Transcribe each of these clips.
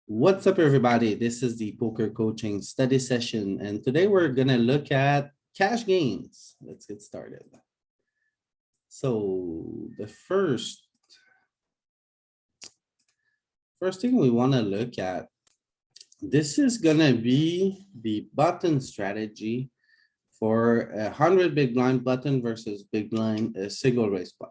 What's up, everybody? This is the poker coaching study session, and today we're gonna look at cash games. Let's get started. So the first thing we want to look at, this is gonna be the button strategy for 100 big blind button versus big blind single raise pot.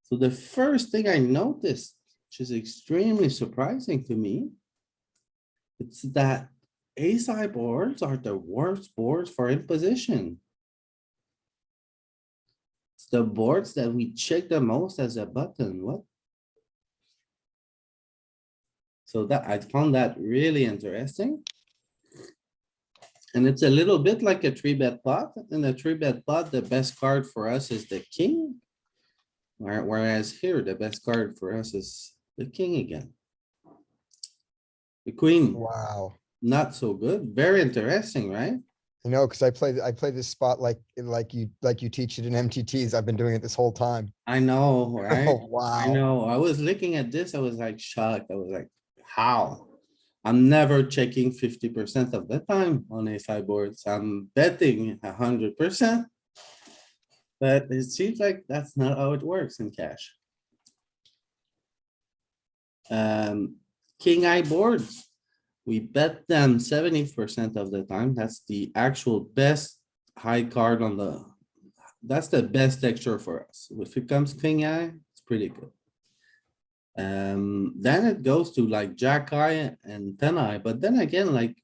So the first thing I noticed, which is extremely surprising to me, it's that ace-high boards are the worst boards for imposition. It's the boards that we check the most as a button. What? So that I found that really interesting. And it's a little bit like a three bet pot. In a three bet pot, the best card for us is the king. Whereas here, the best card for us is the king again. The queen, Wow. not so good. Very interesting, right? You know, because I play this spot like you teach it in MTTs. I've been doing it this whole time. I know, right? Oh, I wow. know. I was looking at this, I was like shocked. I was like, how? I'm never checking 50% of the time on a sideboards. I'm betting 100%. But it seems like that's not how it works in cash. King eye boards. We bet them 70% of the time. That's the actual best high card on the, that's the best texture for us. If it comes king eye, it's pretty good. Then it goes to like jack eye and 10 eye, but then again, like,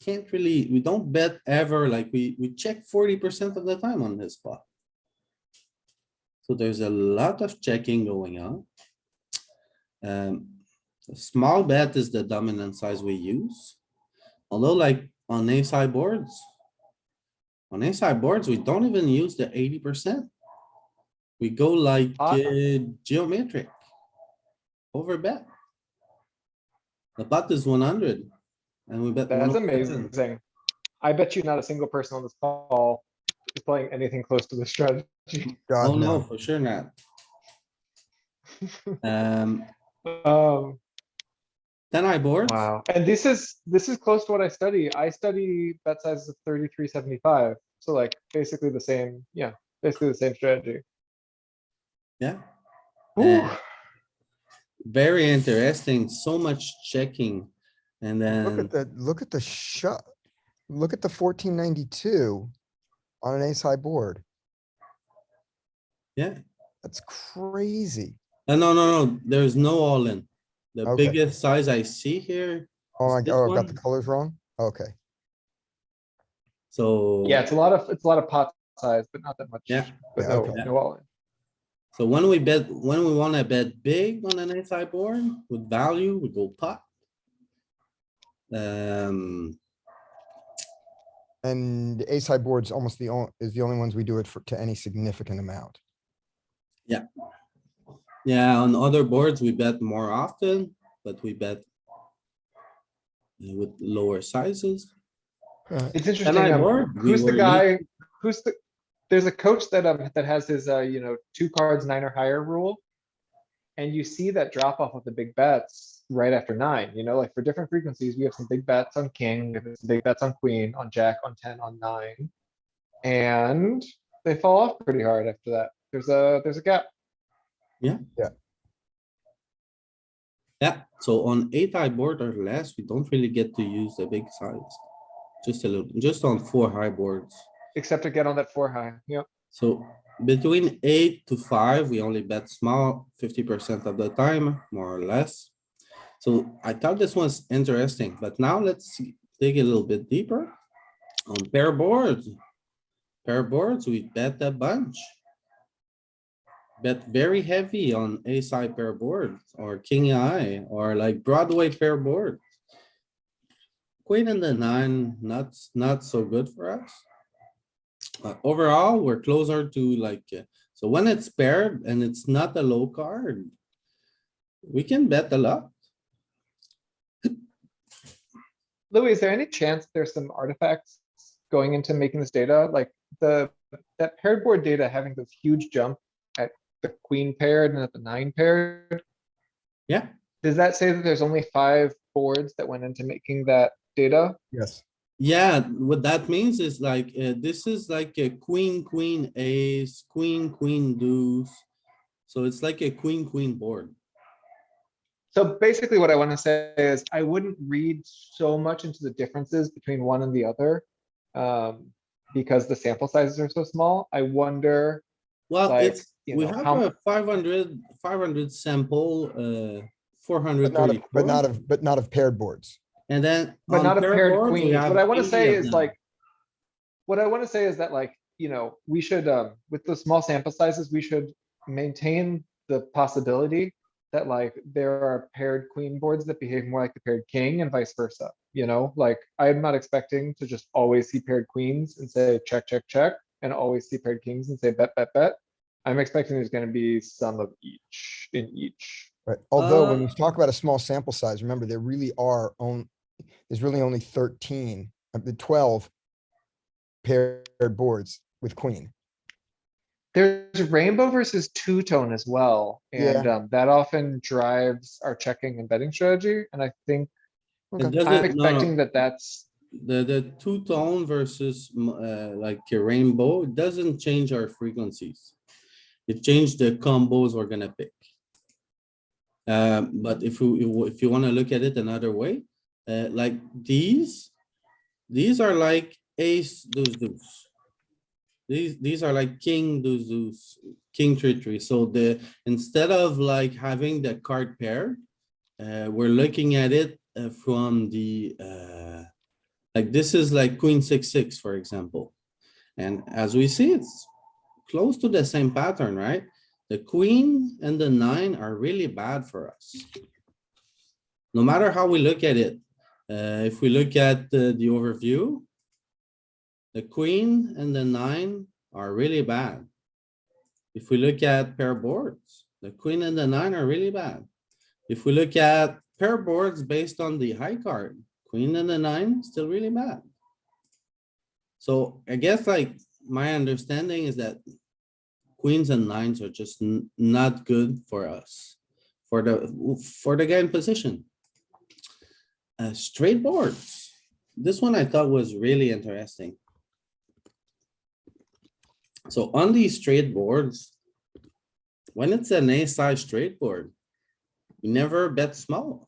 can't really, we don't bet ever, like we check 40% of the time on this spot. So there's a lot of checking going on. A small bet is the dominant size we use. Although like on ace-high boards, we don't even use the 80%. We go like geometric. Over bet. The pot is 100 and we bet. That's 100%. amazing. I bet you not a single person on this call is playing anything close to this strategy. God, Oh no, no. for sure not. Um, Um, 10 eye boards. wow. And this is close to what I study. I study bet sizes of 33.75. So like basically the same, yeah, basically the same strategy. Yeah. Ooh. Very interesting. So much checking. And Look at the shot. Look at the 1492 on an ace high board. yeah. That's crazy. No. There's no all in. The Okay. biggest size I see here. Oh, is I this oh, I got the one. colors wrong. Okay. So. Yeah, it's a lot of pot size, but not that much. Yeah. But Yeah, no, okay. no all in. So when we wanna bet big on an inside board with value, we go pot. And ace high boards almost is the only ones we do it for to any significant amount. Yeah, on other boards, we bet more often, but we bet with lower sizes. It's And interesting. I board, we Who's the were guy? There's a coach that that has his 2 cards 9 or higher rule. And you see that drop off of the big bets right after 9, like for different frequencies, we have some big bets on king, we have some big bets on queen, on jack, on 10, on 9. And they fall off pretty hard after that. There's a gap. Yeah. So on 8 high board or less, we don't really get to use the big size. Just a little, just on 4 high boards. Except to get on that 4 high, yep. So between 8 to 5, we only bet small 50% of the time, more or less. So I thought this was interesting, but now let's dig a little bit deeper. On pair boards, we bet a bunch. Bet very heavy on ace high pair boards or king eye or like Broadway pair board. Queen and the 9, not so good for us. Overall, we're closer to like, so when it's paired and it's not a low card, we can bet a lot. Louis, is there any chance there's some artifacts going into making this data? Like that paired board data having this huge jump at the queen paired and at the 9 paired? Yeah, Does that say that there's only 5 boards that went into making that data? Yes. yeah, what that means is like, this is like a queen, queen, ace, queen, queen, deuce. So it's like a queen, queen board. So basically what I wanna say is I wouldn't read so much into the differences between one and the other. Because the sample sizes are so small. I wonder, Well, like, it's, you we know, have how, a 500 sample, But not of, 434. but not of paired boards. And then but on not a pair paired boards, we queens. What have I wanna 80 say of is them. like, what I wanna say is that like, we should, with the small sample sizes, we should maintain the possibility that like there are paired queen boards that behave more like the paired king and vice versa, like I'm not expecting to just always see paired queens and say check, check, check, and always see paired kings and say bet, bet, bet. I'm expecting there's gonna be some of each in each. Right? Although when Uh, you talk about a small sample size, remember, there really are there's really only 13 of the 12 paired boards with queen. There's rainbow versus two-tone as well, and Yeah. that often drives our checking and betting strategy, and I think Okay. it I'm doesn't, no, expecting no, that that's, the two-tone versus, like a rainbow, it doesn't change our frequencies. It changed the combos we're gonna pick. But if you wanna look at it another way, like these are like ace, deuce, deuce. These are like king, deuce, deuce, king, three, three. So instead of like having the card pair, we're looking at it from the, like this is like queen, six, six, for example. And as we see, it's close to the same pattern, right? The queen and the nine are really bad for us. No matter how we look at it. If we look at the overview, the queen and the nine are really bad. If we look at pair boards, the queen and the nine are really bad. If we look at pair boards based on the high card, queen and the nine, still really bad. So I guess like my understanding is that queens and nines are just not good for us. For the guy in position. Straight boards. This one I thought was really interesting. So on these straight boards, when it's an ace size straight board, we never bet small.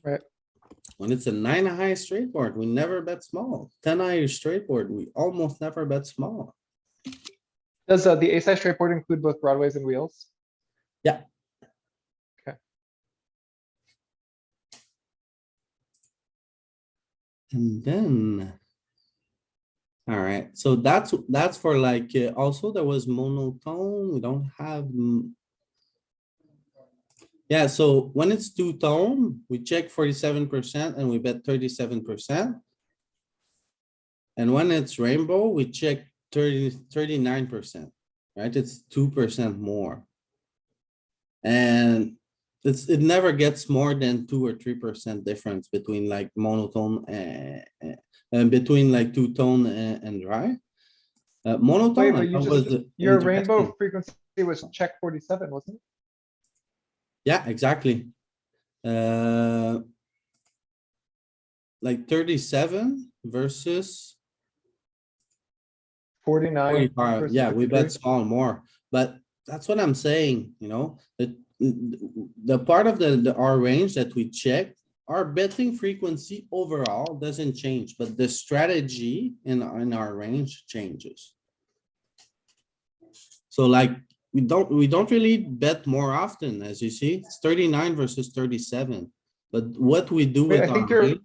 right? When it's a 9 high straight board, we never bet small. 10 high straight board, we almost never bet small. Does the ace-high straight board include both broadways and wheels? Yeah. Okay. And then. Alright, so that's for like, also there was monotone, we don't have. Yeah, so when it's two-tone, we check 47% and we bet 37%. And when it's rainbow, we check 39%, right? It's 2% more. And it never gets more than 2 or 3% difference between like monotone and between like two-tone and dry. Wait, Monotone, I but you thought was just, your rainbow interesting. frequency was check 47, wasn't it? Yeah, exactly. Like 37 versus 49 45. versus Yeah, we 53. bet small more, but that's what I'm saying, the part of the our range that we check, our betting frequency overall doesn't change, but the strategy in our range changes. So like, we don't really bet more often, as you see, it's 39 versus 37. But what we do Wait, with I our think you're, range,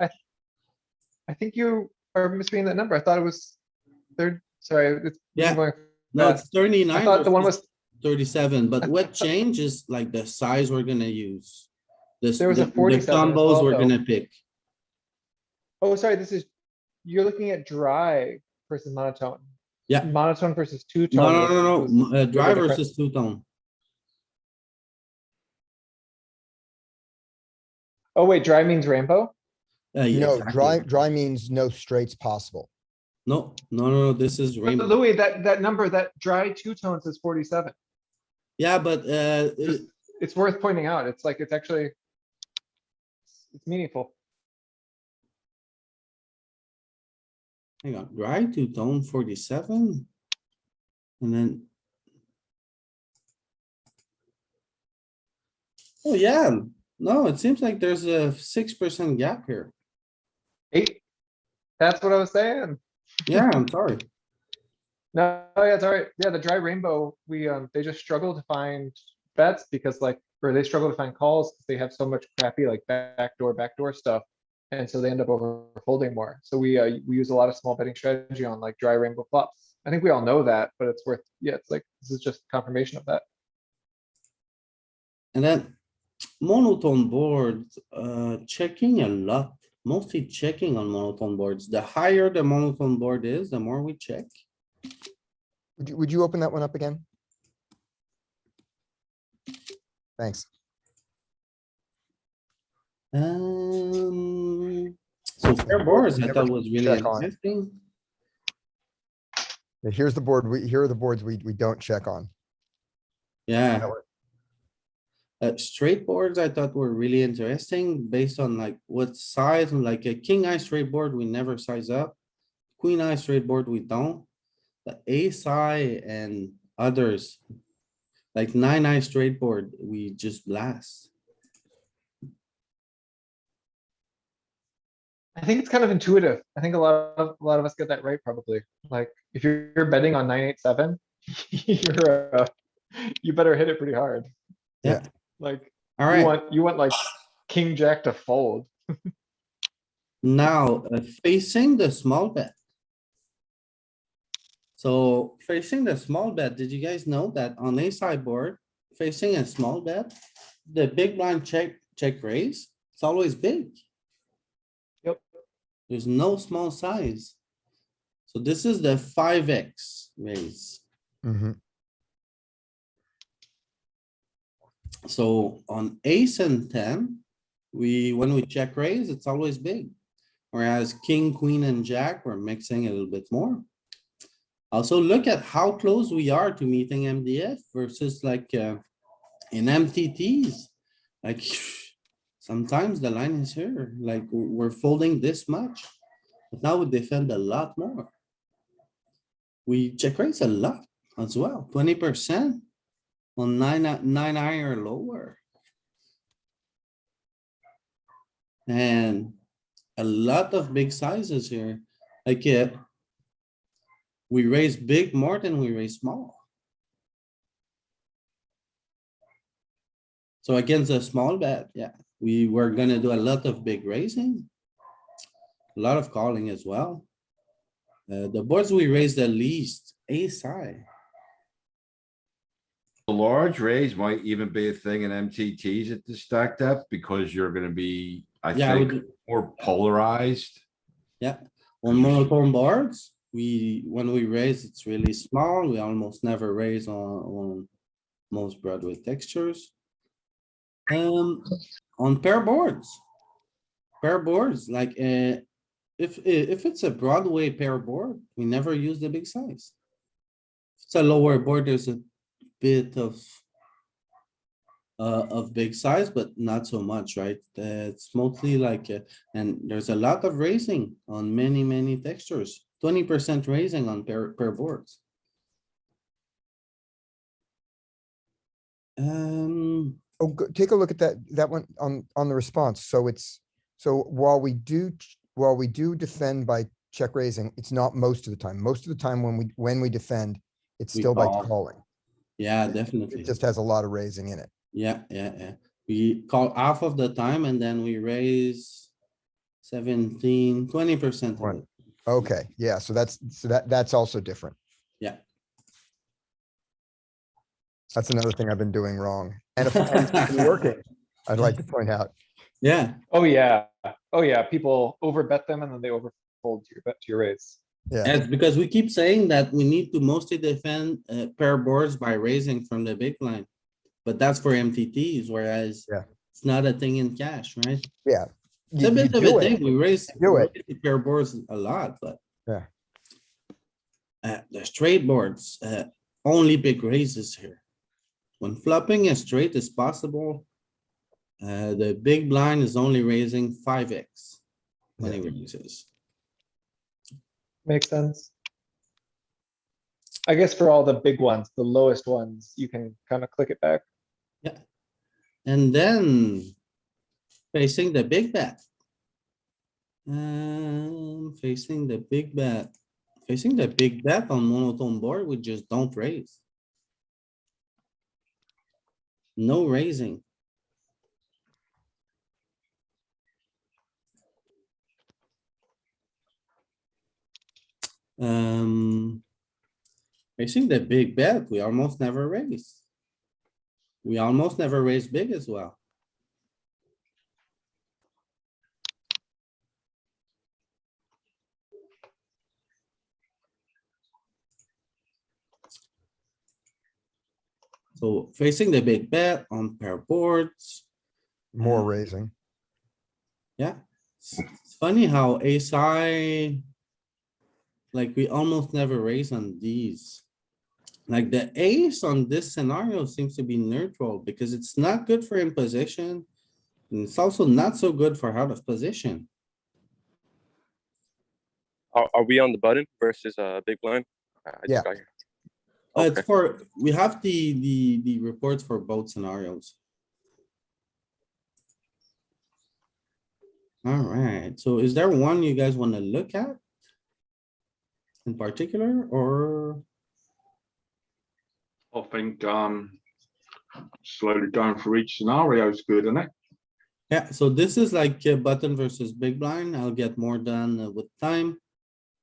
I think you are misreading that number. I thought it was third, sorry, it's Yeah. been going no, it's fast. 39 I thought the one versus was, 37, but I what thought changes like the size we're gonna use? This, there was a the 47 as combos well, we're though. gonna pick. Oh, sorry, this is, you're looking at dry versus monotone. Yeah. Monotone versus No, two-tone no, was no, no, the dry bigger difference. versus two-tone. Oh, wait, dry means rainbow? Yeah, No, exactly. dry means no straights possible. No, this is But rainbow. Louis, that number, that dry two-tone says 47. Yeah, but, Just- it's worth pointing out. It's like, it's actually. It's meaningful. Hang on, right to tone 47? And then. Oh, yeah, no, it seems like there's a 6% gap here. 8. That's what I was saying. Yeah, I'm sorry. No, yeah, it's alright. Yeah, the dry rainbow, they just struggle to find bets because like, or they struggle to find calls because they have so much crappy like backdoor stuff. And so they end up over folding more. So we use a lot of small betting strategy on like dry rainbow flops. I think we all know that, but it's worth, yeah, it's like, this is just confirmation of that. And then monotone boards, checking a lot, mostly checking on monotone boards. The higher the monotone board is, the more we check. Would you open that one up again? Thanks. So pair boards, I Never thought was really check on. interesting. Yeah, here's the board. Here are the boards we don't check on. Yeah. Straight boards I thought were really interesting based on like what size, and like a king eye straight board, we never size up. Queen eye straight board, we don't. The ace eye and others, like 9-eye straight board, we just blast. I think it's kind of intuitive. I think a lot of us get that right probably. Like, if you're betting on 9-8-7, you better hit it pretty hard. Yeah. Like, Alright, you want like king jack to fold. now facing the small bet. So facing the small bet, did you guys know that on a sideboard, facing a small bet, the big blind check raise, it's always big. Yep. There's no small size. So this is the 5x raise. Mhm. So on ace and 10, when we check raise, it's always big. Whereas king, queen and jack, we're mixing a little bit more. Also, look at how close we are to meeting MDF versus like in MTTs. Like sometimes the line is here, like we're folding this much. But now we defend a lot more. We check raise a lot as well, 20% on 9-eye or lower. And a lot of big sizes here, like we raise big more than we raise small. So against a small bet, yeah, we were gonna do a lot of big raising. A lot of calling as well. The boards we raised the least, ace high. A large raise might even be a thing in MTTs at the stack depth because you're gonna be, I Yeah, I think, would- more polarized. Yeah, on monotone boards, when we raise, it's really small. We almost never raise on most Broadway textures. On pair boards. Pair boards, like, if it's a Broadway pair board, we never use the big size. If it's a lower board, there's a bit of big size, but not so much, right? It's mostly like, and there's a lot of raising on many textures, 20% raising on pair boards. Oh, take a look at that one on the response. So while we do defend by check raising, it's not most of the time. Most of the time when we defend, it's We still by call. calling. Yeah, It definitely. just has a lot of raising in it. Yeah. We call half of the time and then we raise 20% of Right. it. Okay, yeah, so that's also different. Yeah. That's another thing I've been doing wrong. And it's been working, I'd like to point out. Yeah, Oh, yeah. Oh, yeah. People overbet them and then they overfold to your raise. Yeah, it's because we keep saying that we need to mostly defend pair boards by raising from the big line. But that's for MTTs, whereas Yeah. it's not a thing in cash, right? yeah. It's a bit of a do thing. it. We raise do it. the pair boards a lot, but. Yeah. The straight boards, only big raises here. When flopping a straight is possible, the big blind is only raising 5x when he raises. Makes sense. I guess for all the big ones, the lowest ones, you can kind of click it back. Yeah. And then facing the big bet. Facing the big bet. Facing the big bet on monotone board, we just don't raise. No raising. Facing the big bet, we almost never raise. We almost never raise big as well. So facing the big bet on pair boards, More raising. yeah. It's funny how ace high. Like we almost never raise on these. Like the ace on this scenario seems to be neutral because it's not good for in position. And it's also not so good for out of position. Are we on the button versus big blind? I just Yeah. got here. It's Okay. for, we have the reports for both scenarios. Alright, so is there one you guys wanna look at? In particular, or? I think slowly going through each scenario is good, isn't it? Yeah, so this is like button versus big blind. I'll get more done with time.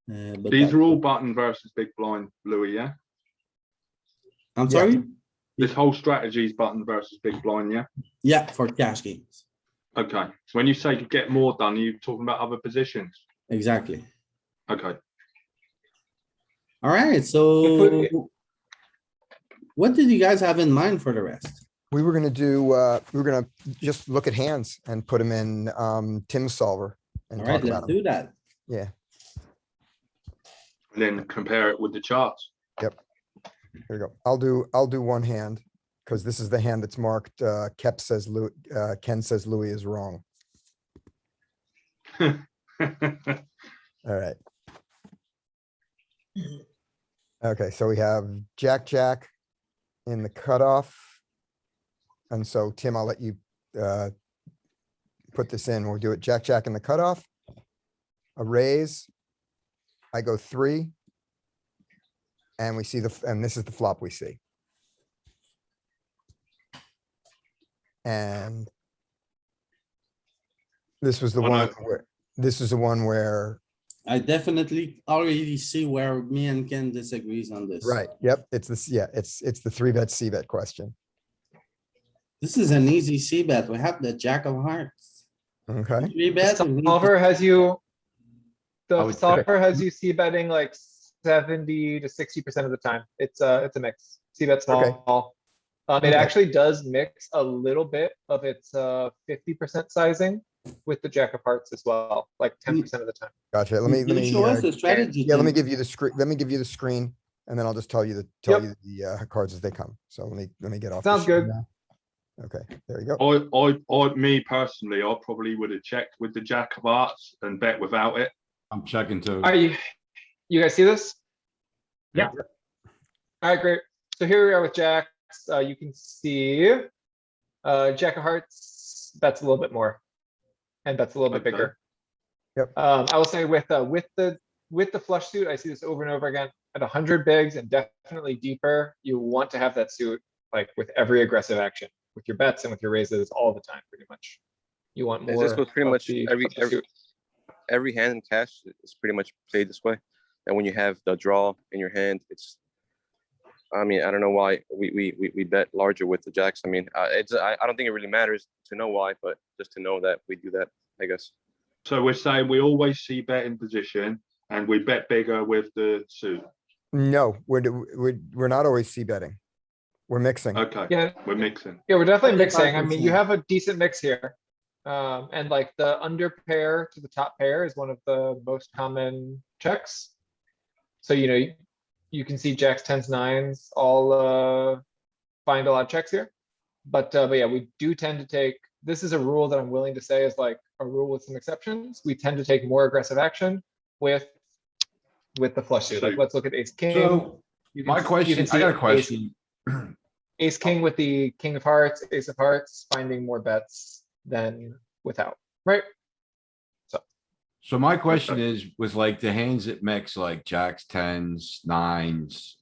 But These that- are all button versus big blind, Louis, yeah? I'm Yeah. sorry? This whole strategy is button versus big blind, yeah? Yeah, for cash games. Okay, so when you say to get more done, are you talking about other positions? Exactly. Okay, Alright, so. What did you guys have in mind for the rest? We were gonna do, we were gonna just look at hands and put them in, Tim's solver and Alright, talk let's about them. do that. Yeah, and then compare it with the charts. here we go. I'll do one hand, because this is the hand that's marked, Ken says Louis is wrong. All right. Okay, so we have Jack, Jack in the cutoff. And so Tim, I'll let you put this in. We'll do it Jack, Jack in the cutoff. A raise. I go 3. And we see and this is the flop we see. And this was the Oh, one no. where, this is the one where, I definitely already see where me and Ken disagrees on this. right, yep, it's this, yeah, it's the 3-bet, C-bet question. This is an easy C bet. We have the jack of hearts. Okay, 3-bet, we need to- Solver has you. I The would- solver has you C betting like 70 to 60% of the time. It's a mix. C bet small. It Okay. actually does mix a little bit of its 50% sizing with the jack of hearts as well, like 10% of the time. gotcha. Let Can you me, show us the strategy? yeah, let me Tim? give you the screen, let me give you the screen, and then I'll just tell you Yep. the cards as they come. So let me get off. the Sounds screen good. now. Okay, there you go. Me personally, I probably would have checked with the jack of hearts and bet without it. I'm checking too. Are you guys see this? Yeah. Alright, great. So here we are with jacks. You can see jack of hearts, that's a little bit more. And that's a little bit Okay. bigger. Yep. I will say with the flush suit, I see this over and over again. At 100 bigs and definitely deeper, you want to have that suit like with every aggressive action, with your bets and with your raises all the time, pretty much. You want Is more. this was pretty of much the- every- of the suit. Every hand in cash is pretty much played this way. And when you have the draw in your hand, it's. I mean, I don't know why we bet larger with the jacks. I mean, I don't think it really matters to know why, but just to know that we do that, I guess. So we're saying we always see bet in position and we bet bigger with the suit. No, we're not always C betting. We're mixing. Okay, Yeah, we're mixing. yeah, we're definitely mixing. I mean, you 25%. have a decent mix here. And like the under pair to the top pair is one of the most common checks. So, you know, you can see jacks, tens, nines, all find a lot of checks here. But yeah, we do tend to take, this is a rule that I'm willing to say is like a rule with some exceptions. We tend to take more aggressive action with the flush suit. Like, Suit. let's look at ace king. So You my can question, see I got a ace- question. Ace king with the king of hearts, ace of hearts, finding more bets than without, right? So my question is, with like the hands that mix like jacks, tens, nines,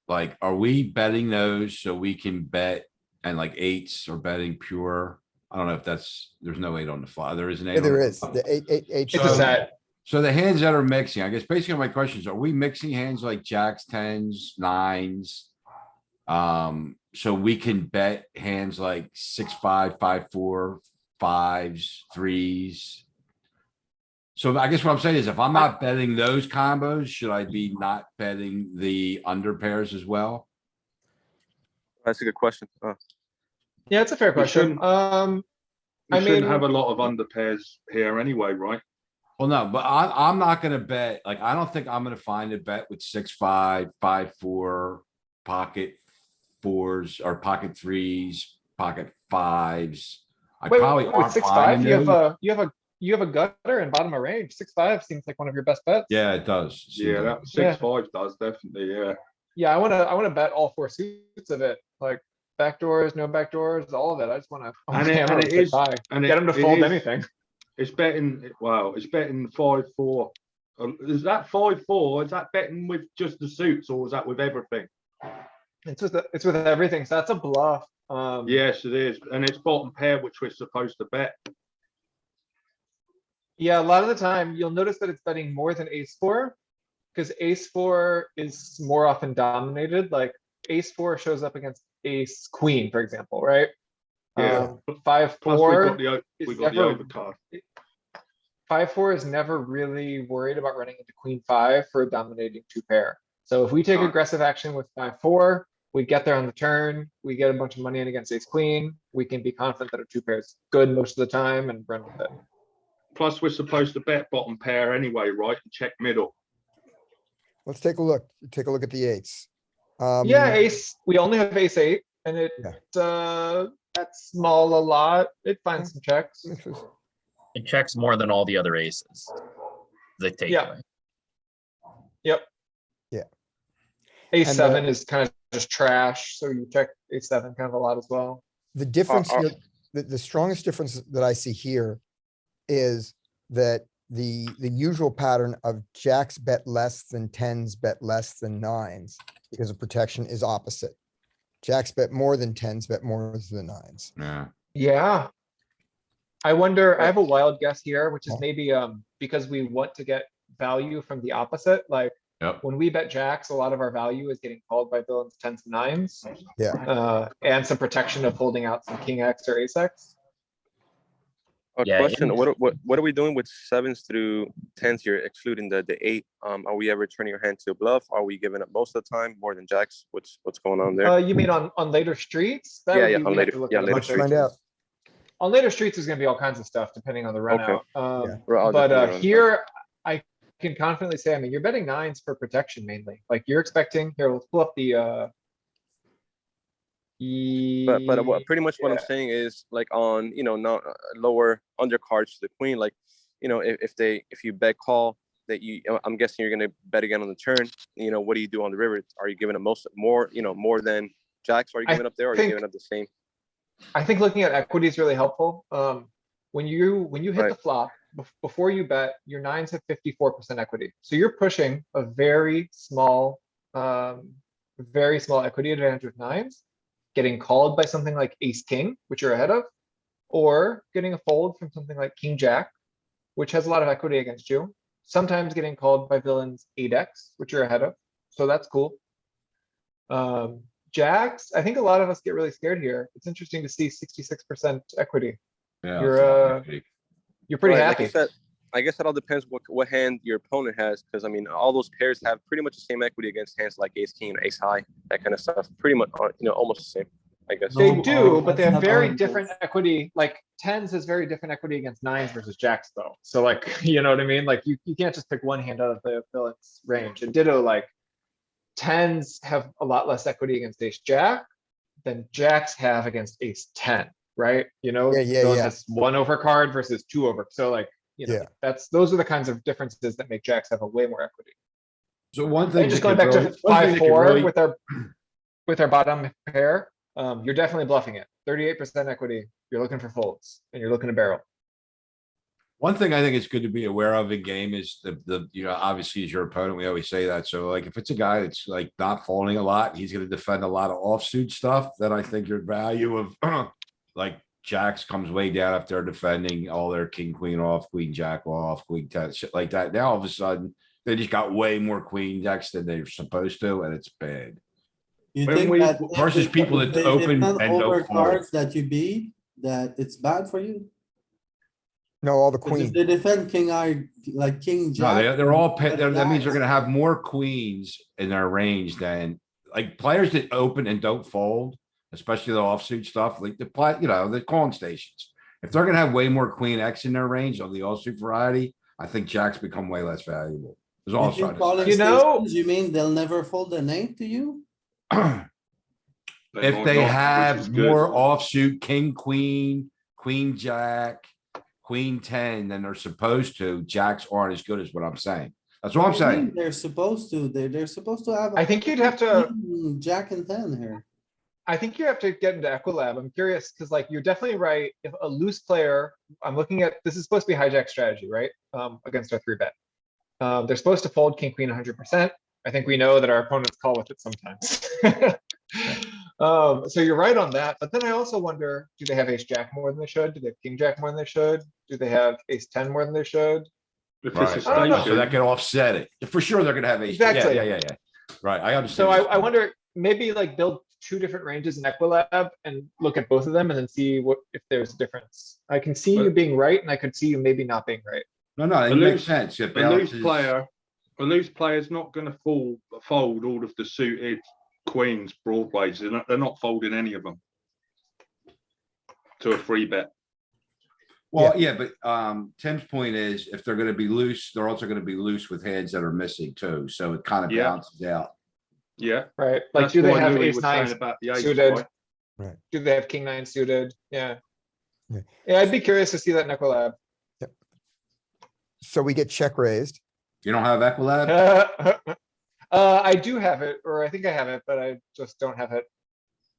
like, are we betting those so we can bet and like eights or betting pure? I don't know if that's, there's no eight on the flop. There is an eight. Yeah, on there the is. flop. The eight. It's a So- set. So the hands that are mixing, I guess basically my question is, are we mixing hands like jacks, tens, nines? So we can bet hands like 6-5, 5-4, fives, threes. So I guess what I'm saying is if I'm not betting those combos, should I be not betting the under pairs as well? That's a good question. Yeah, it's a fair question. shouldn't- We I shouldn't mean- have a lot of under pairs here anyway, right? Well, no, but I'm not gonna bet, like, I don't think I'm gonna find a bet with 6-5, 5-4, pocket fours or pocket threes, pocket fives. I Wait, probably with aren't 6-5, finding you have those. you have a gutter and bottom of range. 6-5 seems like one of your best bets. Yeah, it does. Seems Yeah, like- that 6-5 does definitely, yeah. Yeah, I wanna bet all four suits of it, like backdoors, no backdoors, all of it. I just wanna And it- hammer and him it is- 6-5. and Get him to it fold is- anything. It's betting, wow, it's betting 5-4. Is that 5-4? Is that betting with just the suits or is that with everything? It's with everything, so that's a bluff. Yes, it is. And it's bottom pair, which we're supposed to bet. Yeah, a lot of the time, you'll notice that it's betting more than ace four. Cause ace four is more often dominated, like ace four shows up against ace queen, for example, right? Yeah. Five, Plus four, we is got the never- overcard. 5-4 is never really worried about running into queen five for a dominating two pair. So if we take Alright. aggressive action with 5-4, we get there on the turn, we get a bunch of money in against ace queen, we can be confident that our two pairs good most of the time and run with it. Plus, we're supposed to bet bottom pair anyway, right? And check middle. Let's take a look. Take a look at the eights. Yeah, ace, we only have ace eight and it, Yeah. that's small a lot. It finds some checks. this was- It checks more than all the other aces. The takeaway. Ace And, seven is kind of just trash, so you check ace seven kind of a lot as well. The difference are- here, the strongest difference that I see here is that the usual pattern of jacks bet less than tens, bet less than nines because of protection is opposite. Jacks bet more than tens, bet more than nines. Yeah. Yeah. I wonder, I have a wild guess here, which is Yeah. maybe, because we want to get value from the opposite, like. Yep. When we bet jacks, a lot of our value is getting called by villains, tens and nines. Yeah. And some protection of holding out some king X or ace X. A Yeah, question, in- what are we doing with sevens through tens here, excluding the eight? Are we ever turning your hand to a bluff? Are we giving up most of the time more than jacks? What's going on there? You mean on later streets? That Yeah, would yeah, be- on we have later- to look yeah, at a later bunch of- Let's find out. On later streets is gonna be all kinds of stuff depending on the run Okay. out. Yeah. Well, I'll But definitely run. here, I can confidently say, I mean, you're betting nines for protection mainly. Like you're expecting, here, let's pull up the, But what, pretty much what I'm yeah. saying is like on, not lower undercards to the queen, like, if you bet call that I'm guessing you're gonna bet again on the turn, what do you do on the river? Are you giving up more than jacks? Are you I giving up there? Or are you think- giving up the same? I think looking at equity is really helpful. When you hit the Right. flop, before you bet, your nines have 54% equity. So you're pushing a very small equity advantage with nines. Getting called by something like ace king, which you're ahead of, or getting a fold from something like king jack, which has a lot of equity against you. Sometimes getting called by villains 8x, which you're ahead of. So that's cool. Jacks, I think a lot of us get really scared here. It's interesting to see 66% equity. Yeah. You're, that's not big. You're pretty Right, like happy. you said, I guess it all depends what hand your opponent has, because I mean, all those pairs have pretty much the same equity against hands like ace king or ace high, that kind of stuff. Pretty much, almost the same, I guess. They No, do, but they that's have not very how it different goes. equity, like tens has very different equity against nines versus jacks though. So like, you know what I mean? Like you can't just pick one hand out of the villain's range. And ditto like tens have a lot less equity against ace jack than jacks have against ace ten, right? You know, Yeah. villain has 1 overcard versus 2 over, so like, you know, Yeah. those are the kinds of differences that make jacks have a way more equity. So one thing. And just that going could back to really- one thing that could 5-4 really- with our bottom pair, you're definitely bluffing it. 38% equity, you're looking for folds, and you're looking to barrel. One thing I think it's good to be aware of in game is you know, obviously as your opponent, we always say that. So like, if it's a guy that's like not folding a lot, he's gonna defend a lot of offsuit stuff, then I think your value of like jacks comes way down if they're defending all their king, queen off, queen, jack off, queen, ten, shit like that. Now all of a sudden, they just got way more queen jacks than they're supposed to, and it's bad. You When think we- that versus if people if that they open defend and don't over fold. cards that you beat, that it's bad for you? No, all the 'Cause if queen. they defend king eye, like king No, jack. they're all, and that means they're jacks, gonna have more queens in their range than, like, players that open and don't fold, especially the offsuit stuff, like the play, you know, the calling stations. If they're gonna have way more queen X in their range on the offsuit variety, I think jacks become way less valuable. There's You all think calling You know- stations, you mean they'll never fold an eight to you? They If might they not, which is have good. more offsuit, king, queen, queen, jack, queen ten than they're supposed to, jacks aren't as good as what I'm saying. That's what I'm What do you mean saying. They're supposed to, they're supposed to have. I think you'd have to, Jack and ten here. I think you have to get into Equilab. I'm curious, because like, you're definitely right. If a loose player, I'm looking at, this is supposed to be hijack strategy, right? Against our 3-bet. They're supposed to fold king, queen 100%. I think we know that our opponents call with it sometimes. So you're right on that, but then I also wonder, do they have ace jack more than they should? Do they have king jack more than they should? Do they have ace 10 more than they should? If Right, it's a right, right. So station, that can offset it. For sure, they're gonna have ace. Yeah, Exactly. yeah. Right, I So understand. I wonder, maybe like build 2 different ranges in Equilab and look at both of them and then see what, if there's a difference. I can see you But- being right, and I could see you maybe not being right. No, it A makes loose- sense. It a loose balances. player's not going to fold all of the suited queens broadways. They're not folding any of them to a 3-bet. Well, yeah, but Tim's point is if they're gonna be loose, they're also gonna be loose with hands that are missing too. So it kind of Yeah. balances out. Yeah, Right? Like, that's do they what have Louis ace was nine saying about the ace, suited? right? Do they have king 9 suited? Yeah. Yeah. Yeah, I'd be curious to see that in Equilab. So we get check raised. You don't have Equilab? I do have it, or I think I have it, but I just don't have it.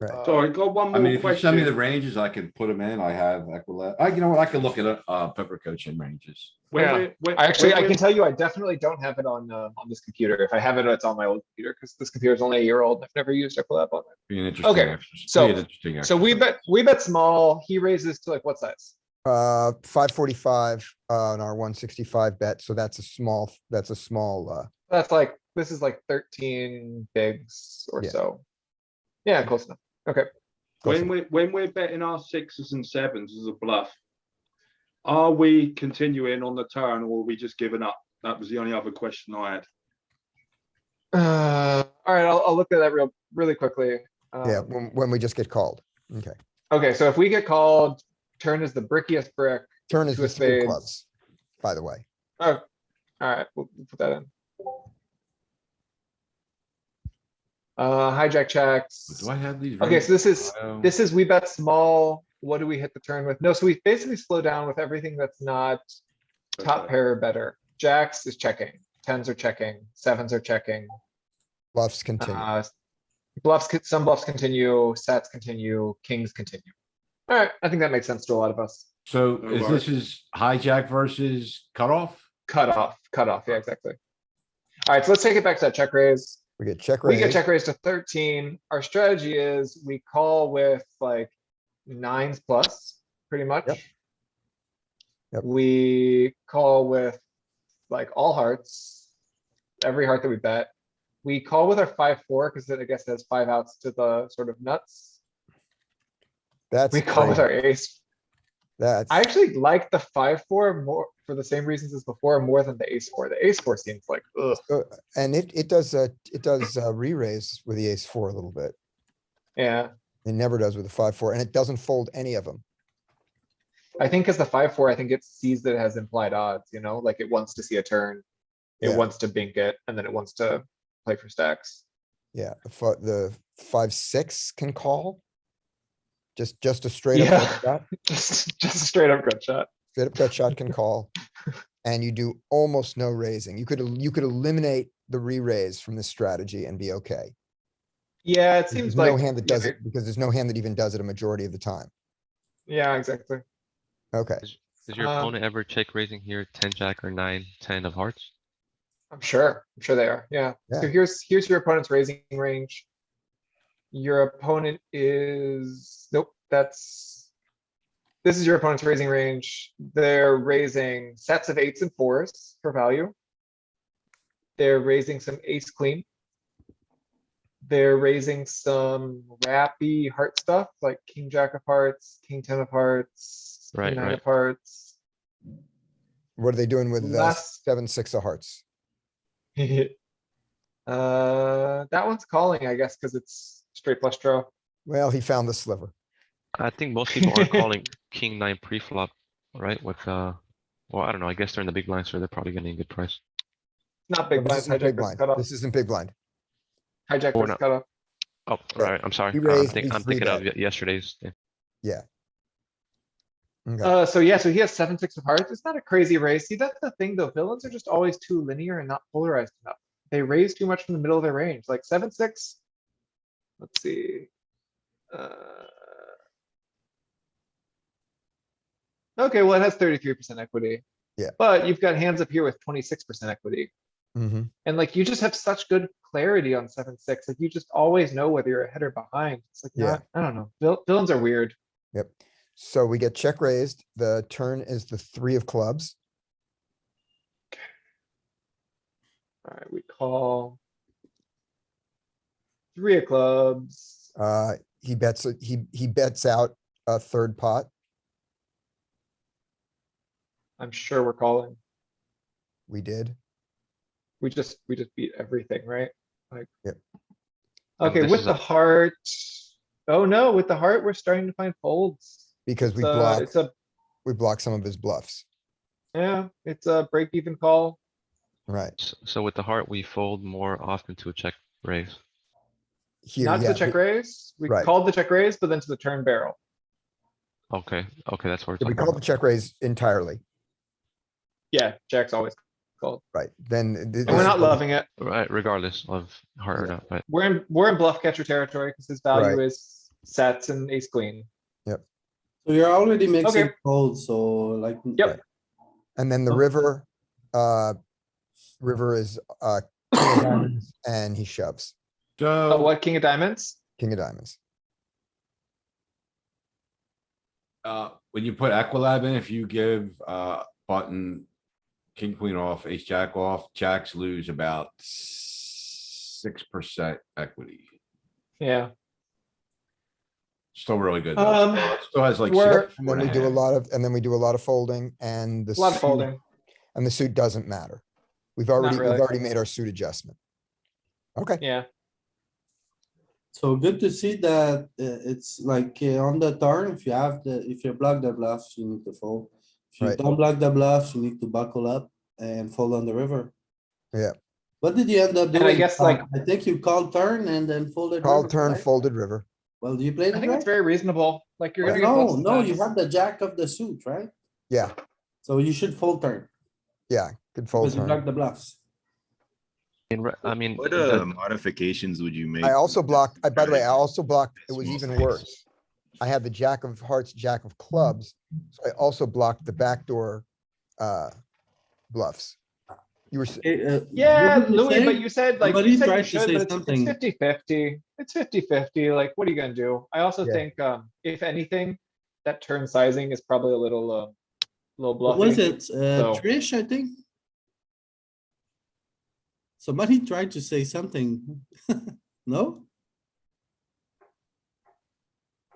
Right. Sorry, got one I more mean, if you send me the question. ranges, I can put them in. I have Equilab. You know what? I can look at Pepper coaching ranges. When Yeah. I when can we're- tell you, I definitely don't have it on this computer. If I have it, it's on my old computer, because this computer is only a year old. I've never used Equilab on it. Be an interesting. Okay, exercise. so- Be an interesting So we exercise. bet small, he raises to like what size? 545 on our 165 bet. So that's a small, That's like, this is like 13 bigs or Yeah. so. Yeah, close enough. Okay. when we're betting our 6s and 7s as a bluff, are we continuing on the turn or are we just giving up? That was the only other question I had. All right, I'll look at that really quickly. yeah, Um, when we just get called. Okay. Okay, so if we get called, turn is the brickiest brick. Turn is Two the of 3 spades. clubs, by the way. Oh, all right, we'll put that in. Hijack checks. Do I have these? Okay, so ranges? this is we bet small. What do we hit the turn with? No, so we basically slow down with everything that's not top Okay. pair or better. Jacks is checking, tens are checking, sevens are checking. Bluffs continue. Some bluffs continue, sets continue, kings continue. All right, I think that makes sense to a lot of us. So No is worries. this is hijack versus cutoff? Cut off, yeah, exactly. All right, so let's take it back to that check raise. We get check We get raised. check raise to 13. Our strategy is we call with like 9s plus, pretty much. Yep. We call with like all hearts, every heart that we bet. We call with our 5-4 because then I guess it has 5 outs to the sort of nuts. That's We call with our crazy. ace. That's, I actually like the 5-4 more for the same reasons as before, more than the ace-4. The ace-4 seems like, ugh. and it does re-raise with the ace 4 a little bit. Yeah, It never does with the 5-4, and it doesn't fold any of them. I think as the 5-4, I think it sees that it has implied odds, you know, like it wants to see a turn. It Yeah. wants to bink it, and then it wants to play for stacks. Yeah, the 5-6 can call. Just a straight up gut Yeah. shot. Just a straight up gut shot. Straight up gut shot can call. And you do almost no raising. You could eliminate the re-raise from this strategy and be okay. Yeah, it There's seems no like. hand that you does know, it because there's no hand that even does it a majority of the time. Yeah, exactly. Okay, Is your opponent ever check raising here, 10 jack or 9, 10 of hearts? I'm sure they are, yeah. So Yeah. here's your opponent's raising range. Your opponent is, nope, this is your opponent's raising range. They're raising sets of 8s and 4s for value. They're raising some ace queen. They're raising some wrappy heart stuff like king jack of hearts, king 10 of hearts, king Right, 9 right. of hearts. what are they doing with the Last- 7-6 of hearts? That one's calling, I guess, because it's straight flush draw. Well, he found the sliver. I think most people are calling king 9 pre-flop, right? With, well, I don't know. I guess they're in the big blind, so they're probably getting a good price. Not Well, big this blinds, isn't big hijack versus blind. cutoff. This isn't big blind. Hijack Or versus not. cutoff. Oh, right. I'm sorry. He I'm, raised, think, we I'm three thinking of bet. yesterday's thing. Yeah. Okay, So yeah, so he has 7-6 of hearts. It's not a crazy raise. See, that's the thing though. Villains are just always too linear and not polarized enough. They raise too much from the middle of their range, like 7-6. Let's see. Okay, well, it has 33% equity. Yeah. But you've got hands up here with 26% equity. hmm And like, you just have such good clarity on 7-6. Like, you just always know whether you're ahead or behind. It's like, Yeah. I don't know. Villains are weird. Yep. So we get check raised. The turn is the 3 of clubs. Alright, we call. 3 of clubs. He bets, he bets out a third pot. I'm sure we're calling. We did. We just beat everything, right? Like. Yep. Okay, this with is the a- heart. Oh no, with the heart, we're starting to find folds. Because we It's block, It's a, we block some of his bluffs. yeah, it's a break even call. Right. So with the heart, we fold more often to a check raise. Here, Not to yeah, the check raise. We right. called the check raise, but then to the turn barrel. Okay, okay, that's what we're we talking called about. the check raise entirely, Yeah, jack's always called. right? Then. And we're not loving it. Right, regardless of heart or Yeah. not, right? We're in bluff catcher territory because his value Right. is sets and ace queen. So you're already mixing Okay. folds, so like. Yep. And then the Oh. river, river is, king of diamonds, and he shoves, Oh, So, what, king of diamonds? king of diamonds. when you put Equilab in, if you give, button king, queen off, ace, jack off, jacks lose about 6% equity. Yeah. Still really good though. Um, Still has like. we're- And then we do a lot of, and then we do a lot of folding and the. A lot of suit- folding. And the suit doesn't matter. We've really. already made our suit adjustment. Okay, Yeah. So good to see that it's like on the turn, if you block the bluffs, you need to fold. If you Right. don't block the bluffs, you need to buckle up and fold on the river. Yeah. What did you end up And I doing? guess, like- I think you called turn and then folded. called river, turn, right? folded river. Well, do you play I the think it's river? very reasonable. Like, you're Well, gonna get no, bluffs no, you sometimes. have the jack of the suit, right? Yeah, So you should fold turn yeah, good fold because you block turn. the bluffs. I mean, What the- modifications would you make? I also to this blocked, by the way, I strategy? also blocked, it was Small even stakes. worse. I had the jack of hearts, jack of clubs, so I also blocked the backdoor bluffs. You were, Yeah, what did you Louis, say? but you said like, Somebody you said tried you to should, say but it's something. 50-50. It's 50-50. Like, what are you gonna do? I also Yeah. think, if anything, that turn sizing is probably a little What bluffy. was it? So- Trish, I think? Somebody tried to say something. No?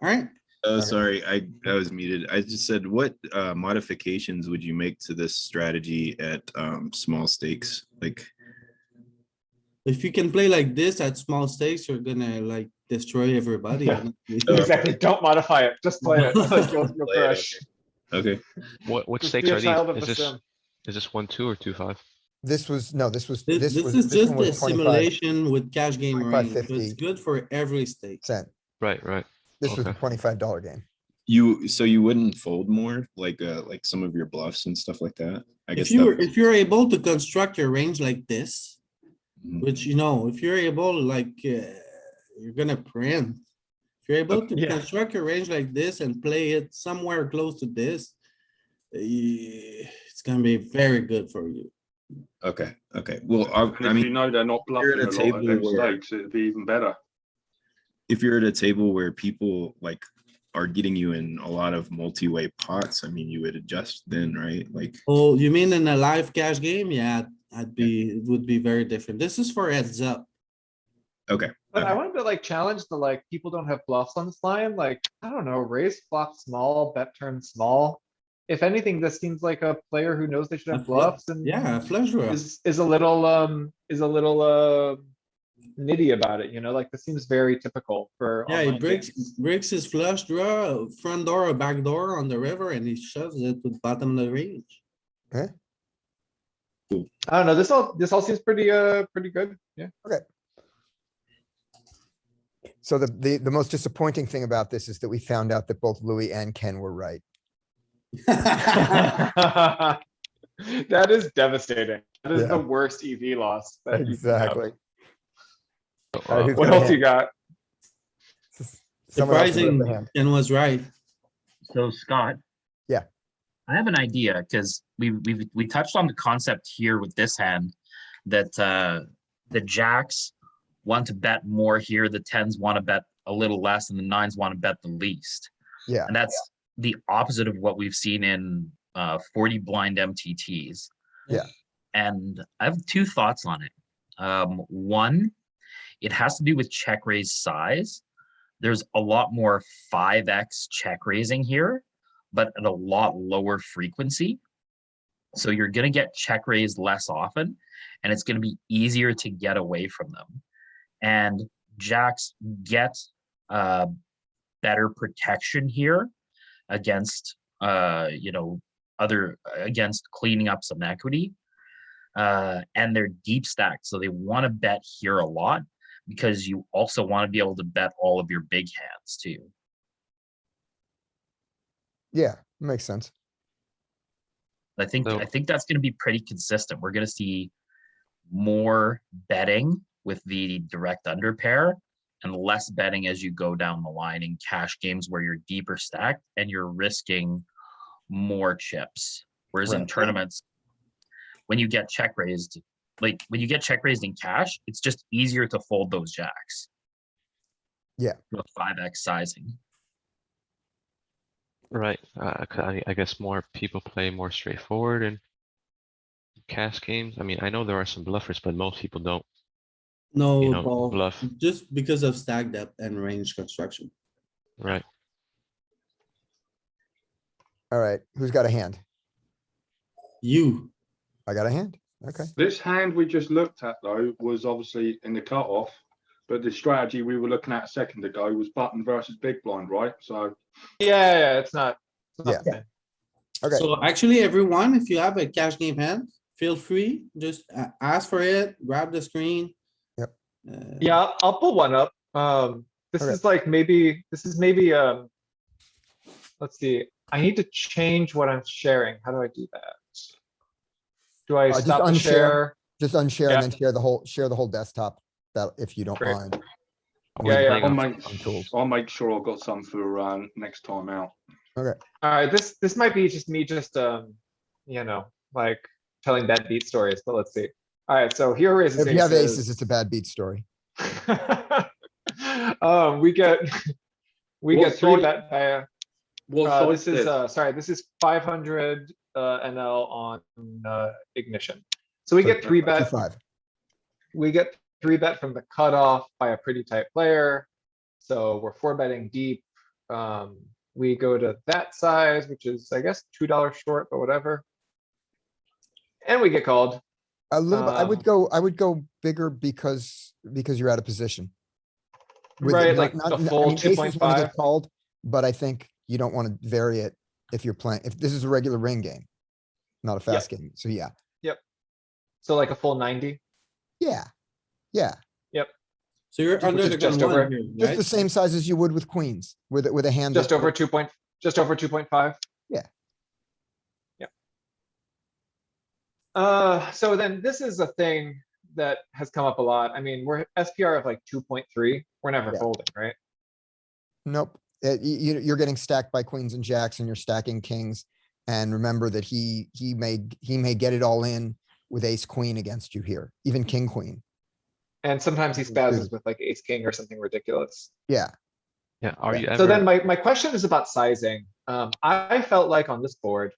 Alright, Oh, Okay. sorry, I was muted. I just said, what modifications would you make to this strategy at small stakes? Like, if you can play like this at small stakes, you're gonna like destroy everybody. Yeah. honestly. Exactly. Don't modify it. Just play it. Like, you'll Play it, crush. okay. what Just stakes be a are child of these? the sim. Is this 1-2 or 2-5? This was, no, this was, This this was, is this just one the was 25 simulation with cash game 25, range, so it's 50. good for every stake. cent. Right, right. This was a Okay. $25 game. So you wouldn't fold more like some of your bluffs and stuff like that? I guess If you're able to construct your range like this, Mhm. which, you know, if you're able, like, you're gonna print. If you're able to Yeah. construct your range like this and play it somewhere close to this, it's gonna be very good for you. Okay, well, And I if you mean, know they're not you're bluffing at a a lot at table them where- stakes, it'd be even better. if you're at a table where people like are getting you in a lot of multi-way pots, I mean, you would adjust then, right? Like, Oh, you mean in a live cash game? Yeah, it would be very different. This is for heads up. okay. But I okay. wanted to like challenge the like, people don't have bluffs on this line, like, I don't know, raise flop small, bet turn small. If anything, this seems like a player who knows they should A have flush- bluffs and. Yeah, flush draw. Is a little, nitty about it, you know, like this seems very typical for. Yeah, he online games. breaks his flush draw, front door or back door on the river, and he shoves it to the bottom of the range. I don't know, this all seems pretty good, yeah. So the most disappointing thing about this is that we found out that both Louis and Ken were right. That is devastating. That is Yeah. the worst EV loss. that you can have. Exactly. Wow. who's What gonna else you got? Someone else will rip Surprising, the hand. Ken was right. So Scott. Yeah. I have an idea because we touched on the concept here with this hand that the jacks want to bet more here, the tens want to bet a little less, and the nines want to bet the least. Yeah, And that's the opposite of what we've seen in 40 blind MTTs. Yeah. And I have two thoughts on it. One, it has to do with check raise size. There's a lot more 5x check raising here, but at a lot lower frequency. So you're going to get check raised less often, and it's going to be easier to get away from them. And jacks get better protection here against against cleaning up some equity. And they're deep stacked, so they want to bet here a lot because you also want to be able to bet all of your big hands too. yeah, makes sense. I think So- that's going to be pretty consistent. We're going to see more betting with the direct under pair and less betting as you go down the line in cash games where you're deeper stacked and you're risking more chips. Whereas in Right. tournaments, when you get check raised, like when you get check raised in cash, it's just easier to fold those jacks. Yeah. With 5x sizing. Right, I guess more people play more straightforward in cash games. I mean, I know there are some bluffers, but most people don't. No, You know, Paul, bluff. just because of stack depth and range construction. Right, All right, who's got a hand? You, I got a hand. Okay. This hand we just looked at though was obviously in the cutoff, but the strategy we were looking at a second ago was button versus big blind, right? So Yeah, it's not. Yeah. the same. Okay, so actually everyone, if you have a cash game hand, feel free, just ask for it, grab the screen. Yep. Yeah, I'll pull one up. This Okay. is like maybe, let's see, I need to change what I'm sharing. How do I do that? Do I just stop the unshare. share? just unshare Yeah. and then share the whole desktop, that if you don't Great. mind. Yeah, yeah. I'll make sure I've got some for next time out. Alright, this might be just me like telling bad beat stories, but let's see. Alright, so here raises If you have aces, aces. it's a bad beat story. We get What three size- bet by, What size this is, this? sorry, this is 500 NL on ignition. So we get three bet, 2-5. we get three bet from the cutoff by a pretty tight player. So we're four betting deep. We go to that size, which is, I guess, $2 short, but whatever. And we get called. A little bit, Um, I would go bigger because you're out of position. With Right, not- like not- the I full mean, aces wanna 2.5. get called, but I think you don't wanna vary it if you're playing, if this is a regular ring game. Not a fast game, so yeah. So like a full 90. Yeah, yeah. So you're Which under is the just gun one over- here, Just the right? same size as you would with queens, with a hand. Just that- over 2.5. Yeah. Yep. So then this is a thing that has come up a lot. I mean, we're SPR of like 2.3. We're never Yeah. folding, right? Nope. You're getting stacked by queens and jacks and you're stacking kings. And remember that he may get it all in with ace queen against you here, even king queen. And sometimes he Good. spazzes with like ace king or something ridiculous. Yeah, Yeah, are Yeah. you ever? So then my question is about sizing. I felt like on this board,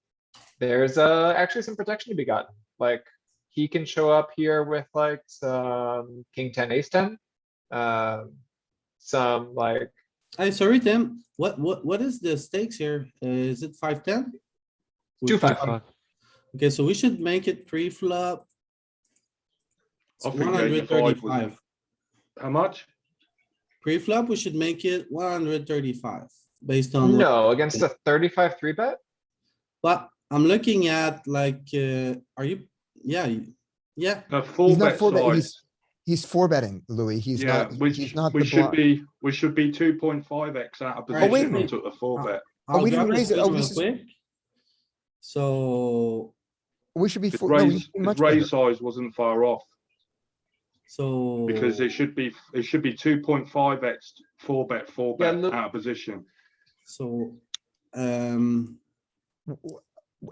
there's actually some protection to be gotten. Like he can show up here with like some king 10, ace 10. Some like, Hey, sorry, Tim, what is the stakes here? Is it 5-10? 2-5. Okay, so we should make it pre-flop. I think 85 was- 135. How much? Pre-flop, we should make it 135 based on. what- no, against a 35 three bet. But I'm looking at like, are you, yeah, yeah, A full he's not bet four bet, size. he's four betting, Louis. He's Yeah, not, which he's not we the should blind. be 2.5x out of Oh, wait a position. I minute. took the full bet. I'll we grab didn't the raise it. screen Oh, real this is- quick. So, We should be, His no, we raise, should be his much bigger. raise size wasn't far off so. because it should be 2.5x four bet Yeah, out look- of position. So,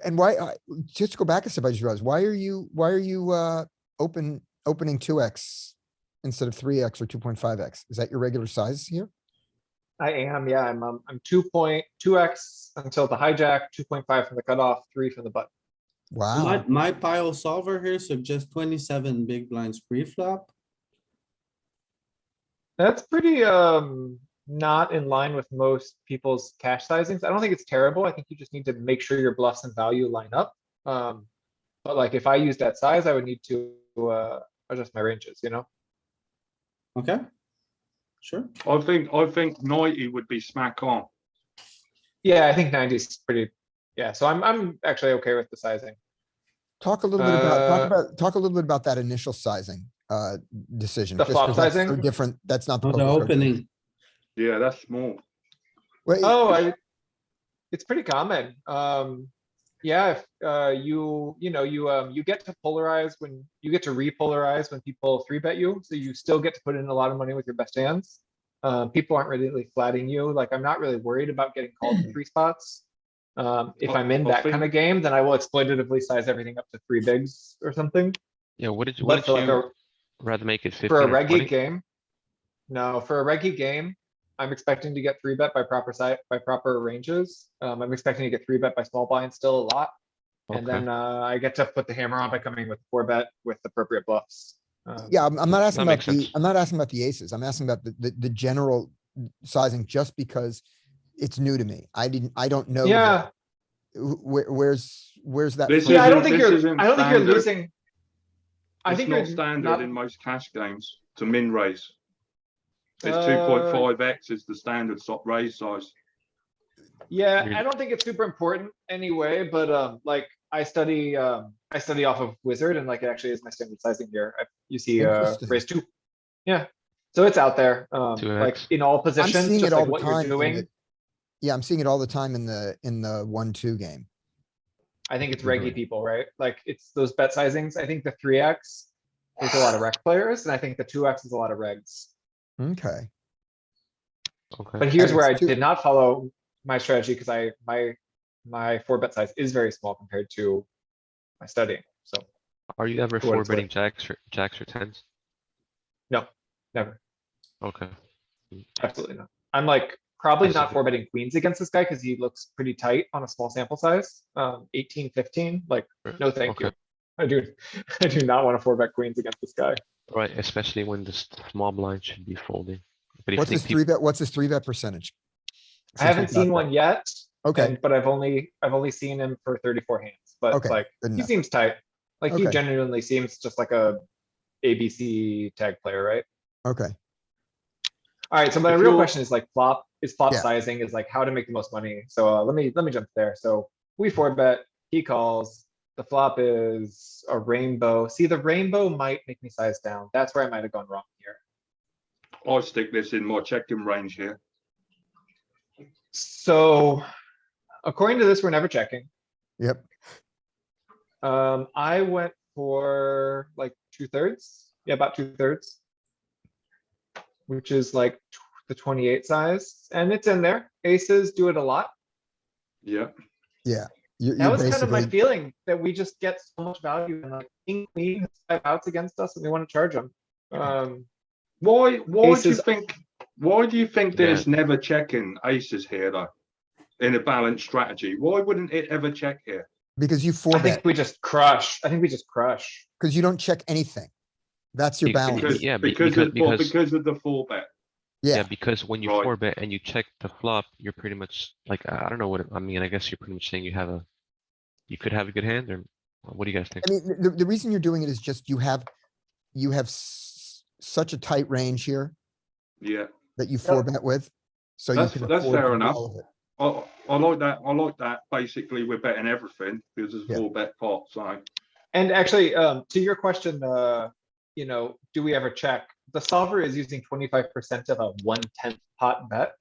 And why, just to go back a step, I just realized, why are you, opening 2x instead of 3x or 2.5x? Is that your regular size here? I am, yeah, I'm 2.2x until the hijack, 2.5 from the cutoff, 3 from the button. Wow. my Piosolver here suggests 27 big blinds pre-flop. That's pretty, not in line with most people's cash sizings. I don't think it's terrible. I think you just need to make sure your bluffs and value line up. But like if I use that size, I would need to, adjust my ranges, you know? Okay. Sure. I think 90 would be smack on. Yeah, I think 90 is pretty, yeah, so I'm actually okay with the sizing. Talk a little bit about, talk a little bit about that initial sizing, decision. The just flop 'cause that's so sizing? different. That's not the Oh, the poker code. opening. Yeah, that's small. Wait, Oh, it's pretty common. Yeah, if, you get to polarize when, you get to repolarize when people three bet you, so you still get to put in a lot of money with your best hands. People aren't really flatting you, like, I'm not really worried about getting called in 3 spots. If I'm in I that kind of think- game, then I will exploitatively size everything up to 3 bigs or something. Yeah, what did But wouldn't for like you a, rather make it 15 for a or reggy 20? game. No, for a reggy game, I'm expecting to get 3 bet by proper side, by proper ranges. I'm expecting to get 3 bet by small blind still a lot. And Okay. then, I get to put the hammer on by coming with 4 bet with appropriate bluffs. yeah, I'm not asking that about makes sense. I'm not asking about the aces. I'm asking about the general sizing, just because it's new to me. I don't know. that. Yeah, Where's that? This from? yeah, I don't isn't- think this you're, isn't I don't think you're standard. losing. I It's think not you're standard not, in most cash games to min raise. It's Uh, 2.5x is the standard raise size. yeah, You're- I don't think it's super important anyway, but, like, I study off of Wizard and like it actually is my standard sizing here. You see, Interesting. raise 2. Yeah, so it's out there, 2x. like in all I'm positions, seeing just it all like the what you're time. in the- doing. Yeah, I'm seeing it all the time in the 1-2 game. I think it's reggy people, right? Like it's those bet sizings. I think the 3x is a lot of rec players and I think the 2x is a lot of regs. Okay. Okay. But here's And where I it's two- did not follow my strategy because my 4 bet size is very small compared to my studying. So Are you ever for what four it's betting jacks or tens? no, never, Okay. absolutely not. I'm like probably I not see. 4 betting queens against this guy because he looks pretty tight on a small sample size. 18, 15, like no, thank you. Okay. I do not want to 4 bet queens against this guy. Right, especially when the small blind should be folding. But if What's you his think 3 bet? What's his 3 bet percentage? I haven't Since we seen got one yet. Okay, And, but I've only seen him for 34 hands, but Okay, like, good he enough. seems tight. Like, he Okay. genuinely seems just like a ABC tag player, right? okay. Alright, so my If real you're- question is like flop Yeah. sizing is like how to make the most money. So, let me jump there. So we 4 bet, he calls, The flop is a rainbow. See, the rainbow might make me size down. That's where I might have gone wrong here. I stick this in my checking range here. So according to this, we're never checking. Yep, I went for like 2/3. Yeah, about 2/3. Which is like the 28 size, and it's in there. Aces do it a lot. Yeah. yeah. That You're was kind of my basically, feeling, that we just get so much value and like king, queen, has 5 outs against us and we want to charge them. Why do you Aces- think? Why do you think Yeah. there's never checking aces here though? In a balanced strategy, why wouldn't it ever check here? because you I four think bet, we just crush. I think we just crush. because you don't check anything. That's your Be- balance. Because Yeah, because of the full bet. Yeah, Yeah, because when you Right. four bet and you check the flop, you're pretty much like, I don't know what, I mean, I guess you're pretty much saying you could have a good hand, or what do you guys think? I mean, the reason you're doing it is just you have such a tight range here Yeah, that you four bet with. So you That's- can that's afford fair to do enough. all of it. I like that. I like that. Basically, we're betting everything because it's a Yeah. full bet pot. So And actually, to your question, you know, do we ever check? The solver is using 25% of a 1/10 pot bet.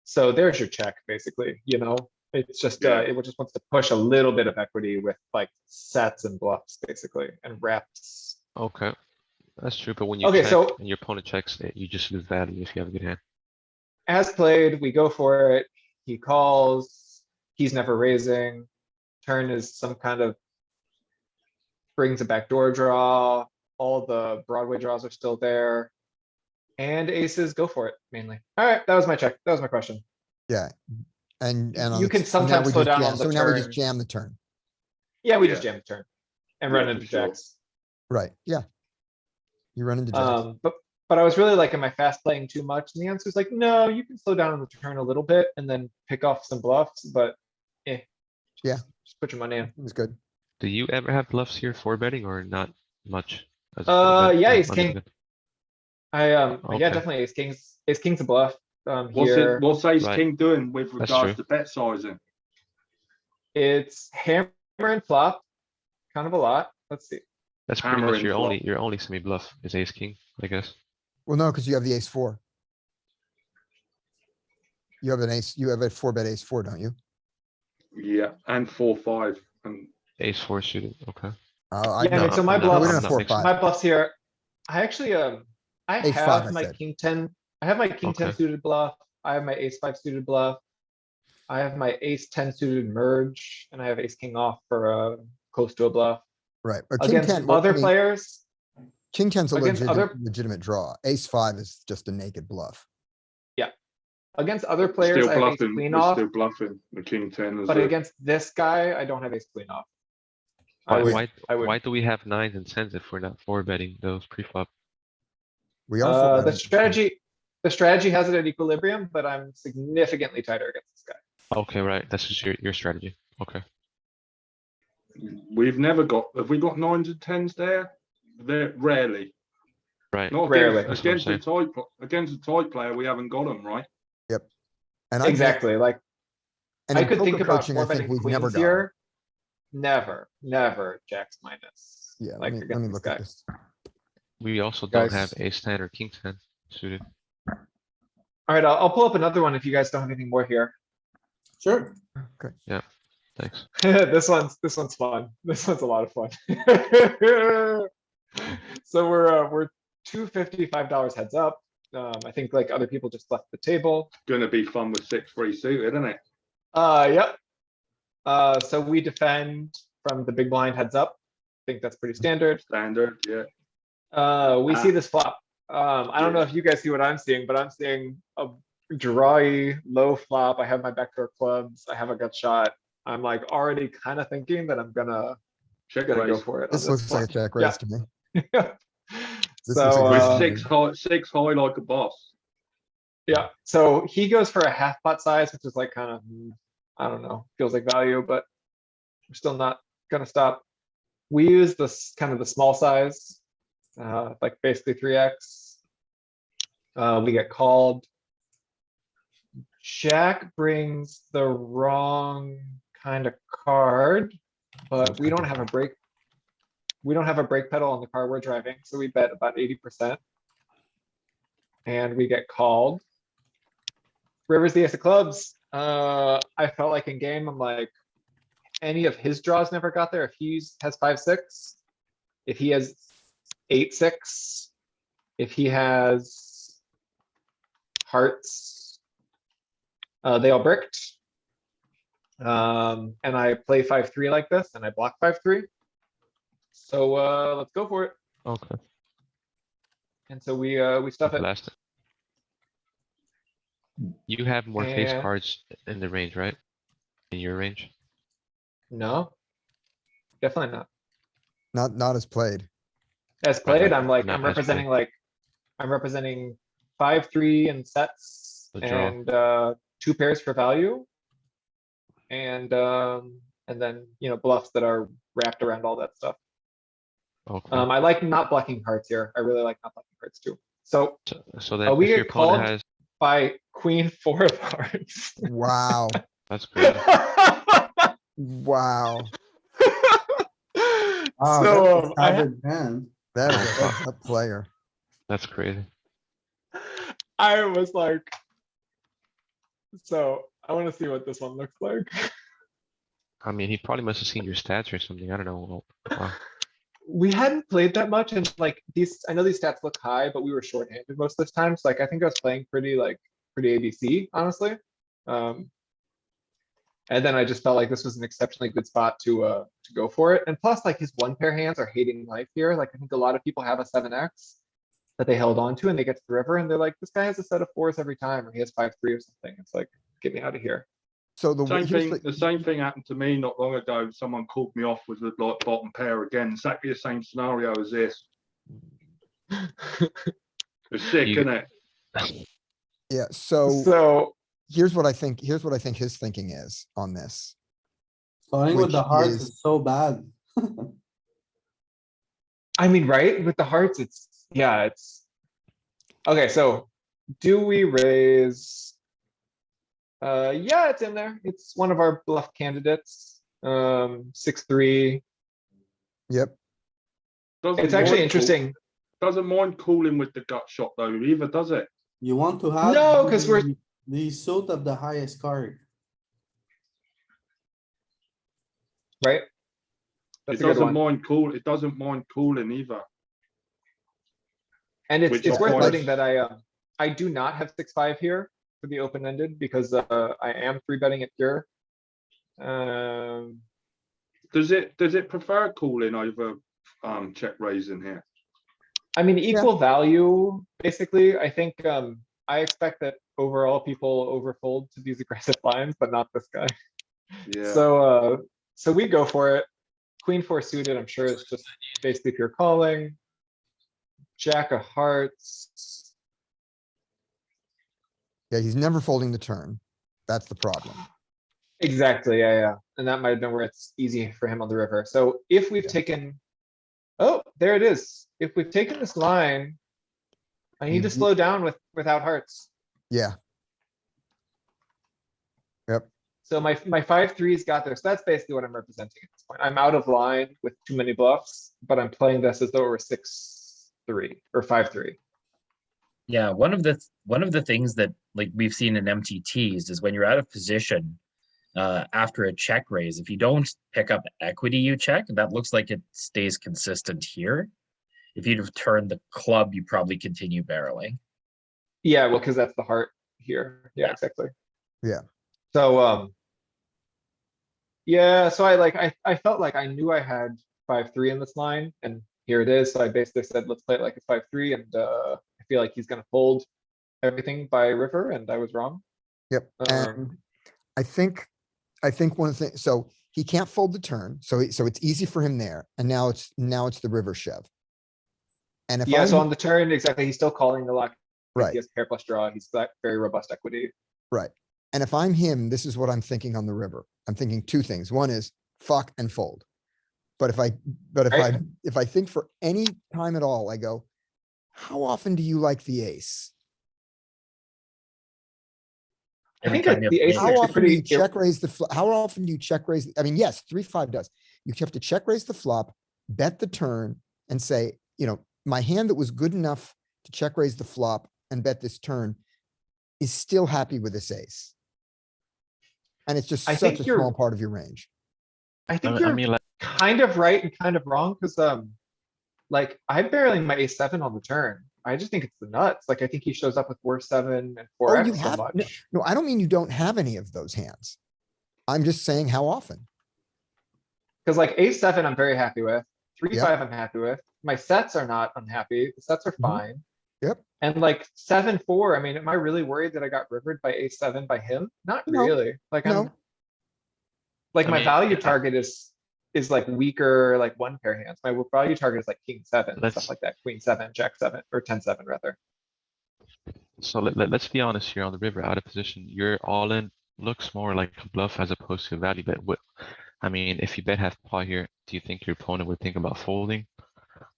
So there's your check, basically, you know? It's just, Yeah. it just wants to push a little bit of equity with like sets and bluffs, basically, and reps. Okay, that's true, but when you Okay, check so- and your opponent checks, you just lose value if you have a good hand. As played, we go for it. He calls, he's never raising. Turn is some kind of brings a backdoor draw. All the Broadway draws are still there. And aces go for it mainly. All right, that was my check. That was my question. Yeah. And on You the- can so now sometimes we slow just down jam- on the So now we just turn. jam the turn. Yeah, we just Yeah. jam the turn and Yeah, run for into sure. jacks. Right, yeah. You run into jacks. But I was really like, am I fast playing too much? And the answer is like, no, you can slow down on the turn a little bit and then pick off some bluffs, but Yeah. just put your money in. It was good. Do you ever have bluffs here for betting or not much? As a full bet, Yeah, not ace under the king. gun? Yeah, Okay. definitely ace king's a bluff. what's Here, it? What's ace Right. king doing with That's regards true. to bet sizing? it's hammer and flop, kind of a lot. Let's see. That's pretty Hammer much and your flop. only semi bluff is ace king, I guess. Well, no, because you have the ace four. You have an ace, you have a four bet ace four, don't you? Yeah, and 4-5. And Ace four suited, okay. I Yeah, I mean, so my I'm not- No, we bluffs, don't I'm have not four, mixing. five. my bluffs here, I actually, I Ace five, I have my said. king 10, I have my king 10 Okay. suited bluff. I have my ace 5 suited bluff. I have my ace 10 suited merge, and I have ace king off for close to a bluff. Right, but king Against ten, well, I other mean, players, king ten's a against other- legitimate draw. Ace five is just a naked bluff. against other players, still I have ace bluffing. queen We're off, still bluffing the king 10 as but a against this guy, I don't have ace queen off. I would, I Why would, do we have nines and tens if we're not four betting those pre-flop? We are. four the betting. strategy has it at equilibrium, but I'm significantly tighter against this guy. Okay, right, that's just your strategy, okay. We've never got. Have we got 9s and 10s there? They're rarely. Right, Not Rarely. against, That's what I'm against a tight player. We haven't got them right. And I've ne- Exactly, like, and I in could think poker about coaching, four I think betting we've never queens got 'em. here. Never jacks minus. Yeah, like let me against this look guy. at this. we also don't Guys. have ace ten or king ten suited. Alright, I'll pull up another one if you guys don't have anything more here. Sure. Thanks. This one's fun. This one's a lot of fun. So we're $255 heads up. I think like other people just left the table. Gonna be fun with 6-3 suited, isn't it? Yep. So we defend from the big blind heads up. I think that's pretty standard. Standard, yeah. We see this flop. I don't know if you guys see what I'm seeing, but I'm seeing a drawy low flop. I have my backdoor clubs. I have a gut shot. I'm like already kind of thinking that I'm gonna Check go raise. for it. on This looks like a check Yeah. raise to me. This So, looks like With a- six high like a boss. yeah, so he goes for a half pot size, which is like kind of, I don't know, feels like value, but we're still not gonna stop. We use this kind of the small size, like basically 3x. We get called. Jack brings the wrong kind of card, but we don't have a brake. We don't have a brake pedal on the car we're driving, so we bet about 80%. And we get called. River's the ace of clubs. I felt like in game, I'm like, any of his draws never got there. If he has 5-6, if he has 8-6, if he has hearts, they all bricked. And I play 5-3 like this, and I block 5-3. So let's go for it. Okay. And so we stuff it. Last. You have more face And- cards in the range, right? In your range? No, definitely not. Not as played. As played, I'm like, Not I'm as representing played. like, I'm representing 5-3 in sets The draw. and 2 pairs for value. And then, bluffs that are wrapped around all that stuff. Okay. I like not blocking hearts here. I really like not blocking hearts too. So So then we if your get opponent called- has, by queen 4 of hearts. Wow, that's great. wow. Oh, So that's a I, savage hand. That is Oh, a fuck. heads up player. That's crazy. I was like, so I want to see what this one looks like. I mean, he probably must have seen your stats or something. I don't know. Wow. We hadn't played that much and like I know these stats look high, but we were shorthanded most of the time. So like, I think I was playing pretty ABC, honestly. And then I just felt like this was an exceptionally good spot to go for it. And plus like his 1-pair hands are hating life here. Like I think a lot of people have a 7X that they held on to and they get to the river and they're like, this guy has a set of 4s every time, or he has 5-3 or something. It's like, get me out of here. So the Same here's thing. The same thing happened to me not long ago. Someone called me off with the bottom pair again. Exactly the same scenario as this. It's sick, You- isn't it? yeah, so So here's what I think his thinking is on this. Starting with the Which hearts is- is so bad. I mean, right, with the hearts, it's, okay, so do we raise? Yeah, it's in there. It's one of our bluff candidates. 6-3. Yep, Doesn't It's actually mind interesting. Doesn't mind calling with the gut shot though, either, does it? You want to have. No, 'cause we're- The suit of the highest card. Right? It That's a good doesn't one. mind cool. It doesn't mind calling either. And it's which worth applies- noting that I do not have 6-5 here for the open-ended because I am 3-betting it pure. Does it prefer calling over check raising here? I mean, equal value, basically. I think I expect that overall people overfold to these aggressive lines, but not this guy. Yeah. So we go for it. Queen 4 suited, I'm sure it's just basically pure calling. Jack of hearts. yeah, he's never folding the turn. That's the problem. Exactly, yeah. And that might have been where it's easy for him on the river. So if we've Yeah. taken, oh, there it is. If we've taken this line, I need to Mhm. slow down without hearts. Yeah. Yep, So my 5-3's got there. So that's basically what I'm representing at this point. I'm out of line with too many bluffs, but I'm playing this as though it were 6-3 or 5-3. Yeah, one of the things that like we've seen in MTTs is when you're out of position after a check raise, if you don't pick up equity you check, that looks like it stays consistent here. If you'd have turned the club, you probably continue barreling. Yeah, well, because that's the heart here. Yeah, Yeah. exactly. Yeah. So yeah, so I felt like I knew I had 5-3 in this line, and here it is. So I basically said, let's play it like a 5-3, and I feel like he's gonna fold everything by river, and I was wrong. yep. And I think one of the things, so he can't fold the turn, so it's easy for him there. And now it's the river shove. And if Yeah, so I'm, on the turn, exactly, he's still calling the lock. right, He has pair plus draw. He's got very robust equity. right. And if I'm him, this is what I'm thinking on the river. I'm thinking two things. One is fuck and fold. But if I think for any time at all, I go, how often do you like the ace? I think Anytime you have the ace is the How actually often do you pretty. check raise how often do you check raise? I mean, yes, 3-5 does. You have to check raise the flop, bet the turn and say, my hand that was good enough to check raise the flop and bet this turn is still happy with this ace. And it's just I such think a you're- small part of your range. I think I you're mean, like, kind of right and kind of wrong, because like I'm barreling my ace seven on the turn. I just think it's the nuts. Like I think he shows up with four seven and four Oh, you X so have, much. no, I don't mean you don't have any of those hands. I'm just saying how often. Cause like ace seven, I'm very happy with. Three, Yeah. five, I'm happy with. My sets are not unhappy. The sets are Mhm. fine. Yep. And like seven, four, I mean, am I really worried that I got rivered by ace seven by him? Not No, really. Like I'm, No, like I my mean, value yeah. target is like weaker, like one pair hands. My value target is like king seven, stuff Let's- like that, queen seven, jack seven, or 10-7 rather. So let's be honest here on the river, out of position. Your all in looks more like a bluff as opposed to a value bet. I mean, if you bet half pot here, do you think your opponent would think about folding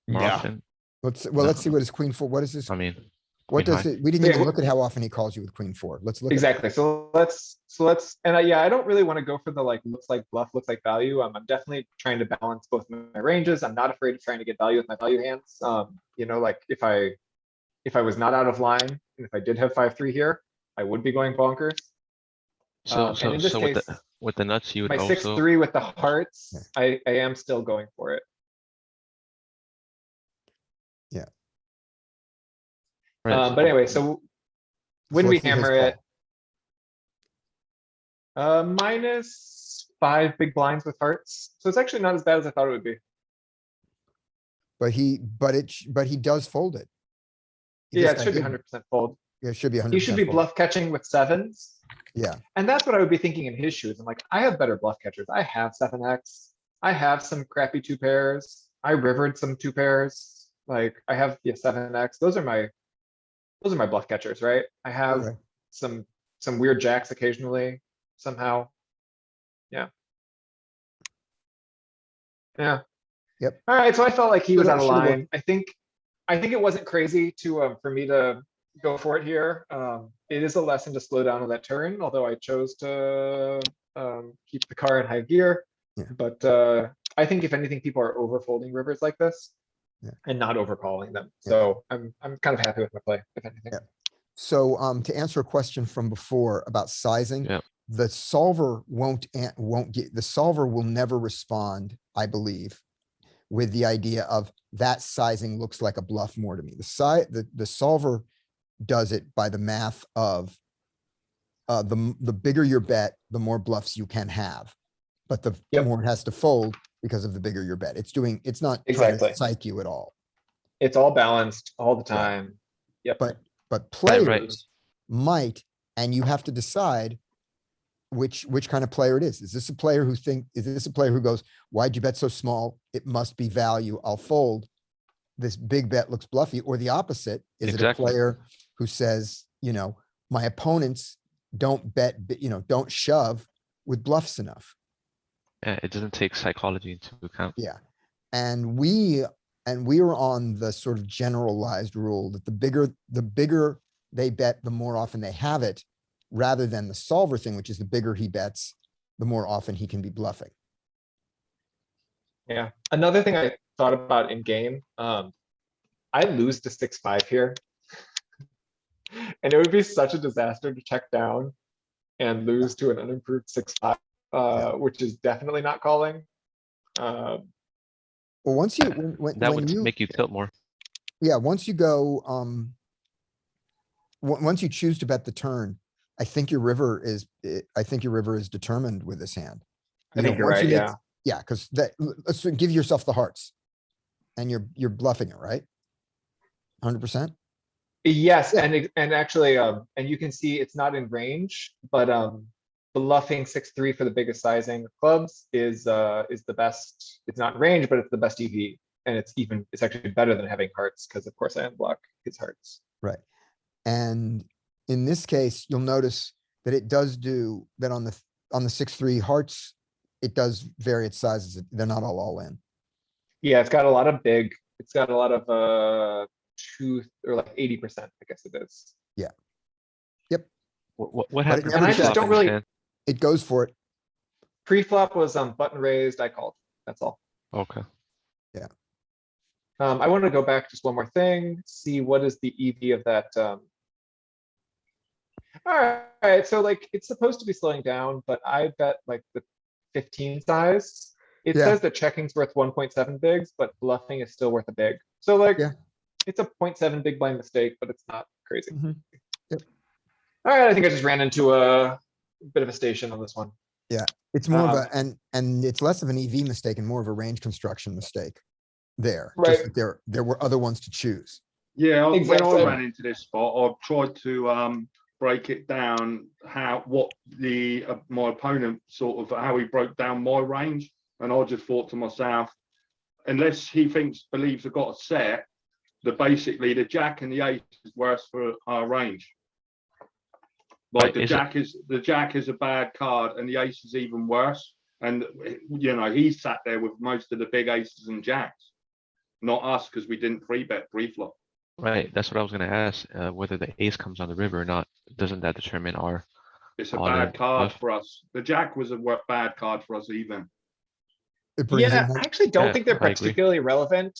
more Yeah. often? let's No. see what his queen four, what is this? I mean, What queen does high. it, we didn't Yeah, even what- look at how often he calls you with queen four. Let's look at that. Exactly. So let's, and yeah, I don't really want to go for the like, looks like bluff, looks like value. I'm definitely trying to balance both my ranges. I'm not afraid of trying to get value with my value hands. Like if I was not out of line, and if I did have 5-3 here, I would be going bonkers. So And so in this so case, with the nuts, you would my also 6-3 with the hearts, I am still going for it. right, But anyway, so when So we let's see his hammer it, call. -5 big blinds with hearts. So it's actually not as bad as I thought it would be. But he does fold it. Yeah, This it guy should be didn't. 100% fold. Yeah, it should be 100%. He should be fold. bluff catching with sevens. Yeah, And that's what I would be thinking in his shoes. I'm like, I have better bluff catchers. I have 7x. I have some crappy two pairs. I rivered some two pairs. Like I have, yeah, 7x. Those are my bluff catchers, right? I have okay. some weird jacks occasionally, somehow. Yeah. Yeah. Yep. Alright, so I felt like he was Should've- out of should've worked. line. I think it wasn't crazy to, for me to go for it here. It is a lesson to slow down on that turn, although I chose to, keep the car in high gear. Yeah. But, I think if anything, people are over folding rivers like this. Yeah. And not overcalling them. Yeah. So I'm kind of happy with my play, if anything. Yeah. So, to answer a question from before about sizing. Yeah. The solver won't get, the solver will never respond, I believe, with the idea of that sizing looks like a bluff more to me. The solver does it by the math of the bigger your bet, the more bluffs you can have. But the Yep. more it has to fold because of the bigger your bet. It's not trying Exactly. to psych you at all. It's all balanced all the time. Yep. But Right, players right. might, and you have to decide which kind of player it is. Is this a player who goes, why'd you bet so small? It must be value. I'll fold. This big bet looks bluffy, or the opposite. Is it a Exactly. player who says, my opponents don't bet, don't shove with bluffs enough? Yeah, it doesn't take psychology into account. Yeah. And we are on the sort of generalized rule that the bigger they bet, the more often they have it, rather than the solver thing, which is the bigger he bets, the more often he can be bluffing. Yeah. Another thing I thought about in game, I lose to 6-5 here. And it would be such a disaster to check down and lose to an unimproved 6-5, which is definitely not calling. Well, once you, when That would you, make you tilt more. yeah, once you go, once you choose to bet the turn, I think your river is determined with this hand. I think you're once you right, make- yeah. Yeah, because let's give yourself the hearts. And you're bluffing it, right? 100%? Yes, and actually, and you can see it's not in range, but bluffing 6-3 for the biggest sizing of clubs is the best. It's not in range, but it's the best EV, and it's actually better than having hearts because of course I unblock his hearts. Right. And in this case, you'll notice that it does do that on the 6-3 hearts. It does vary its sizes. They're not all in. Yeah, it's got a lot of it's got a lot of truth, or like 80%, I guess it is. Yeah. Yep. What But it happened? never I just checks. don't really- It goes for it. Pre-flop was button raised, I called. That's all. Okay. I want to go back just one more thing, see what is the EV of that. Alright, so like, it's supposed to be slowing down, but I bet like the 15 size. It Yeah. says that checking's worth 1.7 bigs, but bluffing is still worth a big. So like, Yeah. it's a 0.7 big blind mistake, but it's not crazy. Mhm. Yep. Alright, I think I just ran into a bit of a station on this one. It's more of Um, a, and it's less of an EV mistake and more of a range construction mistake there. Right. Just that there were other ones to choose. Yeah, when Exactly. I ran into this spot, I tried to break it down what the my opponent sort of how he broke down my range, and I just thought to myself, unless he believes I've got a set, that basically the jack and the ace is worse for our range. Like Right, the jack is a bad card, and the ace is even worse. And you know, he sat there with most of the big aces and jacks, not us, because we didn't free bet pre-flop. Right, that's what I was gonna ask, whether the ace comes on the river or not. Doesn't that determine our? Oh, It's a All in bad card bluff. for us. The jack was a bad card for us even. It brings Yeah, in, I actually don't Yeah, think they're I agree. particularly relevant,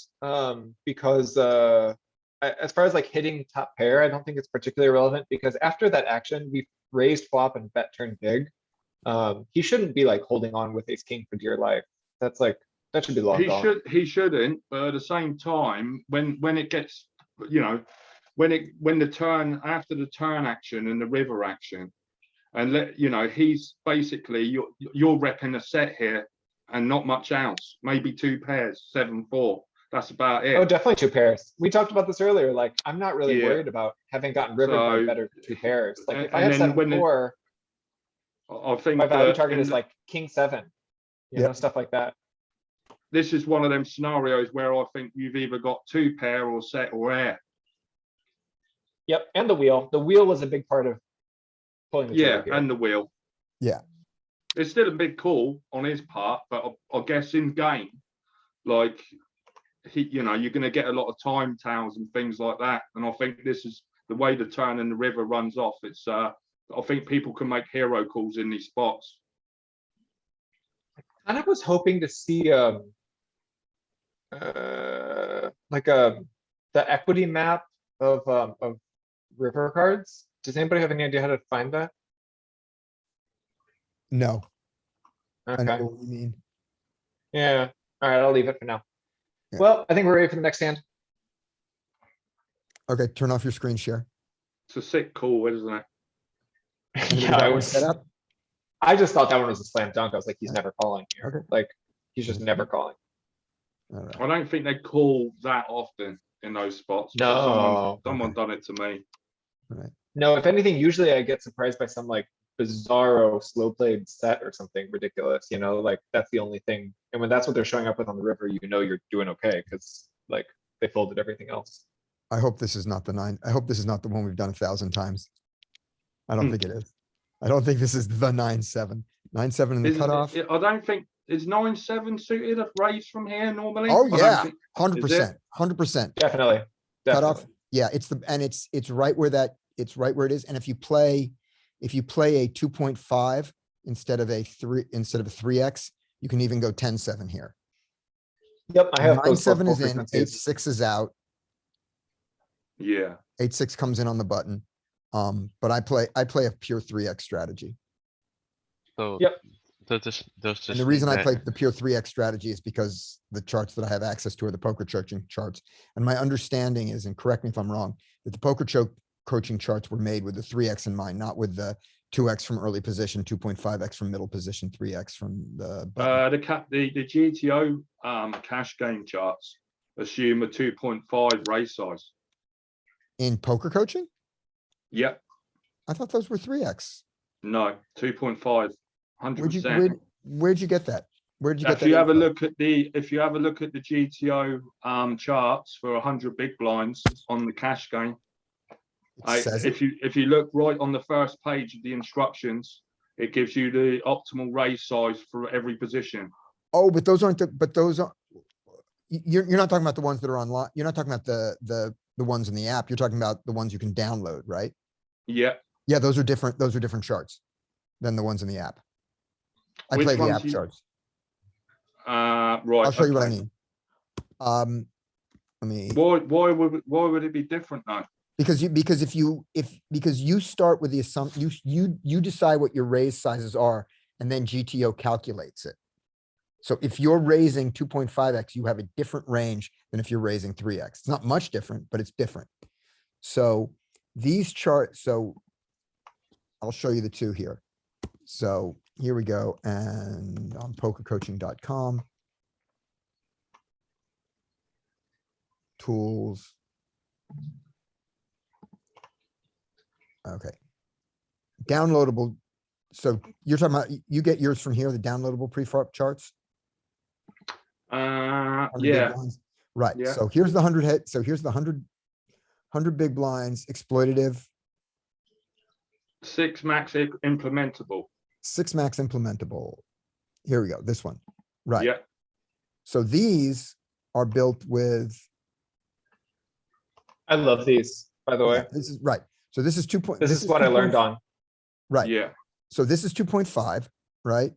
because, as far as like hitting top pair, I don't think it's particularly relevant because after that action, we raised flop and bet turn big. He shouldn't be like holding on with ace king for dear life. That's like, that should be long gone. He shouldn't, but at the same time, when it gets, you know, when the turn after the turn action and the river action, and you know, he's basically you're repping a set here and not much else. Maybe two pairs, 7-4. That's about it. Oh, definitely two pairs. We talked about this earlier. Like, I'm not really Yeah. worried about having gotten rivered by So, better two pairs. Like, if I and have then when 7-4, I think my value that target in is like king 7. You Yep. know, stuff like that. this is one of them scenarios where I think you've either got two pair or set or air. Yep, and the wheel. The wheel was a big part of pulling the Yeah, trigger here. and the wheel. Yeah. It's still a big call on his part, but I guess in game, like you know, you're going to get a lot of time tails and things like that. And I think this is the way the turn and the river runs off. It's I think people can make hero calls in these spots. And I was hoping to see like the equity map of river cards. Does anybody have any idea how to find that? no, I know Okay, what you mean. yeah, all right, I'll leave it for now. Yeah. Well, I think we're ready for the next hand. Okay, turn off your screen share. It's a sick call, isn't it? Anybody Yeah, got I one was, set up? I just thought that one was a slam dunk. I was like, he's never calling here. Okay. Like, he's just never calling. All right. I don't think they call that often in those spots. but No. someone Okay. done it to me. All right. No, if anything, usually I get surprised by some like bizarro slow played set or something ridiculous, you know, like that's the only thing. And when that's what they're showing up with on the river, you know you're doing okay, because like they folded everything else. I hope this is not the 9. I hope this is not the one we've done 1,000 times. I don't think it is. I don't think this is the 9-7. 9-7 in the cutoff. I don't think is 9-7 suited a raise from here normally. Oh, I don't yeah, think- 100%, 100%. Definitely. Cutoff. Definitely. Yeah, it's right where it's right where it is. And if you play a 2.5 instead of a 3x, you can even go 10-7 here. Yep, I have both 9-7 is in, frequencies. 8-6 is out, Yeah. 8-6 comes in on the button. But I play a pure 3x strategy. So. Yep. Does this And the reason I play the pure 3x strategy is because the charts that I have access to are the poker coaching charts. And my understanding is, and correct me if I'm wrong, that the poker coaching charts were made with the 3x in mind, not with the 2x from early position, 2.5x from middle position, 3x from the button. The GTO cash game charts assume a 2.5 raise size. In poker coaching? Yep. I thought those were 3x. No, 2.5. Where'd you 100%. get that? Where'd you get If that? you have a info? look at the GTO charts for 100 big blinds on the cash game, It says it. if you look right on the first page of the instructions, it gives you the optimal raise size for every position. Oh, but those aren't you're not talking about the ones that are online. You're not talking about the ones in the app. You're talking about the ones you can download, right? Yep. Yeah, those are different. Those are different charts than the ones in the app. I Which play the ones app you- charts. Right. I'll show you what I okay. mean. Let me, Why would it be different though? because you start with the assumption, you decide what your raise sizes are, and then GTO calculates it. So if you're raising 2.5x, you have a different range than if you're raising 3x. It's not much different, but it's different. So these charts, so I'll show you the two here. So here we go, and on pokercoaching.com. Tools. Okay. Downloadable. So you're talking about, you get yours from here, the downloadable preflop charts? 100 big Yeah, blinds? Right, Yeah. so here's the 100 head, so here's the 100 big blinds, exploitative, 6 max implementable. 6 max implementable. Here we go, this one, right? Yeah, So these are built with, I love these, by the yeah, way. this is right. So this is 2. This is what I learned on, Right, yeah, so this is 2.5, right?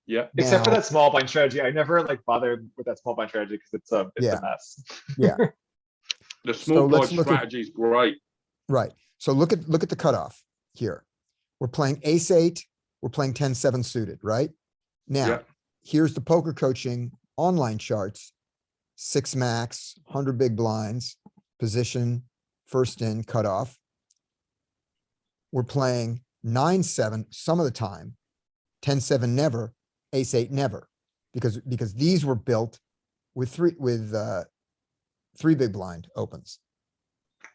yeah. except for Now- that small blind strategy. I never like bothered with that small blind strategy because it's Yeah. a mess. Yeah, The So small let's blind look at- strategy is great. right. So look at the cutoff here. We're playing ace 8, we're playing 10-7 suited, right? Now, Yeah. here's the poker coaching online charts. 6 max, 100 big blinds, position, first in, cutoff. We're playing 9-7 some of the time, 10-7 never, ace 8 never. Because these were built with three big blind opens.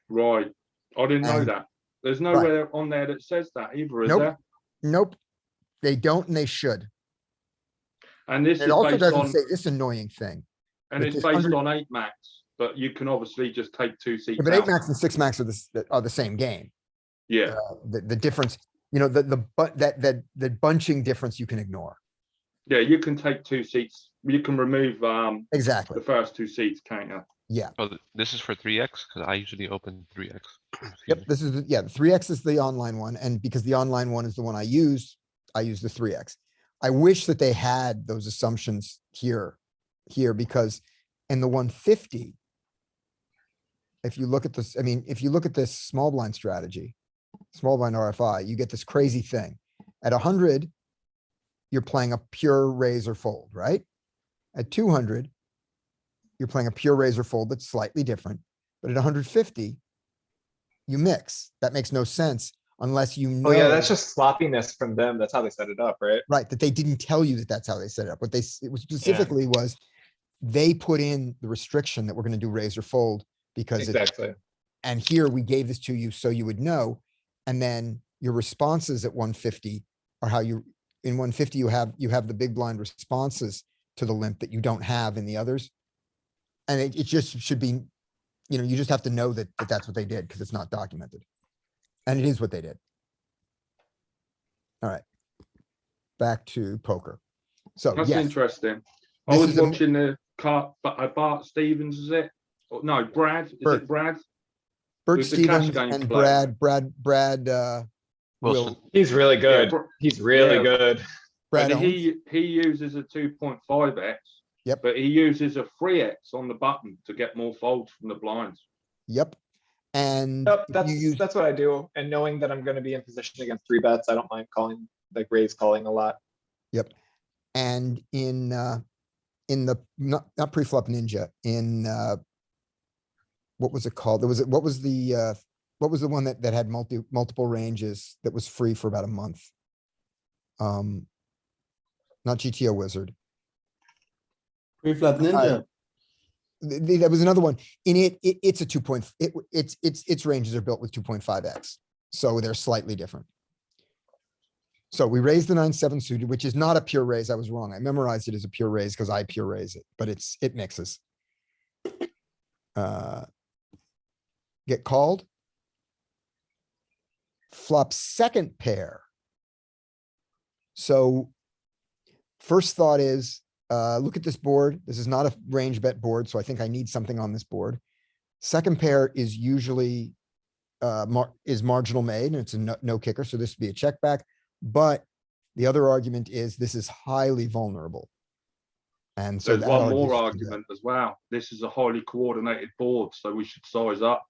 Right. I didn't know And- that. There's nowhere on there that says that either, is Nope. there? Nope, they don't and they should. And this It is also based doesn't on, say this annoying thing. and that it's this based 100 on 8 max, but you can obviously just take 2 seats Yeah, but 8 out. max and 6 max are the same game. Yeah, The difference, the bunching difference you can ignore. yeah, you can take 2 seats. You can remove Exactly. the first 2 seats, can't you? Yeah. Oh, this is for 3x, because I usually open 3x. Excuse Yep. me. This is, the 3x is the online one. And because the online one is the one I use the 3x. I wish that they had those assumptions here, because in the 150, if you look at this, I mean, if you look at this small blind strategy, small blind RFI, you get this crazy thing. At 100, you're playing a pure raise or fold, right? At 200, you're playing a pure raise or fold that's slightly different. But at 150, you mix. That makes no sense unless you know. Oh yeah, that's just sloppiness from them. That's how they set it up, right? Right, that they didn't tell you that that's how they set it up. What it was specifically was they put in the restriction that we're going to do raise or fold because Exactly. and here we gave this to you so you would know. And then your responses at 150 are how in 150 you have the big blind responses to the limp that you don't have in the others. And it just should be, you just have to know that that's what they did because it's not documented. And it is what they did. All right. Back to poker. So That's yes, interesting. I This was is a- watching the car, Bart Stevens, is it? Or, no, Brad. Is Bert. it Brad? Bert who's the cash Stevens game and player. Brad, Wilson. Will, He's really good. Br- He's really yeah. good. Brad And Owens. he uses a 2.5x. Yep. But he uses a 3x on the button to get more folds from the blinds. Yep. And Yep, if you use, that's what I do. And knowing that I'm gonna be in position against 3 bets, I don't mind calling, like raise calling a lot. yep. And in the, not pre-flop ninja, in, what was it called? What was the one that had multiple ranges that was free for about a month? Not GTOWIZARD. Pre-flop ninja. That was another one. In it's a 2 point, its ranges are built with 2.5x. So they're slightly different. So we raised the 9-7 suited, which is not a pure raise. I was wrong. I memorized it as a pure raise because I pure raise it, but it mixes. Get called. Flop second pair. So first thought is, look at this board. This is not a range bet board, so I think I need something on this board. Second pair is usually marginal made, and it's a no kicker, so this would be a check back. But the other argument is this is highly vulnerable. And so There's that one argues more for that. argument as well. This is a highly coordinated board, so we should size up.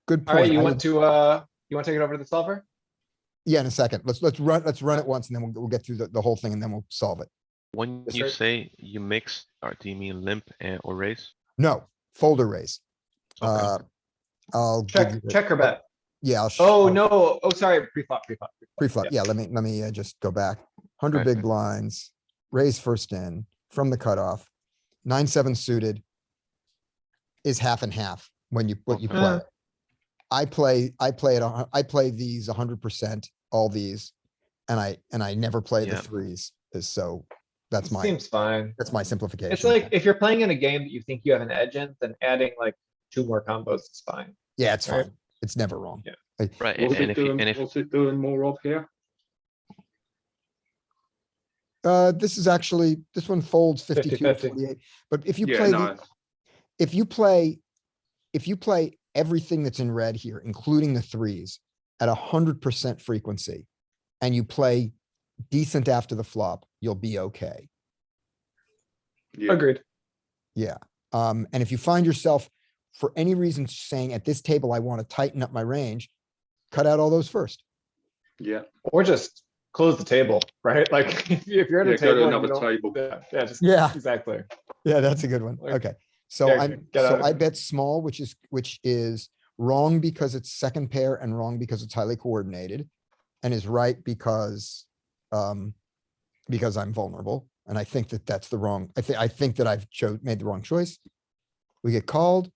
Good Alright, point. you I want didn't- to, you want to take it over to the solver? Yeah, in a second. Let's run it once and then we'll get through the whole thing and then we'll solve it. When Yes, you sir. say you mix, or do you mean limp and or raise? No, folder raise. Okay. I'll give you. Check or bet. Yeah. Oh, no. Oh, sorry. Pre-flop. Pre-flop. Yeah, let me just go back. 100 big Okay. blinds, raise first in from the cutoff. 9-7 suited is half and half when you Okay. play it. I play these 100%, all these, and I never play the Yeah. threes. So that's my Seems fine. simplification. It's like if you're playing in a game that you think you have an edge in, then adding like 2 more combos is fine. Yeah, it's right? fine. It's never wrong. Yeah. Right, What's and it if you, doing? and if, What's it doing more of here? This is actually, this one folds 52 to 50-50. 48. But if you Yeah, play, no. if you play everything that's in red here, including the threes at 100% frequency, and you play decent after the flop, you'll be okay. Yeah. Agreed. Yeah. And if you find yourself for any reason saying at this table, I want to tighten up my range, cut out all those first. Yeah. Or just close the table, right? Like if you're at Yeah, a go to table. and you another don't- table. Yeah, just. Yeah. Exactly. Yeah, that's a good one. Like, Okay. So yeah, I'm, get out so of I it. bet small, which is wrong because it's second pair and wrong because it's highly coordinated, and is right because I'm vulnerable. And I think that that's the wrong, I think that I've made the wrong choice. We get called.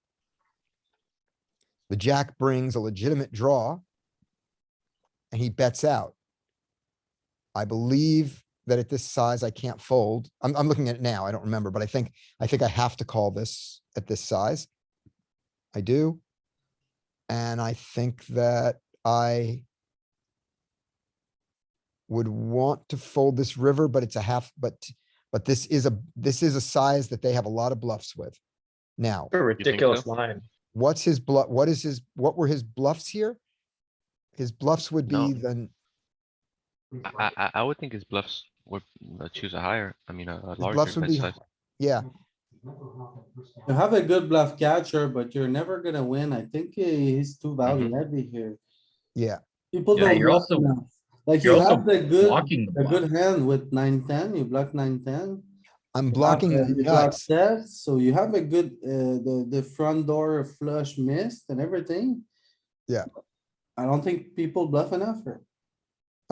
The jack brings a legitimate draw. And he bets out. I believe that at this size, I can't fold. I'm looking at it now. I don't remember, but I think I have to call this at this size. I do. And I think that I would want to fold this river, but it's a half, but this is a size that they have a lot of bluffs with. Now, A ridiculous so? line. what's his bluff? What were his bluffs here? His bluffs would No. be then, I would think his bluffs would choose a higher, I mean, a his larger bluffs would bet be, size. yeah, You have a good bluff catcher, but you're never gonna win. I think he's too value heavy here. yeah. People Yeah, don't you're bluff also- enough. Like you're you also have the good, blocking the a bluff. good hand with 9-10, you block 9-10. I'm blocking the You block nuts. sets, so you have a good, the front door flush missed and everything. Yeah. I don't think people bluff enough here.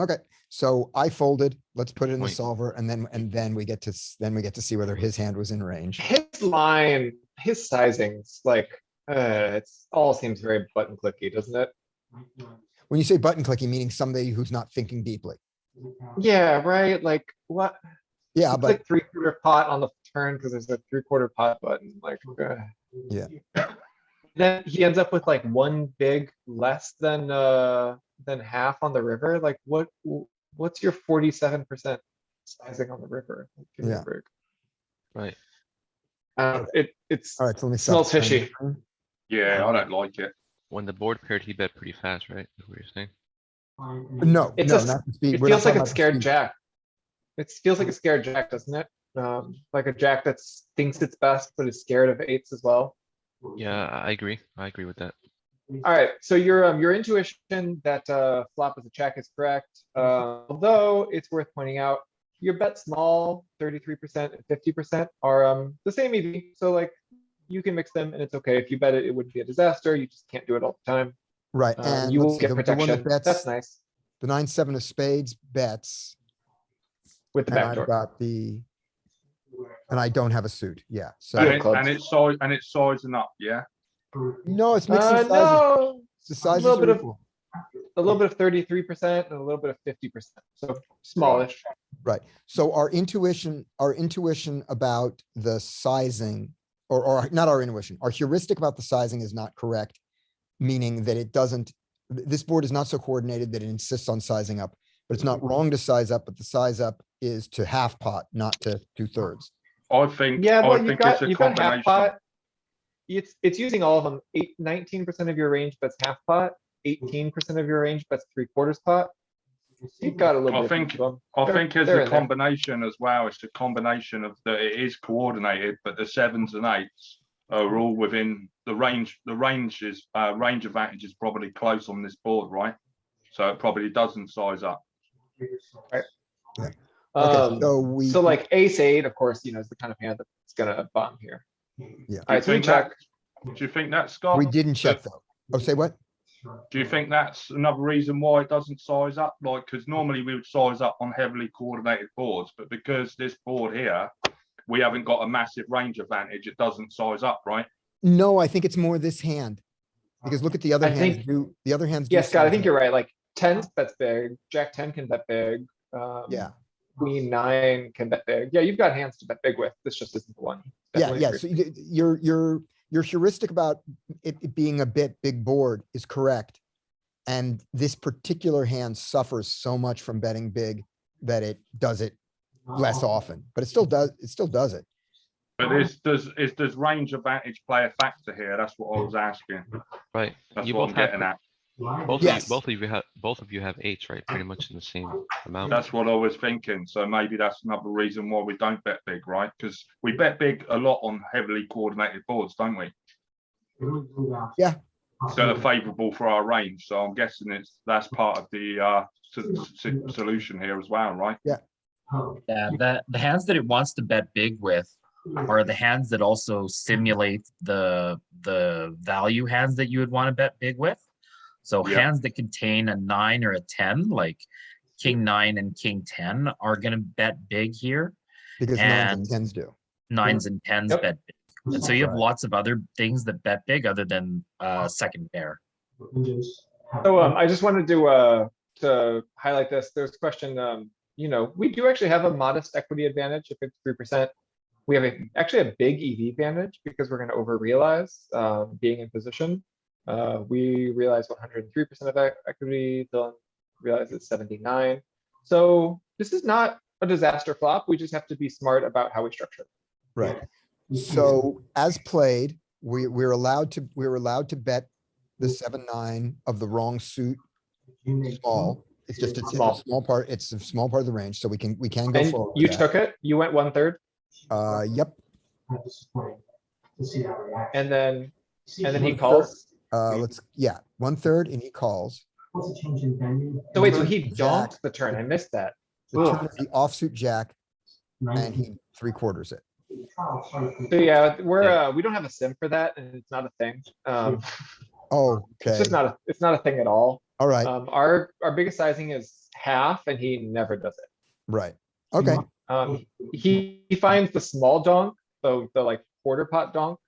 Okay, so I folded. Let's put it in the Point. solver and then we get to, see whether his hand was in range. His line, his sizings, like, it's all seems very button clicky, doesn't it? When you say button clicky, meaning somebody who's not thinking deeply. Yeah, right? Like what? Yeah, It's but like 3/4 pot on the turn because there's a 3/4 pot button, like. Yeah. Then he ends up with like one big less than half on the river. Like what's your 47% sizing on the river? Like, give me a Yeah. break. Right. It's all right, so let me stop. smells fishy. Yeah, I don't like it. When the board paired, he bet pretty fast, right? Is what you're saying? No, It's no, a- not the speed. It We're not feels like talking a about the scared speed. jack. It feels like a scared jack, doesn't it? Like a jack that thinks it's best, but is scared of eights as well. Yeah, I agree. I agree with that. Alright, so your intuition that flop is a check is correct. Although it's worth pointing out, your bet small, 33% and 50% are the same EV. So like you can mix them and it's okay. If you bet it, it wouldn't be a disaster. You just can't do it all the time. Right, and You let's will see, get the one that protection. That's bets, nice the 9-7 of spades bets, with the and back I've door. got and I don't have a suit, yeah, so. Yeah. clubs. And it's sizing up, yeah. No, it's mixing sizes. No, The a sizes little bit are of equal. a little bit of 33% and a little bit of 50%. So smallish. Right, so our intuition about the sizing, or not our intuition, our heuristic about the sizing is not correct. Meaning that it doesn't, this board is not so coordinated that it insists on sizing up, but it's not wrong to size up, but the size up is to half pot, not to 2/3. I think, Yeah, well, I think it's a you've got half combination. pot. It's using all of them. 19% of your range bets half pot, 18% of your range bets 3/4 pot. You've got a little I bit. think of them. I They're- think as they're a in there. combination as well, it's a combination of that it is coordinated, but the sevens and eights are all within the range. The range advantage is probably close on this board, right? So it probably doesn't size up. Okay, Um, so we, so like ace eight, of course, you know, is the kind of hand that's gonna bottom here. Yeah. Alright, so we think that- check. Do you think that, Scott? we didn't check though. Oh, say what? Do you think that's another reason why it doesn't size up? Like, because normally we would size up on heavily coordinated boards, but because this board here, we haven't got a massive range advantage, it doesn't size up, right? No, I think it's more this hand. Because look at the other I hands think- do, the other hands. do Yeah, Scott, I size think up. you're right. Like tens bets big, jack ten can bet big. Yeah, Queen nine can bet big. Yeah, you've got hands to bet big with. This just isn't the one. yeah, Definitely yeah. agree. So your heuristic about it being a bit big board is correct. And this particular hand suffers so much from betting big that it does it less often, but it still does it. But does range advantage play a factor here? That's what I was asking. Right. That's You what both I'm have, getting at. Yes. both of you have eights, right? Pretty much in the same amount. That's what I was thinking. So maybe that's another reason why we don't bet big, right? Because we bet big a lot on heavily coordinated boards, don't we? Yeah. That are favourable for our range. So I'm guessing that's part of the solution here as well, right? Yeah, the hands that it wants to bet big with are the hands that also simulate the value hands that you would want to bet big with. So Yeah. hands that contain a 9 or a 10, like king 9 and king 10, are going to bet big here. Because nines and And- tens do. 9s and 10s Yep. bet big. And so you have Right. lots of other things that bet big other than second pair. So I just wanted to highlight this. There's a question, you know, we do actually have a modest equity advantage of 53%. We have actually a big EV advantage because we're gonna over realize being in position. We realize 103% of equity, Dylan realizes 79. So this is not a disaster flop. We just have to be smart about how we structure it. Right. So as played, we're allowed to bet the 7-9 of the wrong suit small. It's just a Small. small part. It's a small part of the range, so we can go And forward. you with that. took it, you went 1/3, Yep. and then he calls. Yeah, 1/3 and he calls. So wait, so he Jack. donks the turn. I missed that. The turn Ugh. is the offsuit jack and he 3/4 it. So yeah, we don't have a sim for that and it's not a thing. Oh, It's okay. just it's not a thing at all. All right, Our biggest sizing is half and he never does it. right. Okay, He finds the small donk, the like quarter pot donk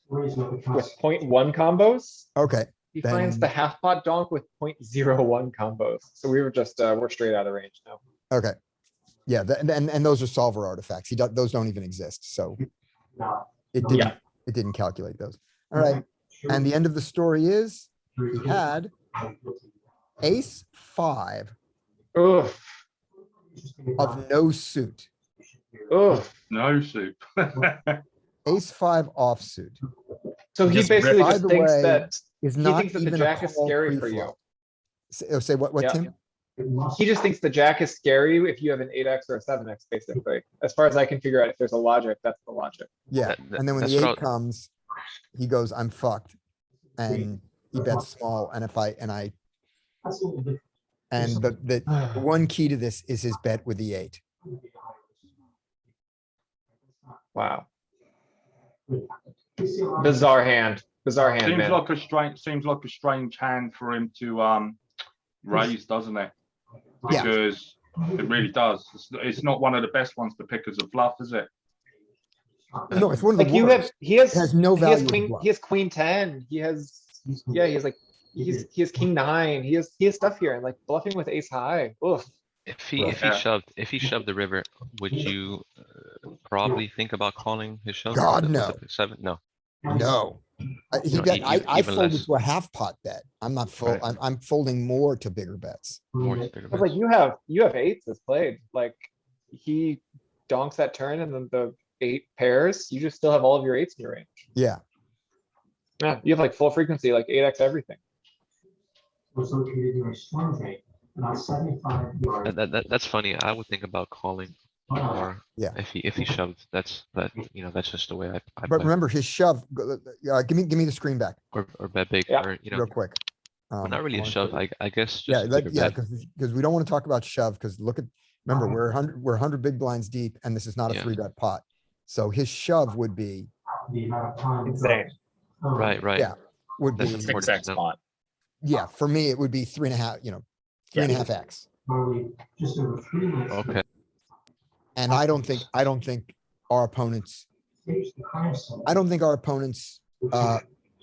with 0.1 combos. okay. He finds the Then- half pot donk with 0.01 combos. So we were just, we're straight out of range now. Okay. Yeah, and those are solver artifacts. Those don't even exist, so it didn't calculate those. All right, and the end of the story is he had ace 5 Ugh, of no suit, ugh. No soup. ace 5 offsuit So he Just basically rip- By just the thinks way, that, is he not thinks that the even a jack is call scary for you. pre-flop. Say what, Yeah. Tim? He just thinks the jack is scary if you have an 8x or a 7x, basically. As far as I can figure out, if there's a logic, that's the logic. Yeah, and then when that's the what 8 comes, he goes, I'm fucked. And he bets small, and the one key to this is his bet with the 8. Wow. Bizarre hand, Seems man. like a strange hand for him to raise, doesn't it? Yeah. Because it really does. It's not one of the best ones to pick as a bluff, is it? No, it's one of the Like you have, worst. he has, It has no he has value. as queen, bluff. he has queen 10, he has, yeah, he has like, he has king 9, he has stuff here and like bluffing with ace high. Ugh. If he Yeah. shoved the river, would you probably think about calling his shove? God, Was no. it 7? No. No. No, I even folded less. to a half pot bet. I'm not full, Right. I'm folding more to bigger bets. More to bigger But like bets. you have eights as played, like he donks that turn and then the 8 pairs, you just still have all of your eights in your range. Yeah, Yeah, you have like full frequency, like 8x everything. That's funny. I would think about calling more. Yeah. If he shoved, that's just the way I But bet. remember his shove, give me the screen back Or bet big, Yeah. or real quick. well, not really a shove. I guess Yeah, just a bigger yeah, bet. because we don't want to talk about shove, because look at, remember, we're 100 big blinds deep, and this is not a Yeah. 3-bet pot. So his shove would be, Insane. Right, right. yeah, would That's be, important. 6x No. pot. yeah, for me, it would be 3.5, Yeah. 3.5x. Okay. And I don't think our opponents,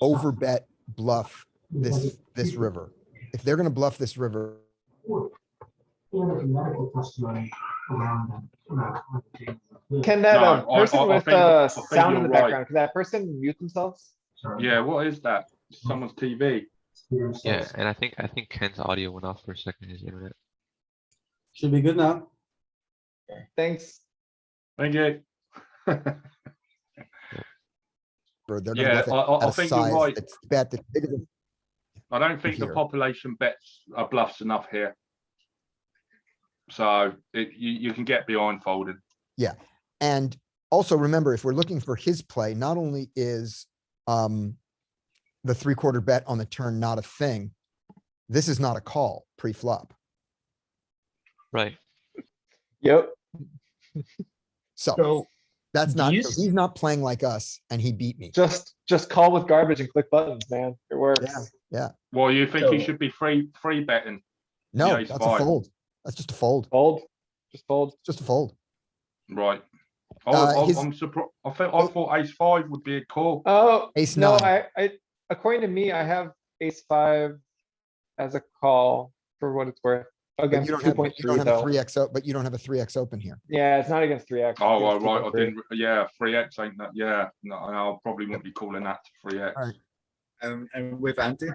over bet bluff this river. If they're gonna bluff this river, Can that No, person I with think- I think sound in you're the right. background, can that person mute themselves? Yeah, what is that? Someone's TV. Yeah, and I think Ken's audio went off for a second. His internet. Should be good now. Thanks. Thank you. or they're Yeah, gonna bluff it I at a think you're size right. that's bet that's bigger than. I don't think the Here. population bets are bluffs enough here. So you can get behind folding. And also remember, if we're looking for his play, not only is the 3/4 bet on the turn not a thing, this is not a call pre-flop. Right. Yep. So So that's do not, you so s- he's not playing like us, and he beat me. Just call with garbage and click buttons, man. It works. Yeah, Well, you think he So- should be free betting? no, ace that's a five. fold. That's just a fold, Fold. Just fold. just a fold. Right. His- I'm surprised. I thought ace five would be a call. Oh, Ace no, nine. according to me, I have ace five as a call for what it's worth But against you don't two have, point you don't three have a though. 3x, but you don't have a 3x open here. Yeah, it's not against 3x. Oh, well, right. I didn't. Yeah, 3x ain't that. Yeah, no, I probably wouldn't be calling that 3x. Alright. And with ante,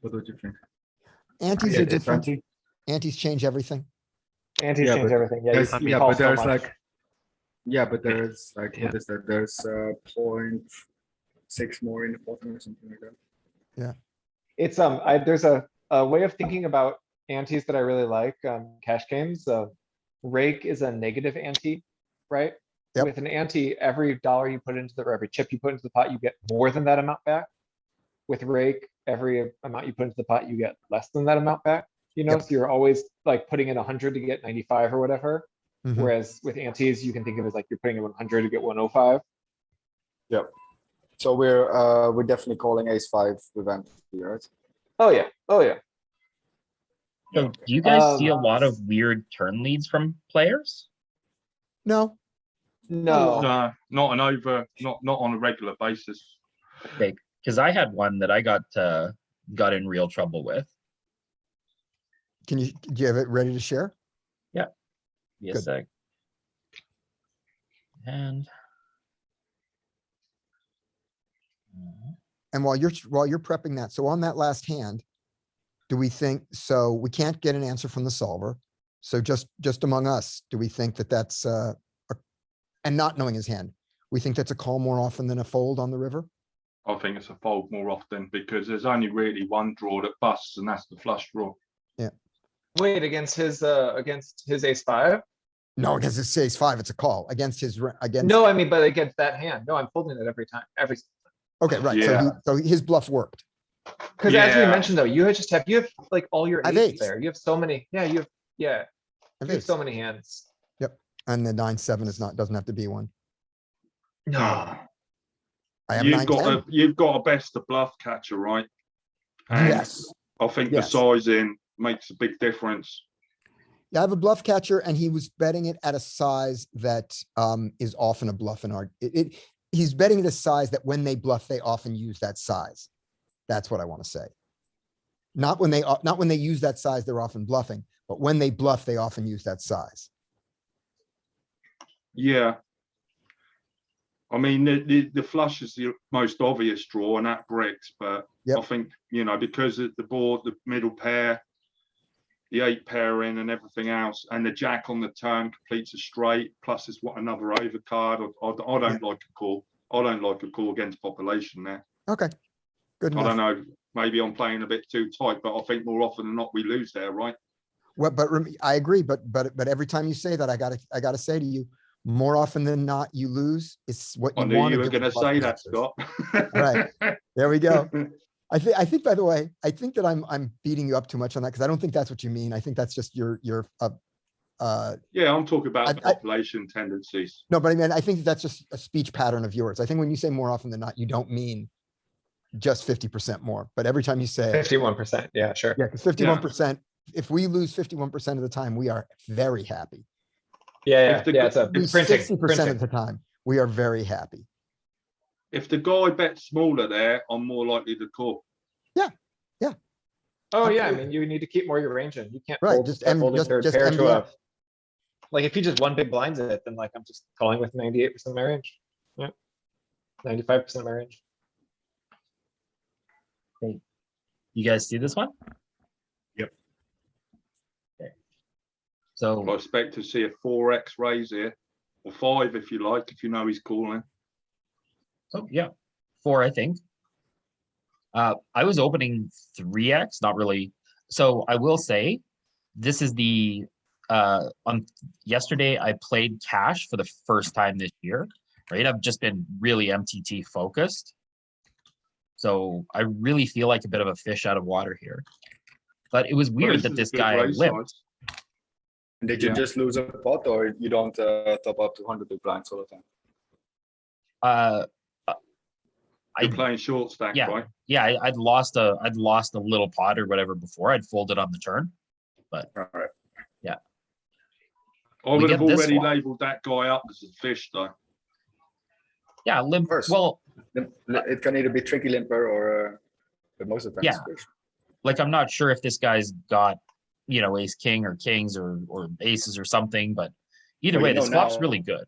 what do you think? Antes Yeah, are it's different. ante. Antes change everything. Antes Yeah, change but everything. Yeah, There's, you yeah, call but so there's much. like, yeah, but there's like, Yeah. what is that? There's 0.6 more in the bottom or something like that. It's there's a way of thinking about antes that I really like, cash games. Rake is a negative ante, right? Yep. With an ante, every dollar you put into the, or every chip you put into the pot, you get more than that amount back. With rake, every amount you put into the pot, you get less than that amount back. Yep. So you're always like putting in 100 to get 95 or whatever. Mhm. Whereas with antes, you can think of it as like you're putting in 100 to get 105. So we're definitely calling ace five with ante, right? Oh yeah, oh yeah. So do you guys see a Um, lot of weird turn leads from players? No, No, No, not on a regular basis. Okay, because I had one that I got in real trouble with. do you have it ready to share? Yes, Good. sec. And And while you're prepping that, so on that last hand, do we think, so we can't get an answer from the solver. So just among us, do we think that that's, and not knowing his hand, we think that's a call more often than a fold on the river? I think it's a fold more often because there's only really one draw that busts, and that's the flush draw. wait, against his ace five? No, against his ace five, it's a call. Against his, against, No, I mean, but against that hand. No, I'm folding it every time, okay, right, so Yeah. so his bluff worked. because as we Yeah. mentioned though, you have like all your I have eights eights. there. You have so many, yeah, you have I've so ace. many hands. And the 9-7 is not, doesn't have to be one. No, I have You've 9-10. got a best of bluff catcher, right? And Yes. I think Yes. the sizing makes a big difference. Yeah, I have a bluff catcher, and he was betting it at a size that is often a bluff in our, he's betting it a size that when they bluff, they often use that size. That's what I want to say. Not when they use that size, they're often bluffing, but when they bluff, they often use that size. Yeah. I mean, the flush is the most obvious draw, and that bricks. But Yep. I think, because of the board, the middle pair, the 8 pairing, and everything else, and the jack on the turn completes a straight. Plus, it's what another overcard. I don't like a call. I don't like a call against population there. Okay, good I don't enough. know. Maybe I'm playing a bit too tight, but I think more often than not we lose there, right? Well, but I agree, but every time you say that, I gotta say to you, more often than not, you lose. It's what I you knew want you to were do. gonna with bluff say that, catchers. Scott. Right. There we go. I think, by the way, I think that I'm beating you up too much on that because I don't think that's what you mean. I think that's just your Yeah, I'm talking about I- population tendencies. no, but I mean, I think that's just a speech pattern of yours. I think when you say more often than not, you don't mean just 50% more, but every time you say it, 51%. Yeah, sure. yeah, because 51%, if we lose 51% of the time, we are very happy. Yeah, If the- yeah. Lose Printing. 60% of the time, we are very happy. If the guy bets smaller there, I'm more likely to call. Oh yeah, I Absolutely. mean, you need to keep more of your range in. You can't Right, fold, just start M- folding just- third just pair to MDF. a. Like if you just one big blinds it, then like I'm just calling with 98% of my range. Yeah. 95% of my range. You guys see this one? Yep. Okay. I So expect to see a 4x raise here, or 5 if you like, if you know he's calling. yeah, 4, I think. I was opening 3x, not really. So I will say, this is the on yesterday I played cash for the first time this year, right? I've just been really MTT focused. So I really feel like a bit of a fish out of water here. But it was But weird that is this a good guy raise limped. size. Did you Yeah. just lose a pot or you don't top up to 100 big blinds all the time? Uh, You're I playing short stack, yeah. right? yeah, I'd lost a little pot or whatever before. I'd folded on the turn. All right. I We would have get this already one. labelled that guy up as a fish, though. Yeah, limp. course. Well, It can either be tricky limper or, but most of the time it's Yeah. fish. like I'm not sure if this guy's got, ace king or kings or aces or something, but either Well, way, you this know flop's now- really good.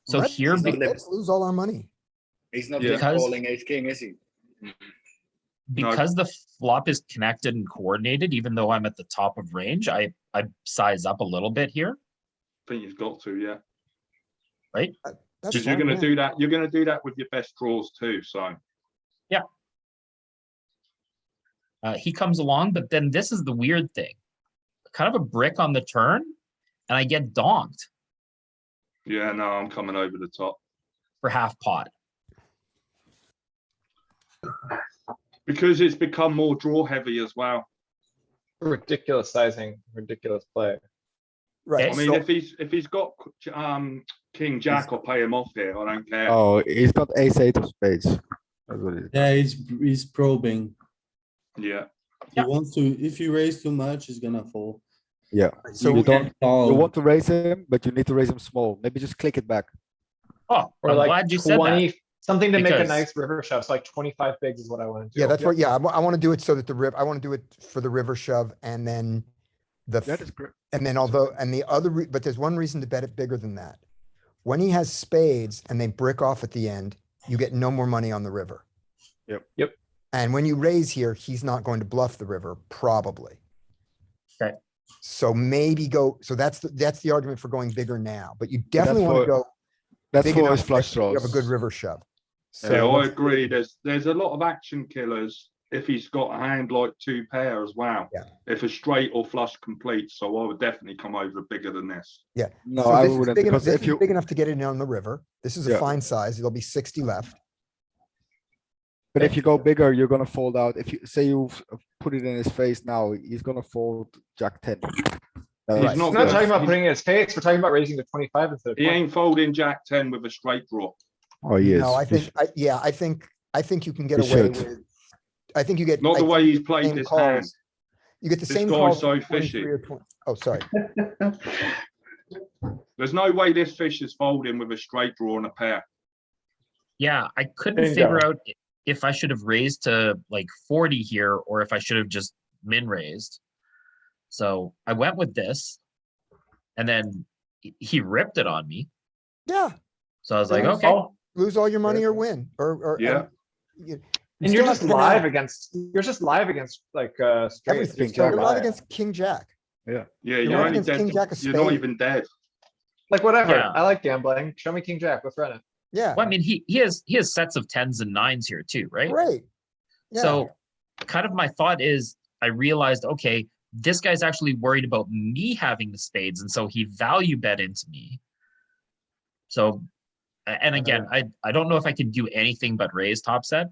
So Let's- here, He's not limp. Let's lose all our money. He's not Yeah. limp Because- calling ace king, is he? because the flop is connected and coordinated, even though I'm at the top of range, I size up a little bit here, I think you've got to, yeah. right? That's Because you're fine, gonna yeah. do that, you're gonna do that with your best draws too, so. He comes along, but then this is the weird thing. Kind of a brick on the turn, and I get donked Yeah, no, I'm coming over the top. for half pot. Because it's become more draw heavy as well. Ridiculous sizing, ridiculous play. Right, I mean, so, if he's got king jack, I'll pay him off here. I don't care. Oh, he's got ace eight of spades. That's what it is. Yeah, he's probing. Yeah. He Yeah. wants to, if you raise too much, he's gonna fold. Yeah. so you we- don't. can't call. You want to raise him, but you need to raise him small. Maybe just click it back. Oh, Or I'm like glad you said that. 20, something to make a because- nice river shove. So like 25 bigs is what I want to do. yeah, that's what, yeah, I want to do it so that I want to do it for the river shove and then That is great. and then the other, but there's one reason to bet it bigger than that. When he has spades and they brick off at the end, you get no more money on the river. Yep. And when you raise here, he's not going to bluff the river, probably. Okay. So maybe so that's the argument for going bigger now, but you definitely want to for- go That's big for enough his flush that you have a good draws. river shove. Yeah, So I let's- agree. There's a lot of action killers if he's got a hand like 2 pair as well. Yeah. If a straight or flush completes, so I would definitely come over bigger than this. Yeah. No, So I this is wouldn't, big enough- because this if is you, Big enough to get it in on the river. This is a Yeah. fine size. There'll be 60 left. but if you go bigger, you're gonna fold out. If you say you put it in his face now, he's gonna fold jack 10. He's Right. not We're not gonna- talking about he's- putting it in his face. We're talking about raising to 25 instead of He 20. ain't folding jack 10 with a straight draw. Oh, yes. No, I think you can get He away should. with, I think you get. Not I the think way you he's get the played same this calls. hand. You get the This same guy's calls. so with 23 fishy. or 20 Oh, sorry. There's no way this fish is folding with a straight draw and a pair. Yeah, I couldn't Bingo. figure out if I should have raised to like 40 here or if I should have just min raised. So I went with this, and then he ripped it on me. Yeah, So I was like, Yeah. okay, Oh, lose all your money or win, or. Yeah. You and still you're have just 10 live out. against, like, straight. Everything. King jack. You're live against king jack. Yeah, You're you're right only against dead. king jack of You're not spade. even dead. Like, whatever. Yeah. I like gambling. Show me king jack. Let's run it. Yeah, well, I mean, he has sets of 10s and 9s here too, right? great. Yeah. So kind of my thought is I realized, okay, this guy's actually worried about me having the spades, and so he value bet into me. So, and again, I don't know if I can do anything but raise top set,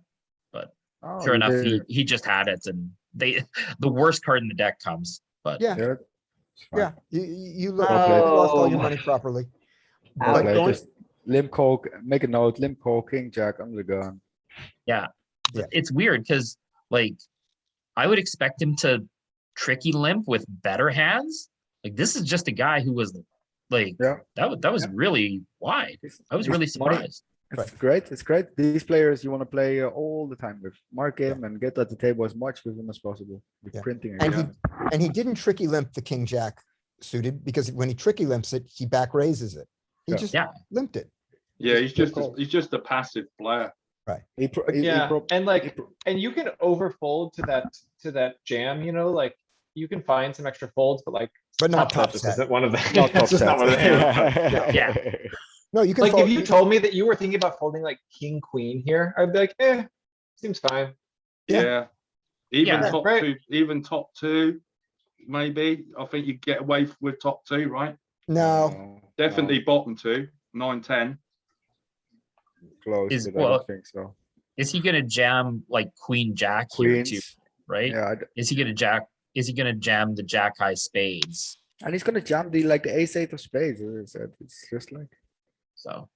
but Oh, sure you enough, did it. he just had it, and the worst card in the deck comes. But Yeah, Yeah, it's fine. yeah, you Well lost all your played. money properly. I Well was But played. going, Just limp call, make a note, limp call, king, jack, under the gun. yeah, Yeah. it's weird because like I would expect him to tricky limp with better hands. Like this is just a guy who was like Yeah. that was really wide. I was He's really money. surprised. It's great. It's great. These players you want to play all the time with. Mark him and get at the table as much with him as possible. With Yeah. printing And again. and he didn't tricky limp the king jack suited because when he tricky limps it, he back raises it. He Yeah. just Yeah. limped it. Yeah, Just check calls. he's just a passive player. Yeah, and like, and you can overfold to that jam, you know, like you can find some extra folds, but like But not top set top just set. isn't one of them. Not top It's just not set. one of them. Yeah. No, you can Like if fold. you told me that you were thinking about folding like king, queen here, I'd be like, seems fine. Yeah. Yeah. Even Yeah, top right. two, even top two, maybe. I think you get away with top two, right? No, Definitely bottom two, 9, 10. Close, Is- but I well, don't think so. Is he gonna jam like queen jack here too? Queens. Right? Yeah, Is he gonna jam the jack high spades? and he's gonna jam the ace eight of spades. It's just like So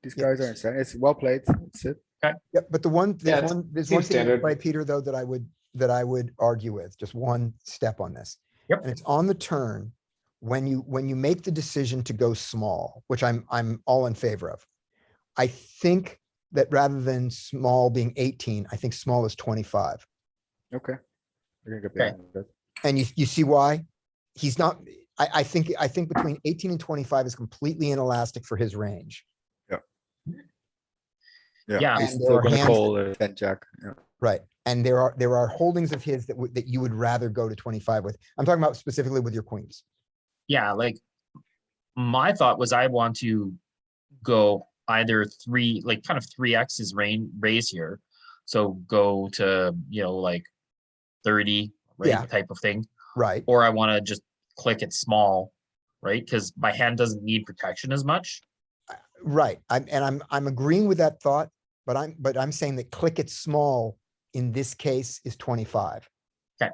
these Yeah. guys are insane. It's well played. That's it. yeah, but Yeah, there's seems one thing standard. by Peter though that I would argue with, just one step on this. Yep. And it's on the turn, when you make the decision to go small, which I'm all in favor of. I think that rather than small being 18, I think small is 25. Okay. We're gonna get Okay. behind that. And you see why? He's not, I think between 18 and 25 is completely inelastic for his range. Yeah. He's And there still are gonna hands call a 10 jack. Yeah. Right. And there are holdings of his that you would rather go to 25 with. I'm talking about specifically with your queens. yeah, like my thought was I want to go either kind of 3x is raise here. So go to, like 30, right? Yeah. Type of thing. Right. Or I want to just click it small, right? Because my hand doesn't need protection as much. Right. I'm agreeing with that thought, but I'm saying that click it small in this case is 25. Okay.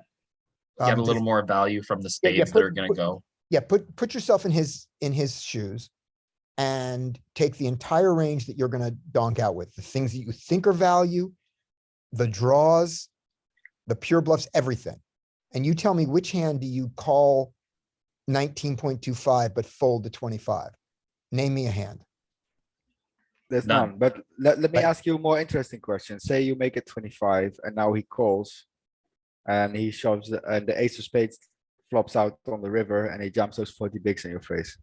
Get a little more value from the spades that are going to go. Yeah, put yourself in his shoes and take the entire range that you're gonna donk out with, the things that you think are value, the draws, the pure bluffs, everything. And you tell me which hand do you call 19.25 but fold to 25? Name me a hand. There's None. none. But let me Right. ask you a more interesting question. Say you make it 25 and now he calls and he shoves and the ace of spades flops out on the river and he jumps those 40 bigs in your face.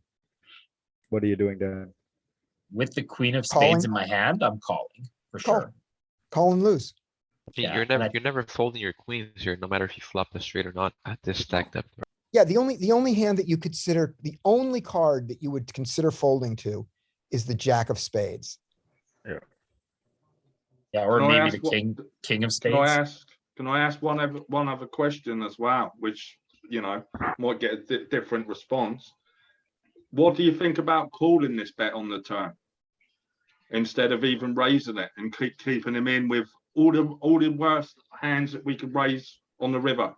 What are you doing then? With the queen of Calling. spades in my hand, I'm calling for Call. sure. Call and lose. Yeah, You're and never I- you're never folding your queens here, no matter if you flop the straight or not at this stack depth. Yeah, the only hand that you consider, the only card that you would consider folding to is the jack of spades. Yeah, or Can I maybe ask the what- king of Can I spades. ask one other question as well, which, might get a different response? What do you think about calling this bet on the turn? Instead of even raising it and keeping him in with all the worst hands that we could raise on the river?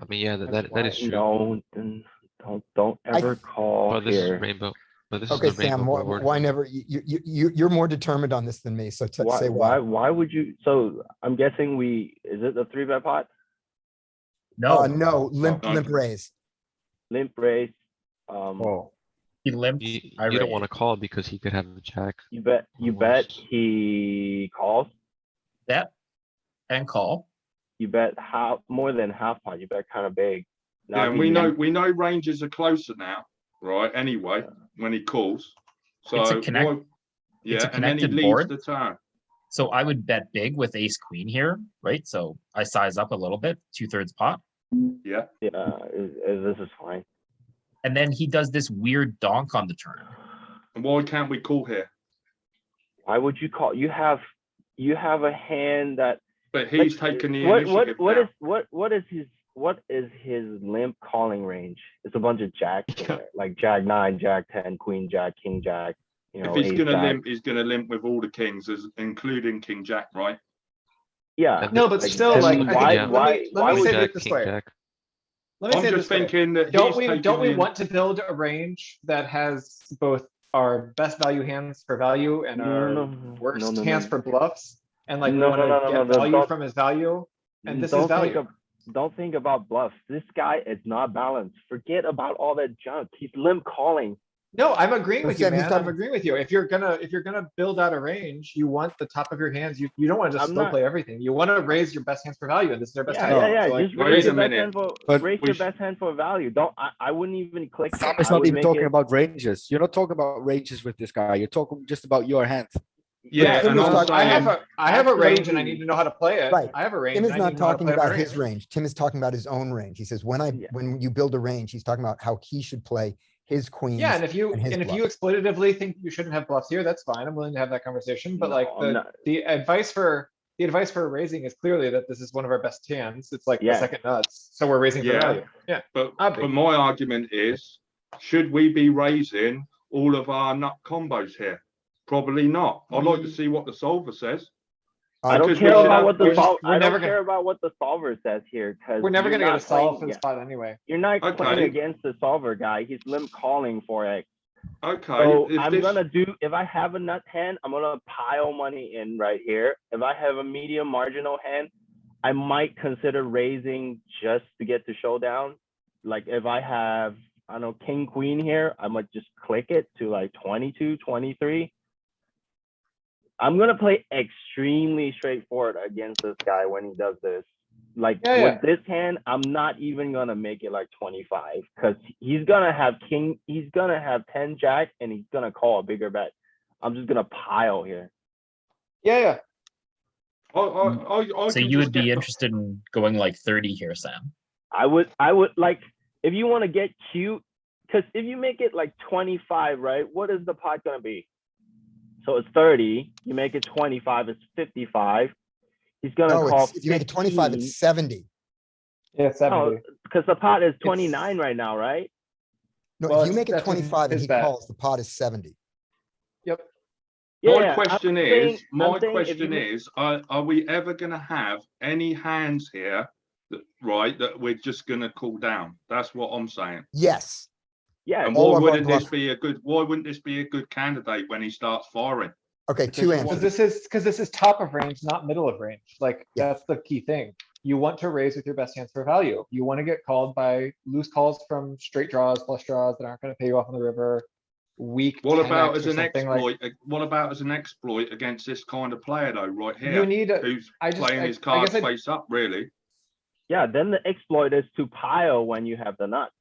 I mean, yeah, that is true. Don't I- ever call But this is here. rainbow. But this Okay, is the rainbow Sam, board. why never, you're more determined on this than me, so say Why would you? So I'm guessing is it the 3-bet pot? No, No, limp no. raise. Limp raise. Oh, he limped. You I don't want to raised. call because he could have a jack. You bet Almost. he calls. Bet and call. You bet more than half pot. You bet kind of big. Now Yeah, if and he we know ranges are closer now, right? Anyway, when he calls. So It's a connect- why- it's a yeah, and then he connected leaves board. the turn. So I would bet big with ace queen here, right? So I size up a little bit, 2/3 pot. Yeah. this is fine. And then he does this weird donk on the turn. And why can't we call here? Why would you call? You have a hand that But he's taken the What initiative now. what is his limp calling range? It's a bunch of jacks in there, like Jack 9, Jack 10, Queen Jack, King Jack. You know, If he's ace gonna jack. limp, he's gonna limp with all the kings, including King Jack, right? Yeah. No, but like, still, and like, I why think, why let me would say Jack, it this King way. Jack. Let me I'm say it just this way. thinking that Don't he's we, taking don't we the- want to build a range that has both our best value hands for value and our worst hands for bluffs? And like, we No, wanna no, no, no, get no, value don't- from his value, and this is don't think value. of don't think about bluffs. This guy is not balanced. Forget about all that junk. He's limp calling. No, I'm agreeing with you, Sam, he's man. I'm talking- agreeing with you. If you're gonna build out a range, you want the top of your hands. You don't wanna just I'm slow not- play everything. You wanna raise your best hands for value, and this is their best Yeah, hand. yeah, yeah. So, like, Just wait raise a your best minute. hand for But raise we your sh- best hand for value. I wouldn't even click Sam it. is I not would even make talking it- about ranges. You're not talking about ranges with this guy. You're talking just about your hand. Yeah, Tim and is I'm talking- I have saying, a range and I need to know how to play it. Right. I have a range. Tim is and I not need to know how to talking play my about his range. range. Tim is talking about his own range. He says, Yeah. when you build a range, he's talking about how he should play his queens. Yeah, and if you, and his and if you bluffs. exploitatively think you shouldn't have bluffs here, that's fine. I'm willing to have that conversation, but No, like I'm not. the advice for raising is clearly that this is one of our best hands. It's like the Yeah. second nuts, so we're raising for Yeah. value. Yeah. but Obvi. my argument is, should we be raising all of our nut combos here? Probably not. I'd like to see what the solver says. I don't Because we care should about have- what the we're just- solver. we're I never don't gonna- care about what the solver says here because We're never gonna get a solve for the Yeah, spot anyway. you're not Okay. playing against the solver guy. He's limp calling for it. Okay, So if I'm this, gonna do, if I have a nut hand, I'm gonna pile money in right here. If I have a medium marginal hand, I might consider raising just to get the showdown. Like if I have, I don't know, king, queen here, I might just click it to like 22, 23. I'm gonna play extremely straightforward against this guy when he does this. Like Yeah, with this hand, I'm not even gonna make it like 25 because he's gonna have king, he's gonna have 10 jack and he's gonna call a bigger bet. I'm just gonna pile here. Yeah, yeah. I So can you just would be get- interested in going like 30 here, Sam? I would like, if you want to get cute, because if you make it like 25, right? What is the pot gonna be? So it's 30, you make it 25, it's 55. He's gonna No, call it's, if you make it 25, 15. it's 70. Yeah, 70. Because the pot is 29 right now, right? No, Well, if you make it that's in 25 and his he bet. calls, the pot is 70. Yep. Yeah, My question is, if you are we ever gonna have any hands here that, right, that we're just gonna cool down? That's what I'm saying. Yes. Yeah, And all why of our wouldn't this bluff- be a good, why wouldn't this be a good candidate when he starts firing? Okay, Because two you Because answers. this is top of range, not middle of range. Like, Yeah. that's the key thing. You want to raise with your best hands for value. You want to get called by loose calls from straight draws, flush draws that aren't gonna pay you off on the river. Weak What 10x about or as an something like. exploit? What about as an exploit against this kind of player though, right You here? need a, Who's I just, playing I his I cards guess I, face up, really? yeah, then the exploit is to pile when you have the nuts.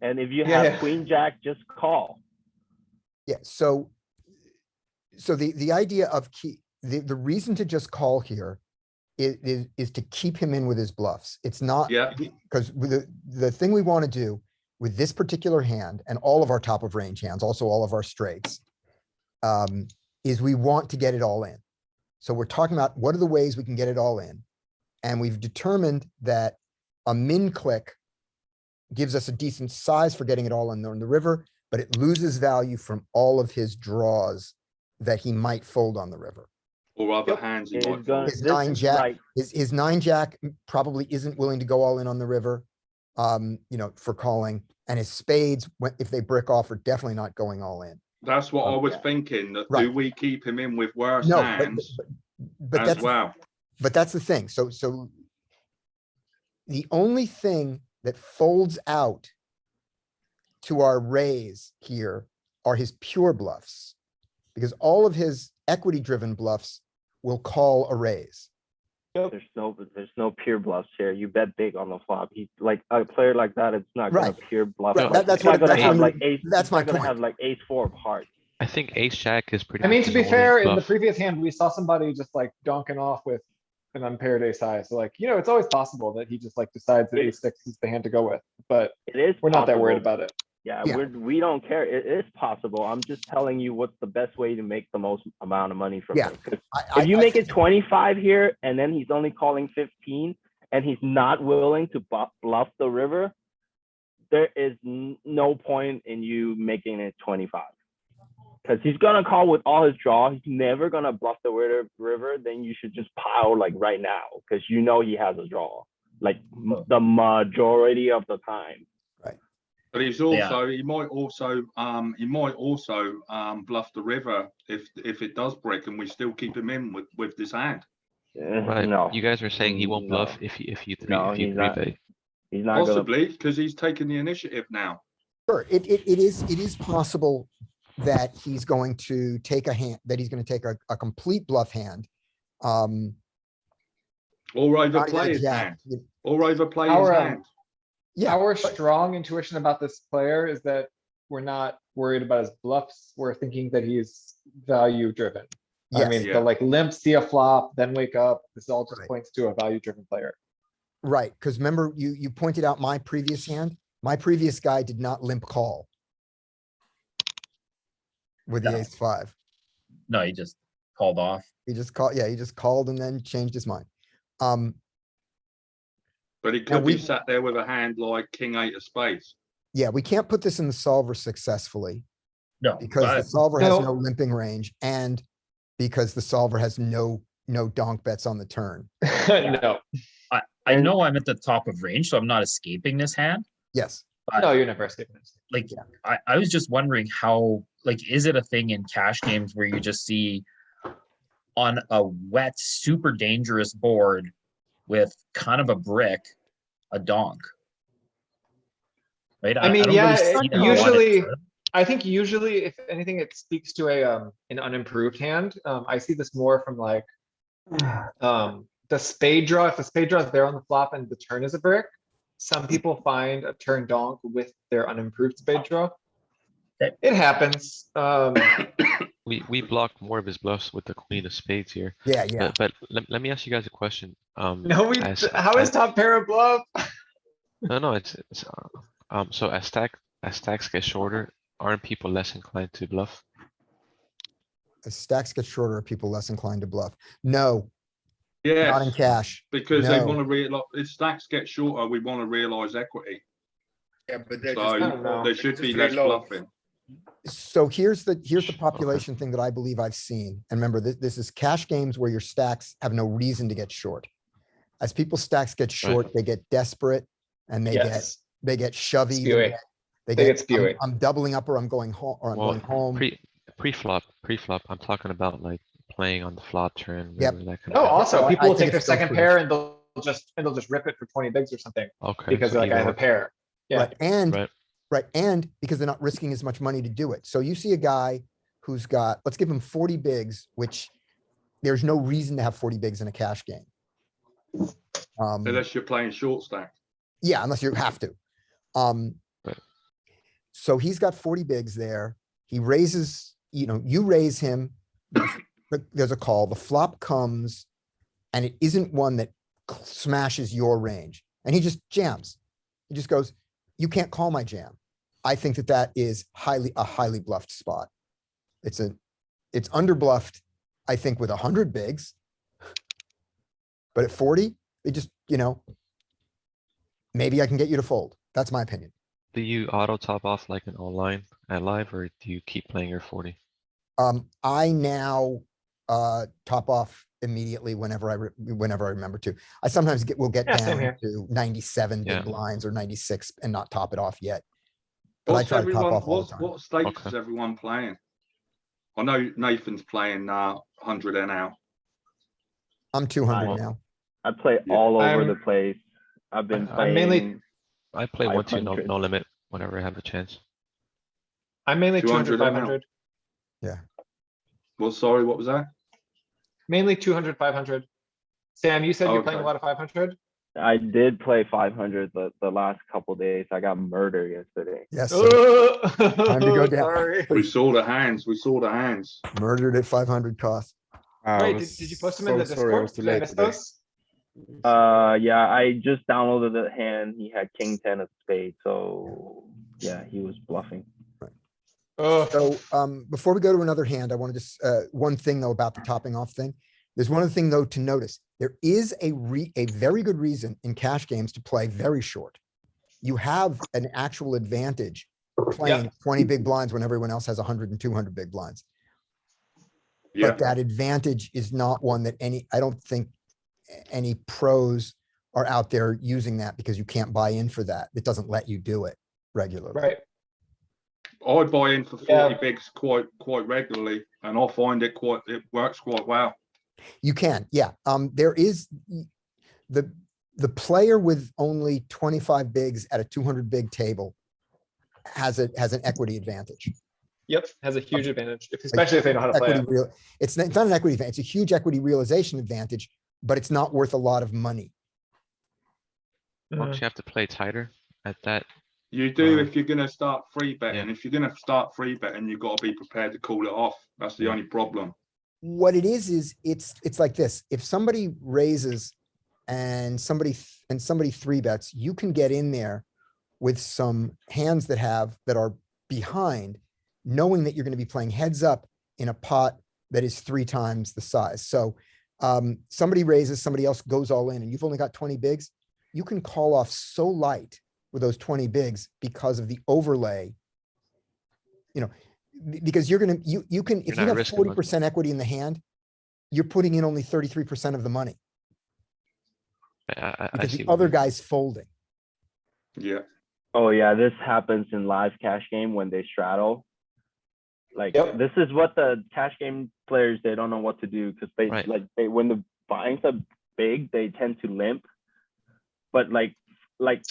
And if you Yeah, have yeah. queen jack, just call. Yeah, so the idea of the reason to just call here is to keep him in with his bluffs. It's not. Yeah. Because the thing we want to do with this particular hand and all of our top of range hands, also all of our straights, is we want to get it all in. So we're talking about what are the ways we can get it all in. And we've determined that a min click gives us a decent size for getting it all in the river, but it loses value from all of his draws that he might fold on the river. Or other hands he It's might gonna- fold. His this nine is jack, like- his nine jack probably isn't willing to go all in on the river, for calling. And his spades, if they brick off, are definitely not going all in. That's what I was Yeah. thinking, that Right. do we keep him in with worse No, hands but as that's, well? but that's the thing. So the only thing that folds out to our raise here are his pure bluffs. Because all of his equity driven bluffs will call a raise. There's no pure bluffs here. You bet big on the flop. He like a player like that, it's not gonna Right. pure bluff. Right, like- that's it's what- not gonna that's have what- like ace. that's it's my not gonna point. have like ace 4 of hearts. I think ace jack is pretty. I mean, much to his be only fair, in the bluff. previous hand, we saw somebody just like donking off with an unpaired ace high. So like, it's always possible that he just like decides that It- ace 6 is the hand to go with, but It is. we're not that worried possible, about it. Yeah, Yeah. we don't care. It is possible. I'm just telling you what's the best way to make the most amount of money from Yeah. this. 'Cause I if you make think- it 25 here and then he's only calling 15 and he's not willing to bluff the river, there is no point in you making it 25. Because he's gonna call with all his draw. He's never gonna bluff the river. Then you should just pile like right now, because you know he has a draw, like the majority of the time. But he's also, he might also bluff the river if it does brick and we still keep him in with this hand. Right. No, You guys are saying he won't No. bluff if you No, three he's not. bet. he's not gonna. Possibly, because he's taken the initiative now. Sure, it is possible that he's going to take a hand, that he's gonna take a complete bluff hand. Or not even overplay a his jack. hand. Or overplay his Our, hand. Yeah, Our but- strong intuition about this player is that we're not worried about his bluffs. We're thinking that he's value driven. I Yes. mean, Yeah. the like limp, see a flop, then wake up. This all just Right. points to a value driven player. Right, because remember, you pointed out my previous hand. My previous guy did not limp call. With the No. ace five. No, he just called off. He just called, yeah, he just called and then changed his mind. But he Now could we- be sat there with a hand like king eight of spades. Yeah, we can't put this in the solver successfully No, because the but solver has No. no limping range and because the solver has no donk bets on the turn. No, I know I'm at the top of range, so I'm not escaping this hand. Yes, no, you're never escaping this. Like, Yeah. I was just wondering how, like, is it a thing in cash games where you just see on a wet, super dangerous board with kind of a brick, a donk? Right? I mean, don't yeah, really it see that a lot in usually- tournaments. I think usually if anything, it speaks to an unimproved hand. I see this more from like, the spade draw. If the spade draw is there on the flop and the turn is a brick, some people find a turn donk with their unimproved spade draw. Okay. It happens. We blocked more of his bluffs with the queen of spades here. yeah, yeah. But let me ask you guys a question. No, as- how is top pair a bluff? No, it's so as stacks get shorter, aren't people less inclined to bluff? As stacks get shorter, are people less inclined to bluff? No, not in Yes, cash. because they No. want to realize, if stacks get shorter, we want to realize equity. Yeah, but they're So know. there should be less bluffing. So here's the population thing that I believe I've seen. And remember, this is cash games where your stacks have no reason to get short. As people's stacks get short, they get desperate and they Yes, get shovey. spewy. They get spewy. I'm doubling up or I'm going home or I'm Well, going home. pre-flop, I'm talking about like playing on the flop turn. Yep. river, that kind No, of thing. also I people will think take their it's still second true. pair and they'll just rip it for 20 bigs or something Okay. because so like I either have a or. pair. Yeah. Right, and Right. right, and because they're not risking as much money to do it. So you see a guy who's got, let's give him 40 bigs, which there's no reason to have 40 bigs in a cash game. Unless you're playing short stack. Yeah, unless you have to. Right. So he's got 40 bigs there. He raises, you raise him. There's a call. The flop comes and it isn't one that smashes your range. And he just jams. He just goes, you can't call my jam. I think that is a highly bluffed spot. It's under bluffed, I think, with 100 bigs. But at 40, they just, maybe I can get you to fold. That's my opinion. Do you auto top off like an online at live, or do you keep playing your 40? I now top off immediately whenever I remember to. I sometimes will get Yeah, same down here. to 97 Yeah. big blinds or 96 and not top it off yet. But I What's try to top everyone, off all the time. what stakes Okay. is everyone playing? I know Nathan's playing 100 NL. I'm 200 I- now. I play Yeah. all over I'm- the place. I've been I'm playing. mainly- I play 1-2 500. no limit whenever I have the chance. I'm mainly 200 200, 500. Well, sorry, what was that? Mainly 200, 500. Sam, you said you're playing a Okay. lot of 500? I did play 500 the last couple days. I got murdered yesterday. Yes, sir. Time to go down. Sorry. We saw the hands, we saw the hands. Murdered at 500 cost. Wait, did you post them in the Sorry, I was Discord? too Did I late miss today. those? Yeah, I just downloaded the hand. He had king 10 of spades, so Yeah, he was bluffing. Oh, So, before we go to another hand, I want to just, one thing though about the topping off thing. There's one other thing though to notice. There is a very good reason in cash games to play very short. You have an actual advantage playing 20 big blinds when everyone else has 100 and 200 big blinds. Yeah, But that advantage is not one that I don't think any pros are out there using that because you can't buy in for that. It doesn't let you do it regularly. right. I buy in for 40 Yeah. bigs quite regularly, and I find it works quite well. You can, yeah. There is the player with only 25 bigs at a 200 big table has an equity advantage. Yep, has a huge advantage, especially if they know how to play Equity it. real, it's not an equity advantage, it's a huge equity realization advantage, but it's not worth a lot of money. Don't you have to play tighter at that? You do if you're going to start free betting. Yeah. If you're going to start free betting, you've got to be prepared to call it off. That's the Yeah. only problem. What it is it's like this. If somebody raises and somebody three bets, you can get in there with some hands that are behind, knowing that you're going to be playing heads up in a pot that is 3 times the size. So somebody raises, somebody else goes all in, and you've only got 20 bigs. You can call off so light with those 20 bigs because of the overlay. You know, because you can, if you not have risking much. 40% equity in the hand, you're putting in only 33% of the money I because see the what other you mean. guy's folding. Yeah. Oh yeah, this happens in live cash game when they straddle. Like Yep. this is what the cash game players, they don't know what to do because Right. when the blinds are big, they tend to limp. But like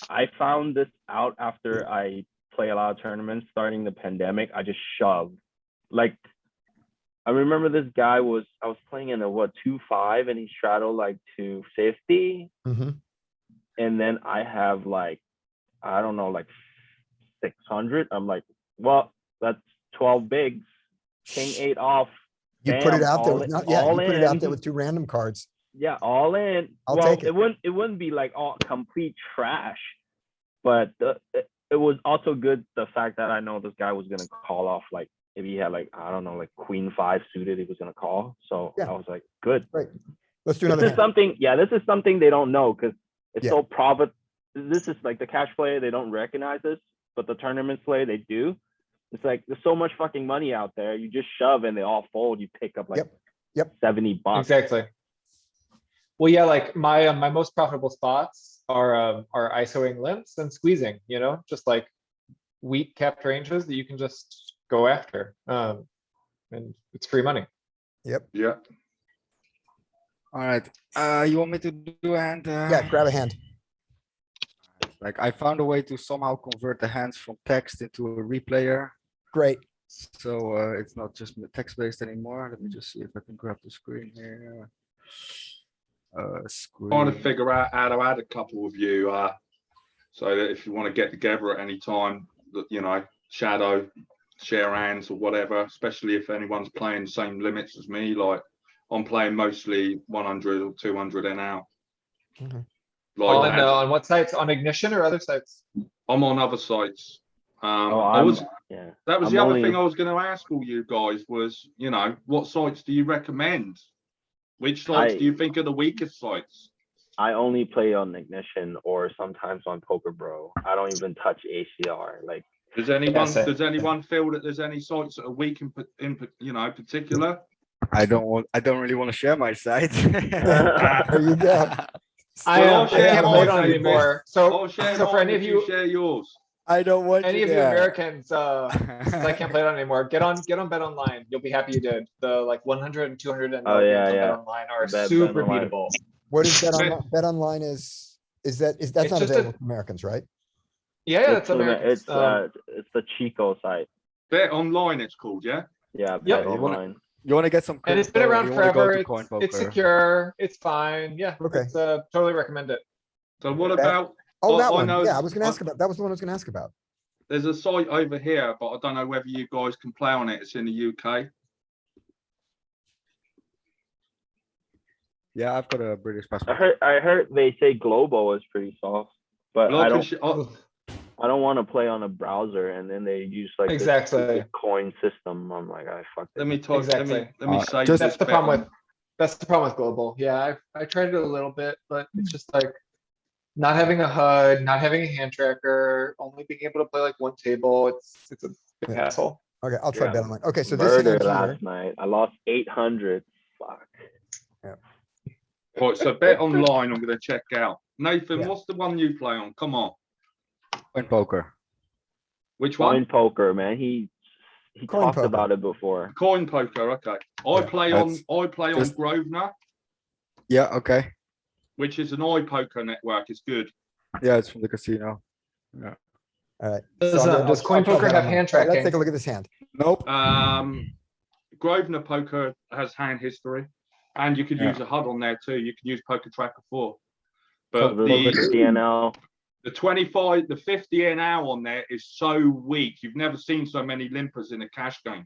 I found this out after I play a lot of tournaments starting the pandemic. I just shoved. Like I remember this guy I was playing in a 2-5 and he straddled like 250. Mhm. And then I have like, I don't know, like 600. I'm like, well, that's 12 bigs, king 8 off. You put it Bam, out there all with, in- not, yeah, you all put it out there in. with 2 random cards. Yeah, all in. I'll Well, take it. it wouldn't be like all complete trash, but it was also good the fact that I know this guy was gonna call off like if he had like I don't know like queen 5 suited, he was gonna call. So Yeah. I was like, good. Right. Let's do This another is hand. something. Yeah, this is something they don't know because it's Yeah. so profit. This is like the cash play. They don't recognize this, but the tournament play they do. It's like there's so much fucking money out there. You just shove and they all fold. You pick up like Yep. $70. Exactly. Well, yeah, like my most profitable spots are ISOing limps and squeezing, you know, just like weak capped ranges that you can just go after. And it's free money. Yep. Yeah. Alright, you want me to do a hand? Yeah, grab a hand. Like I found a way to somehow convert the hands from text into a replayer. Great. So it's not just text based anymore. Let me just see if I can grab the screen here. Trying to Screen. figure out how to add a couple of you, so that if you want to get together at any time, that you know, shadow, share hands or whatever. Especially if anyone's playing the same limits as me, like I'm playing mostly 100 or 200 NL. Mhm. Like On what sites? On Ignition or other sites? I'm on other sites. Oh, That was I'm the other only- thing I was going to ask all you guys was, you know, what sites do you recommend? Which sites do you think are the weakest sites? I only play on Ignition or sometimes on Poker Bro. I don't even touch ACR. Like, Does anyone same. feel that there's any sites that are weak in you know, particular? I don't really want to share my site. There you go. I'll I share can't play it mine, on David. anymore. I'll share So for mine any of if you you, share yours. I don't want any you of you there. Americans, since I can't play it on anymore, get on Bet Online. You'll be happy you did. The like 100 and 200 and Oh, games yeah, on Bet yeah. Online are Bet super Online. beatable. What is Bet Online? Bet Online is that's It's not just available to Americans, right? Yeah, it's Americans. It's the Chico site. Bet Online, it's called, yeah. Yeah, Yep. Bet You wanna- Online. You want to get some And it's been crypto, around you wanna go forever. to Coin It's Poker. secure. It's fine. Yeah. Okay. It's totally recommend it. So what about? Oh, that I one. know- Yeah, I was gonna ask about, that was the one I was gonna ask about. There's a site over here, but I don't know whether you guys can play on it. It's in the UK. Yeah, I've got a British passport. I heard they say Globo is pretty soft, but I don't. I don't want to play on a browser and then they use like this Exactly. stupid coin system. I'm like, I fuck Let it. me talk, Exactly. let me say just- That's this the bet problem on- with, that's the problem with global. Yeah, I tried it a little bit, but it's just like not having a HUD, not having a hand tracker, only being able to play like one table. It's a big Yeah. hassle. Okay, I'll try Yeah. bet online. Okay, so this Murder hand here, last night. I lost 800. Fuck. Right, so bet online, I'm gonna check out. Nathan, Yeah. what's the one you play on? Come on. Coin poker. Which Coin one? poker, man. He Coin talked poker. about it before. Coin poker, okay. I Yeah, play on, that's I play on just- Grosvenor, Yeah, okay. which is an iPoker network. It's good. Yeah, it's from the casino. alright. Does, does coin poker have hand Let's tracking? take a look at this hand. Nope. Grosvenor poker has hand history, and you could Yeah. use a HUD on there too. You can use Poker Tracker 4. So But this is the DNL. 25, the 50 NL on there is so weak. You've never seen so many limpers in a cash game.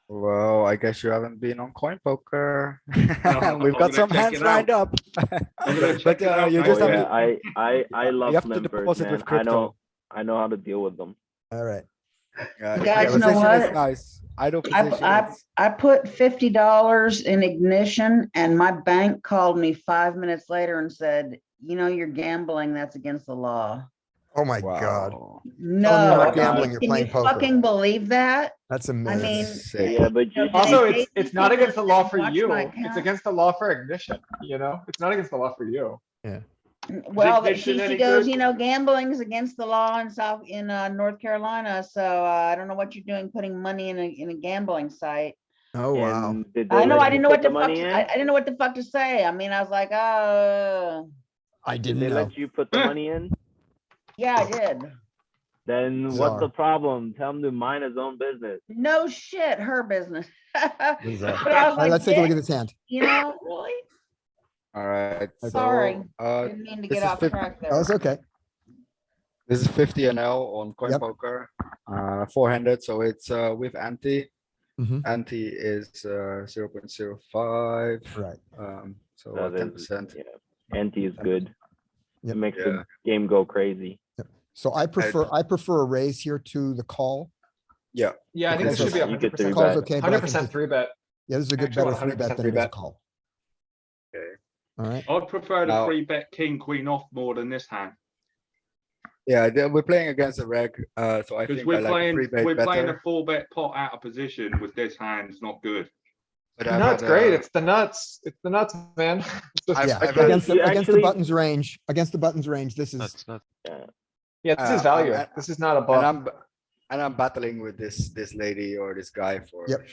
Well, I guess you haven't been on coin poker. I'm We've got gonna some check hands it lined out. up. I'm gonna But check it out, you mate. just Oh have yeah, to. I love have to limpers, deposit man. with crypto. I know how to deal with them. Alright, Yeah, You guys know position is what? nice. Idle position. I is- put $50 in ignition and my bank called me 5 minutes later and said, you know, you're gambling, that's against the law. oh my god, Wow. No, not I gambling, mean, you're can playing you poker. fucking believe that? that's I amazing. mean, Sick. Yeah, but you, Also, they it's not basically against the law for watch you. my It's account. against the law for ignition, you know? It's not against the law for you. Well, but ignition she any goes, good? you know, gambling's against the law in North Carolina, so I don't know what you're doing, putting money in a gambling site. Oh, wow. and did they I know, let I you didn't know put what the the fuck, money in? I didn't know what the fuck to say. I mean, I was like, I Did didn't they know. let you put the money in? yeah, I did. Then Bizarre. what's the problem? Tell him to mind his own business. No shit, her business. Bizarre. But I was Alright, like, let's take a look at "Dick, this hand. you know, really? Alright, Sorry. so, Didn't mean to this get is off 50 track Oh, there. it's okay. this is 50 NL on coin Yep. poker, 400, so it's with ante. Mhm. Ante is 0.05. Right. So That is- 10%. Yeah, ante is good. Yep. It makes Yeah. the game go crazy. So I prefer a raise here to the call. Yeah, Yeah, I think this Okay, should be so- a You could 100%. three Call's bet. okay, but I think 100% this- three bet. Yeah, this is a good, Actually, better three bet 100% than it is a 3-bet. call. Okay. Alright, I'd prefer to Now- 3-bet king, queen off more than this hand. Yeah, we're playing against a reg, so I Because think I like a free bet we're playing a better. 4-bet pot out of position with this hand. It's not good. But No, I've it's had, great. It's the nuts. It's the nuts, man. It's just- I've- yeah, I've had- against the You against the actually- buttons range, this is, That's not. Yeah, this is value. and- This is not a And bluff. I'm battling with this lady or this guy for Yep.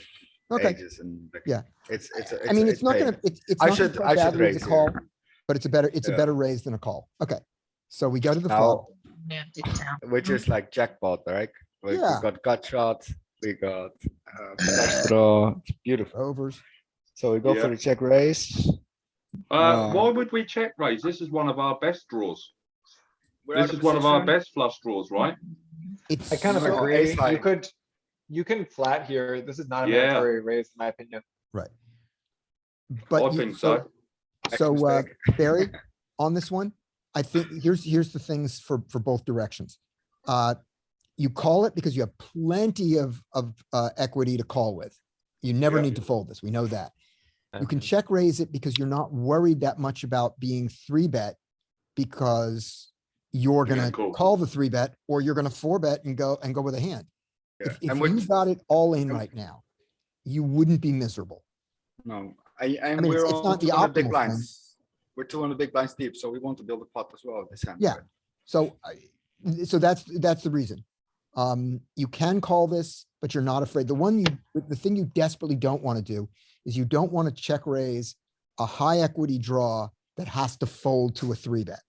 okay. ages and like, Yeah. it's I mean, it's not pain. gonna, it's I not gonna should- play I should badly as a raise call, here. but it's a Yeah. better raise than a call. Okay. So we go to the flop. Now, which is like jackpot, right? We Yeah. got gut shot, we got flush draw, it's beautiful. Overs. So we go for Yeah. the check raise. Why would we check raise? This is one of our best draws. We're out This is one of our position. best flush draws, right? It's I kind of No, agree. ace high. You can flat here. This is not a Yeah. mandatory raise, in my opinion. But I you- think so. So, mistake. Barry, on this one, I think here's the things for both directions. You call it because you have plenty of equity to call with. You never Yeah. need to fold this. We know that. You can check raise it because you're not worried that much about being three bet because you're Yeah, gonna cool. call the three bet or you're gonna four bet and go with a hand. Yeah, If and you with- got it all in and- right now, you wouldn't be miserable. No, mean, and we're it's on not the 200 big optimal blinds. We're 200 big blinds deep, so we want to build a pot as well this hand. Yeah. right? So, so that's the reason. You can call this, but you're not afraid. The thing you desperately don't want to do is you don't want to check raise a high equity draw that has to fold to a three bet.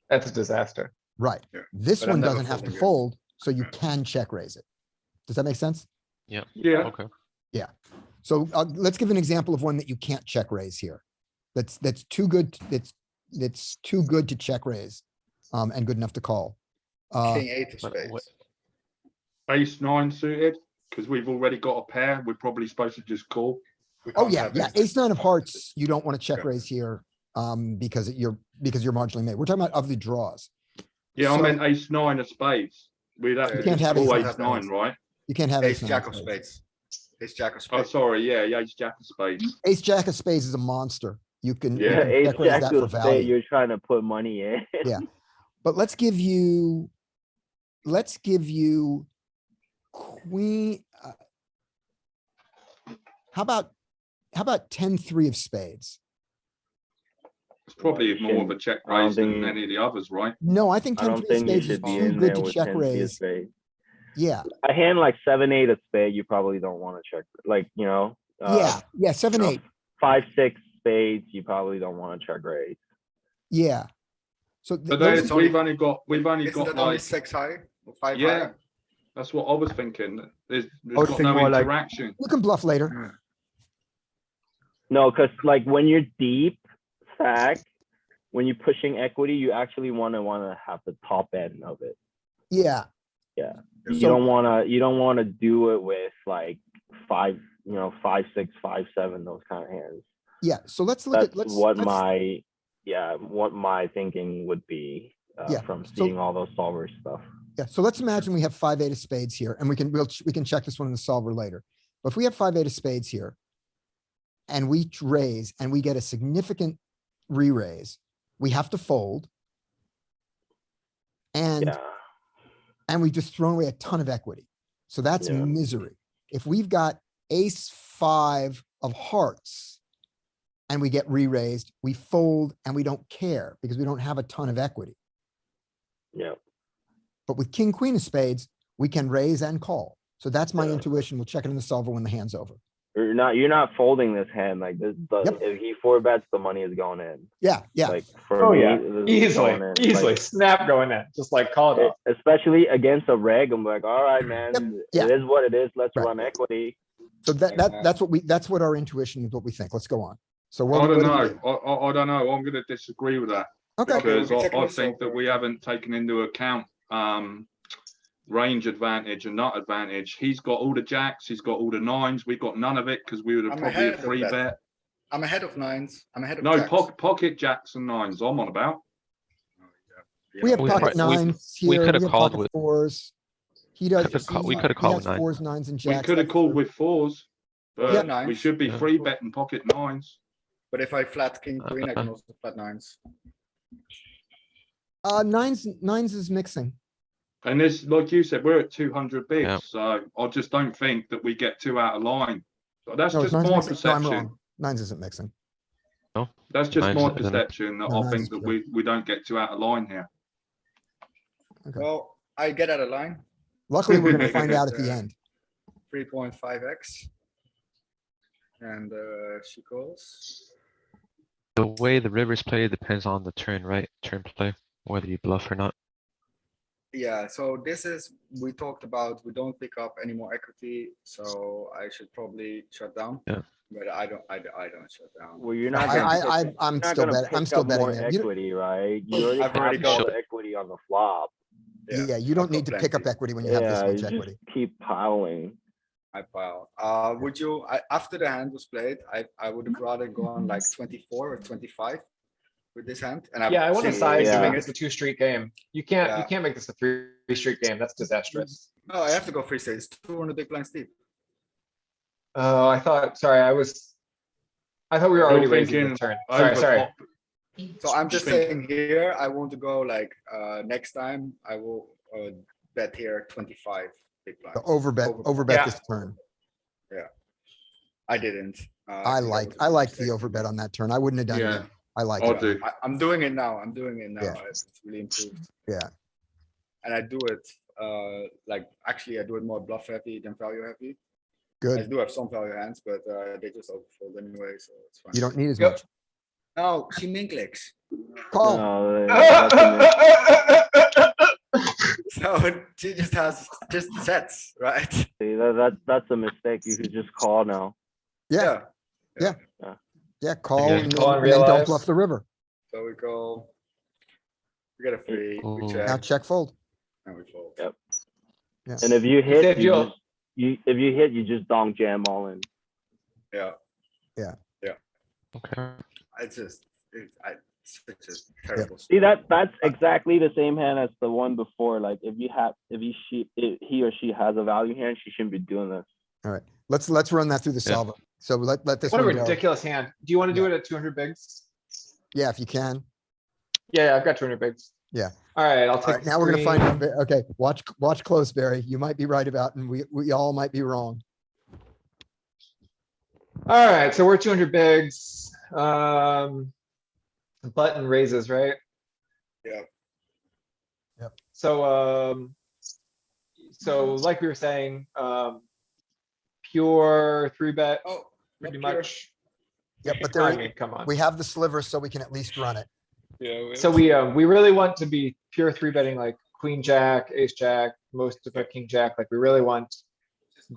That's a disaster. Right. Yeah, This but I'm one never doesn't have to folding it. fold, so you Yeah. can check raise it. Does that make sense? Yeah. Yeah. Okay. So let's give an example of one that you can't check raise here. That's too good. That's too good to check raise, and good enough to call. King eight of But spades. what- Ace 9 suited, because we've already got a pair. We're probably supposed to just call. We Oh, can't yeah, have yeah. ace Ace nine of hearts, you don't want to check Yeah. raise here, because you're marginally made. We're talking about of the draws. Yeah, I So- meant ace nine of spades. We'd have You to can't just have call ace ace nine. nine, right? You can't have Ace ace jack nine of spades. spades. Ace jack of Oh, spades. sorry, yeah, ace jack of spades. Ace jack of spades is a monster. You can Yeah. check Ace raise jack that for of spade, value. you're trying to put money in. Yeah. But let's give you queen. How about 10-3 of spades? It's probably more of a check I don't raise than think- any of the others, right? No, I think I don't 10-3 of think you spades is should be too in good there to with check 10 raise. spade. Yeah, A hand like 7-8 of spade, you probably don't want to check, like, you know. yeah, 7-8. 5-6 spades, you probably don't want to check raise. Yeah. So But those, then we've only got Isn't like, that only 6 high or 5 yeah, high? that's what I was thinking. There's would got think no more like- interaction. you can bluff later. No, because like when you're deep stack, when you're pushing equity, you actually want to have the top end of it. Yeah, You So- don't want to do it with like 5, 5-6, 5-7, those kind of hands. yeah. So let's look That's at, let's. what let's- what my thinking would be Yeah, from so- seeing all those solver stuff. Yeah, so let's imagine we have 5-8 of spades here, and we can check this one in the solver later. But if we have 5-8 of spades here, and we raise, and we get a significant re-raise, we have to fold. And, Yeah. and we've just thrown away a ton of equity. So that's Yeah. misery. If we've got ace 5 of hearts, and we get re-raised, we fold and we don't care because we don't have a ton of equity. Yeah. But with king, queen of spades, we can raise and call. So that's my Yeah. intuition. We'll check it in the solver when the hand's over. You're not folding this hand like this. Yep. If he 4-bets, the money is going in. Yeah, yeah. Like for Oh me, yeah, this is going in. easily, Like, snap going in, just like call it off. especially against a reg, I'm like, all right, man, yeah. it is what it is. Let's Right. run equity. So that's what our intuition is, what we think. Let's go on. So I what don't do we know. do? I don't know. I'm going to disagree with that Okay, because we check I the think that solver. we haven't taken into account range advantage and nut advantage. He's got all the jacks. He's got all the nines. We got none of it because we would have I'm probably ahead a of free that. bet. I'm ahead of nines. I'm ahead of No, jacks. pocket jacks and nines. I'm on about. we have we pocket pro- we- nines we here. coulda We have called pocket with- fours. He does. we he- coulda he called has with nines. 4s, 9s and We jacks. could have That's called true. with fours, but Yeah, we nines. should be Yeah. free betting pocket nines. But if I flat king, queen, I can also flat nines. Nines is mixing. And this, like you said, we're at 200 bigs, Yeah. so I just don't think that we get too out of line. But that's No, just nines my mixing. No, I'm perception. wrong. Nines isn't mixing. That's just Nines my isn't. perception that No, I nines think is that pure. we don't get too out of line here. Okay. Well, I get out of line, Luckily, we're gonna find out at the end. 3.5x. And she calls. The way the rivers play depends on the turn, right? Turn play, whether you bluff or not. Yeah, so this is, we talked about, we don't pick up any more equity, so I should probably shut down. Yeah. But I don't shut down. Well, you're not. gonna pick- I'm you're not still gonna betting. I'm pick still up betting more there. You don't- equity, right? You already I've already have all got- the equity on the flop. Yeah, you don't I've need got to pick up plenty. equity when you have this Yeah, much you equity. just keep piling. I pile. Would you, after the hand was played, I would have rather gone like 24 or 25 with this hand. And Yeah, I want to seen size to Yeah. make this a 2-street game. You can't Yeah. make this a 3-street game. That's disastrous. No, I have to go free states. 200 big blinds deep. Oh, I thought we were already You're raising the thinking turn. over Sorry. pop. So I'm just Think- saying here, I want to go like, next time I will bet here 25 big blinds. The overbet Yeah. this turn. I didn't. I like the overbet on that turn. I wouldn't have done Yeah, it. I like I it. do. I'm doing it now. Yeah. It's really improved. Yeah. And I do it, like, actually I do it more bluff heavy than value heavy. I Good. do have some value hands, but they just overfold anyway, so it's fine. You don't need as Yep. much. No, she min clicks. Call. No, that's a So she just has just sets, right? mistake. That's a mistake. You could just call now. Yeah, yeah, call Again. and Call then and and then don't realize. bluff the river. So we go. We get a free, we Ooh. Now check, check fold. and we fold. Yep. Yeah. And if you hit, If you'll- if you hit, you just donk jam all in. Yeah, Okay. it's just, Such a terrible. See that's exactly the same hand as the one before. Like if he or she has a value hand, she shouldn't be doing this. All right, let's run that through the Yeah. solver. So let this What a one go. ridiculous hand. Do you want to do Yeah. it at 200 bigs? Yeah, if you can. Yeah, I've got 200 bigs. Yeah. Alright, I'll All take right, the now we're gonna find screen. out. Okay, watch close, Barry. You might be right about, and we all might be wrong. Alright, so we're 200 bigs. Button raises, right? Yeah. Yep. So, so like we were saying, pure 3-bet, Oh, pretty not pure. much. Yep, but I there, mean, come on. we have the sliver, so we can at least run it. Yeah. So we really want to be pure 3-betting like queen, jack, ace, jack, most of our king, jack, like we really want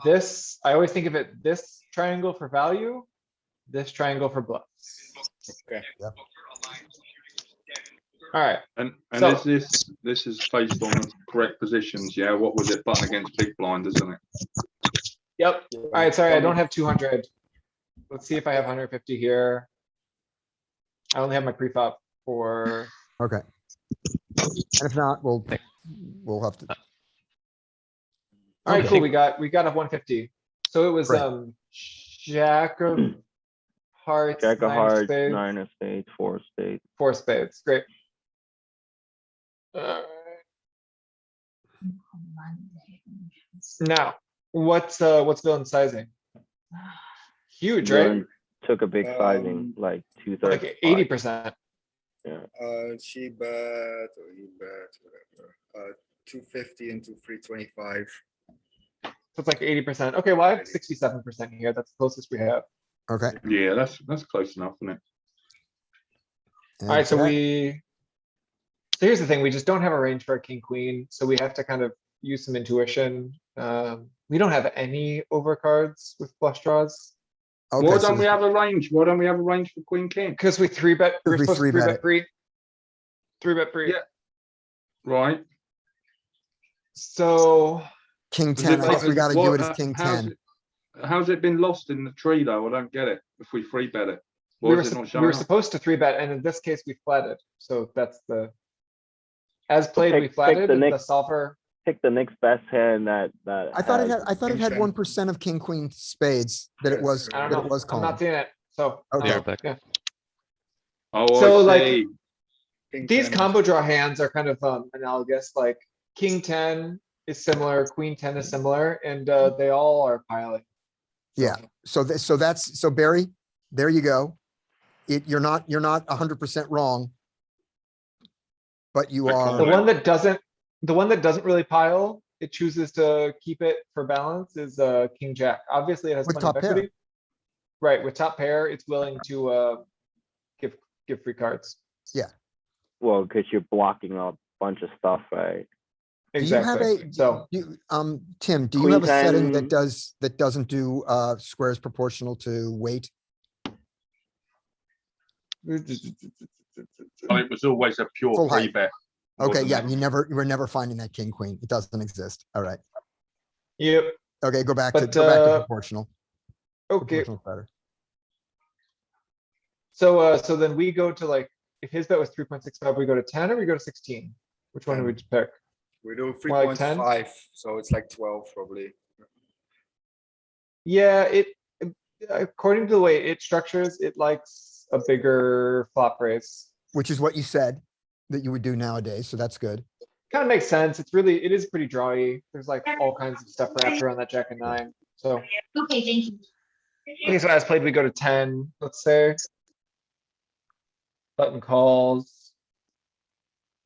this. I always think of it, this triangle for value, this triangle for bluffs. Okay. Yep. Alright, And So- this is based on the correct positions, yeah? What was it? Button against big blind, isn't it? yep. Alright, sorry, I don't have 200. Let's see if I have 150 here. I only have my preflop for, Okay. And if not, we'll have to. alright, Okay. cool, we got a 150. So it was, Great. jack of hearts, Jack of nine of hearts, spades, 9 of spades, 4 of spades. 4 spades, great. Now, what's villain sizing? Huge, right? Dylan took a big sizing, like 2/3. Like 80%. She bet or he bet, whatever. 250 into 325. So it's like 80%. Okay, well, I have 67% here. That's the closest we have. Okay. Yeah, that's close enough, isn't it? Alright, so Okay. so here's the thing, we just don't have a range for a king, queen, so we have to kind of use some intuition. We don't have any overcards with flush draws. Okay, Why so don't we have a range? Why don't we have a range for queen king? Cause we 3-bet, we're we supposed to 3-bet 3-bet it. free. 3-bet free. Yeah. Right? So, King Is 10, it I guess we like- gotta do what, it as king 10. How's it been lost in the tree though? I don't get it. If we free bet it, we why were, is it not we showing were up? supposed to 3-bet, and in this case, we flatted, so that's the. As played, we pick the flatted, and the next- solver, Pick the next best hand that I thought it has- had 1% of king, queen spades that it was, I that don't it was know, I'm calling. not seeing it, so. Okay. Yeah, back. Yeah. Oh, So, I like, see. King These 10. combo draw hands are kind of analogous, like king 10 is similar, queen 10 is similar, and they all are piling. So- Yeah, so Barry, there you go. You're not 100% wrong. But you I are, call The it. one that doesn't really pile, it chooses to keep it for balance is king jack. Obviously, it has With plenty of top pair. equity. Right, with top pair, it's willing to give free cards. Well, because you're blocking a bunch of stuff, right? do you have Exactly, a, so. Tim, do you Queen have a setting 10. that doesn't do squares proportional to weight? Oh, it was always a pure Full free height. bet. Okay, wasn't yeah, it? you were never finding that king, queen. It doesn't exist. All right. Yep, Okay, go back to But, proportional. okay, Proportional's better. so then we go to like, if his bet was 3.65, we go to 10 or we go to 16? Which one do we pick? We do More like 10? 3.5, so it's like 12 probably. Yeah, according to the way it structures, it likes a bigger flop raise. Which is what you said that you would do nowadays, so that's good. Kind of makes sense. It is pretty drawy. There's like all kinds of stuff wrapped around that jack and 9, so. Okay, thank you. Okay, so as played, we go to 10, let's say. Button calls.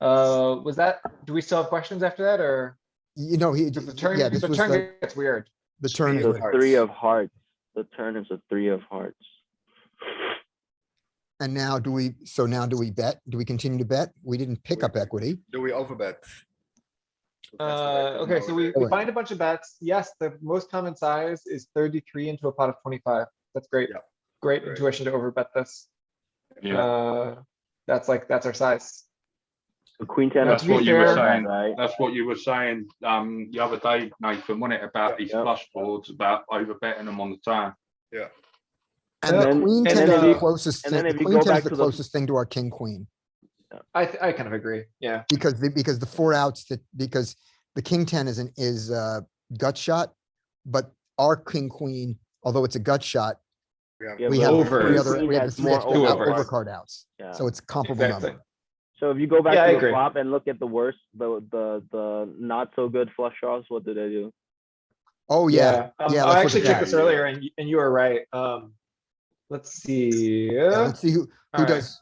Was that, do we still have questions after that, or? You know, he, Does the turn, yeah, this the was turn the gets weird. turn. The is- Hearts. 3 of hearts. The turn is a 3 of hearts. And now do we bet? Do we continue to bet? We didn't pick up equity. Do we overbet? Okay, so we Alright. find a bunch of bets. Yes, the most common size is 33 into a pot of 25. That's great. Yeah. Great Great. intuition to overbet this. Yeah, That's our size. The queen 10 That's is what you were fair, saying. right? that's what you were saying, the other day, Nathan, wasn't it, about these Yep. flush boards, about over betting them on the turn? And the And queen then 10 is if the you- closest and thing, then the if you queen go 10 is back the to the- closest thing to our king, queen. I kind of agree. Yeah. because the four outs because the king 10 is gut shot, but our king queen, although it's a gut shot, Yeah, we but have over. three queen other, we have the has three more extra overs. overcard outs. Yeah. So it's comparable Exactly. number. So if you go back Yeah, I to the agree. flop and look at the worst, the not so good flush draws, what do they do? Oh, yeah. Yeah, I let's look actually at checked that. this earlier and you were right. Let's see. Yeah, let's see who Alright. does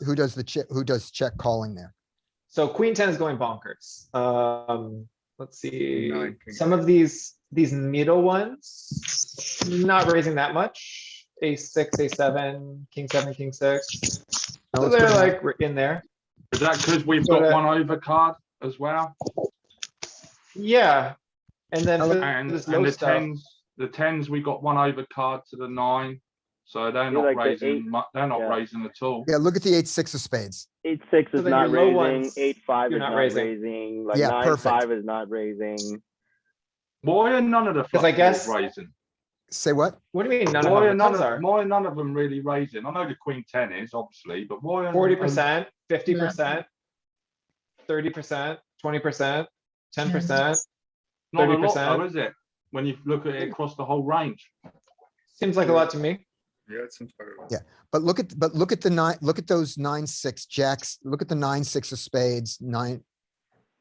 who does check calling there. So queen 10 is going bonkers. Let's see, Nine, king some of these middle ones, not raising that much. Ace 6, Ace 7, king 7, king 6. No, So it's they're good like in there. Is that because we've But, got one overcard as well? Yeah. And then for And this low the stuff, tens, we got one overcard to the 9. So they're Yeah, not like the raising, they're not yeah. raising at all. Yeah, look at the 8-6 of spades. 8-6 So is then not your low raising, ones, 8-5 is you're not not raising. raising, like Yeah, 9-5 is not raising. Why are none of the 'Cause I flush guess- draws raising? Say what? what do you mean none Why are of them? why are none of them really raising? I know the queen 10 is obviously, but why are 40%, 50%, 30%, 20%, 10%. not a lot 30%. though, is it? When you look at it across the whole range. Seems like a lot to me. Yeah, it seems quite a lot. Yeah, but look at the 9, look at those 9-6 jacks, look at the 9-6 of spades, 9.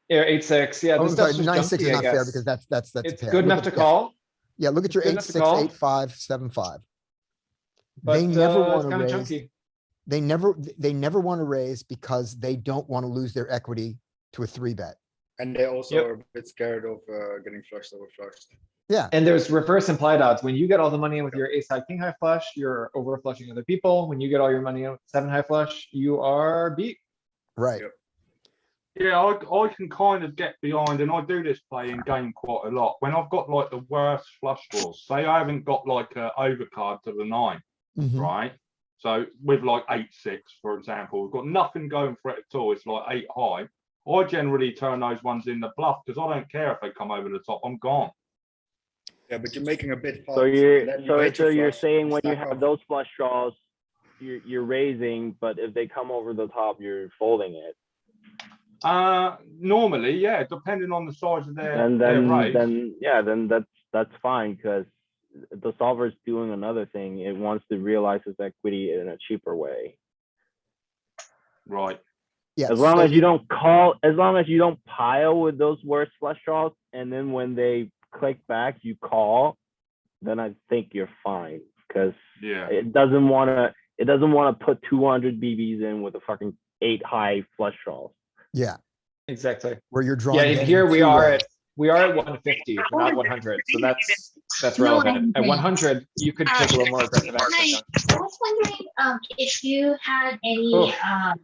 Yeah, 8-6. Yeah, Oh, this sorry, stuff's just 9-6 is junky, I not fair guess. because that's a It's pair. good Look enough at- to yeah. call, Yeah, look at It's your good 8, enough to 6, call. 8, 5, 7, 5. but They never it's want to kind of raise. junky. They never want to raise because they don't want to lose their equity to a 3-bet. And they also Yep. are a bit scared of getting flushed over flushed. Yeah, And there's reverse implied odds. When you get all the money in with your ace high, king high flush, you're over flushing other people. When you get all your money in with 7 high flush, you are beat. right. Yep. Yeah, I can kind of get behind, and I do this play in game quite a lot. When I've got like the worst flush draws, say I haven't got like a overcard to the 9, Mhm. right? So with like 8-6, for example, we've got nothing going for it at all. It's like 8 high. I generally turn those ones in the bluff because I don't care if they come over the top. I'm gone. Yeah, but you're making a bit pot. So and you're, then you so, wait so your you're flush, saying when you stack have up. those flush draws, you're raising, but if they come over the top, you're folding it. Normally, yeah, depending on the size of And their raise. then that's fine, because the solver is doing another thing. It wants to realize its equity in a cheaper way. Right. Yeah. As long so as you don't call, as long as you don't pile with those worst flush draws, and then when they click back, you call, then I think you're fine, because Yeah. it doesn't want to put 200 BBs in with a fucking 8 high flush draws. Yeah, Exactly. where you're Yeah, drawing. and down here we 2 are ways. at 150, we're not 100. So that's relevant. At 100, you could take a little more aggressive action. I was wondering if you had any Oh.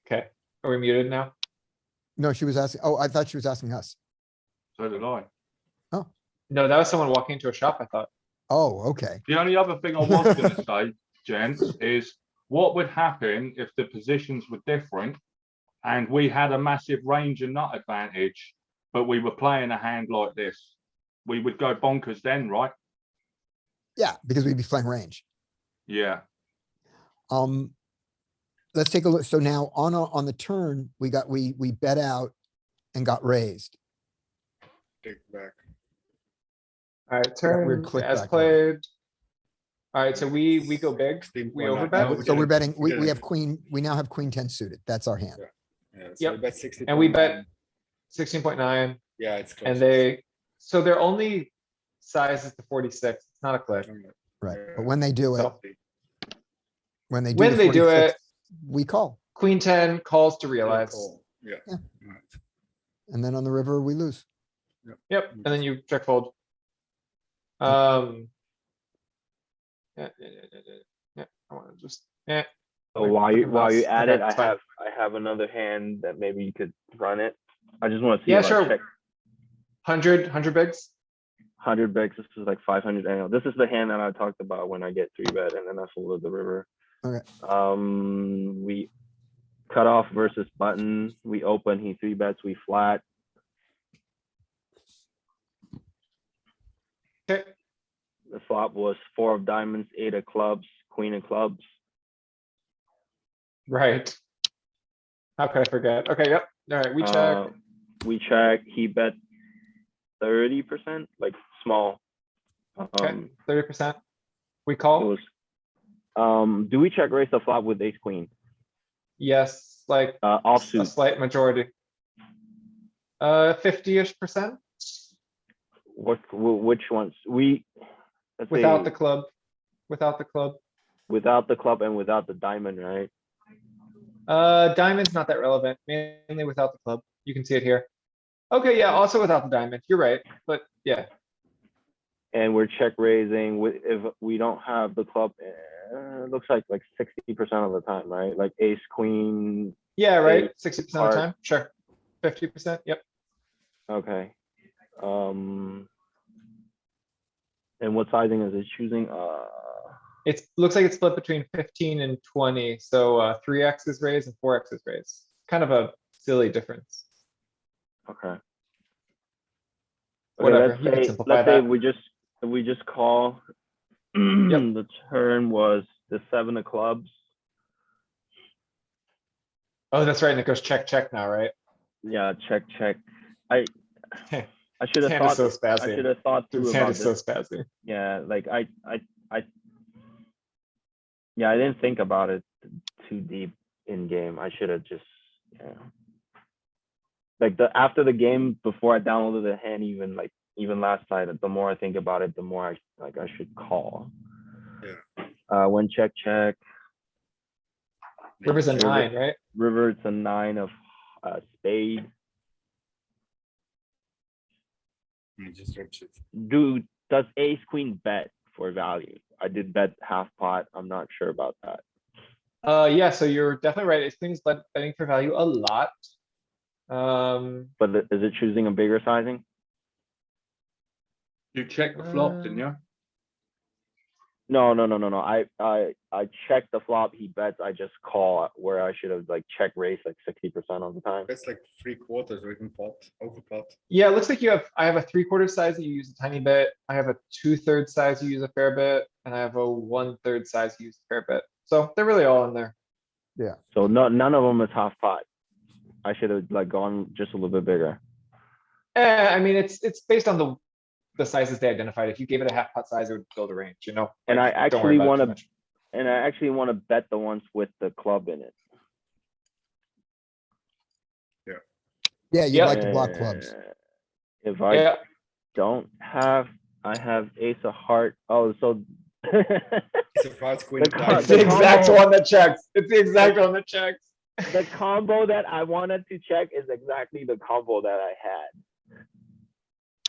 Okay, are we muted now? No, she was asking, oh, I thought she was asking us. So did I. No, that was someone walking into a shop, I thought. Oh, okay. The only other thing I was going to say, gents, is what would happen if the positions were different and we had a massive range and nut advantage, but we were playing a hand like this? We would go bonkers then, right? Yeah, because we'd be playing range. Yeah. Let's take a look. So now on the turn, we bet out and got raised. Take back. Alright, Weird turn click as back played. Alright, so we go big, we 16.9. overbet, So we're betting, we getting- have queen, we now have queen 10 suited. That's our hand. Yeah, so Yep. we bet 60. and we bet 16.9, Yeah, it's close. and so their only size is the 46, it's not a click. Right. But when they do it, So when they do when the they do 46, it, we call. Queen 10 calls to realize. Yeah. Yeah. Right. And then on the river, we lose. Yep, and then you check fold. Yeah, I wanna just, So Like, while you fucking mouse. at Okay, it, I it's fine. have another hand that maybe you could run it. I just want to see. Yeah, if I sure. check 100 bigs. 100 bigs. This is like 500 annual. This is the hand that I talked about when I get 3-bet and then I folded the river. Okay. We cut off versus button. We open. He 3-bets. We flat. Okay. The flop was 4 of diamonds, 8 of clubs, queen of clubs. Right. How could I forget? Okay, yep. Alright, we check. We check, he bet 30%, like small. Okay, Um, 30%. We it call? was, do we check raise the flop with ace queen? Yes, like a Offsuit, slight majority. 50-ish%. which ones? Let's Without say the club. Without the club. without the club and without the diamond, right? Diamond's not that relevant, mainly without the club. You can see it here. Okay, yeah, also without the diamond. You're right, but yeah. And we're check raising with, if we don't have the club, it looks like 60% of the time, right? Like ace, queen. Yeah, right. Ace, 60% of the heart. time. Sure. 50%. Yep. Okay. And what sizing is it choosing? It looks like it's split between 15 and 20. So 3x is raised and 4x is raised. Kind of a silly difference. Okay. Okay, Whatever. let's You can say, simplify let's say that. we just call. The turn was the 7 of clubs. Oh, that's right. And it goes check, check now, right? Yeah, check. I should have Hand is thought. so spazzy. I should have thought through This hand about is so this. spazzy. Yeah, like I didn't think about it too deep in game. I should have just, yeah. Like after the game, before I downloaded the hand, even last night, the more I think about it, the more I should call. Yeah. When check. River's a 9, right? River, it's a 9 of spade. Does ace queen bet for value? I did bet half pot. I'm not sure about that. Yeah, so you're definitely right. Ace queen is betting for value a lot. But is it choosing a bigger sizing? You checked the flop, didn't you? No. I checked the flop. He bets. I just call where I should have check raised 60% of the time. That's like 3/4 or even pot, over pot. Yeah, it looks like I have a 3/4 size that you use a tiny bit. I have a 2/3 size you use a fair bit, and I have a 1/3 size you use a fair bit. So they're really all in there. Yeah. So none of them is half pot. I should have gone just a little bit bigger. I mean, it's based on the sizes they identified. If you gave it a half pot size, it would build a range, you know? And I Like, don't worry actually about it want too to, much. and I actually want to bet the ones with the club in it. Yeah, you'd Yep. like to block clubs. If I Yeah, don't have, I have ace of heart. Oh, so It's a hearts, queen The of card- it's the diamonds. exact combo- one that checks. It's the exact one that checks. the combo that I wanted to check is exactly the combo that I had.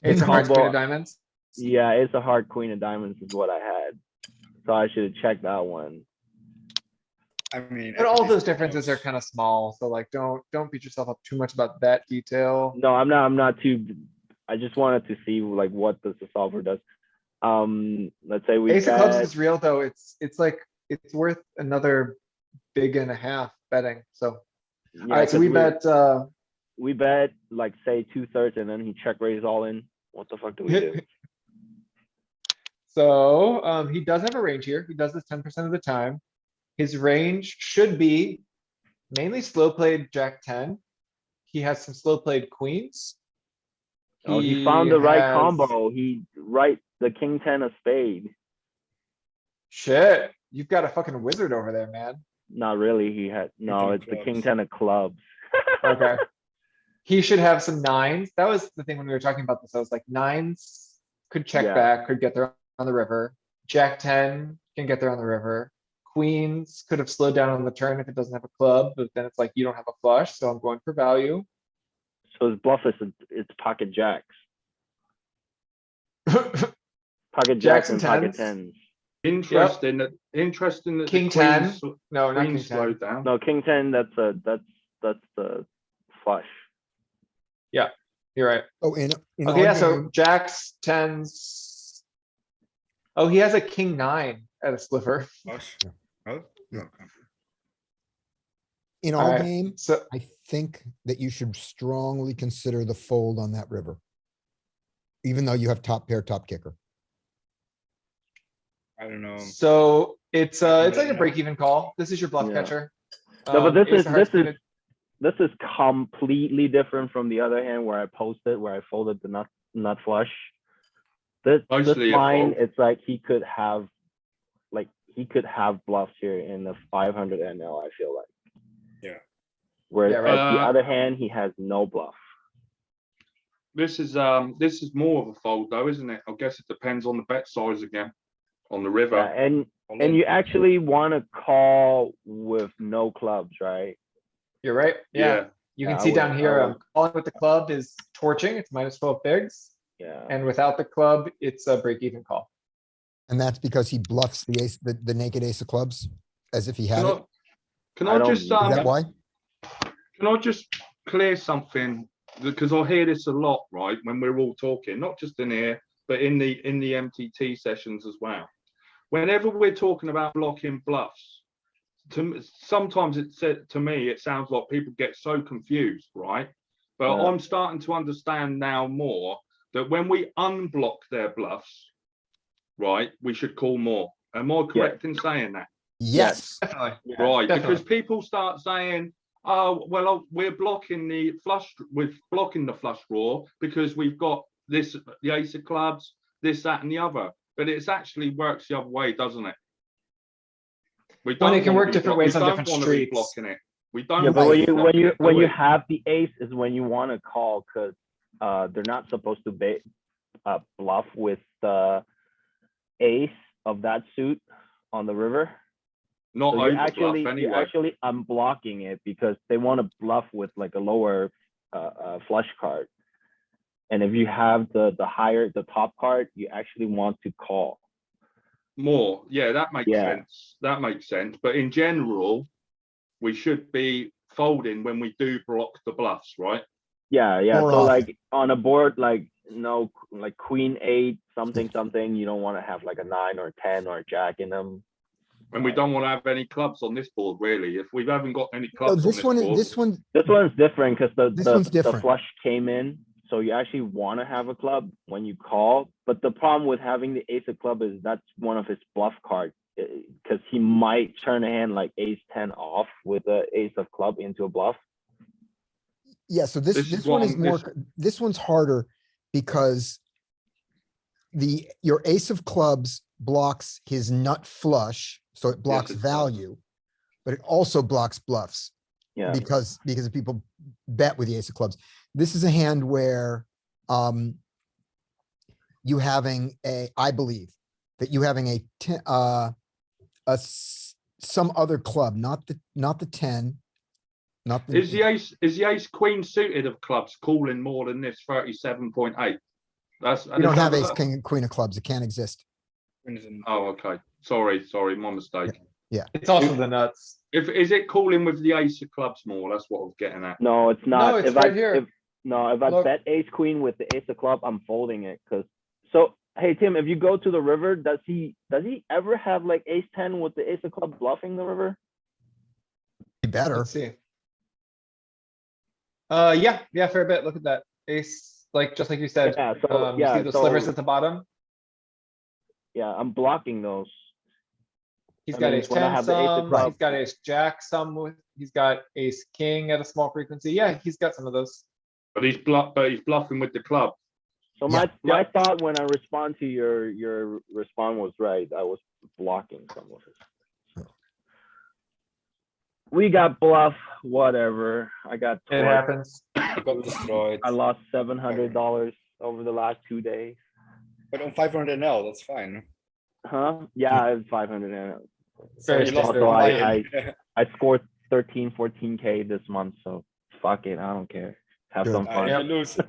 It's a hearts, queen combo- of diamonds. Yeah, it's a hard queen of diamonds is what I had. So I should have checked that one. I mean. But all everybody's those differences are close. kind of small, so like, don't beat yourself up too much about that detail. No, I'm not too, I just wanted to see what the solver does. Let's say we Ace of clubs bet, is real though. It's like, it's worth another big and a half betting, so. yeah, Alright, so 'cause we we bet, bet say 2/3 and then he check raises all in. What the fuck do we do? so, he does have a range here. He does this 10% of the time. His range should be mainly slow played Jack 10. He has some slow played queens. Oh, he found the right has- combo. The king 10 of spade. Shit, you've got a fucking wizard over there, man. Not really. No, of it's the king clubs. 10 of clubs. Okay. He should have some nines. That was the thing when we were talking about this. I was like, nines could check Yeah. back, could get there on the river. Jack 10 can get there on the river. Queens could have slowed down on the turn if it doesn't have a club, but then it's like, you don't have a flush, so I'm going for value. So his bluff is it's pocket jacks. Pocket jacks and pocket tens. Interesting that King the 10. queen No, not king 10. slowed down. No, king 10, that's the flush. You're right. Oh, in Okay, our yeah, so game, jacks, tens. Oh, he has a king 9 at a sliver. Flush. Oh, no. in our Alright, game, so, I think that you should strongly consider the fold on that river. Even though you have top pair, top kicker. I don't know. so it's like a Yeah. break even call. This is your bluff Yeah. catcher. No, but Ace of hearts suited. this is completely different from the other hand where I posted, where I folded the nut flush. This Mostly a line, fold. it's like he could have bluffs here in the 500 NL, I feel like. Yeah. Whereas Yeah, right. the other hand, he has no bluff. This is more of a fold though, isn't it? I guess it depends on the bet size again, on the river. Yeah, and you actually want to call with no clubs, right? You're right. Yeah. You Yeah, can I see would- down I here, would- calling with the club is torching. It's minus 12 bigs. Yeah. And without the club, it's a break even call. And that's because he bluffs the ace, the naked ace of clubs, as if he had it. Can I I don't just need Is that why? can I just clear something? Because I hear this a lot, right? When we're all talking, not just in here, but in the MTT sessions as well. Whenever we're talking about blocking bluffs, sometimes it said to me, it sounds like people get so confused, right? But Yeah. I'm starting to understand now more that when we unblock their bluffs, right, we should call more. Am I correct in saying that? Yes. Definitely. Right, definitely. because people start saying, oh, well, we're blocking the flush, draw because we've got this, the ace of clubs, this, that, and the other. But it's actually works the other way, doesn't it? We When it can wanna work be different we ways on don't different wanna be streets. blocking it. We don't. Yeah, but wanna when be you blocking it, when do you we? have the ace is when you want to call, because they're not supposed to bluff with the ace of that suit on the river. Not So over you're actually bluff anyway. you're actually unblocking it because they want to bluff with like a lower flush card. And if you have the top card, you actually want to call. More, yeah, that makes Yeah. sense. That makes sense. But in general, we should be folding when we do block the bluffs, right? Yeah. More So often. like on a board, like like queen 8, something, you don't want to have like a 9 or 10 or a jack in them. And we don't want to have any clubs on this board, really. If we haven't got any No, clubs on this this one, board, this one, This one's different because This one's the different. flush came in, so you actually want to have a club when you call. But the problem with having the ace of club is that's one of his bluff cards, because he might turn a hand like ace 10 off with the ace of club into a bluff. yeah, so this This is one what is I'm- more, this- this one's harder because your ace of clubs blocks his nut flush, so it blocks it does. value, but it also blocks bluffs. Yeah. Because people bet with the ace of clubs. This is a hand where you having I believe that you having some other club, not the 10, not the. is the ace queen suited of clubs calling more than this 37.8? That's You don't have ace king and queen of clubs. It can't exist. Oh, okay. Sorry, my mistake. It's also the nuts. If is it calling with the ace of clubs more? That's what I was getting at. No, it's not. No, it's if right I, here. If I Look. bet ace queen with the ace of club, I'm folding it. So hey Tim, if you go to the river, does he ever have like ace 10 with the ace of club bluffing the river? Be better. Let's see. Yeah, fair bit. Look at that. Ace, like, just like you said. Yeah, so You see the slivers at the bottom? Yeah, I'm blocking those. He's I got mean, ace when I 10 have the ace of some, clubs. he's got ace jack some with, he's got ace king at a small frequency. Yeah, he's got some of those. But he's bluffing with the club. So Yeah. my thought when I respond to your response was right. I was blocking some of it. We got bluff, whatever. I got It torched. happens. You got destroyed. I lost $700 over the last 2 days. But on 500 NL, that's fine. Huh? Yeah, I have 500 in it. Very you lost Also, one I buy-in. I scored 14K this month, so fuck it. I don't care. Have Good. some fun.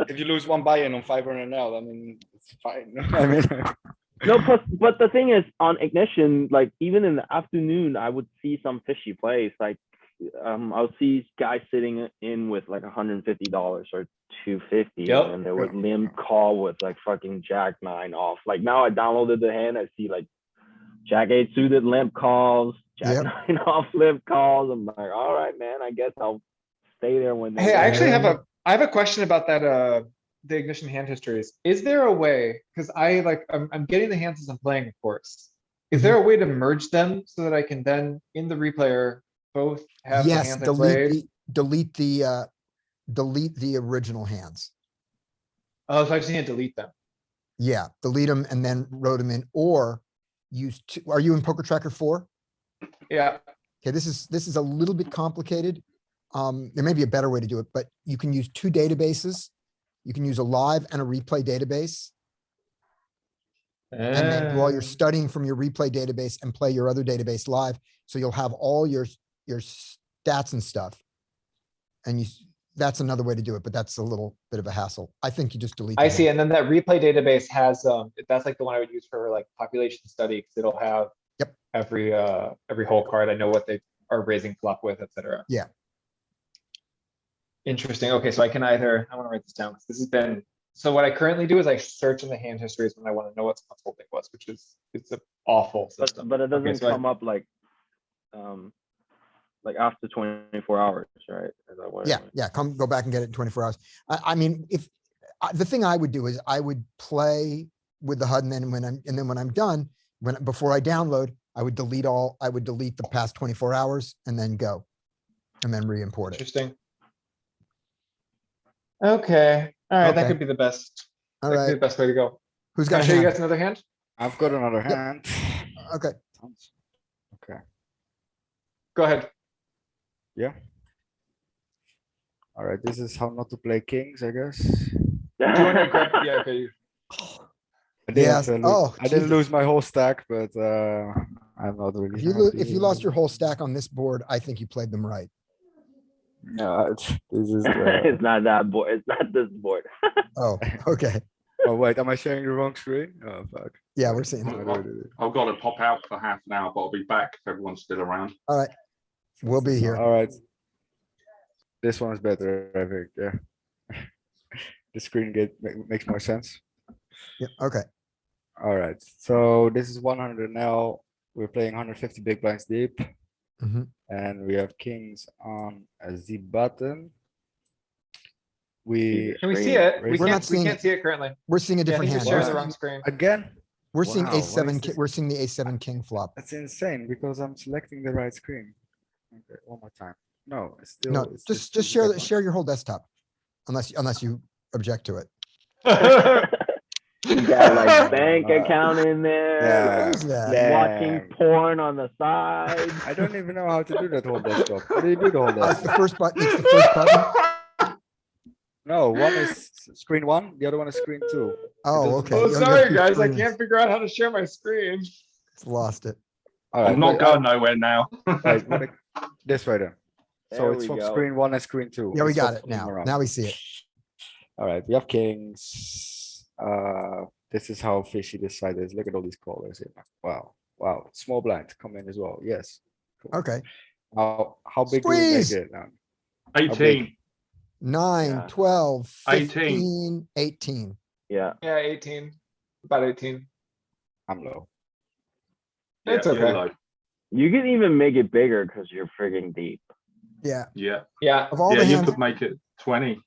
If you lose one buy-in on 500 NL, I mean, it's fine. I mean, No, but the thing is, on Ignition, like even in the afternoon, I would see some fishy plays. Like, I'll see guys sitting in with like $150 or $250, Yep. and they would limp call with like fucking Jack 9 off. Like now, I downloaded the hand. I see like Jack 8 suited limp calls, Jack Yep. 9 off limp calls. I'm like, all right, man. I guess I'll stay there when they. Hey, I actually Yeah. have a question about that, the ignition hand histories. Is there a way, because I'm getting the hands as I'm playing, of course. Is there a way to merge them so that I can then, in the replayer, both have the Yes, hands I played? delete the original hands. Oh, so I just need to delete them. Yeah, delete them and then wrote them in, or use two. Are you in Poker Tracker 4? Yeah, Okay, this is a little bit complicated. There may be a better way to do it, but you can use two databases. You can use a live and a replay database. And then while you're studying from your replay database and play your other database live, so you'll have all your stats and stuff. And that's another way to do it, but that's a little bit of a hassle. I think you just delete. I the see. hand. And then that replay database has, that's like the one I would use for like population study, because it'll have Yep. every whole card. I know what they are raising flop with, etc. Yeah. Interesting. Okay, so I can either, I want to write this down, because this has been, so what I currently do is I search in the hand histories when I want to know what someone's holding was, which is, it's an awful system. But it doesn't Okay, so come up like after 24 hours, right? Is that what it Yeah, was? yeah, go back and get it in 24 hours. I mean, the thing I would do is I would play with the HUD, and then when I'm done, before I download, I would delete the past 24 hours and then go. And then re-import it. Interesting. Okay, all right, that Okay. could be the best. All That could be right, the best way to go. who's Can I got show you hand? guys another hand? I've got another Yep. hand. Okay, Okay, Go ahead. yeah. All right, this is how not to play kings, I guess. Do you want to grab, yeah, okay. I didn't, Yes. Oh, I didn't Jesus. lose my whole stack, but I'm not really. if you lost your whole stack on this board, I think you played them right. No, this is. It's not that board. It's not this board. Oh, okay. Oh wait, am I sharing the wrong screen? Oh fuck. Yeah, we're seeing. I've got to pop out for half an hour, but I'll be back if everyone's still around. All right, we'll be here. All right. This one is better, I think. Yeah. The screen makes more sense. Yeah, okay. All right. So this is 100 now. We're playing 150 big blinds deep, Mhm. and we have kings on a Z button. We Can we see it? We're We not can't, seeing can't see it currently. We're seeing a Yeah, I different think hand. you're sharing We're the wrong seeing- screen. again. We're seeing Wow, what A7. is this? We're seeing the A7 king flop. That's insane because I'm selecting the right screen. Okay, one more time. No, it's still. No, it's just still the big one. share your whole desktop, unless you object to it. You got like bank account in there. Yeah, What is that? yeah. Watching porn on the side. I don't even know how to do that whole desktop. How do you do the whole It's the desktop? first button. It's the first button. No, one is screen one, the other one is screen two. Oh, okay. Oh, You only got sorry, two guys. I screens. can't figure out how to share my screen. It's lost it. All right, I'm not but, going nowhere now. right, this way then. So There it's we from go. screen one and screen two. Yeah, we It's got not it now. around. Now we see it. All right, we have kings. This is how fishy this side is. Look at all these callers here. Wow, wow. Small blind come in as well. Yes. Cool. Okay. How big Squeeze! do we make it now? 18. 9, Yeah. 12, 18. 15, 18. Yeah. Yeah, 18. About 18. I'm low. It's Yeah, okay. you're low. You can even make it bigger because you're friggin' deep. Yeah. Yeah, Yeah. Of all yeah, the you hands, could make it 20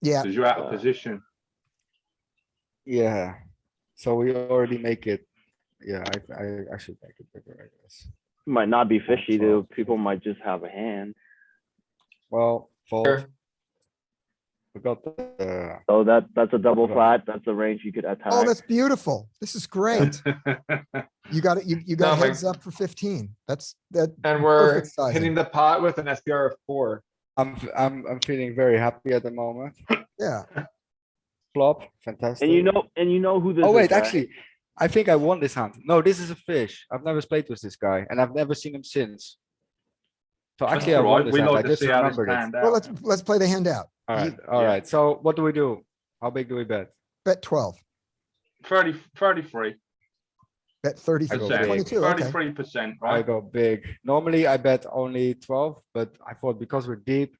yeah. because you're out of position. Yeah. So we already make it. Yeah, I should make it bigger, I guess. Might not be fishy though. 12, People might just have a hand. Well, fold. Sure. We got the. So that's a double Yeah. flat. That's a range you could attack. Oh, that's beautiful. This is great. You got it. You got No, my- heads up for 15. That's that. And we're Perfect sizing. hitting the pot with an SPR of 4. I'm feeling very happy at the moment. Yeah. Flop, fantastic. and you know who this Oh is, wait, right? actually, I think I won this hand. No, this is a fish. I've never played with this guy, and I've never seen him since. So That's actually, I all won right. this We hand. I like to just see how this remembered it. panned Well, out. let's play the hand out. All right, Yeah. all right. So what do we do? How big do we bet? Bet 12. 33%. Bet 33. go big. 22. Okay. 33%, I right? go big. Normally I bet only 12, but I thought because we're deep,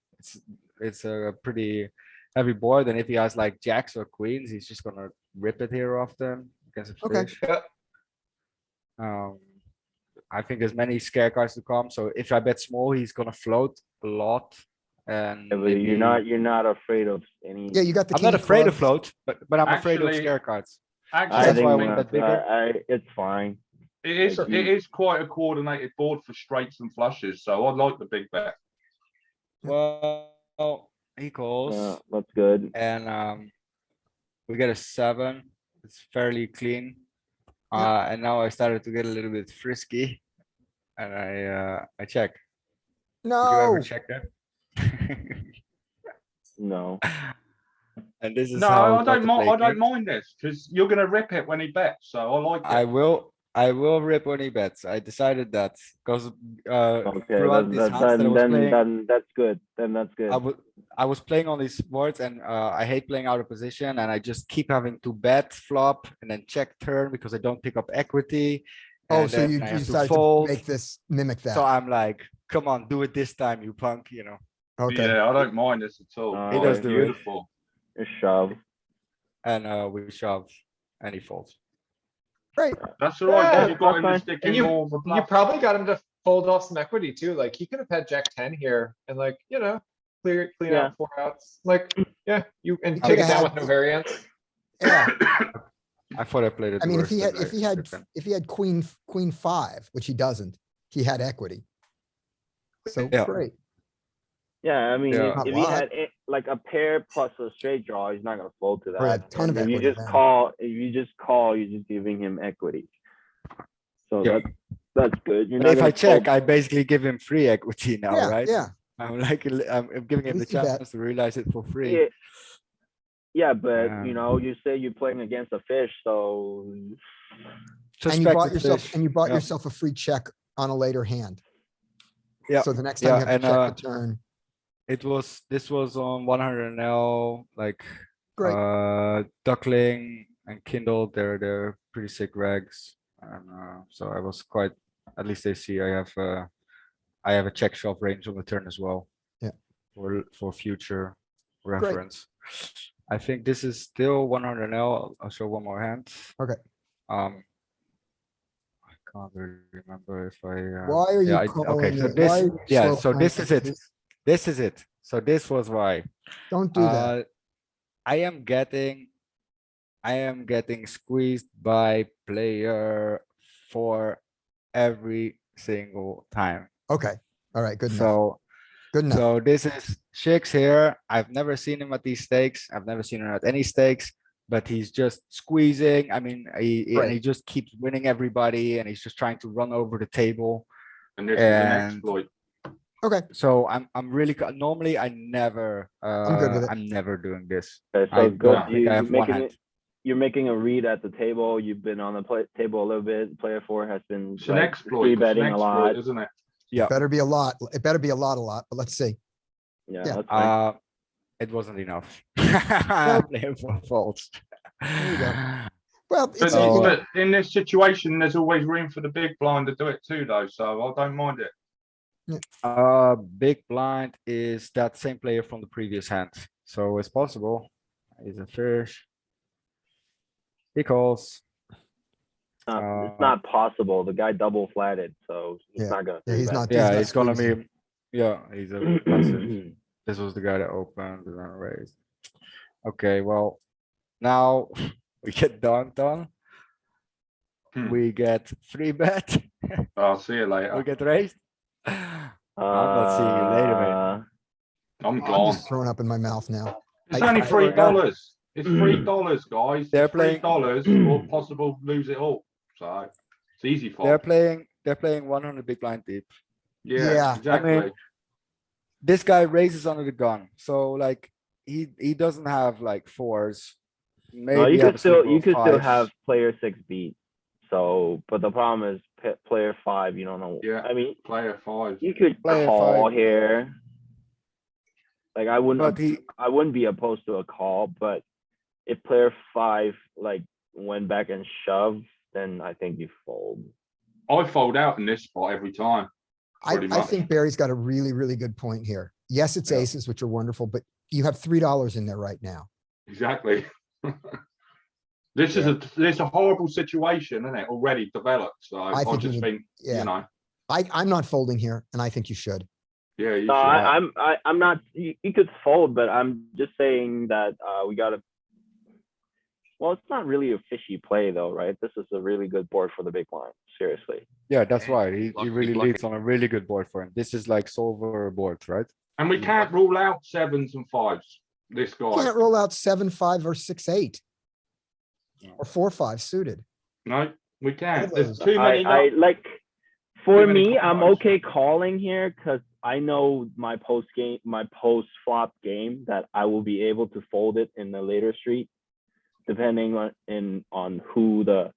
it's a pretty heavy board. And if he has like jacks or queens, he's just gonna rip it here often against a Okay. fish. Yeah. I think there's many scare cards to come. So if I bet small, he's gonna float a lot. And Yeah, but maybe- you're not afraid of any. Yeah, you got the. I'm not king of afraid of clubs. float, but I'm afraid of Actually, scare cards. Actually, I That's think why I went not. that bigger. It's fine. Like, It is quite a coordinated board for straights and flushes, so I like the big bet. Well, he Yeah, calls that's good. and we get a 7. It's fairly clean. And now I started to get a little bit frisky and I check. Did you ever No, check that? No. And this is No, how I not don't to mind. play I don't games. mind this because you're gonna rip it when he bets, so I like I it. will rip when he bets. I decided that because Okay, throughout these hands that I was playing, then that's good. Then that's good. I was playing on these boards and I hate playing out of position and I just keep having to bet flop and then check turn because I don't pick up equity. oh, And so then you I have to decided to fold. make this mimic So that. I'm like, come on, do it this time, you punk, you know. Okay, Yeah, I don't mind this at all. He Oh, does it's do it. beautiful. A shove. And we shove and he folds. great. That's all right. Yeah, Then you got him to fine. stick And in more of a you bluff. probably got him to fold off some equity too. Like he could have had Jack 10 here and like, clean Yeah. out 4 outs. Like, yeah, you and He take it coulda down had- with no variance. Yeah, I thought I played it. I mean, if worse he than had, if I he had, should've been. if he had queen 5, which he doesn't, he had equity. So Yeah. great. Yeah, I mean, Yeah. if, Not a if he lot. had like a pair plus a straight draw, he's not gonna fold to Or a that. ton of And if you equity just then. call, you're just giving him equity. So Yeah. that's good. You're And not if I gonna check, fold. I basically give him free equity now, Yeah, right? yeah. I'm like, I'm giving him the least you bet. chance to realize it for free. Yeah, yeah, but Yeah. you say you're playing against a fish, so And you Suspected bought yourself, fish. and you bought Yeah. yourself a free check on a later hand. Yeah, So the next time yeah, you have to and, check the turn, This was on 100 NL, like, Great. Duckling and Kindle, they're pretty sick regs. And, so I was quite, at least they see I have a check shove range on the turn as well. Yeah. For future reference. I think this is still 100 NL. I'll show one more hand. Okay. I can't really remember if I. Why are you Okay, calling so it? this, Why are you yeah, slow so this playing is it. this? This is it. So this was why. Don't do that. I am getting squeezed by player 4 every single time. Okay, all right, good enough. So, Good enough. so this is Shakes here. I've never seen him at these stakes. I've never seen him at any stakes, but he's just squeezing. I mean, and Right. he just keeps winning everybody and he's just trying to run over the table. And this is an And- exploit. Okay, So I'm really, normally I never, I'm good with it. I'm never doing this. okay, I so good. don't think I have one hand. You're making a read at the table. You've been on the table a little bit. Player 4 has been It's an like, exploit. free It's an betting a lot. exploit, isn't it? Yeah. better be a lot. It better be a lot, but let's see. Yeah, Yeah. that's fine. It wasn't enough. Player 4 folds. There you go. Well, But, it's, So- but in this situation, there's always room for the big blind to do it too, though. So I don't mind it. Big blind is that same player from the previous hand, so it's possible. He's a fish. He calls. It's not possible. The guy double flatted, so he's Yeah. not gonna. Yeah, he's three-bet. not- Yeah, not he's gonna squeezing. be. Yeah, he's a massive. This was the guy that opened and then raised. Okay, well, now we get dunked on. We get 3-bet. I'll see you We later. get raised. I'm not seeing you later, mate. I'm I'm gone. just throwing up in my mouth now. It's I- only I- $3. It's $3, guys. They're It's playing- $3 or possible lose it all. So it's easy for. They're playing 100 big blind deep. Yeah, Yeah. exactly. I mean, this guy raises under the gun, so like he doesn't have like 4s. Maybe No, you have could a still sliver you of could still 5s. have player 6 beat. So, but the problem is player 5. You don't know. Yeah. I mean, Player 5. you could Player call 5. here. Like I But wouldn't be opposed to a call, but if player 5 like went back and shoved, then I think you fold. I fold out in this spot every time. Pretty I much. think Barry's got a really, really good point here. Yes, it's Yeah. aces, which are wonderful, but you have $3 in there right now. Exactly. This is a horrible situation, isn't it? Already developed. So I think you just need- think, yeah. you know, I'm not folding here, and I think you should. yeah, you No, should. I'm not. You could fold, but I'm just saying that we gotta. Well, it's not really a fishy play though, right? This is a really good board for the big blind, seriously. Yeah, that's Yeah, right. he's He lucky- really he's lucky. leads on a really good board for him. This is like solver board, right? And we can't rule out sevens and fives. This guy, Can't roll out 7-5 or 6-8. Or 4-5 suited. no, we can't. All There's those. too many. I like, for many me, I'm combos. okay calling here because I know my post flop game that I will be able to fold it in the later street, depending on who the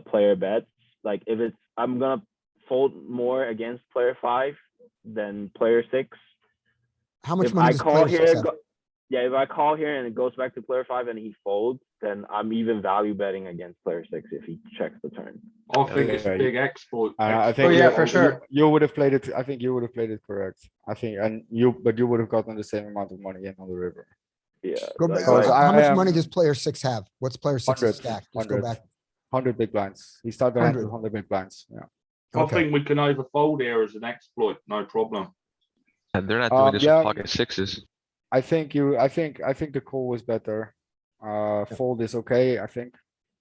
player bets. Like if it's, I'm gonna fold more against player 5 than player 6. How much If money I does call player six here, have? yeah, if I call here and it goes back to player 5 and he folds, then I'm even value betting against player 6 if he checks the turn. I think it's Yeah, a big exploit. I Oh, think yeah, you- for sure. You would have played it. I think you would have played it correct. I think, but you would have gotten the same amount of money in on the river. Yeah. Go like- back. Because like- How much money am- does player 6 have? What's player 6's 100, stack? Just go 100, back. 100 big blinds. He started the hand with 100. 100 big blinds. Yeah. I Okay. think we can overfold here as an exploit, no problem. And they're not doing this yeah. with pocket sixes. I think the call was better. Fold is okay, I think,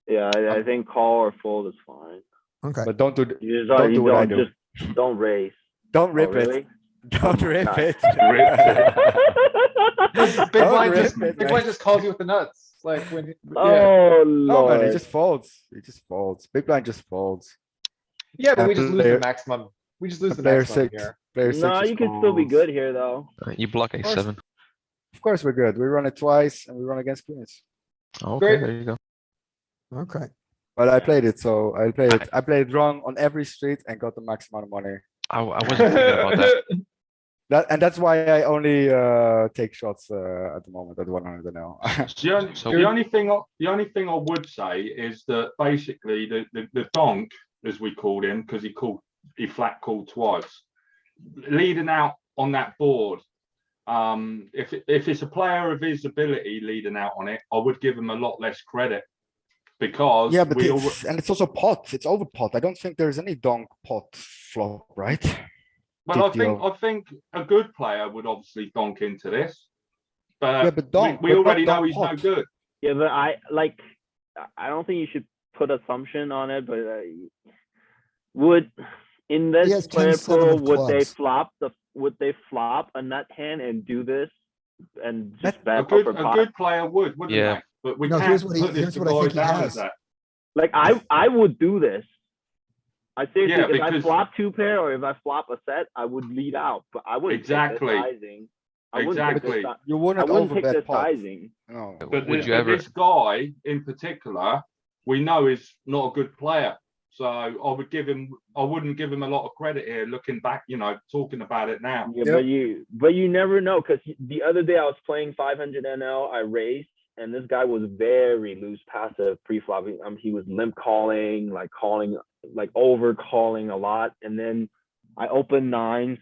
Yeah, I think call or fold is fine. Okay. but don't do, You just don't you do what I don't do. just don't raise. Don't Oh, rip it. really? Don't my rip God. it. Big Don't blind rip just, it, big man. blind just calls you with the nuts, like when, yeah. Oh No, man, it lord. just folds. It just folds. Big blind just folds. Yeah, but we just lose the player- maximum. We just lose the Player maximum 6, here. player 6 No, just you can still be folds. good here though. You block a course. 7. Of course, we're good. We run it twice and we run against queens. Okay, Great. there you go. Okay. But I played it, so I played it wrong on every street and got the max amount of money. I wasn't thinking about that. That's why I only take shots at the moment at 100 now. The only thing I would say is that basically the donk, as we called him, because he flat called twice, leading out on that board. If it's a player of his ability leading out on it, I would give him a lot less credit because Yeah, but we it's also pot. It's over pot. I don't think there's any donk pot flop, right? But I think a good player would obviously donk into this. But, Yeah, but donk, we but not already know donk he's no pot. good. Yeah, but I don't think you should put assumption on it, but would in He this has player 10-7 pool of would they flop a nut hand and do this and just A bet upper good pot? player would, wouldn't Yeah. they? But we No, can't here's what put this here's what I think guy he down has. as that. Like I would do this. I seriously, Yeah, if I because- flop 2 pair or if I flop a set, I would lead out, but I wouldn't Exactly. take the sizing. I wouldn't take Exactly. the, You I wouldn't wouldn't take the overbet pot. sizing. No. But Would this, you ever? this guy in particular, we know is not a good player. So I wouldn't give him a lot of credit here. Looking back, talking about it now. Yeah, Yep. but you never know because the other day I was playing 500 NL. I raised, and this guy was very loose passive pre-flop. He was limp calling, like over calling a lot, and then I opened nines.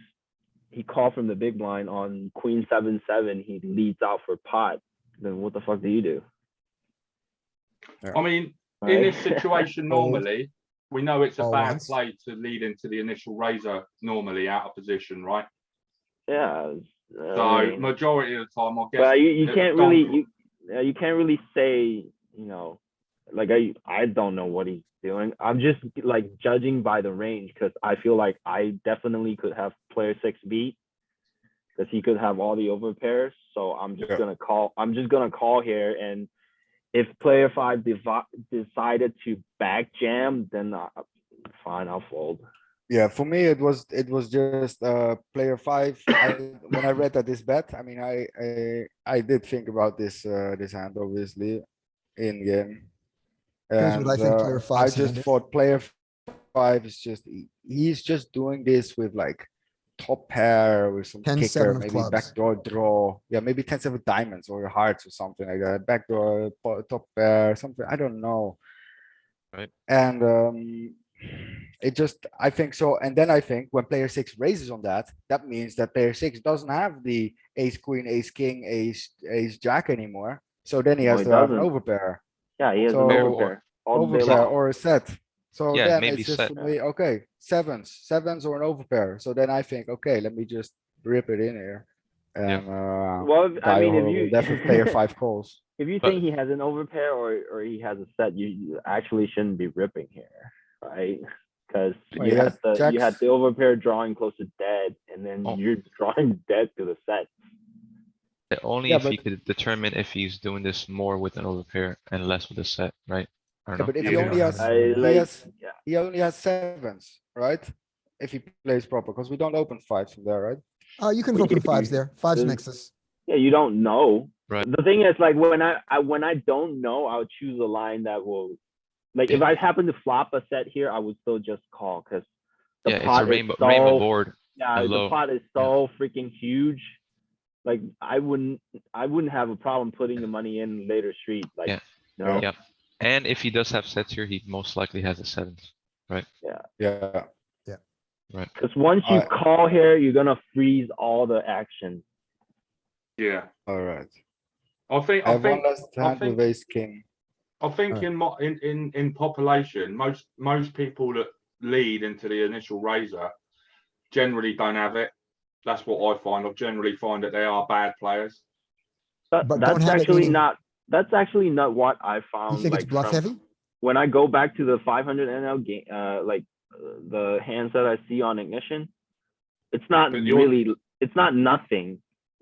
He called from the big blind on Queen 7-7. He leads out for pot. Then what the fuck do you do? I mean, in Right? this situation, Fold. normally we know it's a All bad once. play to lead into the initial razor. Normally out of position, right? Yeah. So majority of the time, I guess. But you it can't was really you can't really say, like I don't know what he's doing. I'm just like judging by the range because I feel like I definitely could have player 6 beat because he could have all the over pairs. So I'm just gonna call. I'm just gonna call here, and if player 5 decided to back jam, then fine, I'll fold. Yeah, for me, it was just player 5. When I read that this bet, I mean, I did think about this hand obviously in game. Here's what I think player I 5's just hand is. thought player 5 is he's just doing this with like top pair with some 10-7 kicker, of maybe clubs. backdoor draw. Yeah, maybe 10-7 diamonds or hearts or something like that. Backdoor top pair, something. I don't know. Right. And it just, I think so. And then I think when player 6 raises on that, that means that player 6 doesn't have the ace queen, ace king, ace jack anymore. So then he No, has he to have an doesn't. overpair. Yeah, he has an So- overpair all day Overpair long. or a set. So Yeah, then maybe it's just set. for me, okay, sevens or an overpair. So then I think, okay, let me just rip it in here. And Well, I die mean, if horrible you death of player 5 calls. If you But- think he has an overpair or he has a set, you actually shouldn't be ripping here, right? Because Well, you he had has the you had jacks. the overpair drawing close to dead, and then Oh. you're drawing dead to the set. Only Yeah, if you but- could determine if he's doing this more with an overpair and less with a set, right? I Yeah, don't but know. if he Yeah. only has, I he like, has, yeah. he only has sevens, right? If he plays proper, because we don't open fives from there, right? You can Well, open yeah, fives there, fives there's- mixes. Yeah, you don't know. Right. The thing is, like when I don't know, I'll choose a line that will, like if Yeah. I happen to flop a set here, I would still just call because the Yeah, it's pot a is rainbow so board. yeah, and the low. pot is so freaking huge. Like I wouldn't have a problem putting the money in later street. Like Yeah. no, Yeah. And if he does have sets here, he most likely has a sevens. Yeah, because once you Alright. call here, you're gonna freeze all the action. Yeah, alright. I think, I I have one think, last I hand think, with ace king. I think Alright. in population, most people that lead into the initial raiser generally don't have it. That's what I find. I generally find that they are bad players. But don't That's have it actually meaning- not. That's actually not what I You found. think it's like, bluff from- heavy? When I go back to the 500 NL game, the hands that I see on ignition, it's not But you're- really. It's not nothing.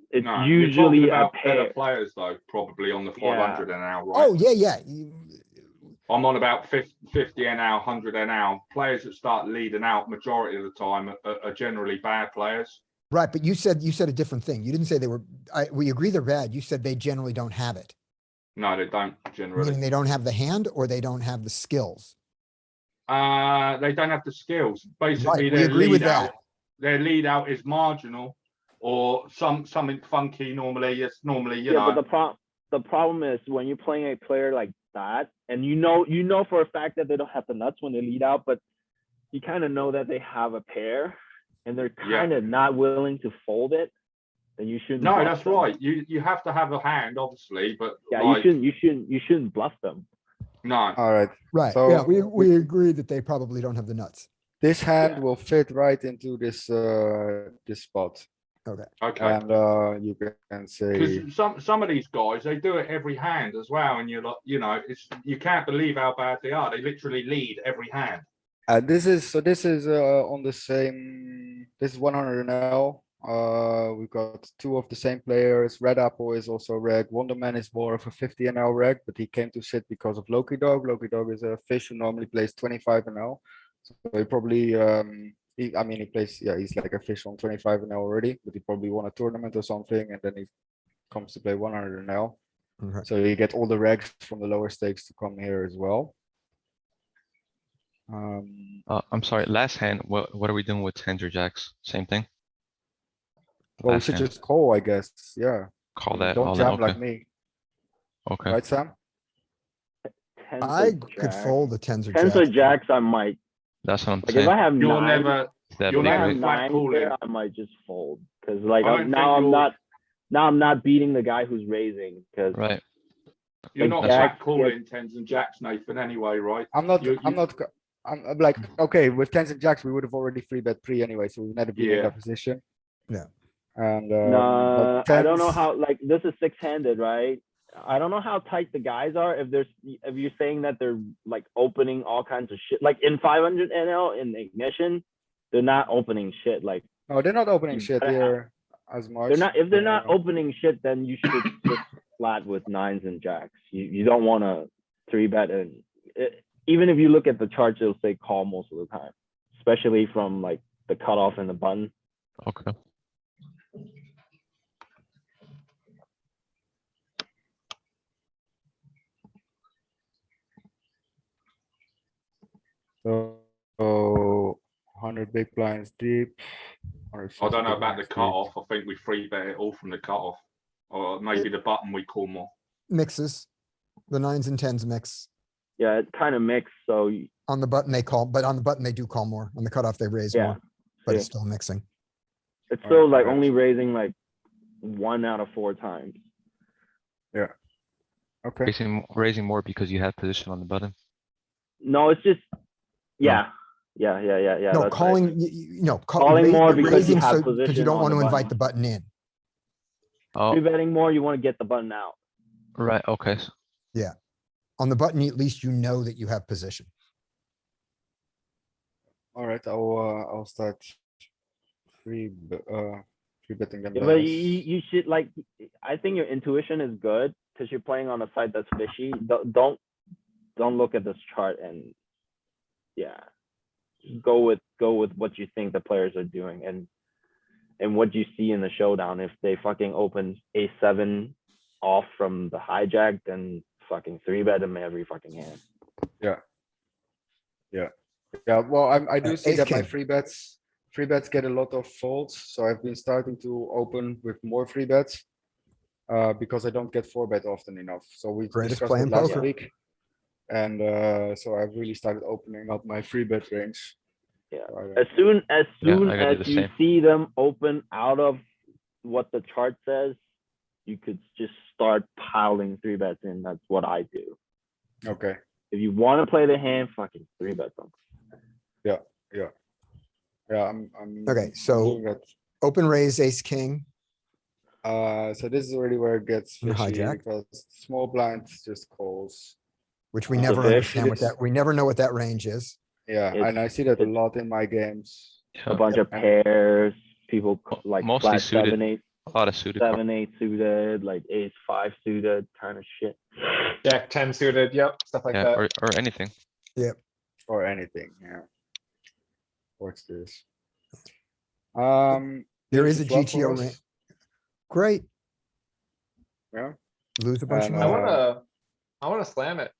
It's No, you're talking usually a about pair. better players though, probably on the 500 NL, right? Oh, yeah. I'm on about 50 NL, 100 NL. Players that start leading out majority of the time are generally bad players. Right, but you said a different thing. You didn't say they were, we agree they're bad. You said they generally don't have it. No, they don't generally. Meaning they don't have the hand or they don't have the skills. They don't have the skills. Basically, Right, we their agree with lead out, that. their lead out is marginal or something funky. Normally, it's normally you Yeah, know. but the problem is when you're playing a player like that, and you know for a fact that they don't have the nuts when they lead out, but you kind of know that they have a pair, and they're Yeah. kind of not willing to fold it. Then you shouldn't. No, bluff that's them. right. You have to have a hand, obviously, but Yeah, like, you shouldn't bluff them. no. Alright, Right, So, yeah, we agree that they probably don't have the nuts. this hand will fit right into this, this spot. Okay. Okay. And, you can say, Because some of these guys, they do it every hand as well, and you're like, you know, it's you can't believe how bad they are. They literally lead every hand. this is on the same, this is 100 NL. We've got two of the same players. Red Apple is also reg. Wonderman is more of a 50 NL reg, but he came to sit because of Loki Dog. Loki Dog is a fish who normally plays 25 NL. So he probably, he plays, yeah, he's like a fish on 25 NL already, but he probably won a tournament or something, and then he comes to play 100 NL. Okay. So you get all the regs from the lower stakes to come here as well. I'm sorry, last hand, what are we doing with tens or jacks? Same thing? Well, we Last should hand. just call, I guess, yeah. Call that Don't all in, jam like okay, me, okay. right, Sam? Tens I or could jacks. fold the tens or Tens or jacks. jacks, I might. That's what I'm Like if saying. I have You're nine, never, That'd you're be if I never have great. flat nine calling. there, I might just fold because like I don't now think you're- I'm not beating the guy who's raising because Right, You're like not That's flat Jack calling tens and jacks, Nathan. Anyway, right? I'm not, You- I'm you- not, I'm like, okay, with tens and jacks, we would have already free bet pre anyway, so we've never been in Yeah. that position. Yeah. And, no, but I don't know tens- how like this is six-handed, right? I don't know how tight the guys are. If you're saying that they're like opening all kinds of shit, like in 500 NL in ignition, they're not opening shit. Like No, they're not opening You shit gotta here as much. they're not. If they're not but, opening shit, then you should just flat with nines and jacks. You don't want to three bet and even if you look at the charts, it'll say call most of the time, especially from like the cutoff and the button. okay. So 100 big blinds deep. I don't know about the cutoff. I think we free bet it all from the cutoff, or maybe the button we call more. Mixes, the nines and tens mix. Yeah, it kind of mixed. So On the button they call, but on the button they do call more. On the cutoff they raise yeah, more, but it's yeah. still mixing. It's still like Alright. only raising like 1 out of 4 times. Okay. Raising more because you have position on the button. No, it's just yeah. Yeah. No, that's right. calling, no. Calling more because you raising have so- Because you position don't on want the to invite button. the button in. Oh, Three betting more, you want to get the button out. Right, okay. On the button, at least you know that you have position. Alright, I'll start free betting them Yeah, but guys. you should like. I think your intuition is good because you're playing on a side that's fishy. Don't look at this chart and yeah, go with what you think the players are doing and what you see in the showdown. If they fucking open a7 off from the hijack, then fucking 3-bet them every fucking hand. Yeah, well, I do see ace that my king. free bets get a lot of folds, so I've been starting to open with more free bets. Because I don't get 4-bet often enough, so we Greatest discussed play it in last poker. week. And so I've really started opening up my free bet range. Yeah. So As soon I gotta as do the you same. see them open out of what the chart says, you could just start piling 3-bets in. That's what I do. Okay, If you want to play the hand, fucking 3-bet them. yeah, I'm Okay, I'm so- doing that. Open raise ace king. So this is already where it gets And fishy hijack. because small blind just calls. Which we Uh, never so understand what it's- that, we never know what that range is. Yeah, It's- and I see that a it's- lot in my games. A Yeah, bunch of pairs, people like Mostly flat suited. 7-8, a lot of suited. cards. 7-8 suited, like ace-5 suited kind of shit. Jack 10 suited, yep, stuff like Yeah, that. or anything. Or anything, yeah. What's this? There is a here's flop for GTO us. range. Great. Yeah, Lose a bunch of And, money. I wanna slam it.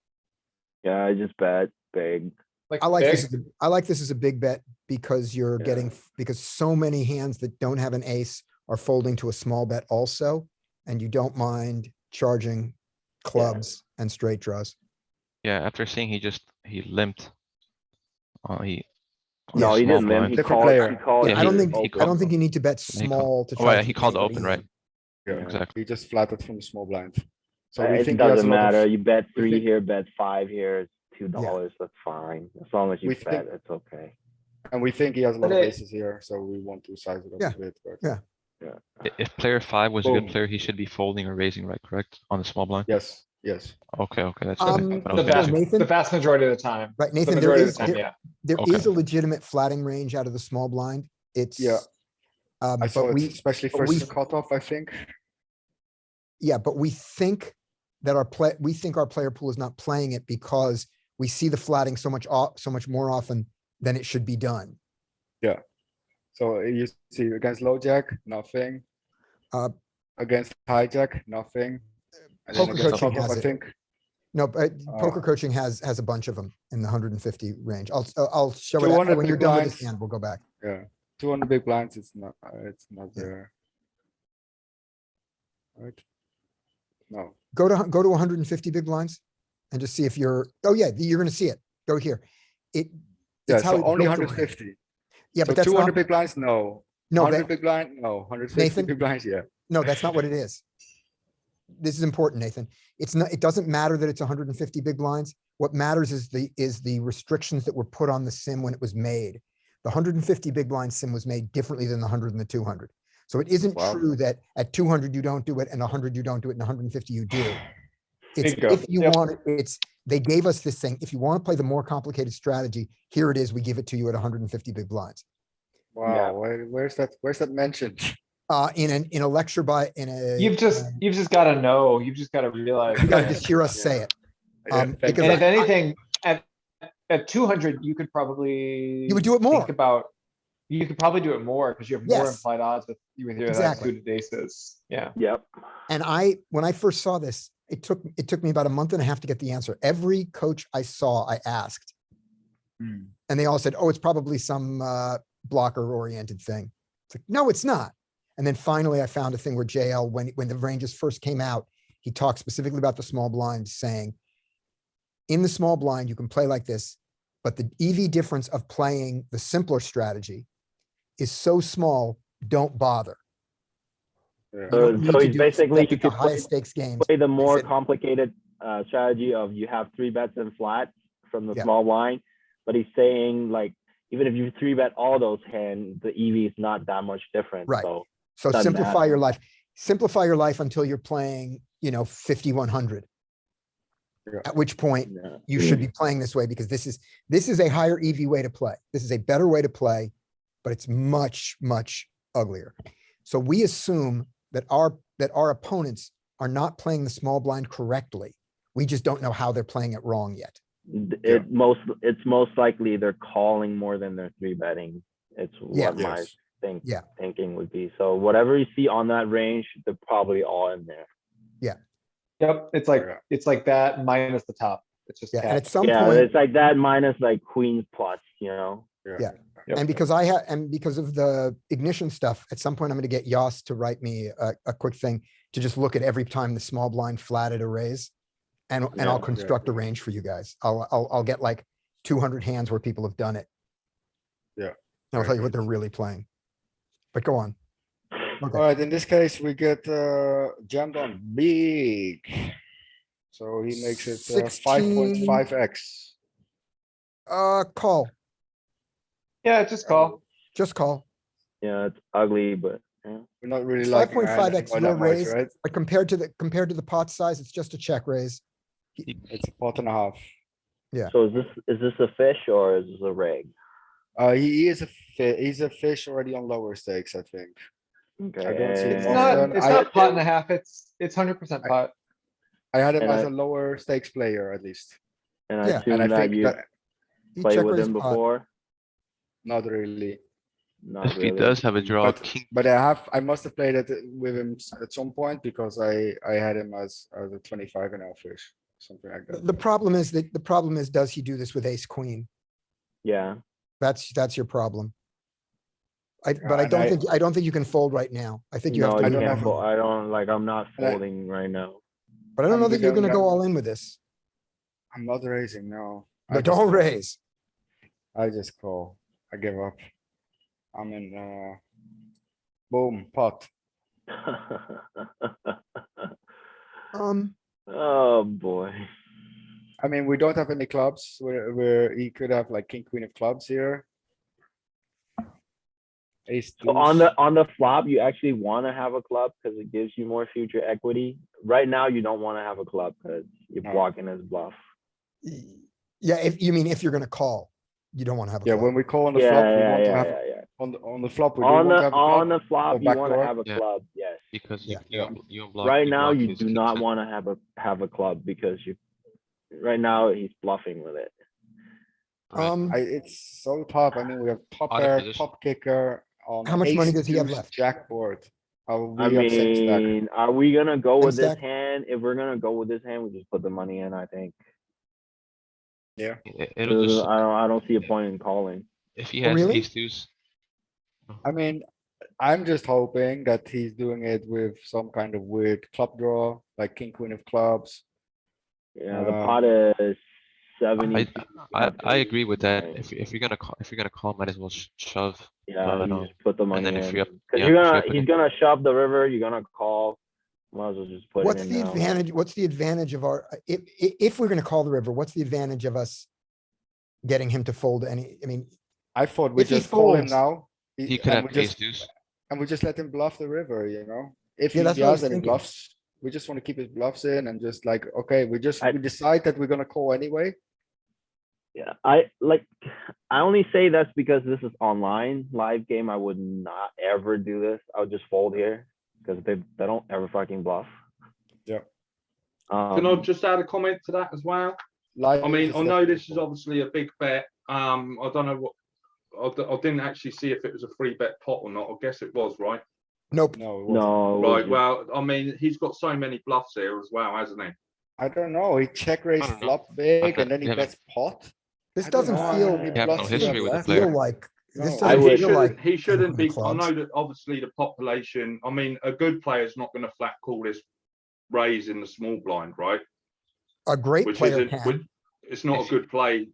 Yeah, I just bet big. Like I like big. this, I like this as a big bet because you're Yeah. getting, because so many hands that don't have an ace are folding to a small bet also, and you don't mind charging clubs and straight draws. Yeah, after seeing he limped. He. on No, the he small didn't limp. blind. He Different called. player. He called. Yeah, Yeah, I don't he- think, he I called- don't think you need to bet he called- small to Oh, try yeah, to he keep called the anybody open, right? in. Yeah, Exactly. he just flattered from the small blind. So we It think he has a doesn't lot matter. of, You bet we 3 think- here, bet 5 here. It's $2. That's fine. As long as you We bet, think- it's okay. and we think he has a lot But of it- aces here, so we want to size it up Yeah, a bit. But yeah. Yeah. If player 5 was a good Boom. player, he should be folding or raising, right? Correct? On the small blind? yes, yes. Okay, that's Um, what I The was you know, vast, thinking. Nathan- the vast majority of the time. Right, The Nathan, there majority of is, the time, there yeah. there Okay. is a legitimate flatting range out of the small blind. It's. Yeah. I saw But it, we, especially but we- first cutoff, I think. yeah, but we think that we think our player pool is not playing it because we see the flatting so much more often than it should be done. So you see against low jack, nothing. Uh, Against hijack, nothing. And then Poker against coaching cutoff, has I it. think. No, but poker Uh, coaching has a bunch of them in the 150 range. I'll show it 200 when you're big done with this blinds. hand. We'll go back. Yeah, 200 big blinds, it's not Yeah. there. Right? No, Go to 150 big blinds and just see if you're, oh yeah, you're gonna see it. Go here. It. yeah, it's how so it only built the range. 150. Yeah, So but that's 200 not, big blinds, no. no, 100 that, big blind, no. 150 Nathan? big blinds, yeah. no, that's not what it is. This is important, Nathan. It's not, it doesn't matter that it's 150 big blinds. What matters is the restrictions that were put on the sim when it was made. The 150 big blind sim was made differently than the 100 and the 200. So it isn't Wow. true that at 200 you don't do it and 100 you don't do it and 150 you do. It's Bingo. if you Yep. want, it's, they gave us this thing. If you want to play the more complicated strategy, here it is. We give it to you at 150 big blinds. Wow, where's that mentioned? In a lecture in a. You've just gotta know, you've just gotta realize. You gotta that. just hear us say it. Yeah, thank Because And if I- anything, at 200, you could probably. You would do it more. Think about, you could probably do it more because you have more Yes. implied odds with your Exactly. suited aces. Yeah. Yep. And when I first saw this, it took me about a month and a half to get the answer. Every coach I saw, I asked. Hmm. And they all said, oh, it's probably some blocker oriented thing. It's like, no, it's not. And then finally I found a thing where JL, when the ranges first came out, he talked specifically about the small blind, saying, in the small blind, you can play like this, but the EV difference of playing the simpler strategy is so small, don't bother. Yeah. You don't need So to he's do basically, stuff you at the could play, highest stakes games. play the more said- complicated strategy of you have 3-bets and flats from the Yeah. small blind. But he's saying like, even if you 3-bet all those hands, the EV is not that much different. Right. So So doesn't simplify matter. your life. Simplify your life until you're playing, you know, 5,100. Yeah. At which point Yeah. you should be playing this way because this is a higher EV way to play. This is a better way to play, but it's much, much uglier. So we assume that our opponents are not playing the small blind correctly. We just don't know how they're playing it wrong yet. It's most likely they're calling more than they're three betting. It's what my thinking would be. So whatever you see on that range, they're probably all in there. Yep, it's like that minus the top. It's just And capped. at some Yeah, point, it's like that minus like queens plus, you know. Yeah. Yep. And because because of the ignition stuff, at some point I'm gonna get Yoss to write me a quick thing to just look at every time the small blind flatted a raise. And I'll construct a range for you guys. I'll get like 200 hands where people have done it. Yeah. And I'll Very tell you what good. they're really playing. But go on. Okay. Alright, in this case, we get jammed on big. So he makes it 5.5x. Call, Yeah, just call. just call. Yeah, it's ugly, but yeah. We're not really It's liking our hand 5.5x by your that much, raise, right? but compared to the pot size, it's just a check raise. It's a pot and a half. So is this a fish or is this a rig? He is he's a fish already on lower stakes, I think. Okay. I don't see him It's often. not, it's not pot and a half, it's 100% pot. I had him and as I- a lower stakes player at least. And I Yeah. assume And I that think you that He played check with raised him pot. before. not really. Not If he really. does have a draw, But king, but I must have played it with him at some point because I had him as a 25 and fish, something like that. The problem is, does he do this with ace queen? Yeah. That's your problem. But Yeah, I and don't think you can fold right now. I think you have No, to. you don't move have- can't on. fold. I don't like. I'm not And I- folding right now. But I don't know I'm that you're gonna- gonna go all in with this. I'm not raising, no. I But just don't call. raise. I just call. I give up. I'm in boom, pot. Oh boy. I mean, we don't have any clubs where he could have like king, queen of clubs here. Ace So on deuce. the flop, you actually want to have a club because it gives you more future equity. Right now, you don't want to have a club because you're No. blocking his bluff. Yeah, if you're gonna call, you don't wanna have a Yeah, club. when we call on the Yeah, flop, we yeah, want to yeah, have, yeah, yeah. on the flop, we do On want to have a on club. the flop, or you want to backdoor. have a Yeah. club. Yes. because Yeah. you unblock. Right now, block you his do kings not and- want to have a club because you. Right now, he's bluffing with it. Right. It's so tough. I mean, we have top Out of pair, position. top kicker on. How much money ace does he have deuce, left? Jack board. I We have same stack. mean, are we gonna go Same with this stack? hand? If we're gonna go with this hand, we just put the money in. I think. Yeah. It'll just, I don't see a point in calling. if he Oh, has really? ace deuce. I mean, I'm just hoping that he's doing it with some kind of weird club draw, like king, queen of clubs. Yeah, the pot is 70. I agree with that. Right. If you're gonna call, might as well shove. Yeah, but, you just put the money then in. if you're up- 'Cause yeah, you're if you're gonna, up he's against- gonna shove the river, you're gonna call. Might as well just put it What's in the now. advantage, what's the advantage of our, if we're gonna call the river, what's the advantage of us getting him to fold any, I mean, I thought we If he just call him folds, now. He could and have we ace just deuce. And we just let him bluff the river, you know? If Yeah, he that's what I was has any thinking. bluffs, we just want to keep his bluffs in and just like, okay, we I- decide that we're gonna call anyway. Yeah, I only say that's because this is online live game. I would not ever do this. I would just fold here because they don't ever fucking bluff. Yeah. Can I just add a comment to that as well? Live I mean, is I know this is definitely- obviously a big bet. I don't know what, I didn't actually see if it was a free bet pot or not. I guess it was, right? nope. No, it wasn't. No. it Right, was well, I mean, he's got so many bluffs here as well, hasn't he? I don't know. He check raised don't know. flop big Okay, and then he yeah, but- bets pot. This I don't doesn't know how feel, many You have no bluffs he history has with the left. player. feel like, this No. And doesn't he feel like. shouldn't, he shouldn't be, I clubs. know that obviously the population, I mean, a good player's not gonna flat call this raise in the small blind, right? A great Which player isn't, can. it's not a If- good play,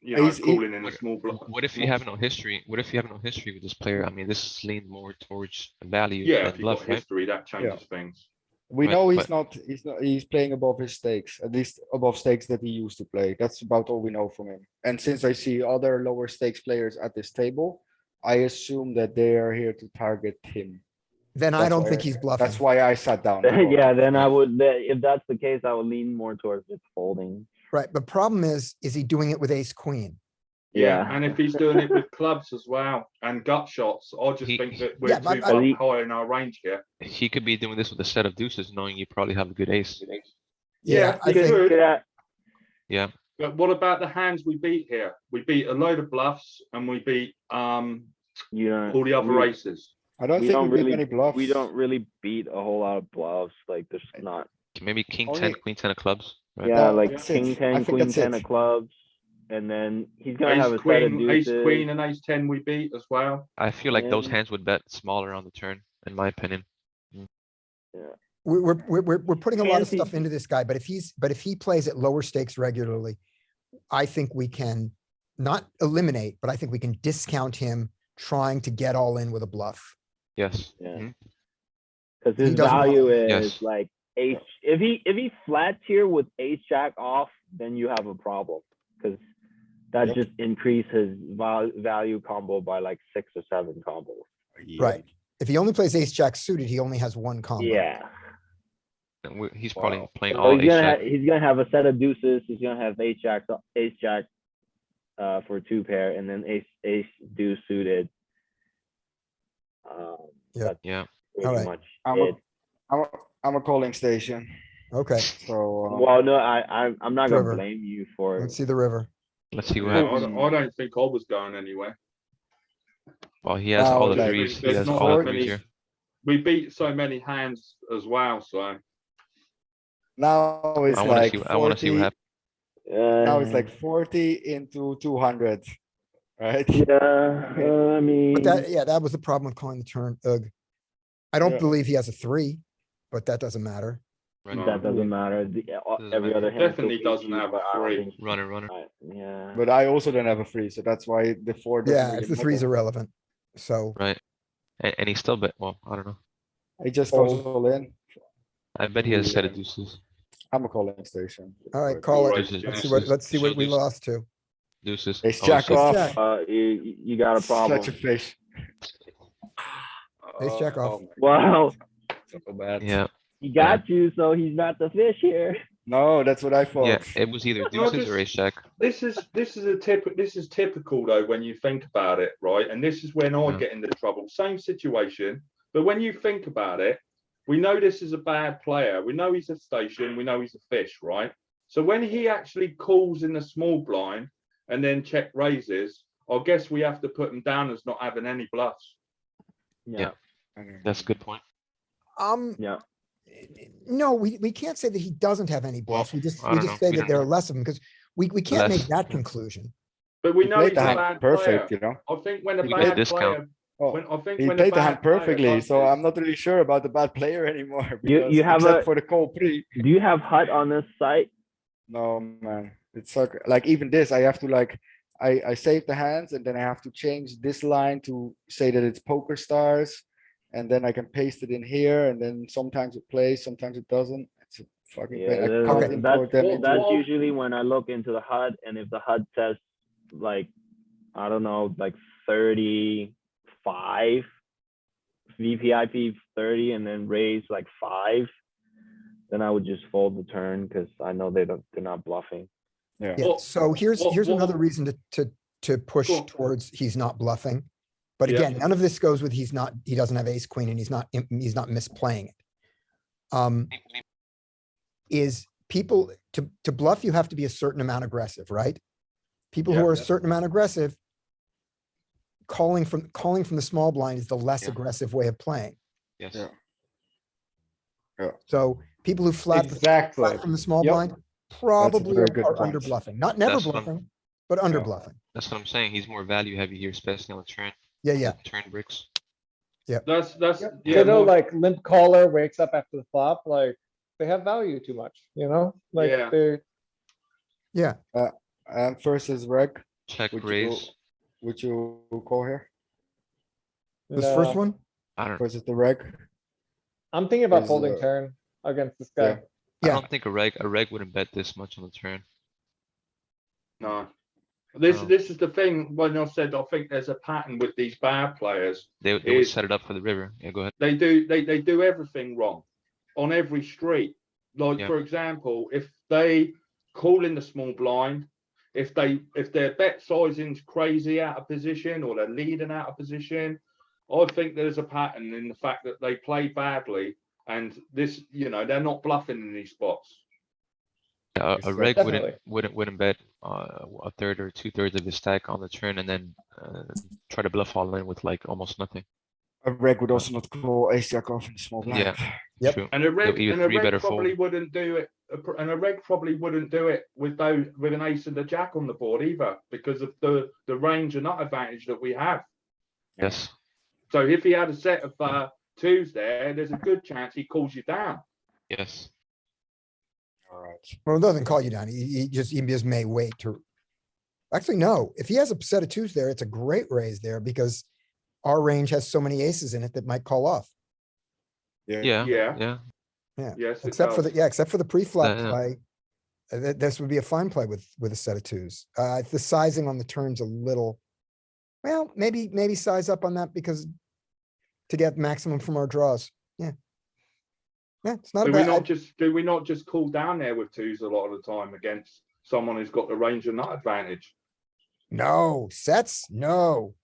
you know, He's- he- calling in a small blind. What if you have no history? What if you have no history with this player? I mean, this is leaned more towards value Yeah, than if you've got bluff, right? history, that changes things. We Right, know but- he's playing above his stakes, at least above stakes that he used to play. That's about all we know from him. And since I see other lower stakes players at this table, I assume that they are here to target him. then I That's don't why think I- he's bluffing. That's why I sat down. Yeah, then I would, if that's the case, I would lean more towards just folding. Right, but problem is he doing it with ace queen? Yeah, Yeah. and if he's doing it with clubs as well and gut shots, I just He- think that we're Yeah, too but I- high in our range here. He could be doing this with a set of deuces, knowing you probably have a good ace. Yeah, I he think, could. Yeah, But what about the hands we beat here? We beat a load of bluffs and we beat You know, all the other aces. I don't we think don't we beat really, many bluffs. we don't really beat a whole lot of bluffs. Like there's not, maybe king Only- 10, queen 10 of clubs. Right? yeah, like That's it. king I 10, think queen that's 10 it. of clubs. And then he's gonna have a set of Ace deuces. queen and ace 10 we beat as well. I feel like those Yeah. hands would bet smaller on the turn, in my opinion. we're putting a lot of Fancy- stuff into this guy, but if he plays at lower stakes regularly, I think we can not eliminate, but I think we can discount him trying to get all in with a bluff. Yes. Yeah. Mhm. Cause He his doesn't want- value is Yes. like ace, if he flats here with ace jack off, then you have a problem. Cause that just increases value combo by like 6 or 7 combos. Right. If he only plays ace jack suited, he only has one combo. Yeah. And he's probably playing So all ace jack. he's gonna have a set of deuces, he's gonna have ace jack, for 2 pair, and then ace deuce suited. Yeah. That's Yeah. pretty Alright. much I'm it. I'm a calling station. Okay, So Well, no, I'm not gonna River. blame you for let's see the river. Let's see what Yeah, happens. I don't think I was going anywhere. Well, he has Now, all the like, threes. He there's has not all the that threes many- here. We beat so many hands as well, so. now it's I wanna like see, I wanna see what 40 happens. now it's like 40 into 200, right? I mean, But that, yeah, that was the problem with calling the turn. Ugh. I don't Yeah. believe he has a 3, but that doesn't matter. Right. that doesn't matter. Doesn't Every matter. other hand. Definitely still beats doesn't you, have a but I don't three. think- Runner. Yeah. But I also don't have a free, so that's why the 4 doesn't Yeah, really if the 3's matter. irrelevant. So, Right. And he still bet, well, I don't know. It just goes Fold. all in. I bet he has a set of deuces. I'm a calling station. all right, But call it. Deuces, Let's see what we deuces. lost to. Deuces. Ace Oh, jack six. off. Jack. You got a problem. Such a fish. Ace jack off. Wow, So bad. Yeah, he got you, so he's not the fish here. No, that's what I thought. yeah, it was either No, deuces just- or ace jack. This is typical though, when you think about it, right? And this is when I Yeah. get into trouble. Same situation, but when you think about it, we know this is a bad player. We know he's a station. We know he's a fish, right? So when he actually calls in the small blind and then check raises, I guess we have to put him down as not having any bluffs. Yeah. That's a good point. Yeah. No, we can't say that he doesn't have any bluffs. We just I don't know. say We that don't there are know. less of them because we can't make Less. that conclusion. But we He know played he's the a hand bad perfect, player. you know. I think when a We bad get a player, discount. Oh, when I think he when a played the hand bad player perfectly, so bunches- I'm not really sure about the bad player anymore. You because have except a- for the call pre. Do you have HUD on this site? No, man, it's like even this, I have to like, I save the hands and then I have to change this line to say that it's poker stars. And then I can paste it in here and then sometimes it plays, sometimes it doesn't. It's a fucking pain. I Yeah, can't Okay. import them into. that's usually when I look into the HUD, and if the HUD says like, I don't know, like 35 VPIP 30 and then raise like 5, then I would just fold the turn because I know they're not bluffing. Yeah. Yeah, Well, so here's well, another reason to push Cool. towards he's not bluffing. But Yeah. again, none of this goes with he doesn't have ace queen and he's not misplaying it. Is people to bluff, you have to be a certain amount aggressive, right? People who Yeah. are a certain amount aggressive, calling from the small blind is the less Yeah. aggressive way of playing. Yes. Yeah. So people who flat Exactly. from the small Yep. blind probably very good are under point. bluffing, not never That's what I'm- bluffing, but under Yeah. bluffing. That's what I'm saying. He's more value heavy here, especially on the turn. Yeah. the Turn bricks. That's You yeah. know, more- like limp caller wakes up after the flop, like they have value too much, you know? Like Yeah. they're, Yeah. And versus reg, Check Would you raise. would you call here This no. first one? I don't. versus the reg? I'm thinking about Is, folding turn against this guy. yeah. I Yeah. don't think a reg wouldn't bet this much on the turn. No. This Oh. this is the thing. When I said I think there's a pattern with these bad players. They would is set it up for the river. Yeah, go ahead. They do everything wrong on every street. Like Yeah. for example, if they call in the small blind, if their bet sizing's crazy out of position or they're leading out of position, I think there's a pattern in the fact that they play badly and this, they're not bluffing in these spots. A reg Definitely. wouldn't bet a third or 2/3 of his stack on the turn and then try to bluff all in with like almost nothing. A reg would also not call ace jack off in the small blind. Yeah, Yep. true. And a reg, They'll either and a three reg bet or probably fold. wouldn't do it. And a reg probably wouldn't do it with an ace and a jack on the board either, because of the range and nut advantage that we have. Yes. So if he had a set of twos there's a good chance he calls you down. Yes. Alright. Well, it doesn't call you down. He just may wait to. Actually, no, if he has a set of twos there, it's a great raise there because our range has so many aces in it that might call off. Yeah. Yeah. Yeah. Yeah, Yes, it except for does. except for the pre-flop Yeah. play. This would be a fine play with a set of twos. The sizing on the turn's a little. Well, maybe size up on that because to get maximum from our draws. Yeah. Yeah, it's not a Do we bad. not just call down there with twos a lot of the time against someone who's got the range and nut advantage? No, sets, no.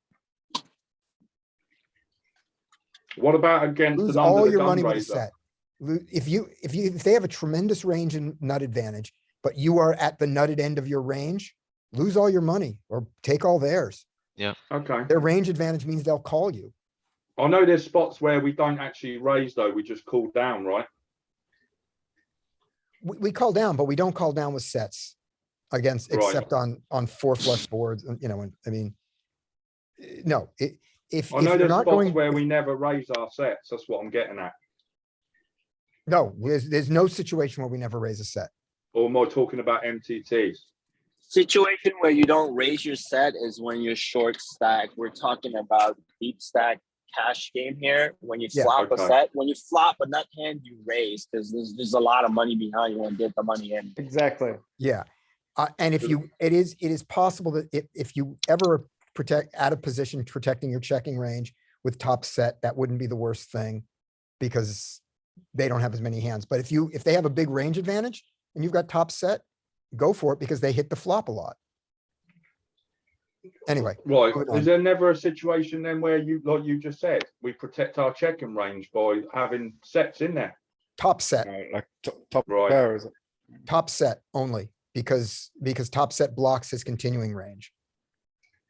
What about against Lose an all under the your gun money with a raiser? set. If they have a tremendous range and nut advantage, but you are at the nutted end of your range, lose all your money or take all theirs. Okay. Their range advantage means they'll call you. I know there's spots where we don't actually raise though, we just call down, right? We call down, but we don't call down with sets against, Right. except on 4 flush boards, and I mean, no, if I know you're there's not spots going, where we never raise our sets. That's what I'm getting at. no, there's no situation where we never raise a set. Or am I talking about MTTs? Situation where you don't raise your set is when you're short stack. We're talking about deep stack cash game here. When you Yeah. flop Okay. a set, when you flop a nut hand, you raise because there's a lot of money behind you and get the money in. Exactly. Yeah. And if it is possible that if you ever protect out of position, protecting your checking range with top set, that wouldn't be the worst thing because they don't have as many hands. But if they have a big range advantage and you've got top set, go for it because they hit the flop a lot. Anyway. Right. moving on. Is there never a situation then where like you just said, we protect our checking range by having sets in there? Top set, Like top Right. pair is top set only because top set blocks his continuing range.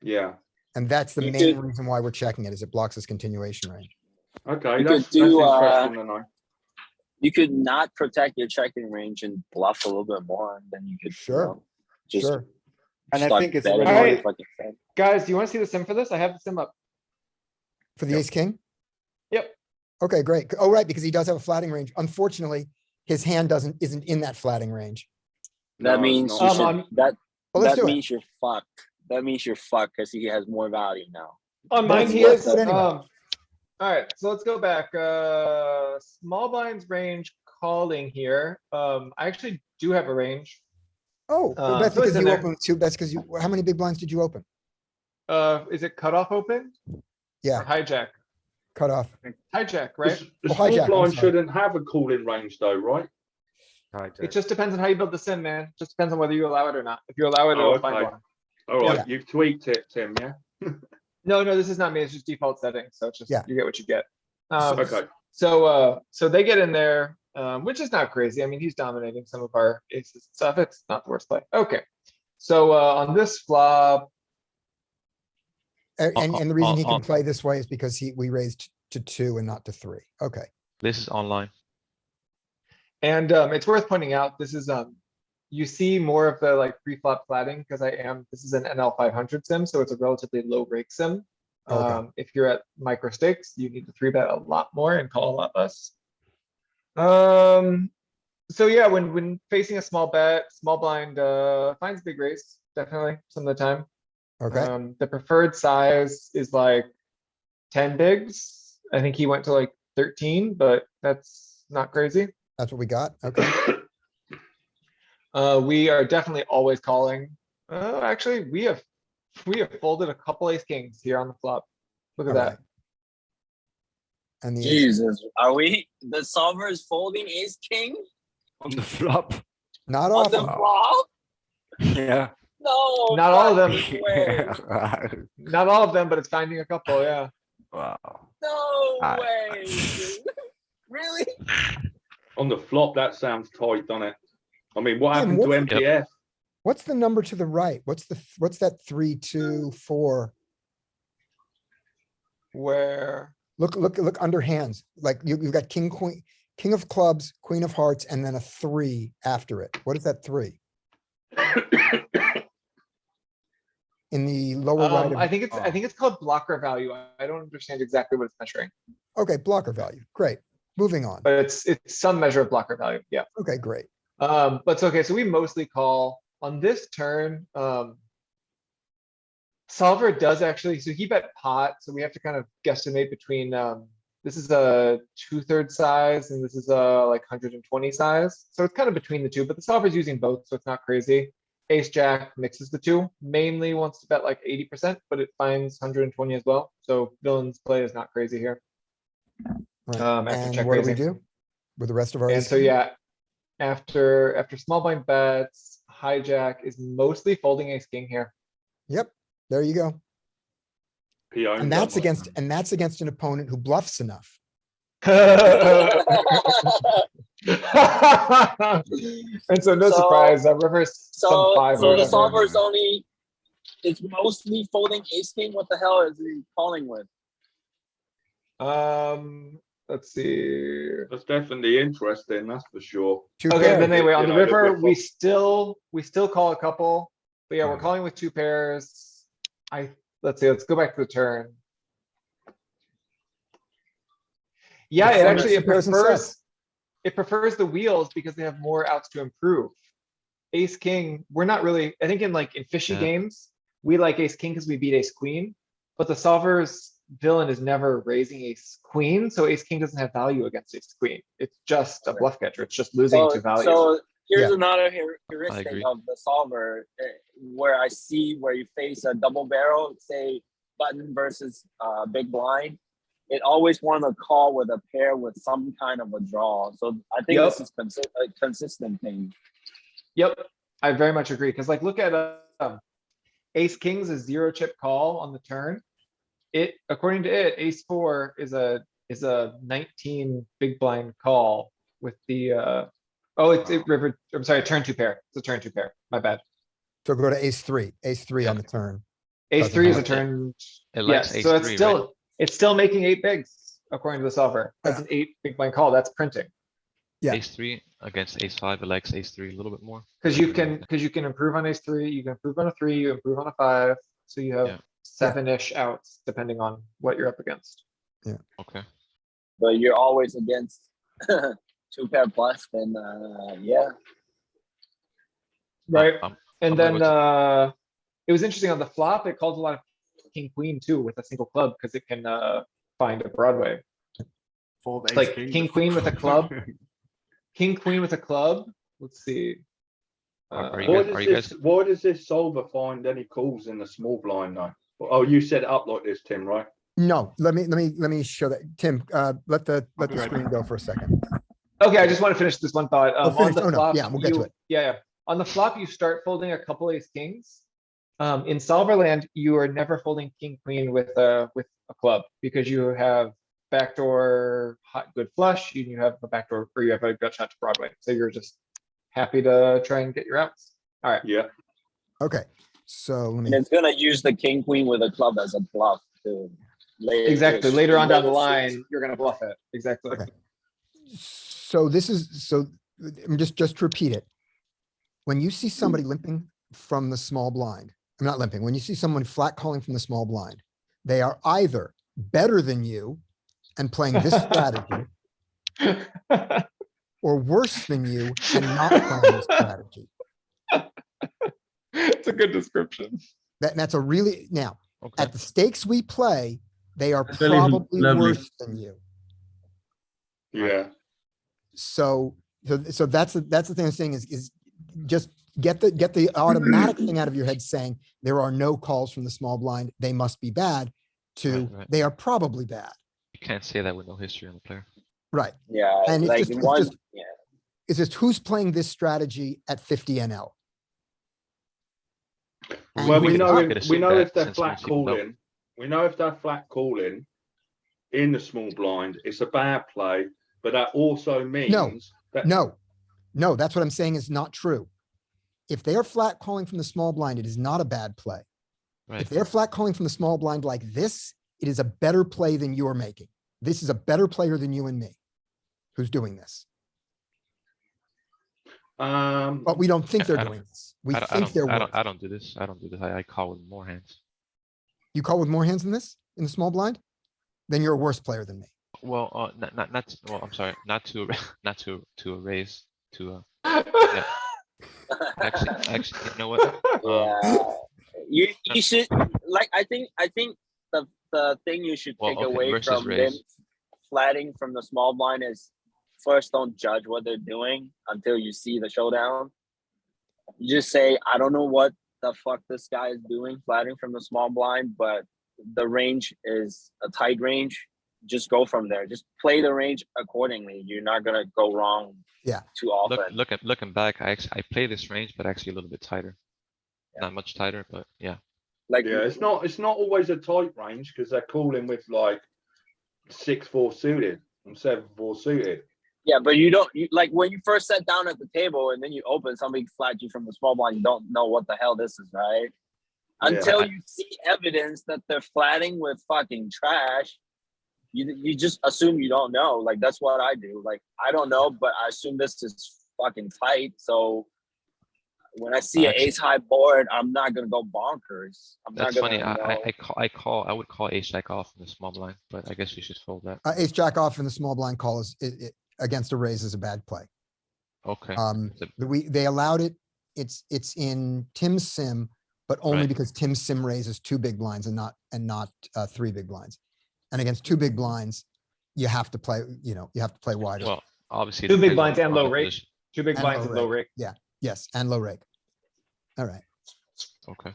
Yeah. And that's the You main could- reason why we're checking it is it blocks his continuation range. Okay. You That's could do, interesting to know. You could not protect your checking range and bluff a little bit more, and then you could Sure, just sure. And I start think it's betting already- on Alright. the fucking set. Guys, do you want to see the sim for this? I have the sim up. For the ace king? Yep. Okay, great. Oh, right, because he does have a flatting range. Unfortunately, his hand isn't in that flatting range. That No, means it's you not. should, on- that Well, let's that do it. means you're fucked. That means you're fucked because he has more value now. On mine, Let's- he let's is. do it anyway. Alright, so let's go back. Small blinds range calling here. I actually do have a range. Oh, well, that's so it's because in you there. opened two, that's because how many big blinds did you open? Is it cutoff open? Yeah, Or hijack? cut off. Hijack, right? The Well, small hijack, I'm blind sorry. shouldn't have a calling range though, right? It just depends on how you build the sim, man. Just depends on whether you allow it or not. If you allow it, Oh, it'll find okay. one. All right, Yeah. you've tweaked it, Tim, yeah? No, this is not me. It's just default settings. So it's just, Yeah. you get what you get. Okay. So they get in there, which is not crazy. I mean, he's dominating some of our aces and stuff. It's not the worst play. Okay. So, on this flop, And the reason he can play this way is because we raised to 2 and not to 3. Okay. This is online. and it's worth pointing out, this is, you see more of the like pre-flop flatting because this is an NL500 sim, so it's a relatively low rake sim. Okay. If you're at micro stakes, you need to 3-bet a lot more and call a lot less. So yeah, when facing a small bet, small blind, finds big raise, definitely some of the time. Okay. The preferred size is like 10 bigs. I think he went to like 13, but that's not crazy. That's what we got. Okay. We are definitely always calling. Actually, we have We have folded a couple ace kings here on the flop. Look at Alright. that. And the ace, Jesus, are we? The solver is folding ace king On the flop. not on the often. flop? Yeah. No. Not all of them. fucking way. Not all of them, but it's finding a couple, yeah. Wow. No I- way. dude. Really? On the flop, that sounds tight, doesn't it? I mean, what Tim, happened to what's MPF? What's the number to the right? What's that 3, 2, 4? Where, Look under hands. Like you've got king, queen, king of clubs, queen of hearts, and then a 3 after it. What is that 3? In the lower right. I think it's called blocker value. I don't understand exactly what it's measuring, Okay, blocker value. Great. Moving on. but it's some measure of blocker value, yeah. Okay, great. But it's okay, so we mostly call on this turn, solver does actually, so he bet pot, so we have to kind of guesstimate between, this is a 2/3 size and this is a like 120 size. So it's kind of between the two, but the solver's using both, so it's not crazy. Ace jack mixes the two, mainly wants to bet like 80%, but it finds 120 as well. So villain's play is not crazy here. Right. After And check what do we raising. do with the rest of our? And ace so, king? yeah, after small blind bets, hijack is mostly folding ace king here. Yep, there you go. He owns And that that's one. against an opponent who bluffs enough. And so no So- surprise, reverse some So, five or so the whatever. solver is only, it's mostly folding ace king. What the hell is he calling with? Let's see. That's definitely interesting, that's for sure. Two Okay, pairs. then anyway, on You the know, the river, river. we still call a couple, but yeah, we're Alright. calling with two pairs. Let's see, let's go back to the turn. Yeah, Let's it see actually, two pairs and sets. it prefers the wheels because they have more outs to improve. Ace, king, we're not really, I think in fishy Yeah. games, we like ace, king because we beat ace, queen. But the solver's villain is never raising ace, queen, so ace, king doesn't have value against ace, queen. It's just a bluff catcher, it's just losing to value. So here's Yeah. another I heuristic agree. of the solver, where I see where you face a double barrel, say button versus big blind. It always want to call with a pair with some kind of a draw. So I think Yep. this is a consistent thing. Yep, I very much agree, because like, look at, ace, king's a 0 chip call on the turn. It, according to it, ace 4 is a 19 big blind call with the, river, I'm sorry, turn 2 pair, it's a turn 2 pair, my bad. So go to ace 3 on the turn. Ace Doesn't 3 is a have it. turn, It yes, likes ace so it's 3, still, right? it's still making 8 bigs, according to the solver. That's an 8 big blind call, that's printing. Yeah. Ace 3 against ace 5, it likes ace 3 a little bit more. Cause you can improve on ace 3, you can improve on a 3, you improve on a 5, so you Yeah. have 7-ish outs, depending on what you're up against. Okay. But you're always against 2 pair plus, then yeah. Right, and I'm gonna then, go it was interesting on the flop, it calls a lot of king, queen too with a single club, cause it can, find a Broadway. Fold ace Like king king, to- queen with a club. King, queen with a club, let's see. Are you Why guys- does this, why does this solver find any calls in the small blind though? Oh, you set it up like this, Tim, right? No, let me show that. Tim, let the I'll be right screen back. go for a second. Okay, I just want to finish this one thought. Oh, On finish. the Oh, no. flop, Yeah, we'll get to you- it. Yeah. On the flop, you start folding a couple ace kings. In solver land, you are never folding king, queen with a club because you have backdoor hot, good flush, you have a backdoor, or you have a gut shot to Broadway. So you're just happy to try and get your outs. Alright, Yeah. Okay, so let And me, it's gonna use the king, queen with a club as a bluff to later. exactly. Later on down the later line, you're gonna bluff it. Exactly. Okay. so this is, so just to repeat it. When you see somebody limping from the small blind, I'm not limping, when you see someone flat calling from the small blind, they are either better than you and playing this strategy, or worse than you and not playing this strategy. It's a good description. That's a really, now, Okay. at the stakes we play, they are That's really probably lovely. worse than you. Yeah. So that's the thing I'm saying is just get the automatic thing out of your head saying there are no calls from the small blind, they must be bad, to Right. they are probably bad. You can't say that with no history on the player. Right. Yeah, And it's like just, one, it's just, yeah. it's just who's playing this strategy at 50 NL? And Well, who we is know not. if, they're flat calling, we know if they're flat calling in the small blind, it's a bad play, but that also means that. No, that's what I'm saying is not true. If they are flat calling from the small blind, it is not a bad play. Right. If they're flat calling from the small blind like this, it is a better play than you're making. This is a better player than you and me who's doing this. But we don't think they're I don't- doing this. We think they're worse. I don't do this. I don't do this. I call with more hands. You call with more hands than this in the small blind? Then you're a worse player than me. Well, not, well, I'm sorry, not to, not to a raise, to, yeah. Actually, you know what? Yeah, you should, like, I think the thing you should Well, take okay, away versus from them raise. flatting from the small blind is, first, don't judge what they're doing until you see the showdown. You just say, I don't know what the fuck this guy is doing flatting from the small blind, but the range is a tight range. Just go from there. Just play the range accordingly. You're not gonna go wrong. Yeah. Too often. Looking back, I play this range, but actually a little bit tighter. Yeah. Not much tighter, but yeah. Like, Yeah, it's not always a tight range because they're calling with like 6-4 suited and 7-4 suited. yeah, but like when you first sat down at the table and then you open, somebody flat you from the small blind, you don't know what the hell this is, right? Until you see evidence that they're flatting with fucking trash, you just assume you don't know. Like, that's what I do. Like, I don't know, but I assume this is fucking tight. So when I see an ace high board, I'm not gonna go bonkers. I'm That's not gonna, funny. I would call ace jack off in the small blind, but I guess you should fold that. Ace jack off in the small blind call is against a raise is a bad play. Okay. They allowed it. It's in Tim's sim, but only Right. because Tim's sim raises 2 big blinds and not 3 big blinds. And against 2 big blinds, you have to play, you have to play wider. Well, obviously. it 2 big depends blinds on- and on low the rake. position. 2 big And blinds low and low rake. rake. Yeah, yes, and low rake. All right. Okay.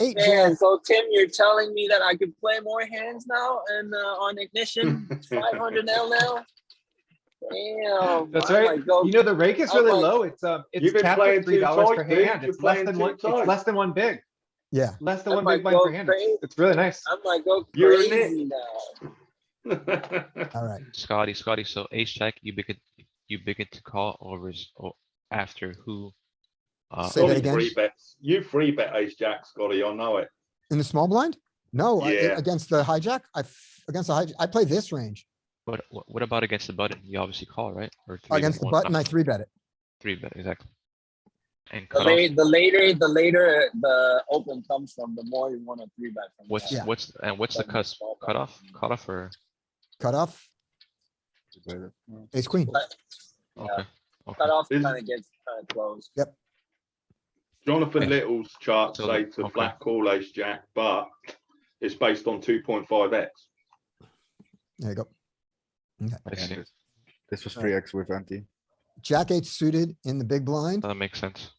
8 man, jam. so Tim, you're telling me that I could play more hands now and on ignition 500 now? Damn. That's I right. might go- You know, the rake is I really might- low. You've It's been capped playing at too $3 per tight, dude. hand. You're It's less playing than too one. It's tight. less than one big. Yeah. Less than I one might big blind go per hand. crazy. It's really nice. I might go You're a crazy now. All right. Scotty, so ace jack, you begin to call or after who? Say that Scotty again. free bets. You free bet ace jack, Scotty. I know it. In the small blind? No, Yeah. against the hijack, I play this range. But what about against the button? You obviously call, right? Or Against the button, I 3 bet it. 3-bet, exactly. And The, cut off. the later the open comes from, the more you want to 3-bet from. What's that. what's the cutoff? Cutoff or Cut off. Ace queen. Yeah. okay? Cut off Is- kind of gets kind of close. Jonathan Okay. Little's chart So, say to okay. flat call ace jack, but it's based on 2.5x. There you go. I see. This was 3x with anti. Jack 8 suited in the big blind That makes sense.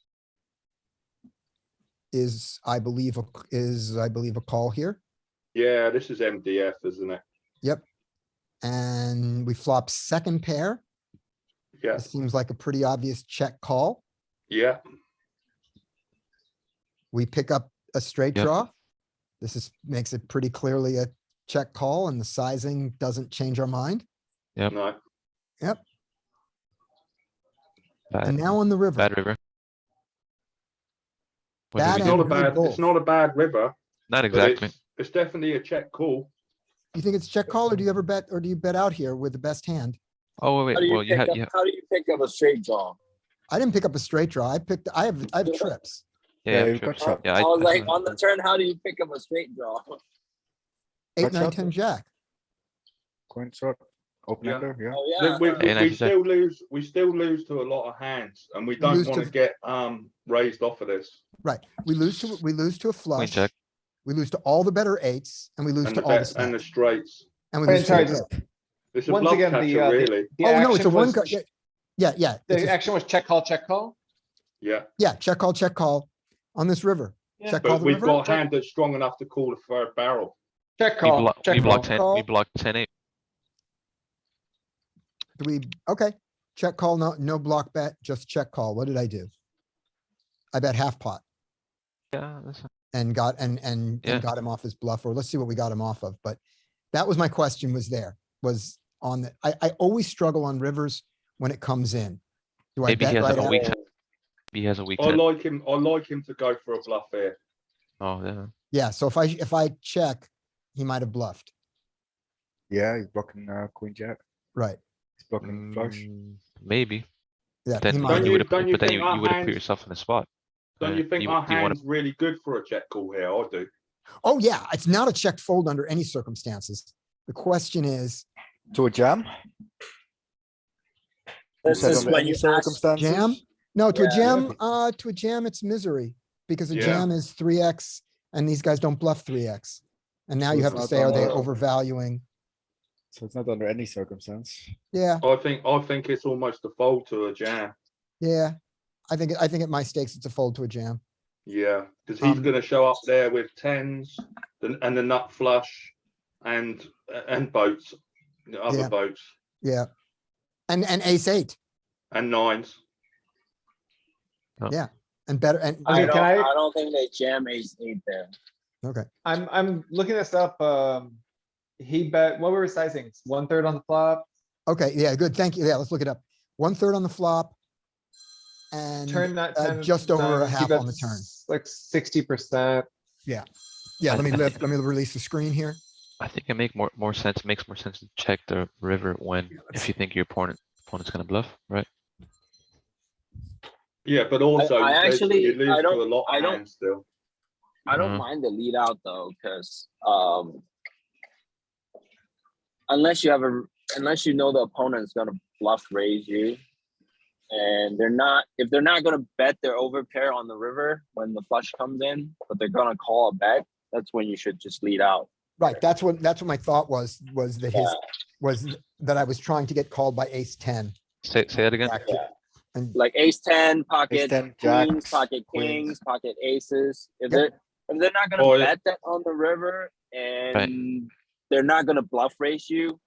is, I believe, a call here. Yeah, this is MDF, isn't it? Yep. And we flop second pair. Yeah, It seems like a pretty obvious check call. yeah. We pick up a straight Yep. draw. Makes it pretty clearly a check call and the sizing doesn't change our mind. Yep. No, And Bad, now on the river. bad river. What do Bad we it's do? and not a good bad. both. It's not a bad river. Not but exactly. It's definitely a check call. You think it's check call or do you ever bet, or do you bet out here with the best hand? Oh, wait, How do you well, you pick have, up? How do you pick up a straight draw? I didn't pick up a straight draw. I have trips. yeah, you've trips. got shot. Yeah, I was like, I- on the turn, how do you pick up a straight draw? 8, Cut 9, shot. 10 jack. Coin shot. Open Yeah. ender, yeah. Oh yeah. We still lose to a lot of hands, and we don't lose want to to get raised off of this. Right. We lose to a Queen flush. jack. We lose to all the better 8s and we lose And to the all the bet and the stacks. straights. And we Hey, lose to sorry, the just- pair. It's a Once bluff again, catcher, the really. the Oh, no, it's a action one. was Yeah. It's the just- action was check call, check call. Yeah, check call on this river. Yeah. Check call But the we've river. got a hand that's strong enough to call a third barrel. Check We call, block, we check block call. 10, Call. we block 10-8. Do we, okay, check call, no block bet, just check call. What did I do? I bet half pot Yeah, that's, and got, and Yeah. got him off his bluff, or let's see what we got him off of, but that was my question was on the, I always struggle on rivers when it comes in. Do I maybe he bet has right a weak after? 10. Maybe he has a weak I 10. like him to go for a bluff here. Oh, yeah. Yeah, so if I check, he might have bluffed, Yeah, he's blocking queen jack. right? He's blocking flush. Maybe. Yeah, But then he you might have. would don't you have, but then think our you would have put hands- yourself in a spot. Don't you think you- our do you wanna- hand's really good for a check call here? I do. Oh, yeah, it's not a check fold under any circumstances. The question is, To a jam? This Said is under when any you ask, circumstances? jam? No, to a Yeah. jam, it's misery, because a Yeah. jam is 3x and these guys don't bluff 3x. And now So you it's have to not say, are they under- overvaluing? So it's not under any circumstance. Yeah, I think it's almost a fold to a jam. yeah. I think at my stakes, it's a fold to a jam. Yeah, because he's Um, going to show up there with tens and the nut flush and boats, the other Yeah. boats Yeah. And ace eight and nines. and better, and, Okay, can I- I don't think they jam ace-8 there. okay. I'm looking this up. He bet, what were his sizings? 1/3 on the flop, Okay, yeah, good. Thank you. Yeah, let's look it up. 1/3 on the flop. And turn that ten. just over a nines, he half on the turn. bets Like 60%. Yeah, I- let me I let me release the screen here. I think it makes more sense. It makes more sense to check the river if you think your opponent's gonna bluff, right? Yeah, but also I actually- you lose I to don't- a lot I of don't- hands still. I don't Mhm. mind the lead out though, because unless you know the opponent's gonna bluff raise you, and if they're not gonna bet their overpair on the river when the flush comes in, but they're gonna call a bet, that's when you should just lead out. Right, that's what my thought was that Yeah. was that I was trying to get called by ace 10. Say that again. Jack- Yeah. And Like ace-10, pocket Ace-10, queens, jacks, pocket queens. kings, pocket aces. If Yep. they're not gonna Oh, yeah. bet that on the river and they're not gonna bluff raise you,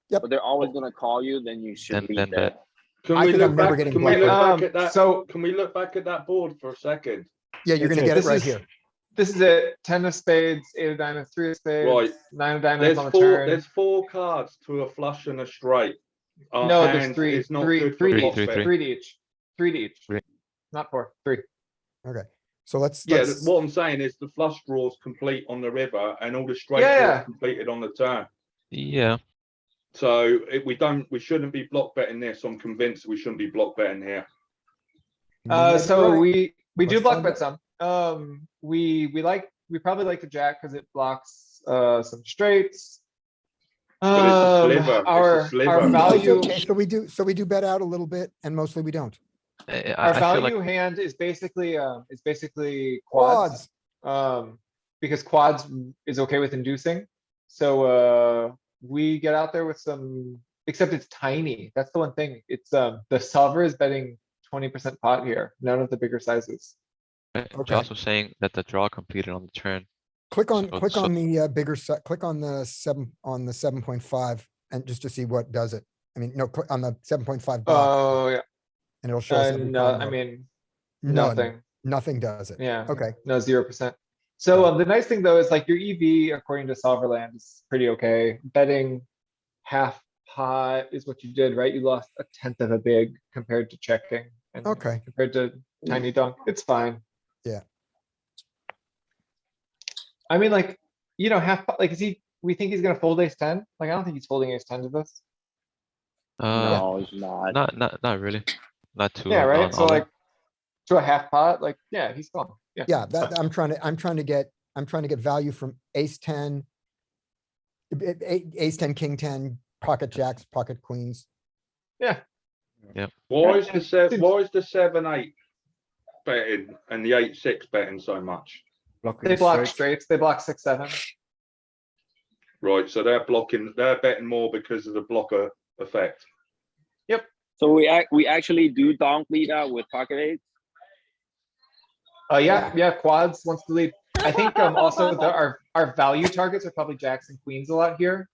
Yep. but they're always gonna call you, then you should Then lead bet. there. Can I we think look I'm never back? getting Can we look bluffed. back at that? So- Can we look back at that board for a second? Yeah, you're That's gonna it. get it This right is- here. This is it. 10 of spades, 8 of diamonds, 3 of spades, Right. 9 of diamonds There's on the four. turn. There's 4 cards to a flush and a straight. Our No, there's hand 3, is not 3, good 3 for to block each, bet. 3 to each, 3 to each. Three. Not 4, 3. Okay, so let's. Yeah, what I'm saying is the flush draws complete on the river and all the straight Yeah. draws completed on the turn. Yeah. So we shouldn't be block betting this. I'm convinced we shouldn't be block betting here. So Right. we do Let's block find bet some. We probably like the jack because it blocks some straights. But it's a sliver, it's a Our sliver. It's value, okay, so we do bet out a little bit and mostly we don't. our I feel like value hand is basically quads. Because quads is okay with inducing. So we get out there with some, except it's tiny. That's the one thing. It's the solver is betting 20% pot here, none of the bigger sizes. Okay. Josh was saying that the draw completed on the turn. Click on So- the bigger set, click on the 7.5 and just to see what does it. I mean, no, click on the 7.5 block Oh, yeah. and it'll show us. every No, I combo. mean, None. nothing. Nothing does it. Yeah. Okay, No, 0%. So the nice thing though is like your EV according to Solverland is pretty okay. Betting half pot is what you did, right? You lost 1/10 of a big compared to checking. And okay, compared to tiny dunk, it's fine. Yeah. I mean, like, half pot, like, we think he's gonna fold ace 10? Like, I don't think he's folding ace 10 to this. No, it's not. Not really. Not too. Yeah, right? on So all in. like, to a half pot, like, yeah, he's gone. Yeah. yeah, it's fine. that, I'm trying to get value from ace 10. Ace 10, king 10, pocket jacks, pocket queens. Yeah. Why is the 7-8 betting and the 8-6 betting so much? Blocking They block straight. straights, they block 6-7. Right, so they're betting more because of the blocker effect. So we actually do donk lead out with pocket eights. Yeah, quads wants to lead. I think, also our value targets are probably jacks and queens a lot here.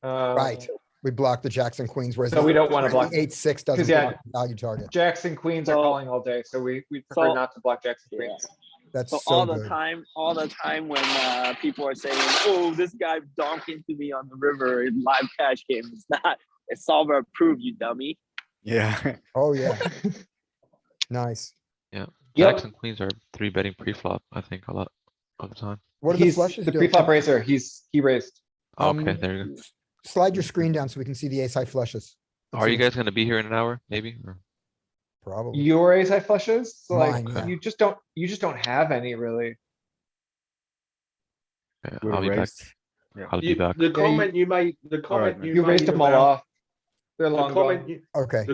Right. We block the jacks and queens, whereas. So we don't wanna the block. 8-6 doesn't yeah, block the value target. Jacks and queens are So- calling all day, so we prefer so- not to block jacks and Yeah. queens. That's So so all the good. time when people are saying, "Oh, this guy donked into me on the river in live cash game," it's not. It's solver approved, you dummy. Yeah. Oh, yeah. Nice. Yeah. Yep. Jacks and queens are 3-betting pre-flop, I think, a lot of the time. What are the He's flushes the doing? pre-flop raiser, he raised. Okay, Um, there you go. Slide your screen down so we can see the ace high flushes. Let's Are see you what's- guys gonna be here in an hour, maybe? Or- Probably. Your ace high flushes, so like, Mine, yeah. you just don't have any really. Yeah, We I'll be back. raised. Yeah. I'll be back. The comment you made, the comment man. you You raised made them all about, off. They're the long comment gone. you, Okay,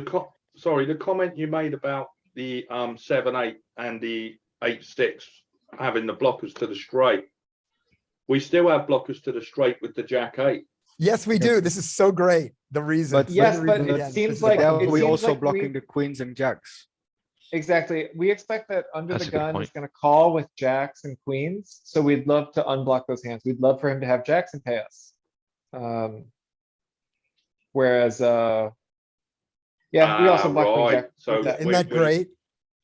sorry, the comment you made about the 7-8 and the 8-6 having the blockers to the straight. We still have blockers to the straight with the jack 8. yes, we do. This is so great. The reason. But- Say Yes, the but reason it again. seems This is like- fucking Then it we great. seems also like blocking the queens and jacks. Exactly. We expect that under That's the a good gun point. is gonna call with jacks and queens, so we'd love to unblock those hands. We'd love for him to have jacks and pay us. Whereas, yeah, we also block queen Right, jack. so with that. Isn't that great?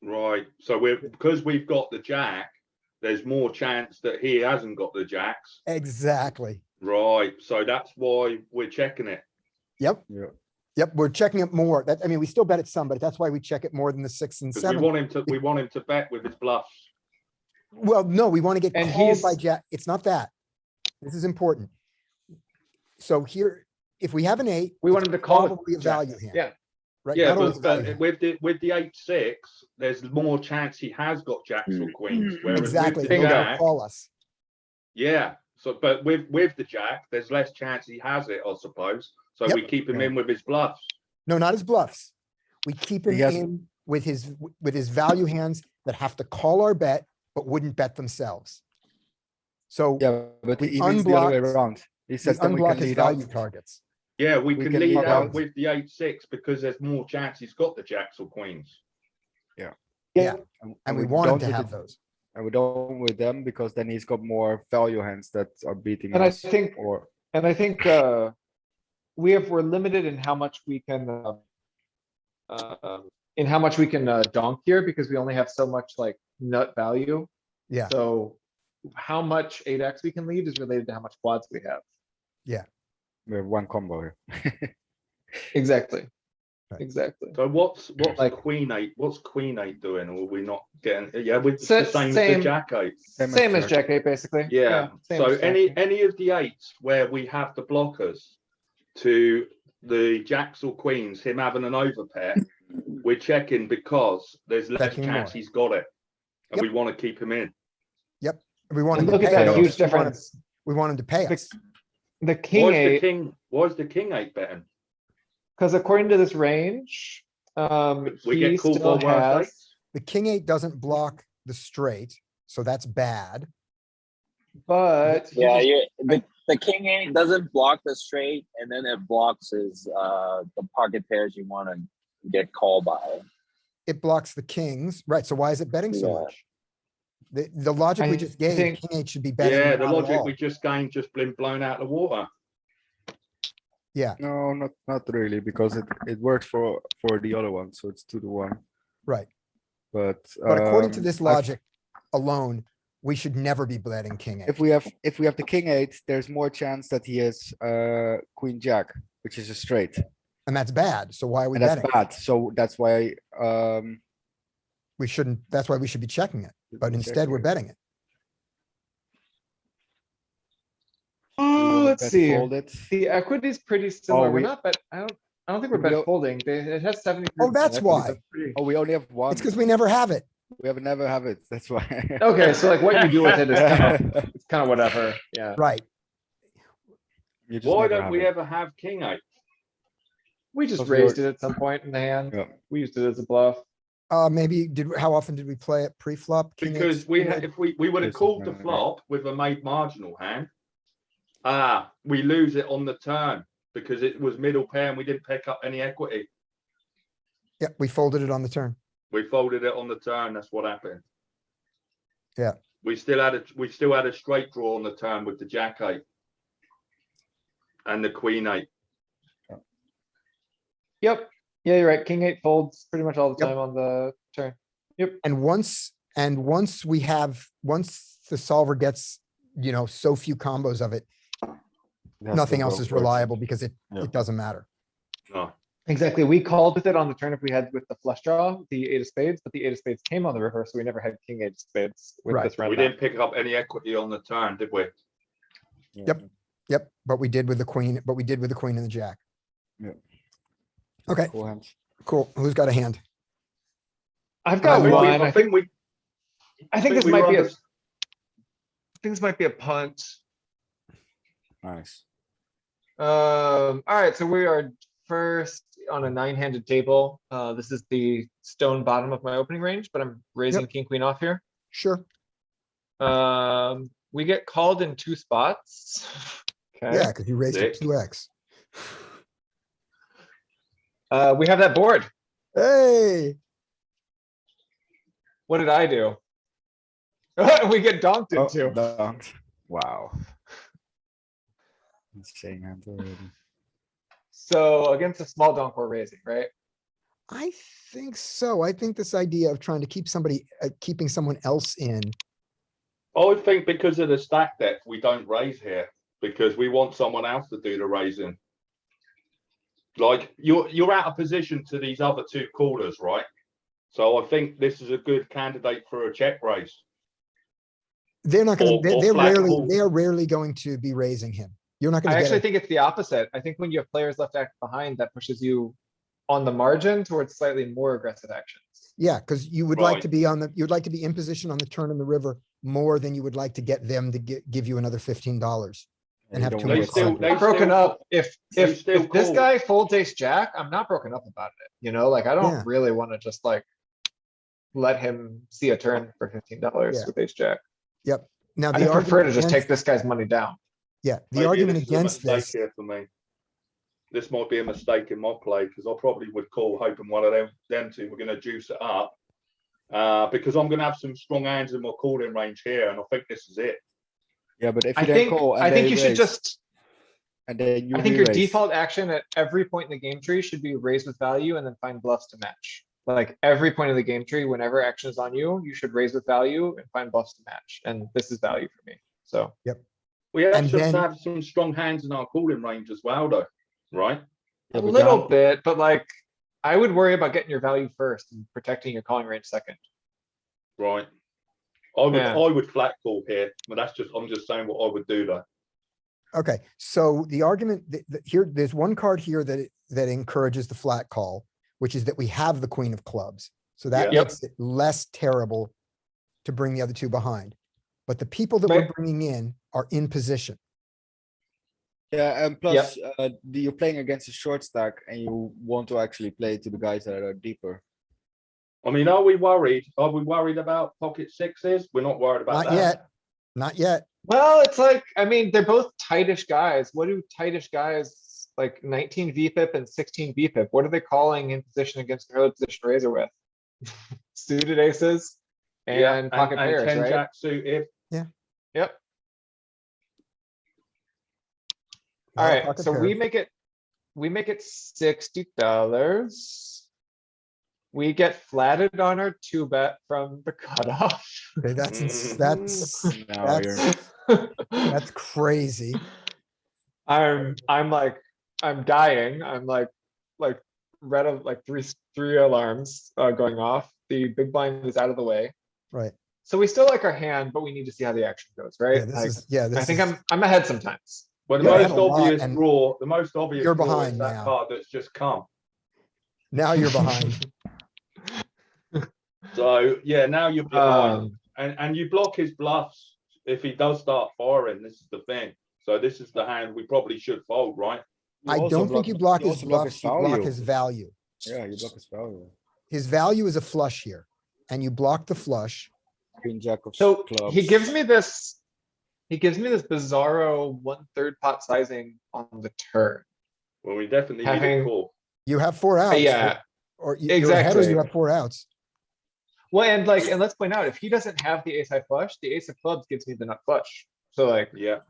Right, so because we've got the jack, there's more chance that he hasn't got the jacks. Exactly. Right, so that's why we're checking it. Yep. Yeah. Yep, we're checking it more. That, I mean, we still bet it some, but that's why we check it more than the 6 and Because we 7. want him to bet with his bluffs. Well, no, we want to get And called by he's- jack. It's not that. This is important. So here, if we have an 8. We want it's him to call with probably a jacks. value hand. Yeah. Right? Yeah, Not always a value but hand. with the 8-6, there's more chance he has got jacks or queens. Whereas Exactly. with the He'll jack, call us. yeah. So, but with the jack, there's less chance he has it, I suppose. So Yep. we keep him Yeah. in with his bluffs. No, not his bluffs. We keep him He has- in with his value hands that have to call our bet, but wouldn't bet themselves. So Yeah, but we he means the other way unblocked- around. He we says then we can unblock his lead out. value targets. Yeah, we We can can lead lead out out. with the 8-6 because there's more chance he's got the jacks or queens. Yeah, and we want him don't to with have the- those. And we don't with them because then he's got more value hands that are beating And I us. think- Or And I think, we're limited in how much we can, donk here because we only have so much like nut value. Yeah, So how much 8x we can lead is related to how much quads we have. we have one combo here. Exactly. Right. Exactly. So what's Like- queen 8? What's queen 8 doing? Or are we not getting? Yeah, with Sa- the same as same- the jack 8. Same as jack eight, basically. Yeah. same So as jack eight. any of the 8s where we have the blockers to the jacks or queens, him having an overpair, we're checking because there's less Checking chance more. he's got it, and Yep. we want to keep him in. we want him And to look at pay that us. huge We want him- difference. We want him to pay The- us. The king eight, Why is the king 8 betting? because according to this range, We he get called still by worse has, 8s. The king 8 doesn't block the straight, so that's bad. but. Yeah, the king eight doesn't block the straight, and then it blocks his the pocket pairs you want to get called by. It blocks the kings, right? So why is it betting so Yeah. much? The logic we I just gave, think- king 8 should be betting. Yeah, the not at logic all. we just gained just been blown out of the water. Yeah, No, not really, because it works for the other one, so it's 2-1. right. But But according to this I've- logic alone, we should never be betting king 8. if we have the king 8, there's more chance that he has queen jack, which is a straight, And that's bad. So why are we and that's betting? bad. So that's why We shouldn't, that's why we should be checking it, but be instead checking we're it. betting it. we Oh, wanna let's bet see. fold it. The equity is pretty similar. We're we- not bet, I don't think we're we bet don't- folding. It has 70. Oh, that's why. Oh, we only have one. It's because we never have it. We have never have it. That's why. Okay, so like what you do with it is it's kind of whatever. Yeah. Right. You just Why never don't have we it. ever have king 8? We just Of raised your- it at some point in the hand. Yeah. We used it as a bluff. Maybe how often did we play it pre-flop? King Because eight we suited? if we would have Yes, called the yeah. flop with a made marginal hand. We lose it on the turn because it was middle pair and we didn't pick up any equity. Yeah, we folded it on the turn. We folded it on the turn. That's what happened. We still had a straight draw on the turn with the jack eight. And the queen eight. Yep. Yeah, you're right. King eight folds pretty much all the Yep. time on the turn. Yep. And once the solver gets, so few combos of it, nothing else is reliable because it doesn't matter. No. Exactly. We called with it on the turn if we had with the flush draw, the eight of spades, but the eight of spades came on the river, so we never had king eight of spades with Right. this round. We didn't pick up any equity on the turn, did we? Yep, but we did with the queen, and the jack. Yeah. Okay, Cool hands. cool. Who's got a hand? I've got I one. I think this we might be run a. I think this might be a punt. Nice. All right, so we are first on a nine-handed table. This is the stone bottom of my opening range, but I'm raising king, queen off here. Sure. We get called in two spots. Okay. Yeah, because you raised it 2x. We have that board. Hey, What did I do? We get donked Oh, into. dunked. Wow. Insane hand already. So against a small donk, we're raising, right? I think so. I think this idea of trying to keep keeping someone else in. I would think because of the stack depth, we don't raise here because we want someone else to do the raising. Like you're out of position to these other two callers, right? So I think this is a good candidate for a check raise. They're not going Or to, flat call. they are rarely going to be raising him. You're not going I to actually get think it's the opposite. I think when you have players left act behind, that pushes you on the margin towards slightly more aggressive actions. Yeah, because you would like Right. to be you'd like to be in position on the turn in the river more than you would like to get them to give you another $15 and you have don't two wanna more get cards. they I'm broken still up. If they still this call. guy folds ace jack, I'm not broken up about it. Like I don't Yeah. really want to just like let him see a turn for $15 Yeah. with ace jack. Yep. Now I the prefer to argument just take against, this guy's money down. yeah, the Maybe argument this is a against mistake this, here for me. This might be a mistake in my play because I probably would call hoping one of them two were going to juice it up. Because I'm going to have some strong hands in my calling range here, and I think this is it. Yeah, but if you I then think call and I think they you should raise, just. and then you I think your re-raise. default action at every point in the game tree should be raise with value and then find bluffs to match. Like every point of the game tree, whenever action is on you, you should raise with value and find bluffs to match. And this is value for me. So We have And to then- have some strong hands in our calling range as well, though, right? a Yeah, but little Jan- bit, but like I would worry about getting your value first and protecting your calling range second. Right. Yeah. I would flat call here, but I'm just saying what I would do though. okay, so the argument here, there's one card here that encourages the flat call, which is that we have the queen of clubs. So that Yeah. makes it less terrible to bring the other two behind. But the people that Right. we're bringing in are in position. Yeah, and plus, you're playing against a short stack and you want to actually play to the guys that are deeper. I mean, are we worried? Are we worried about pocket sixes? We're not worried about Not that. yet, not yet. Well, it's like, I mean, they're both tightish guys. What do tightish guys like 19 VPIP and 16 VPIP? What are they calling in position against an early position raiser with? Suited aces and pocket and pairs, 10 right? jack suited. Yep. A lot of Alright, pocket so we pairs. make it $60. We get flatted on our two bet from the cutoff. Okay, Now that's crazy. I'm like, I'm dying. I'm like red of like three alarms going off. The big blind is out of the way. Right. So we still like our hand, but we need to see how the action goes, right? Yeah, this Like, is, yeah, this I think is, I'm ahead sometimes. Well, the Yeah, I most had a lot, obvious and draw, the most obvious you're draw is behind that now. card that's just come. now you're behind. So yeah, now you're behind. Um, And you block his bluffs if he does start firing. This is the thing. So this is the hand we probably should fold, right? I also don't think you block his also block bluffs, you block value. his value. Yeah, you block his value. His value is a flush here, and you block the flush. Queen jack of So clubs. he gives me this bizarro 1/3 pot sizing on the turn. Well, we definitely need a Having- call. You have 4 outs. Yeah, Or you're ahead or exactly. you have 4 outs. Well, and like, and let's point out, if he doesn't have the ace high flush, the ace of clubs gives me the nut flush. So like, Yeah,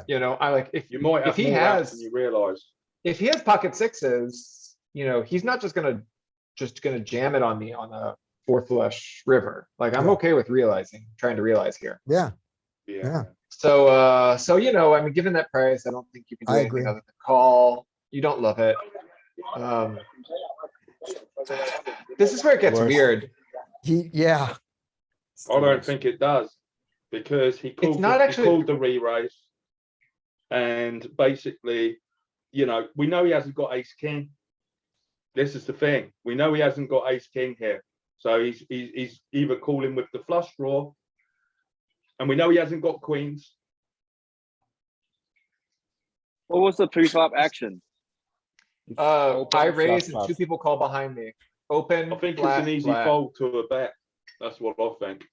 you know, I like, if you might if have he more outs has, than you realise. if he has pocket sixes, you know, he's not just gonna jam it on me on a four flush river. Like, I'm Yeah. okay with trying to realize here. Yeah, Yeah. yeah. So, you know, I mean, given that price, I don't think you can do I anything agree. other than call. You don't love it. This is where it gets Worst. weird. Yeah, I don't think it does, because he called, not he actually- called the re-raise. And basically, you know, we know he hasn't got ace king. This is the thing. We know he hasn't got ace king here. So he's either calling with the flush draw. And we know he hasn't got queens. What was the pre-flop action? I flat, raise and flat. two people call behind me. Open, I think it's flat, an easy flat. fold to a bet. That's what I think.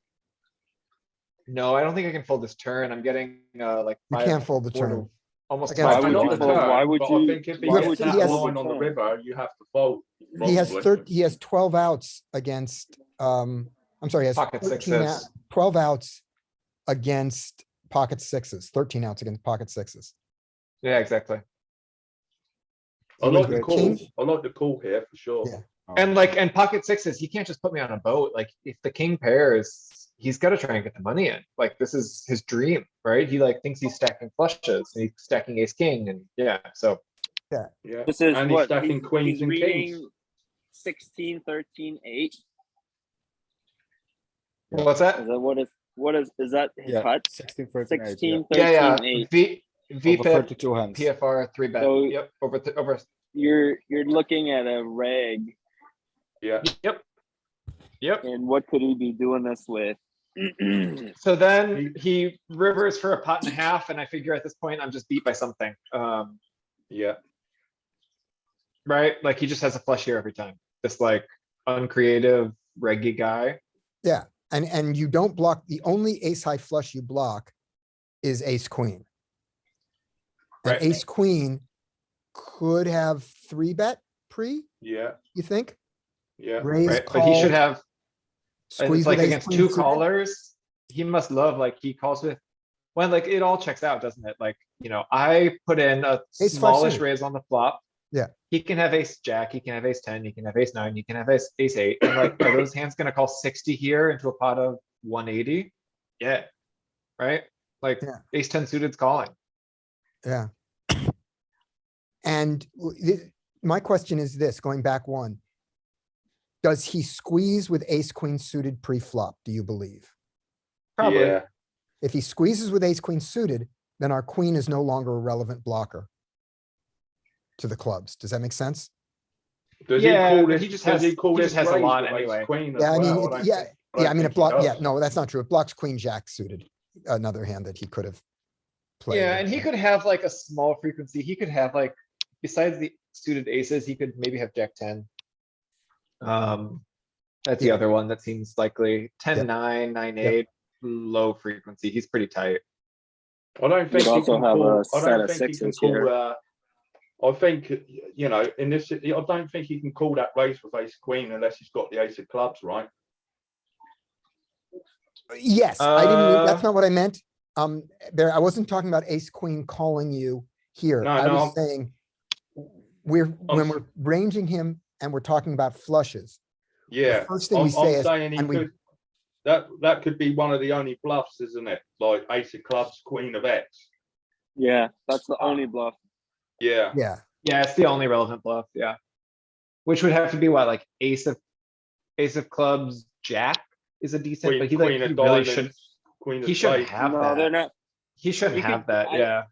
No, I don't think I can fold this turn. I'm getting like you five, can't fold the four to- turn. almost Against- five Why to would you one. fold? Why would But you- I think if he why gets would you that fold line the on the turn? river, you have to fold. He has probably. he has 12 outs against, I'm sorry, he has Pocket 13 out, sixes. 12 outs against pocket sixes, 13 outs against pocket sixes. Yeah, exactly. I like the With call. king? I like the call here for sure. Yeah. And like, and pocket sixes, he can't just put me on a boat. Like, if the king pairs, he's gotta try and get the money in. Like, this is his dream, right? He like thinks he's stacking flushes, and he's stacking ace king, and yeah, so. Yeah. This is And he's what, stacking queens he's and kings. reading 16, 13, 8. What's that? Is that is that his Yeah, cut? 16, 13, 8, 16, Yeah, 13, 8. V Over pip, 32 hands. PFR, three bet. So- Yep, over. You're looking at a reg, Yeah. Yep. and what could he be doing this with? So then he rivers for a pot and a half, and I figure at this point I'm just beat by something. Yeah. Right? Like, he just has a flush here every time. This like uncreative reggy guy. Yeah, and you don't block, the only ace high flush you block is ace queen. And Right. ace queen could have three bet pre, Yeah. you think? Yeah. Raise, Right, but he should call, have, and squeeze it's with like ace against queen two suited? callers, he must love, like, he calls with. Well, like, it all checks out, doesn't it? Like, you know, I put in a Ace five smallish suited. raise on the flop. Yeah. He can have ace jack, he can have ace 10, he can have ace 9, he can have ace 8, and like, are those hands gonna call 60 here into a pot of 180? Yeah. Right? Like, Yeah. ace 10 suited's calling. Yeah. And my question is this, going back one. Does he squeeze with ace queen suited pre-flop, do you believe? Probably. Yeah. If he squeezes with ace queen suited, then our queen is no longer a relevant blocker to the clubs. Does that make sense? Does Yeah, he call but this? he just does has- he call he this just has a raise lot with ace anyway. queen as Yeah, I mean, well? it- yeah, I yeah, I mean, think it block, he yeah, does. no, that's not true. It blocks queen jack suited, another hand that he could have played. Yeah, and he could have like a small frequency. He could have like, besides the suited aces, he could maybe have jack 10. That's the Yeah. other one that seems likely. 10, Yep. 9, 9, Yep. 8, low frequency. He's pretty tight. I don't think he also can have call. a I set don't of think he can sixes call. here. I think, you know, in this, I don't think he can call that raise with ace queen unless he's got the ace of clubs, right? Yes, I didn't, that's not what I meant. There, I wasn't talking about ace queen calling you here. No, I no, was saying, when we're ranging him and we're talking about flushes. Yeah. First thing we say is, saying he and we, could. That could be one of the only bluffs, isn't it? Like ace of clubs, queen of X. Yeah, that's the only bluff. Yeah. yeah, Yeah, it's the only relevant bluff, yeah. Which would have to be what, like ace of clubs, jack is a decent, but he like, Queen he of really diamonds, should, queen of he shouldn't spades. have No, they're that. not. He shouldn't You have could- that, yeah.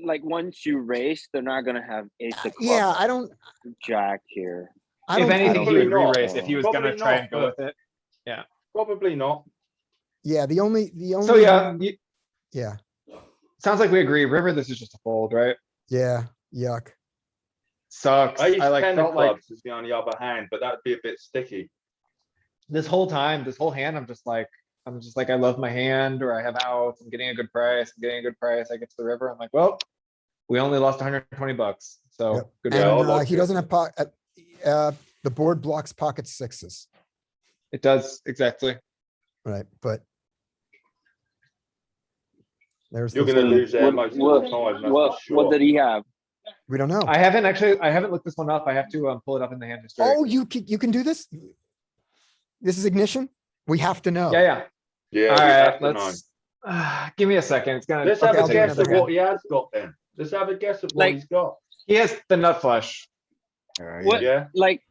Like once you race, they're not gonna have ace of clubs. yeah, I don't, Jack here. I If don't anything, think, he would Probably not. re-raise if he was gonna Probably try not, and go with but- it. Probably not. yeah, the only. So yeah, Yeah, sounds like we agree. River, this is just a fold, right? yeah, yuck. Sucks. Ace I like 10 of felt like clubs is the only other hand, but that'd be a bit sticky. this whole time, this whole hand, I'm just like, I love my hand, or I have outs, I'm getting a good price, I get to the river, I'm like, well, we only lost $120, so Yep. good And I job. like he it. doesn't have the board blocks pocket sixes. It does, exactly. Right, but. There's. You're those gonna numbers. lose there most of the time, that's for sure. What did he have? We don't know. I haven't looked this one up. I have to pull it up in the hand history. Oh, you can do this? This is ignition? We have to know. Yeah, yeah. Yeah, we Alright, have to know. let's, give me a second. It's gonna. Let's have Okay, a I'll take guess another of what he has got then. Let's have a guess of what he's got. He has the nut flush. What? Yeah. Like,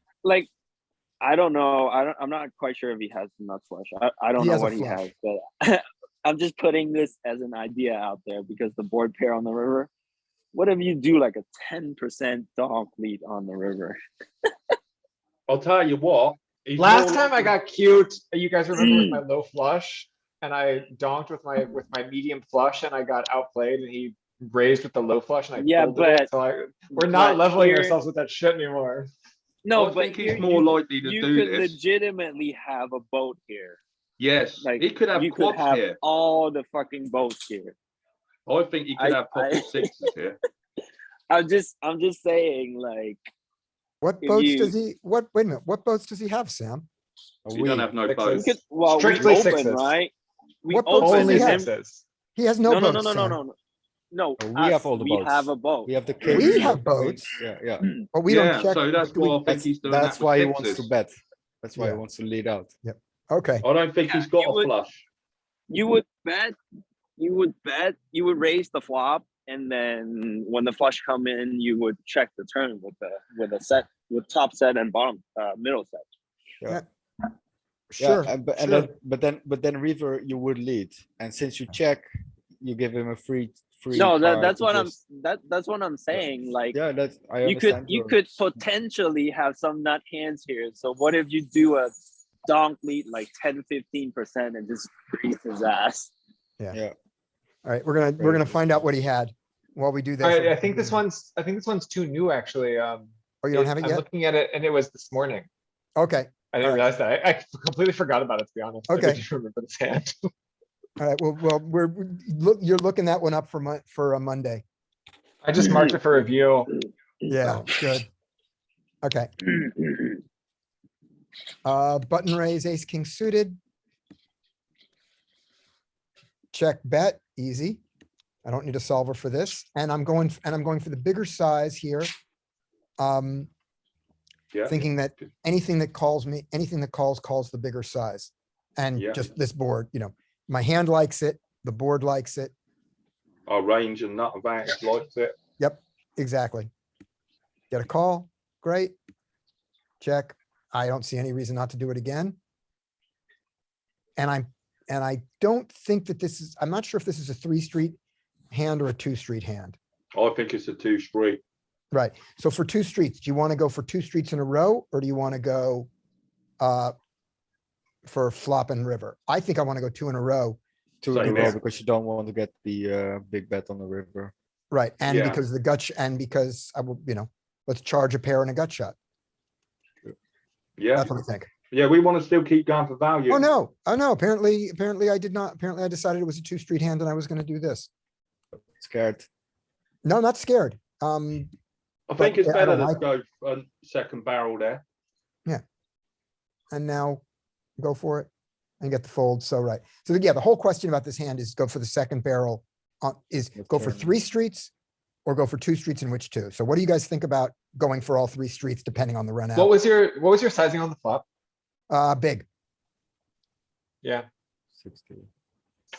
I don't know. I'm not quite sure if he has the nut flush. I don't He know has a what he flush. has, but I'm just putting this as an idea out there because the board pair on the river. What if you do like a 10% donk lead on the river? I'll tell you what. he's Last more time I likely- got cute, you guys remember with my low flush? And I donked with my medium flush and I got outplayed and he raised with the low flush and I Yeah, folded it. So we're not but leveling here- ourselves with that shit anymore. No, I but think he's here more you- likely to you do could this. legitimately have a boat here. Yes, Like he could have you could quads have here. all the fucking boats here. I think he could I- have pocket I- sixes here. I'm just saying, like, What if boats you- does he, wait a minute, what boats does he have, Sam? You don't have no Sixes. boats. we could, well, Strictly we open, sixes. right? We What boats open does he Only have? and sixes. He has no no, boats, no, no, no, Sam. no, no. No, We have us, all the we boats. have a boat. We have the We kings, have the boats. queens. Yeah, But we don't Yeah, check. so that's do we- why I think he's doing that's that why he with wants to sixes. bet. That's why Yeah. he wants to lead out. Okay, I don't think he's got you a would- flush. You would raise the flop, and then when the flush come in, you would check the turn with a set with top set and bottom middle set. sure, and, but, sure. but then river you would lead, and since you check, you give him a free. No, card that's to what just- that's what I'm saying. Like Yeah, that's I you understand. could potentially have some nut hands here. So what if you do a donk lead like 10-15% and just grease his ass? Yeah. All right, we're gonna find out what he had while we do this. I think this one's too new, actually. Oh, you don't have it I'm yet? looking at it and it was this morning. Okay, I didn't realize that. I completely forgot about it, to be honest. I Okay. didn't remember this hand. all right, well, you're looking that one up for a Monday. I just marked it for review. Yeah, good. Okay, button raise, ace, king suited. Check bet, easy. I don't need a solver for this, and I'm going for the bigger size here. Yeah. Thinking that anything that calls calls the bigger size. And Yeah. just this board, my hand likes it, the board likes it. Our range and nut advantage likes it. Yep, exactly. Get a call, great. Check. I don't see any reason not to do it again. And I don't think that I'm not sure if this is a 3-street hand or a 2-street hand. I think it's a 2-street. Right, so for 2 streets, do you want to go for 2 streets in a row, or do you want to go for flop and river? I think I want to go 2 in a row. Two Same in a row here. because you don't want to get the big bet on the river. Right, and Yeah. because because I will, let's charge a pair and a gut shot. Yeah, That's what I think. yeah, we want to still keep going for value. Oh, no, apparently I did not. Apparently I decided it was a 2-street hand and I was gonna do this. Scared. No, not scared. I think it's but I better don't to go for a second barrel there. And now go for it and get the fold. So, right. So yeah, the whole question about this hand is go for the second barrel is With go for turn. 3 streets or go for 2 streets in which 2. So what do you guys think about going for all 3 streets depending on the run What out? was your sizing on the flop? Big. Yeah. 60.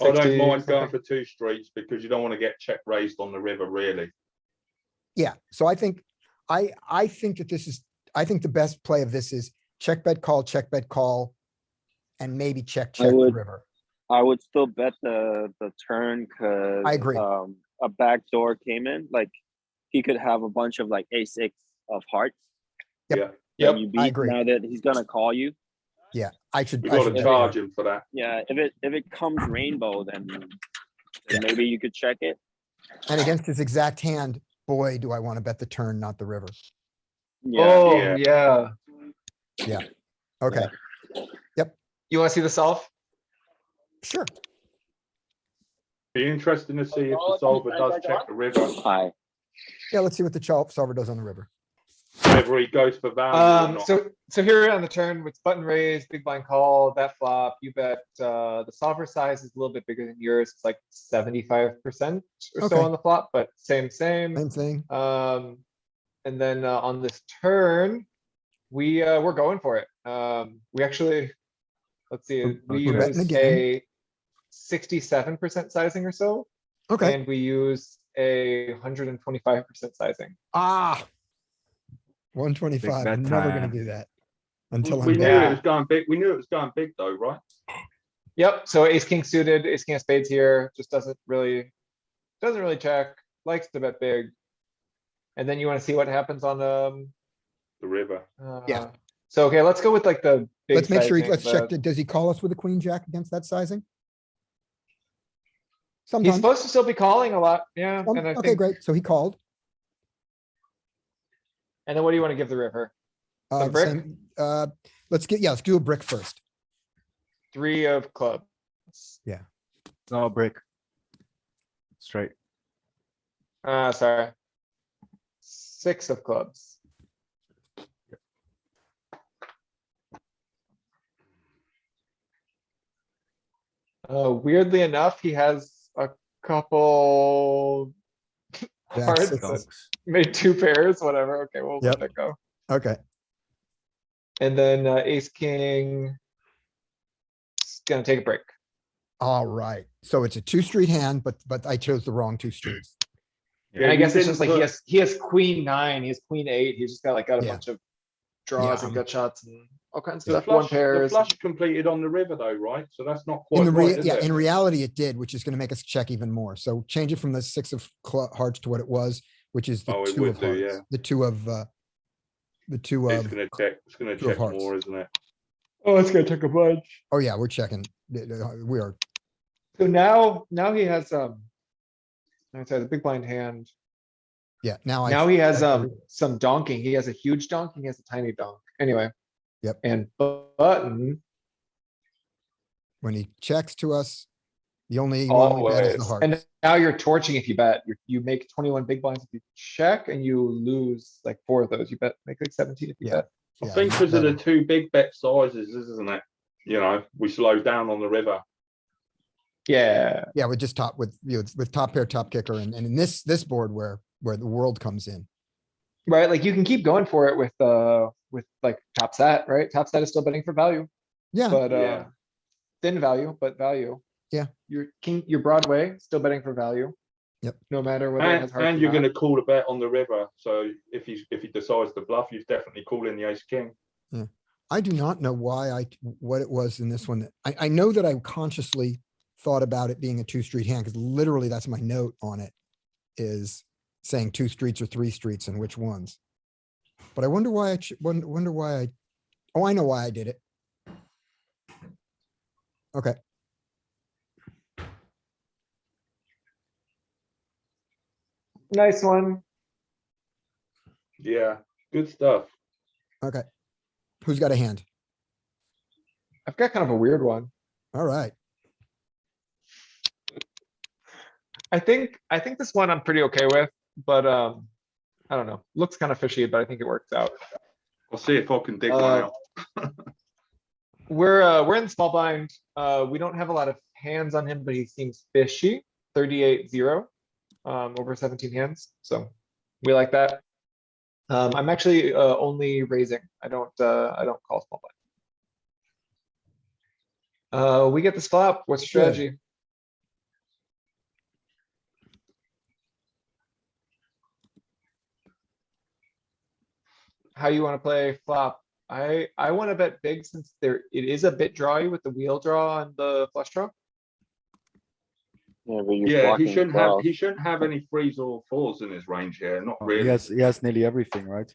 I don't 60 mind going something. for 2 streets because you don't want to get check raised on the river, really. Yeah. So I think that I think the best play of this is check bet call, and maybe check the would- river. I would still bet the turn because I agree. A back door came in. Like he could have a bunch of like a6 of hearts. Yep. Yeah, that Yep, you I beat agree. now that he's gonna call you. Yeah, I should. we I got should to bet charge there. him for that. Yeah, if it comes rainbow, then maybe you could check it. And against his exact hand, boy, do I want to bet the turn, not the river. Yeah. Oh, Yeah. yeah. Okay, You wanna see the solve? sure. Be interesting to see if the solver does check the river. Hi. Yeah, let's see what the solver does on the river. whether he goes for value or not. So here on the turn, with button raise, big blind call, that flop, you bet, the solver size is a little bit bigger than yours. It's like 75% or so Okay. on the flop, but same. Same thing. And then, on this turn, we're going for it. We actually, let's see, we We're betting use again. a 67% sizing or so. Okay. And we use a 125% sizing. Ah. 125. bet I'm never gonna time. do that. Until We I'm knew there. it was going big. We knew it was going big though, right? Yep, so ace king suited, ace king of spades here, just doesn't really check, likes to bet big. And then you wanna see what happens on, The river. Yeah. So, okay, let's go with like the big Let's make sure, sizing, let's check, the- does he call us with a queen jack against that sizing? He's Sometimes. supposed to still be calling a lot, yeah, and I Okay, think, great. So he called. and then what do you wanna give the river? Some The brick? same, let's do a brick first. 3 of clubs. No brick. Straight. Sorry. 6 of clubs. Weirdly enough, he has a couple Jack cards six. that made 2 pairs, whatever, okay, we'll Yep. let that go. Okay, And then, ace, king. It's gonna take a break. all right. So it's a two street hand, but I chose the wrong two streets. And I you guess it's didn't just like he has queen 9, he has queen 8, he's just got a Yeah. bunch of draws Yeah, and gut shots and all kinds of The stuff, one flush, the pairs. flush completed on the river though, right? So that's not In quite right, is yeah, it? in reality it did, which is gonna make us check even more. So change it from the 6 of hearts to what it was, which is the Oh, it 2 of would do, hearts. yeah. The 2 of, the 2 It's of, gonna check, it's gonna two of check hearts. more, isn't it? Oh, it's gonna take a bunch. oh yeah, we're checking. We are, So now he has, I'm sorry, the big blind hand. yeah, now Now he has, some donking. He has a huge donk, and he has a tiny donk. Anyway. Yep. And button, when he checks to us, the only one we bet is the always. hearts. And now you're torching if you bet. You make 21 big blinds if you check, and you lose like 4 of those. You bet, make like 17 if you Yeah. bet. I Yeah, think not because of the better. 2 big bet sizes, isn't it? You know, we slowed down on the river. Yeah, Yeah, with just top, with, with top pair, top kicker, and in this board where the world comes in. right, like you can keep going for it with like top set, right? Top set is still betting for value, Yeah, but, Yeah. thin value, but value. Yeah. Your Broadway, still betting for value. Yep. No matter whether it has hearts And or you're not. gonna call a bet on the river. So if he decides to bluff, you've definitely called in the ace king. I do not know why what it was in this one. I know that I consciously thought about it being a 2 street hand, because literally that's my note on it, is saying 2 streets or 3 streets and which ones. But I wonder why wonder why oh, I know why I did it. Okay, Nice one. Yeah, good stuff. okay. Who's got a hand? I've got kind of a weird one. All right. I think this one I'm pretty okay with, but, I don't know. Looks kind of fishy, but I think it works out. I'll see if I can dig one out. We're in the small blind. We don't have a lot of hands on him, but he seems fishy. 38-0, over 17 hands. So we like that. I'm actually, only raising. I don't call small blind. We get this flop. What's the strategy? How you want to play flop? I want to bet big since it is a bit drawy with the wheel draw and the flush draw. Yeah, but you're Yeah, blocking he the draws. shouldn't have any 3s or 4s in his range here. Not Oh, really. he has nearly everything, right?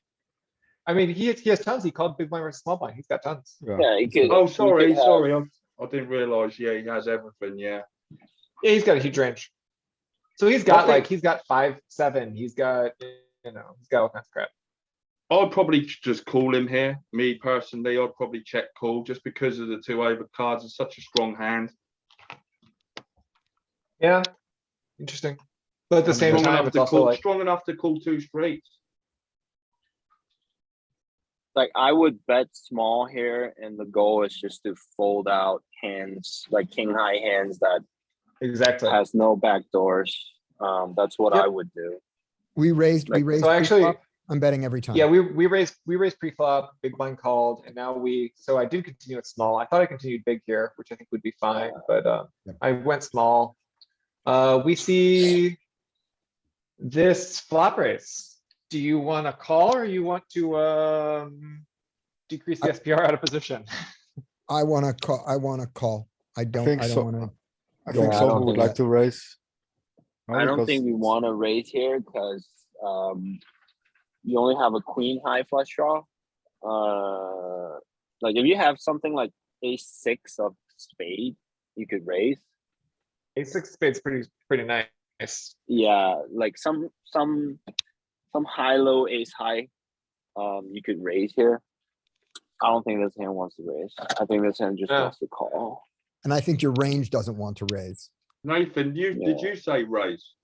I mean, he has tons. He called big blind versus small blind. He's got tons. Yeah, he could. Oh, he sorry, could have- sorry. I didn't realize. Yeah, he has everything. Yeah. Yeah, he's got a huge range. So he's got think- like, he's got 5, 7. He's got, he's got all kinds of crap. I'd probably just call him here. Me personally, I'd probably check call just because of the 2 over cards. It's such a strong hand. Yeah, interesting. But at the same Strong time, enough it's to also call, like, strong enough to call 2 straights. Like I would bet small here, and the goal is just to fold out hands like king high hands that Exactly. has no back doors. That's what Yep. I would do. We raised Like, so actually- pre-flop. I'm betting every time. Yeah, we raised pre-flop, big blind called, and now so I did continue it small. I thought I continued big here, which I think would be fine, but Yep. I went small. We see this flop raise. Do you want to call or you want to decrease the SPR out of position? I wanna call, I don't think so. wanna. I go think I all so. don't Who would think like to raise? No, I don't because- think we want to raise here because you only have a queen high flush draw. Like if you have something like ace-6 of spade, you could raise. Ace-6 spade's pretty nice. Yeah, like some high-low ace-high, you could raise here. I don't think this hand wants to raise. I think this hand just Yeah. wants to call. And I think your range doesn't want to raise. Nathan, did Yeah. you say raise?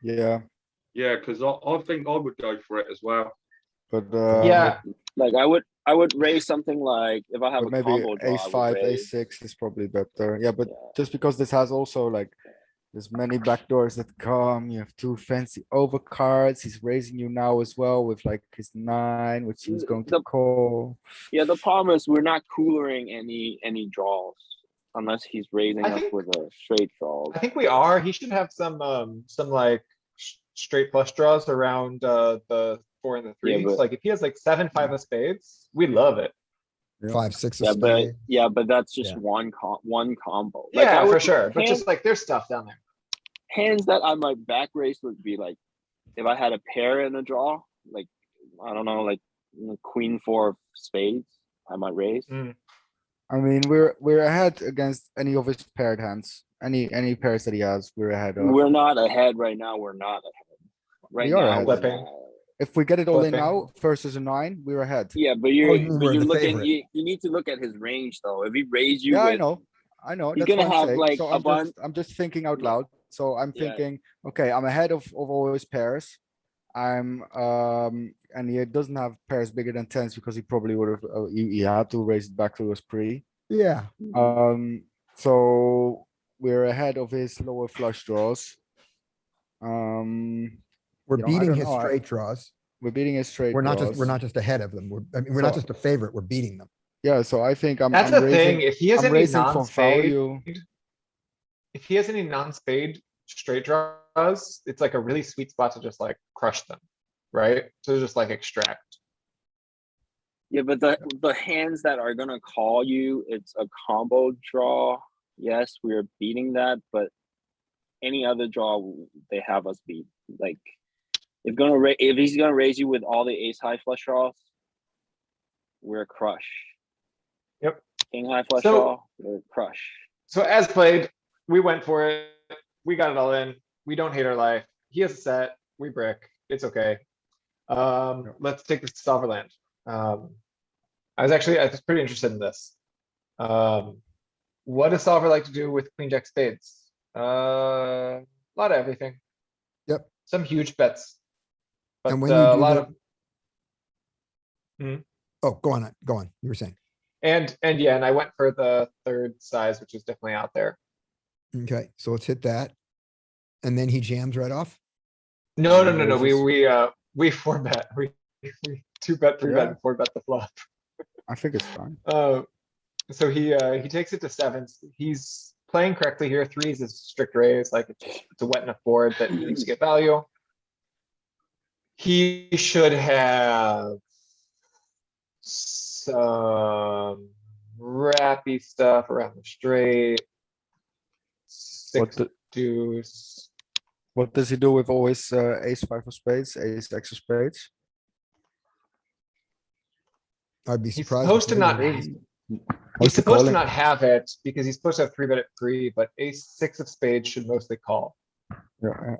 Yeah, Yeah, because I think I would go for it as well. but Yeah, Like I would raise something like if I have but a maybe combo draw, I would ace-5, raise. ace-6 is probably better. Yeah, but Yeah. just because this has also like, there's many backdoors that come, you have two fancy overcards, he's raising you now as well with like his 9, which he's going to The- call. Yeah, the problem is we're not coolering any draws unless he's raising I us think- with a straight draw. I think we are. He should have some like straight flush draws around the 4 and the 3s. but- Like if he has like 7-5 of spades, we love it. 5, 6 of Yeah, but spade. that's just Yeah. one combo. Like, I Yeah, for would- sure. But hand- just like there's stuff down there. hands that I might back raise would be like if I had a pair in a draw, like I don't know, like queen 4 of spades, I might raise. I mean, we're ahead against any of his paired hands. Any pairs that he has, we're ahead of. We're not ahead right now. We're not ahead. Right We are now, ahead. we're Flipping. not. If we get it all in Flipping. now versus a 9, we're ahead. Yeah, but you you're mean we're the looking. favorite. You need to look at his range though. If he raised you Yeah, with, I know. You're That's gonna what I'm have, saying. like, So a bunch- I'm just thinking out loud. So I'm Yeah. thinking, okay, I'm ahead of all his pairs. I'm and he doesn't have pairs bigger than 10s because he probably would have he had to raise it back to his pre. Yeah, So we're ahead of his lower flush draws. we're You know, I beating don't his know, straight draws. We're beating his straight We're draws. not just ahead of them. We're not So- just a favorite, we're beating them. Yeah, so I think That's I'm the raising, thing. If he has I'm any raising from non-spade, value. if he has any non-spade straight draws, it's like a really sweet spot to just like crush them, right? To just like extract. yeah, but the hands that are gonna call you, it's a combo draw. Yes, we're beating that, but any other draw, they have us beat. Like if he's gonna raise you with all the ace high flush draws, we're crush. Yep. King high flush So- draw, we're crush. So as played, we went for it. We got it all in. We don't hate our life. He has a set. We brick. It's okay. Let's take this to solver land. I was pretty interested in this. What does solver like to do with queen jack spades? A lot of everything. Yep. Some huge bets. But And when you a do lot the- of, Oh, go on. You were saying. and yeah, and I went for the third size, which is definitely out there. Okay, so let's hit that. And then he jams right off. No, And no, no, no, raises. we 4-bet, we 2-bet, 3-bet, Yeah. and 4-bet the flop. I think it's fine. So he takes it to 7s. He's playing correctly here. 3s is strict raise, like it's a wet enough board that he needs to get value. He should have some wrappy stuff around the straight. What 6 the- deuce. What does he do with all his ace-5 of spades, ace-X of spades? I'd be He's surprised. supposed if to he not, didn't. he's What's the supposed to calling? not have it because he's supposed to have 3-bet it free, but ace-6 of spades should mostly call. Yeah,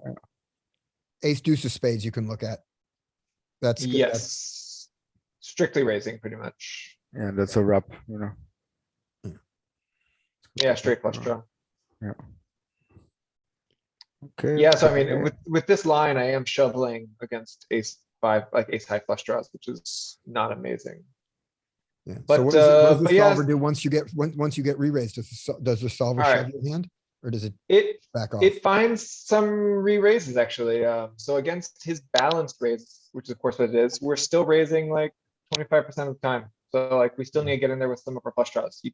Ace deuce of spades you can look at. That's good. That's- Yes. Strictly raising pretty much. yeah, that's a wrap, you know. Yeah, straight flush draw. Yeah. Okay. Yeah, so I mean, okay. with this line, I am shoveling against ace-5, like ace-high flush draws, which is not amazing. Yeah. So But, what does but the yeah, solver do once you get, once you get re-raised? Does the solver Alright. shove your hand? Or does it it, back off? it finds some re-raises actually. So against his balanced raise, which is of course what it is, we're still raising like 25% of the time. So like, we still need to get in there with some of our flush draws. You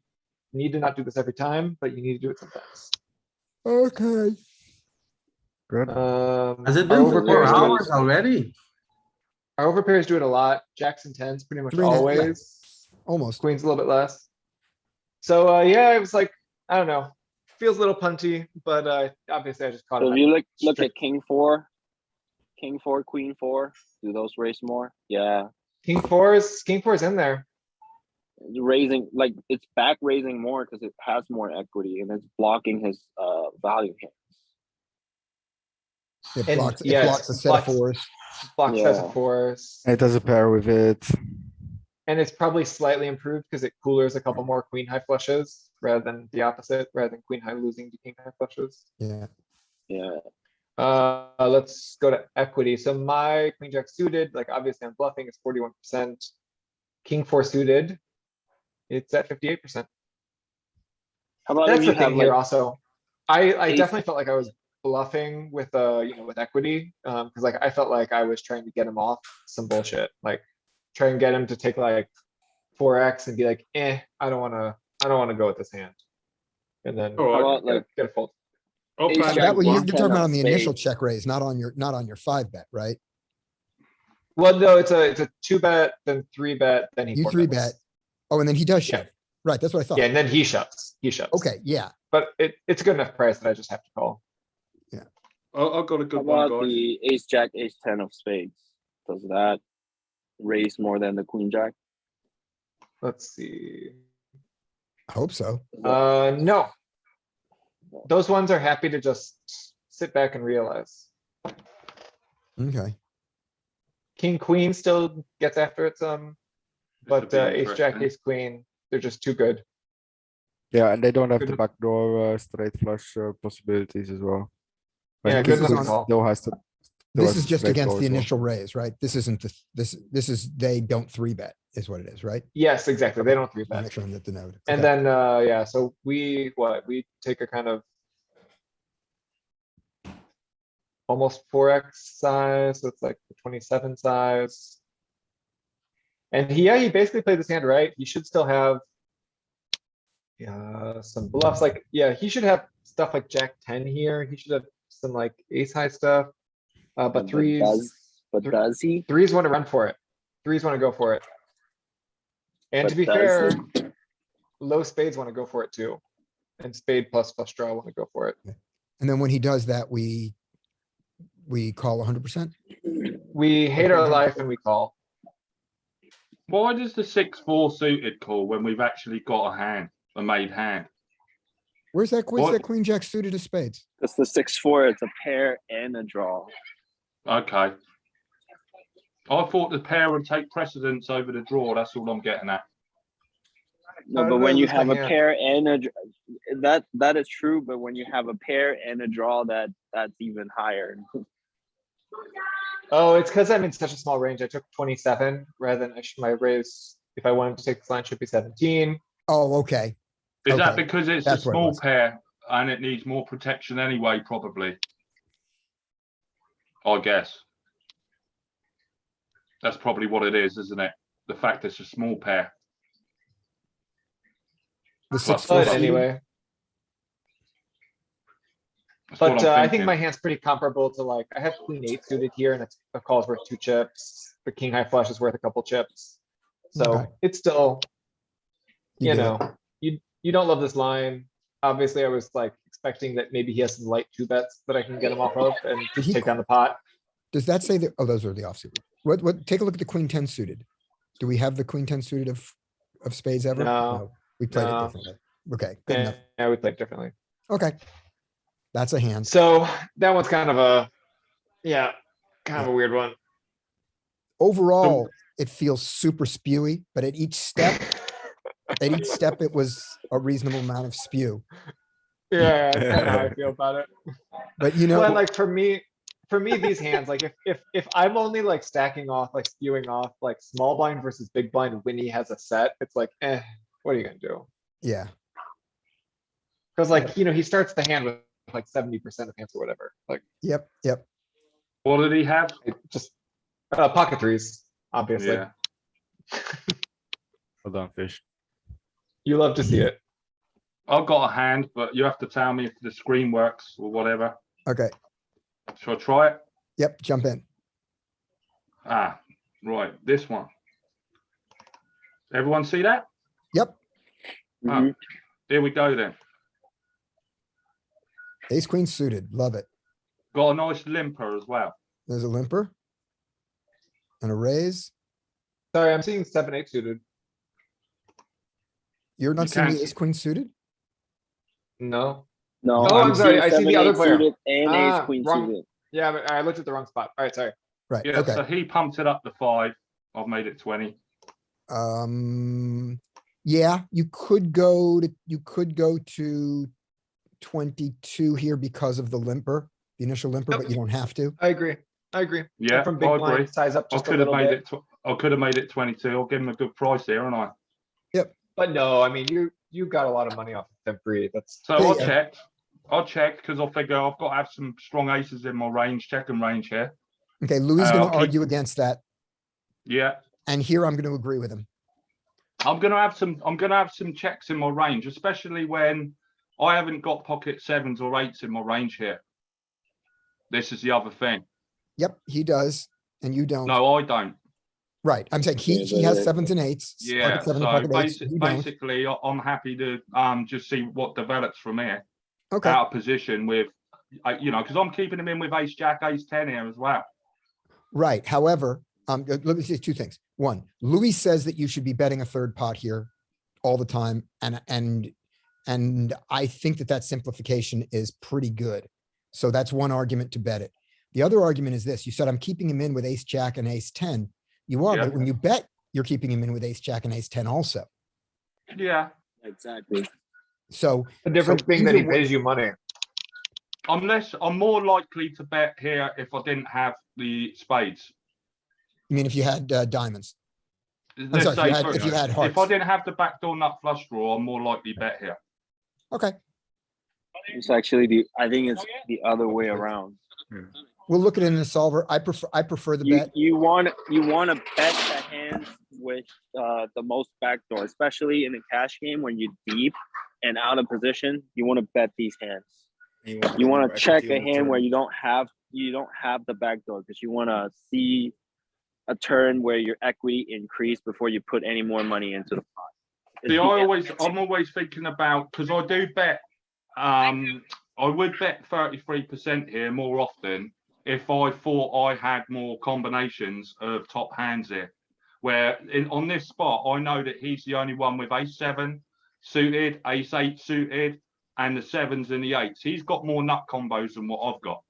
need to not do this every time, but you need to do it sometimes. Okay. Good. Has it Our been 4 overpairs do it. hours already? Our overpairs do it a lot. Jacks and tens pretty much 3.5, yeah. always. Almost. Queens a little bit less. So, yeah, it was like, I don't know. Feels a little punty, but, obviously I just caught So him. if you look strict- at king four, queen four, do those raise more? Yeah, King four is in there. it's raising, like, it's back raising more because it has more equity and it's blocking his value hands. It And blocks, it yeah, blocks a set of blocks- fours. Block sets Yeah. of fours. It does a pair with it. And it's probably slightly improved because it coolers a couple more queen high flushes rather than the opposite, rather than queen high losing to king high flushes. Yeah. Yeah, Let's go to equity. So my queen jack suited, like obviously I'm bluffing, it's 41%. King four suited, it's at 58%. how about That's if the you have thing here like, also. I ace- definitely felt like I was bluffing with, with equity. Cause like I felt like I was trying to get him off some bullshit, like try and get him to take like 4x and be like, I don't wanna go with this hand. And then All how right. about like get a fold. Okay. ace That jack way, ace you're 10 talking about of on the initial spades? check raise, not on your 5-bet, right? Well, no, it's a 2-bet, then 3-bet, then he You 4-bets. 3-bet. Oh, and then he does Yeah. shove. Right, that's what I thought. Yeah, and then he shoves. Okay, yeah. But it's a good enough price that I just have to call. I've got a How good one, about guys. the ace jack ace 10 of spades? Does that raise more than the queen jack? Let's see. I hope so. No. Those ones are happy to just sit back and realize. Okay. King, queen still gets after it some. But bit ace, jack, interesting. ace, queen, they're just too good. Yeah, and they don't have Good the enough- backdoor straight flush possibilities as well. Like Yeah, king good enough queen to call. still has to. This is just against the initial. initial raise, right? This isn't the, this is, they don't 3-bet is what it is, right? Yes, exactly. They don't 3 I'll bet. make sure I'm at the node. And Okay. then, yeah, so we take a kind of almost 4x size, so it's like the 27 size. And he basically played this hand right. He should still have some bluffs, like, yeah, he should have stuff like jack 10 here. He should have some like ace high stuff. But threes, does he? threes want to run for it. Threes want to go for it. And to But be does fair, he? low spades want to go for it too. And spade plus flush draw want to go for it. And then when he does that, we call 100%. We hate our life and we call. Why does the 6-4 suited call when we've actually got a made hand? Where's that What? queen jack suited of spades? It's the 6-4, it's a pair and a draw. Okay. I thought the pair would take precedence over the draw. That's all I'm getting at. No, Oh, but no, when you that's my have a hand. pair and that is true, but when you have a pair and a draw, that's even higher. Oh, it's because I'm in such a small range. I took 27 rather than my raise. If I wanted to take this line, should be 17. Oh, okay. Is that Okay, because it's that's a what it small was. pair and it needs more protection anyway, probably? I guess. That's probably what it is, isn't it? The fact it's a small pair. The Plus 6-4 But suited? anyway, That's what but I'm I think thinking. my hand's pretty comparable to like, I have queen 8 suited here and it's a call's worth 2 chips. The king high flush is worth a couple chips. So Okay. it's still, You you get it. know, you don't love this line. Obviously, I was like expecting that maybe he has some light 2-bets that I can get him off of and Did just he take down the pot. Does that say that? Oh, those are the offsuit. What, take a look at the queen 10 suited. Do we have the queen 10 suited of spades ever? No, We played it no. differently. Okay, good enough. Yeah, we played differently. Okay. That's a hand. So that one's kind of a, yeah, kind of a weird one. Overall, it feels super spewy, but at each step, it was a reasonable amount of spew. Yeah, that's kind of how I feel about it. But you Well, know, like for me, for me, these hands, like if I'm only like stacking off, like skewing off, like small blind versus big blind when he has a set, it's like, what are you gonna do? Yeah, Cause like, he starts the hand with like 70% of hands or whatever, like yep, yep. What did he have? it just, pocket threes, obviously. Yeah. Well done, fish. You love to see it. I've got a hand, but you have to tell me if the screen works or whatever. Okay, Shall I try it? yep, jump in. Ah, right, this one. Everyone see that? Yep, Ah, here we go then. ace queen suited, love it. Got a nice limper as well. There's a limper. And a raise. Sorry, I'm seeing 7-8 suited. You're not seeing can't the ace queen suited? No. No, Oh, I'm sorry, seeing I see the 7-8 other player. suited and ace Ah, queen wrong. suited. Yeah, but I looked at the wrong spot. Alright, sorry. Right, Yeah, okay. so he pumped it up to 5. I've made it 20. Yeah, you could go to 22 here because of the limper, the initial limper, but you don't have to. I agree. And Yeah, from I big agree. blind, size up I just a could have little made bit. it. I could have made it 22. I'll give him a good price here, and I. But no, I mean, you got a lot of money off of them free. That's So Yeah, I yeah. checked. I checked because I figure I've got to have some strong aces in my range, checking range here. Okay, Louis is I'll gonna keep- argue against that, Yeah, and here I'm gonna agree with him. I'm gonna have some checks in my range, especially when I haven't got pocket 7s or 8s in my range here. This is the other thing. Yep, he does, and you don't. No, I don't. Right, I'm saying he Yeah, has but- 7s and 8s. Yeah, pocket 7 and so pocket 8s, you don't. basically, I'm happy to just see what develops from here. Okay, Out of position with, because I'm keeping him in with ace jack, ace 10 here as well. right, however, let me say two things. One, Louis says that you should be betting a third pot here all the time, and I think that simplification is pretty good. So that's one argument to bet it. The other argument is this, you said I'm keeping him in with ace jack and ace 10. You are, Yeah. but when you bet, you're keeping him in with ace jack and ace 10 also. Yeah, Exactly. So the difference being that he either way- pays you money. unless I'm more likely to bet here if I didn't have the spades. I mean, if you had diamonds, Let's sorry, say, if you had if hearts. I didn't have the backdoor nut flush draw, I'm more likely bet here. Okay, It's actually I think it's the other way around. we'll look at it in the solver. I prefer the You bet. you want to bet the hands with the most backdoor, especially in a cash game when you're deep and out of position. You want to bet these hands. You want to check a hand where you don't have the backdoor because you want to see a turn where your equity increase before you put any more money into the pot. See, I'm always thinking about, because I do bet, I would bet 33% here more often if I thought I had more combinations of top hands here. Where on this spot, I know that he's the only one with ace 7 suited, ace 8 suited, and the 7s and the 8s. He's got more nut combos than what I've got.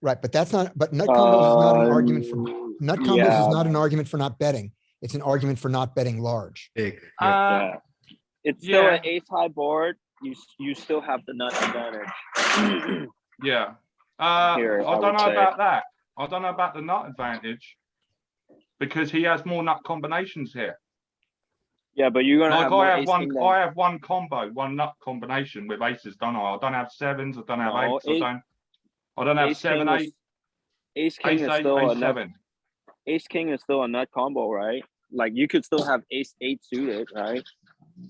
Right, but nut combos is not an argument for, nut combos yeah. is not an argument for not betting. It's an argument for not betting large. Big. Yeah. It's still yeah. an ace high board. You still have the nut advantage. Yeah. Here, I I don't would know say. about that. I don't know about the nut advantage because he has more nut combinations here. Yeah, but you're gonna Like have more I have ace one, king than- I have one combo, one nut combination with aces, don't I? I don't have 7s. I don't have No, 8s. I don't have ace 7, king 8, is- Ace king ace is 8, still a ace nut. 7. Ace king is still a nut combo, right? Like you could still have ace 8 suited, right?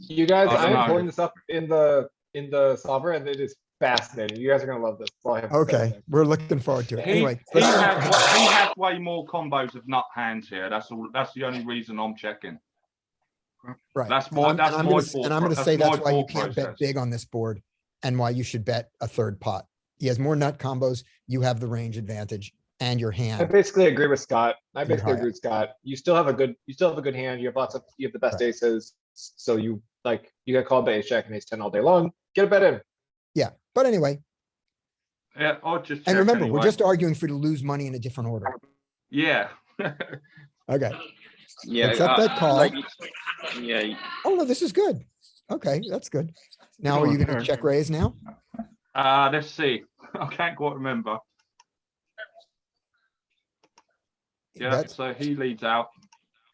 You guys, I don't I'm know. pulling this up in the solver and it is fascinating. You guys are gonna love this. That's all I have to say. Okay, we're looking forward to it. He Anyway, has way more combos of nut hands here. That's all. That's the only reason I'm checking. right. That's And my. I'm- That's and I'm my gonna- thought. And I'm gonna pro- say that's my why you thought can't bet process. big on this board and why you should bet a third pot. He has more nut combos, you have the range advantage and your I hand. basically agree with Scott. I You're basically high agree with Scott. You still have a good hand. You have the best Right. aces. So you get called by ace jack and ace 10 all day long. Get a bet in. Yeah, but anyway, Yeah, I'll just. and check remember, anyway. we're just arguing for you to lose money in a different order. Yeah. Okay. Yeah. Accept that call. Like, yeah. Oh, no, this is good. Okay, that's good. Now, are you gonna check raise now? Let's see. I can't quite remember. Yeah, That's, so he leads out.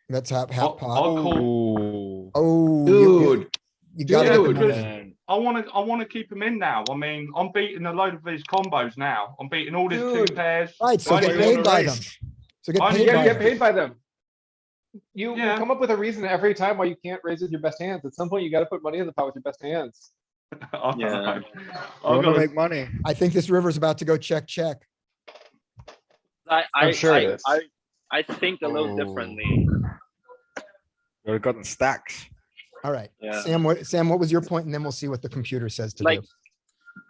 that's half I'll pot. call. Oh, Dude, you gotta get the Dude, money. because I wanna keep him in now. I mean, I'm beating a load of his combos now. I'm beating all his two Dude. pairs. Right, so I get only paid lose- by them. So get I only paid Yeah, by get them. paid by them. You Yeah. come up with a reason every time why you can't raise with your best hands. At some point, you gotta put money in the pot with your best hands. Yeah. You I've wanna got make money. I think this river's about to go check, check. I'm sure it is. I think a little differently. You've gotten stacks. All right, Yeah. Sam, what was your point? And then we'll see what the computer says to do. Like,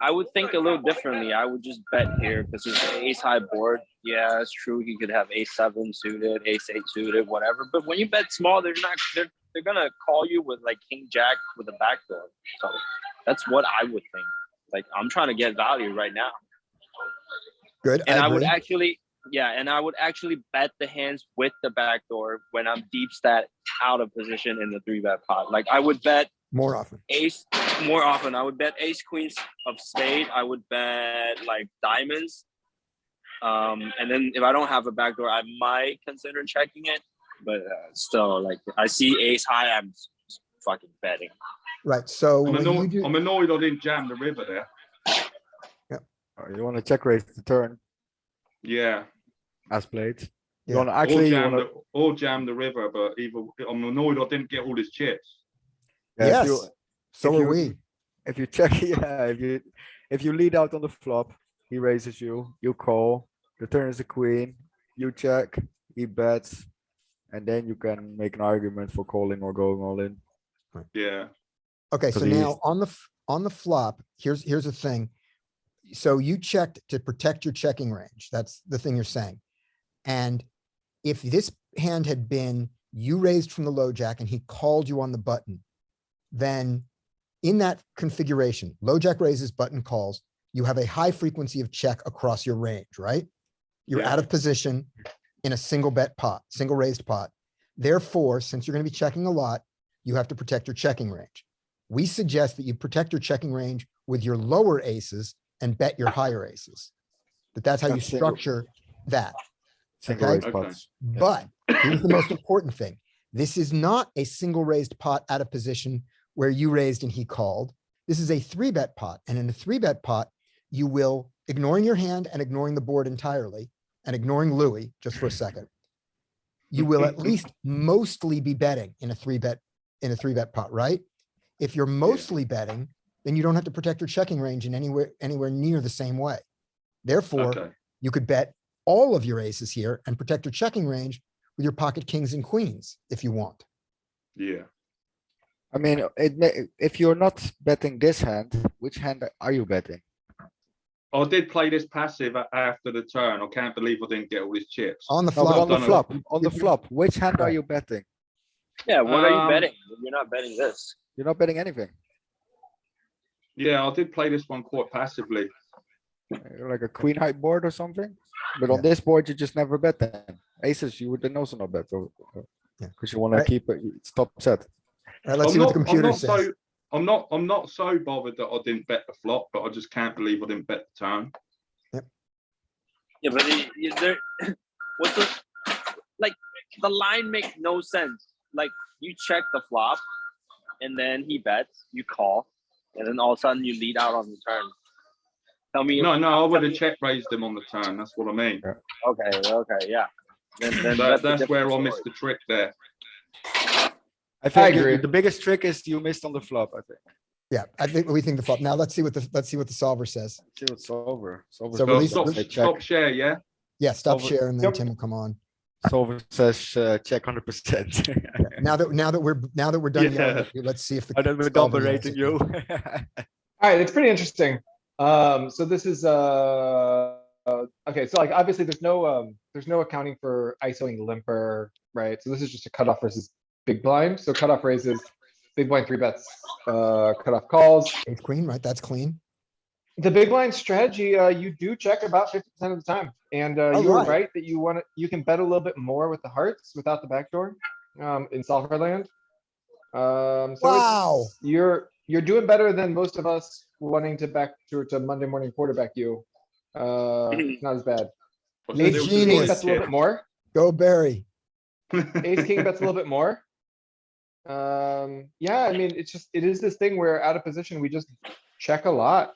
I would think a little differently. I would just bet here because it's an ace high board. Yeah, it's true. He could have ace 7 suited, ace 8 suited, whatever. But when you bet small, they're gonna call you with like king jack with a backdoor. So that's what I would think. Like, I'm trying to get value right now. Good, And I would agree. actually, yeah, and I would actually bet the hands with the backdoor when I'm deep stat out of position in the 3-bet pot. Like, I would bet More often. ace more often. I would bet ace queens of spade. I would bet like diamonds. And then if I don't have a backdoor, I might consider checking it. But still, like, I see ace high, I'm just fucking betting. Right, so I'm when you annoyed, do, I'm annoyed I didn't jam the river there. You wanna check raise the turn Yeah. as played. You Yeah. wanna actually, you wanna, Or jam the river, but either I'm annoyed I didn't get all his chips. yeah, if you- yes, so if are you- we. If you check, yeah, if you lead out on the flop, he raises you, you call, the turn is a queen, you check, he bets, and then you can make an argument for calling or going all in. Yeah. Okay, so 'Cause he's- now on the flop, here's the thing. So you checked to protect your checking range. That's the thing you're saying. And if this hand had been, you raised from the low jack and he called you on the button, then in that configuration, low jack raises, button calls, you have a high frequency of check across your range, right? You're Yeah. out of position in a single bet pot, single raised pot. Therefore, since you're going to be checking a lot, you have to protect your checking range. We suggest that you protect your checking range with your lower aces and bet your higher aces. That's how you That's single- structure that. Single Okay. raise Okay. pots. But here's the most important thing. This is not a single raised pot out of position where you raised and he called. This is a 3-bet pot. And in a 3-bet pot, you will, ignoring your hand and ignoring the board entirely and ignoring Louis just for a second, you will at least mostly be betting in a 3-bet pot, right? If you're mostly betting, then you don't have to protect your checking range in anywhere near the same way. Therefore, Okay. you could bet all of your aces here and protect your checking range with your pocket kings and queens if you want. Yeah. I mean, if you're not betting this hand, which hand are you betting? I did play this passive after the turn. I can't believe I didn't get all his chips. On the No, but flop. on the Done a- flop, on the flop, which hand are Right. you betting? Yeah, what are you Um, betting? You're not betting this. You're not betting anything. Yeah, I did play this one quite passively. You're like a queen high board or something. But Yeah. on this board, you just never bet them. Aces, you would then also not bet. Yeah. Because you want to Right. keep it, it's top set. All right, let's see what the computer says. I'm not so bothered that I didn't bet the flop, but I just can't believe I didn't bet the turn. Yeah, but what's the, like, the line makes no sense. Like, you check the flop, and then he bets, you call, and then all of a sudden you lead out on the turn. Tell me. No, I would tell have me- check raised him on the turn. That's what I mean. Okay, yeah. Then That's a where I different missed story. the trick there. I think agree. the biggest trick is you missed on the flop, I think. Yeah, I think we think the flop. Now let's see what the solver says. See what's over. Solver So So release- stop share, yeah. Yeah, stop Solver- share and then Yep. Tim will come on. Solver says check 100%. Now that we're done yelling Yeah. at you, let's see if the. And then we're solver dominating yells you. at All right, it's pretty interesting. So this is, okay, so like, obviously there's no accounting for ISOing limper, right? So this is just a cutoff versus big blind. So cutoff raises, big blind 3-bets, cutoff calls. Ace queen, right? That's clean. The big blind strategy, you do check about 50% of the time. And Oh, you were right. right that you can bet a little bit more with the hearts without the backdoor, in solver land. So Wow. you're doing better than most of us wanting to Monday morning quarterback you. It's not as bad. I You're a still Ace do genius. get bets a little bit chips. more. Go Barry. Ace king bets a little bit more. Yeah, I mean, it is this thing where out of position, we just check a lot,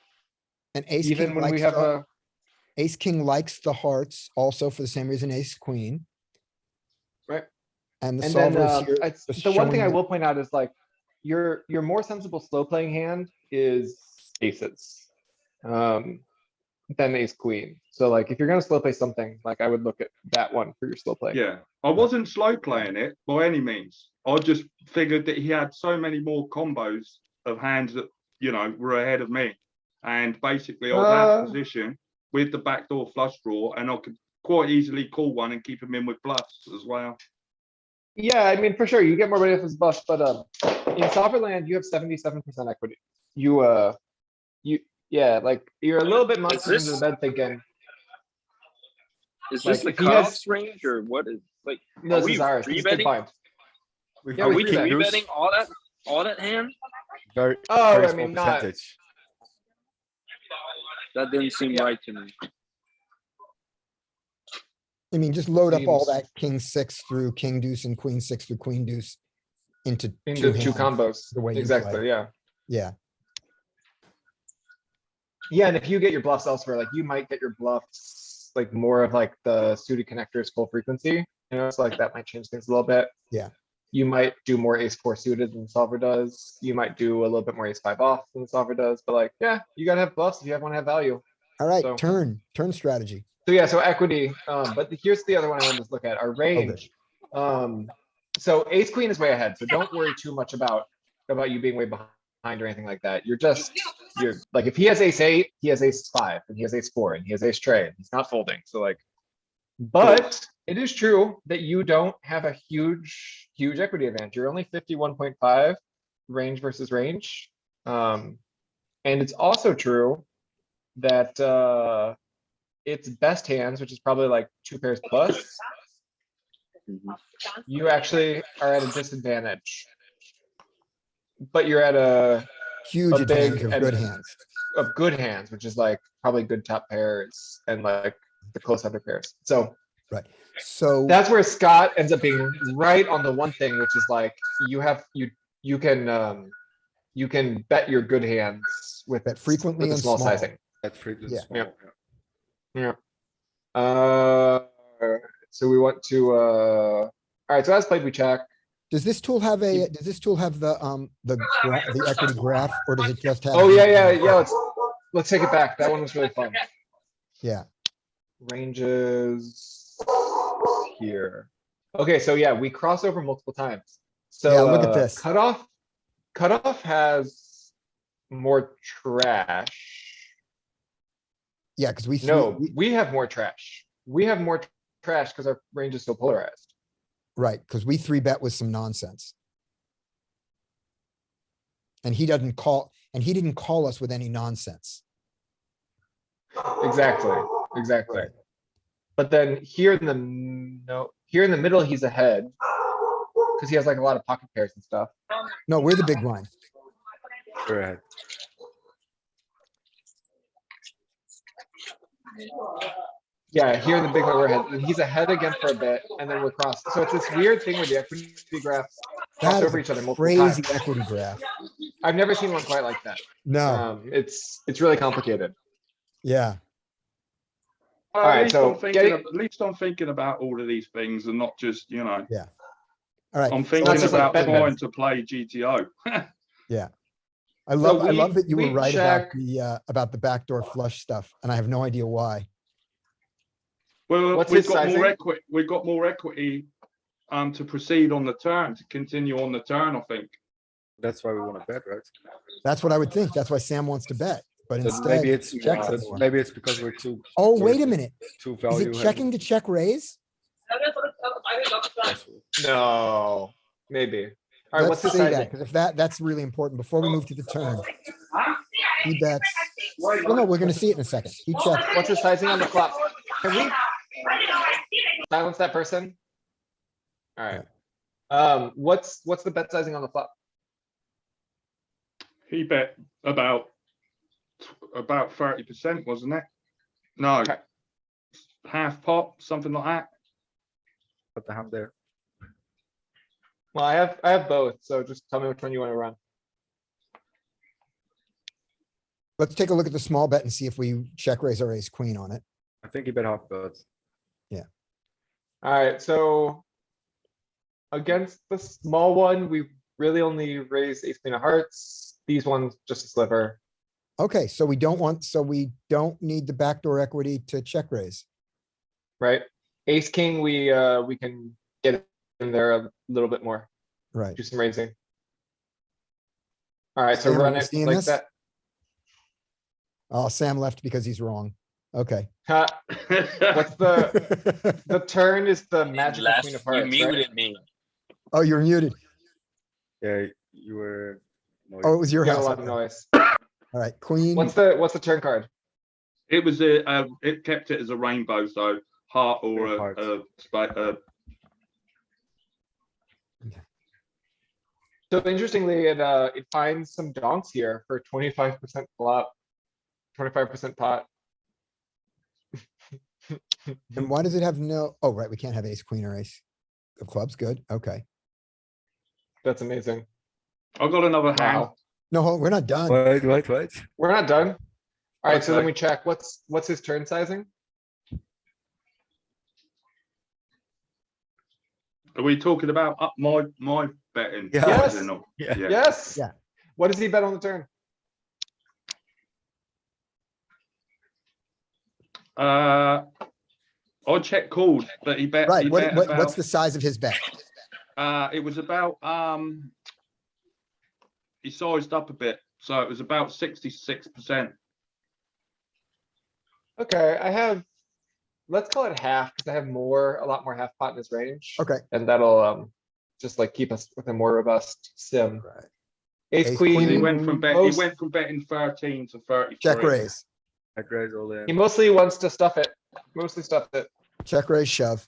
And ace even king when we likes have the, a, ace king likes the hearts also for the same reason ace queen. right? And the And then, solver is here. the one thing I showing will point out is like, your more sensible slow playing hand is aces. Than ace queen. So like, if you're gonna slow play something, like I would look at that one for your slow play. Yeah, I wasn't slow playing it by any means. I just figured that he had so many more combos of hands that, you know, were ahead of me. And basically I was out of position with the backdoor flush draw and I could quite easily call one and keep him in with bluffs as well. Yeah, I mean, for sure, you get more money off his bluff, but in sovereign land, you have 77% equity. Yeah, like, you're a little bit much into the bed thinking. Is Like, this the if he has- cutoff range or what is, like, No, are this we is ours, 'cause it's big rebetting? blind. Yeah, Are we we three bet. rebetting all that hand? Very, Oh, very I small mean, not, percentage. That didn't seem Yeah. right to me. I mean, just load up all Seems- that king six through king deuce and queen six through queen deuce into into two hands, combos. the way you Exactly, play. yeah. Yeah, Yeah, and if you get your bluffs elsewhere, like you might get your bluffs, like more of like the suited connectors full frequency. You know, it's like that might change things a little bit. Yeah. You might do more ace four suited than the solver does. You might do a little bit more ace five off than the solver does, but like, yeah, you gotta have bluffs if you want to have value. all right, So- turn strategy. So yeah, so equity, but here's the other one I wanted to look at, our range. So ace queen is way ahead, so don't worry too much about you being way behind or anything like that. You're like, if he has ace eight, he has ace five, and he has ace four, and he has ace tray, and he's not folding, so like. But it is true that you don't have a huge equity advantage. You're only 51.5 range versus range. And it's also true that it's best hands, which is probably like two pairs plus. You actually are at a disadvantage. But you're at a Huge a big advantage of and- good hands. of good hands, which is like probably good top pairs and like the close under pairs. So Right, so. that's where Scott ends up being right on the one thing, which is like, you can bet your good hands with Bet frequently with a and small small. sizing. That's pretty Yeah. small. Yeah. So we want to, alright, so as played, we check. Does this tool have the equity graph, or does it just have? Oh, the- yeah, let's take it back. That one was really fun. Yeah, Ranges here. Okay, so yeah, we cross over multiple times. So Yeah, look at this. Cutoff has more trash. yeah, because we. No, we have more trash. We have more trash because our range is so polarized. Right, because we three bet with some nonsense. And he didn't call us with any nonsense. Exactly. But then here in the middle, he's ahead. Cause he has like a lot of pocket pairs and stuff. No, we're the big blind. Go ahead. Yeah, here in the big one, we're ahead. And he's ahead again for a bit, and then we're crossed. So it's this weird thing where the equity graphs cross That is over a each other multiple crazy times. equity graph. I've never seen one quite like that. No, It's really complicated. yeah, Alright, so At least I'm thinking about all of these things and not just, you know, all right. I'm not thinking just like about bet trying bets. to play GTO. Yeah. I love that you were we right check- about the backdoor flush stuff, and I have no idea why. Well, What's we've his got more sizing? equity, we've got more equity to proceed on the turn, to continue on the turn, I think. That's why we want to bet, right? That's what I would think. That's why Sam wants to bet, but So instead. maybe it's, checks it more. maybe it's because we're too. Oh, we're wait a minute. Too Is value. it checking to check raise? No, maybe. Alright, what's Let's his say that, sizing? because if that's really important, before we move to the turn. He bets, well, no, we're gonna see it in a second. He checks. What's his sizing on the flop? Can we silence that person? Alright. What's the bet sizing on the flop? He bet about 30%, wasn't it? No, Okay. half pot, something like that. Put the hand there. Well, I have both, so just tell me which one you wanna run. Let's take a look at the small bet and see if we check raise our ace queen on it. I think you bet half bet. Alright, so. Against the small one, we really only raise ace queen of hearts. These ones just a sliver. Okay, so we don't need the backdoor equity to check raise. Right? Ace king, we can get in there a little bit more, Right. do some raising. Alright, so Sam, are run you it seeing like this? that. Oh, Sam left because he's wrong. Okay. Ha, what's the turn is the magical Left, queen of you hearts, right? muted me. Oh, you're muted. Yeah, you were. Oh, it was your You got a house. lot of okay. noise. All right, queen. What's the turn card? It was it kept it as a rainbow, so heart or Heart. So interestingly, it finds some donks here for 25% flop. 25% pot. And why does it have no, oh, right, we can't have ace, queen or ace of clubs. Good, okay. That's amazing. I got another hand. Wow. No, we're not done. Wait. We're not done. Alright, so then Okay. we check. What's his turn sizing? Are we talking about up my betting? Yeah. Yes. Or not? Yeah. Yes. Yeah. What does he bet on the turn? I checked called, but he bet. Right, He what, bet what's about, the size of his bet? it was about he sized up a bit, so it was about 66%. Okay, let's call it half, because I have a lot more half pot in this range. Okay. And that'll, just like keep us with a more robust sim. Right. Ace Ace queen. He queen. went from most- betting 13 to 33. Check raise, Check raise all He in. mostly wants to stuff it, mostly stuff it. check raise, shove.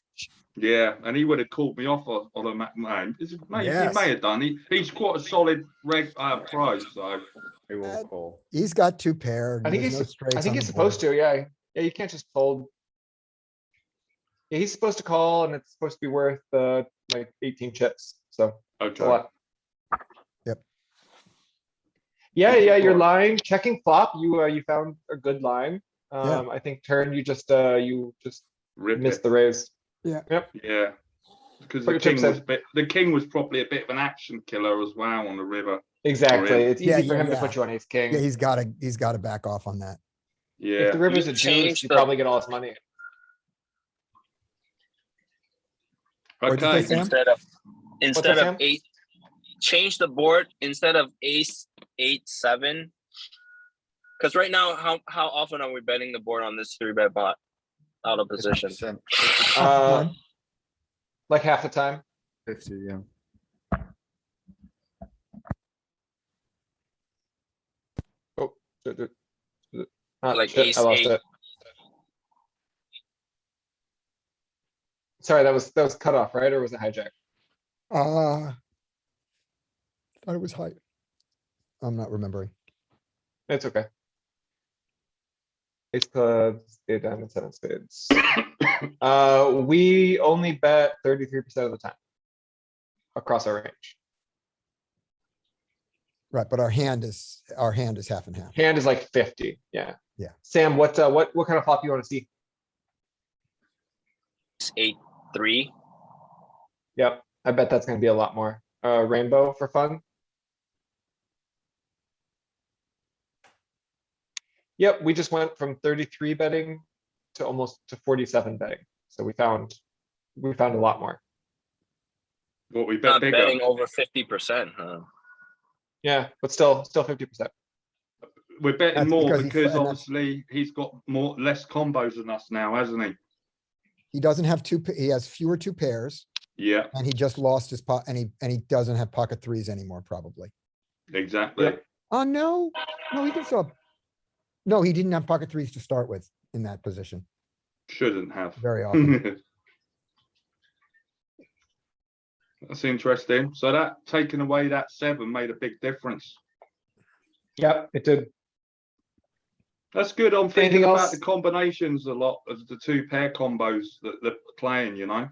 Yeah, and he would have called me off on a man. He Yes. may have done. He's quite a solid pro, so He will call. He's got two pair. I think there's no he's straights on he's the supposed board. to, yeah. Yeah, you can't just fold. Yeah, he's supposed to call and it's supposed to be worth like 18 chips, so it's a okay. lot. Yep. Yeah, your line, checking flop, you found a good line. Yeah. I think turn, you just Rip missed it. the raise. Yeah. Yep. Yeah, because Put your chips in. the king was probably a bit of an action killer as well on the river. Exactly. It's Yeah, easy for him to yeah. put you on ace king. Yeah, he's gotta back off on that. Yeah. If the river's You a deuce, changed you the- probably get all his money. What'd you Okay. say, Sam? Instead Sam? of eight, change the board instead of ace 8-7. Because right now, how often are we betting the board on this 3-bet bot out of position? 50%. Like half the time. 50, yeah. Like Shit, ace I lost 8. it. Sorry, that was cut off, right? Or was it hijack? Thought it was high. I'm not remembering. It's okay. Ace clubs, eight diamonds, 7 spades. We only bet 33% of the time. Across our range. Right, but our hand is half and half. Hand is like 50, yeah. Yeah. Sam, what kind of flop you wanna see? 8-3. Yep, I bet that's gonna be a lot more. Rainbow for fun. Yep, we just went from 33 betting to almost to 47 betting. So we found a lot more. What we bet Not bigger. betting over 50%, huh? Yeah, but still 50%. We're betting That's more because because and that's- obviously he's got less combos than us now, hasn't he? He doesn't have he has fewer two pairs Yeah, and he just lost his pot and he doesn't have pocket threes anymore, probably. exactly. Yep. Oh, no, he can still. No, he didn't have pocket threes to start with in that position Shouldn't have. very often. That's interesting. So that taking away that 7 made a big difference. Yep, it did. That's good. I'm thinking Anything about else? the combinations a lot of the 2 pair combos that they're playing, you know?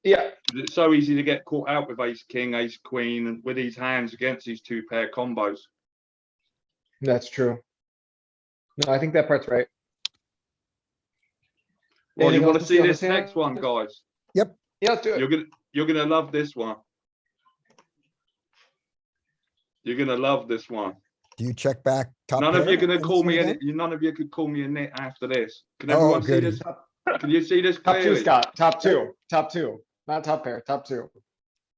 Yeah, It's so easy to get caught out with ace, king, ace, queen, and with these hands against these two pair combos. that's true. No, I think that part's right. Well, you Anything want else to see see on this this hand? next one, guys? Yep. Yeah, let's do it. You're gonna love this one. You're gonna love this one. Do you check back top None of pair you gonna in this call one me again? any, none of you could call me a nit after this. Can Oh, everyone see goody. this? Can you see this Top two, clearly? Scott, top two, not top pair, top two.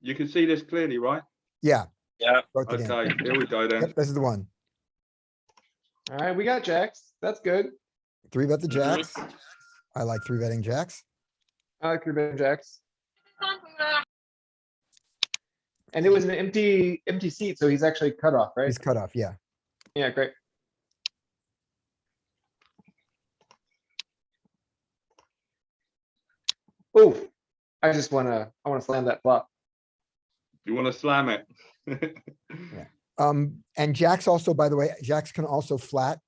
You can see this clearly, right? Yeah. Yeah. Start the game. Okay, here we go then. Yep, this is the one. Alright, we got jacks. That's good. Three bet the jacks. I like three betting jacks. I like three betting jacks. And it was an empty seat, so he's actually cut off, right? He's cut off, yeah. Yeah, great. Ooh, I wanna slam that flop. You wanna slam it? And jacks also, by the way, jacks can also flat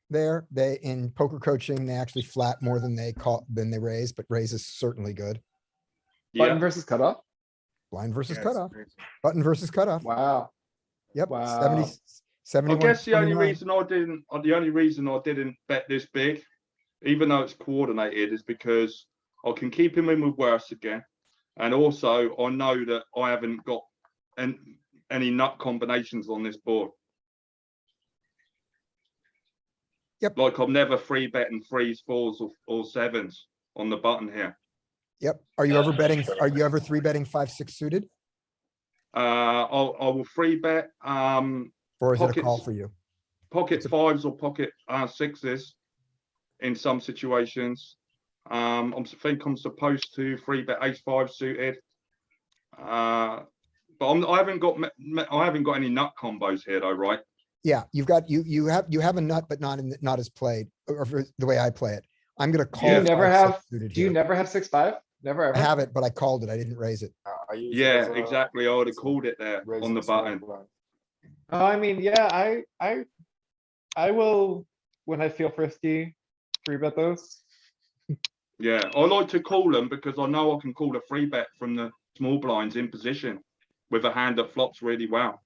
there. They, in poker coaching, they actually flat more than they raise, but raise is certainly good. Button Yeah, versus cutoff? Blind versus Yeah, it's cutoff, crazy. button versus cutoff. Wow. Yep, Wow. 70, I 71, guess the only 29. reason I didn't bet this big, even though it's coordinated, is because I can keep him in with worse again. And also I know that I haven't got any nut combinations on this board. Yep. Like I'm never free betting threes, fours or sevens on the button here. Yep. Are you ever betting, are you ever three betting 5-6 suited? I will free bet, Or is it a call pockets- for you? pocket fives or pocket sixes in some situations. Think I'm supposed to free bet ace five suited. But I haven't got any nut combos here though, right? Yeah, you have a nut, but not as played, or for the way I play it. I'm gonna call. Do you never 5-6 have, suited do you here. never have 6-5? Never I ever? have it, but I called it. I didn't raise it. I use it Yeah, as a- exactly. I would have as a called it there raising on the small button. blind. Oh, I mean, yeah, I will, when I feel frisky, free bet those. Yeah, I like to call them because I know I can call a free bet from the small blinds in position with a hand that flops really well.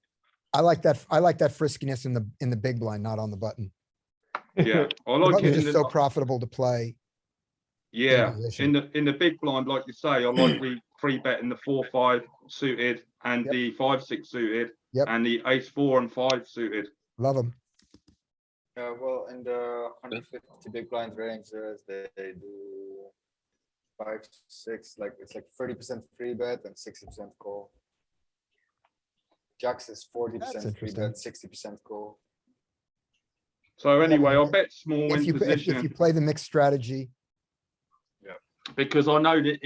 I like that friskiness in the big blind, not on the button. Yeah, I The like button it is in just the, so profitable to play. yeah, position. in the big blind, like you say, I like free betting the 4-5 suited and Yep. the 5-6 suited Yep. and the ace 4 and 5 suited. Love them. Well, in the 150 big blind range, they do 5-6, like it's like 30% free bet and 60% call. Jacks is 40% free bet, 60% call. So anyway, I bet small If in you position play the mixed strategy, because I know that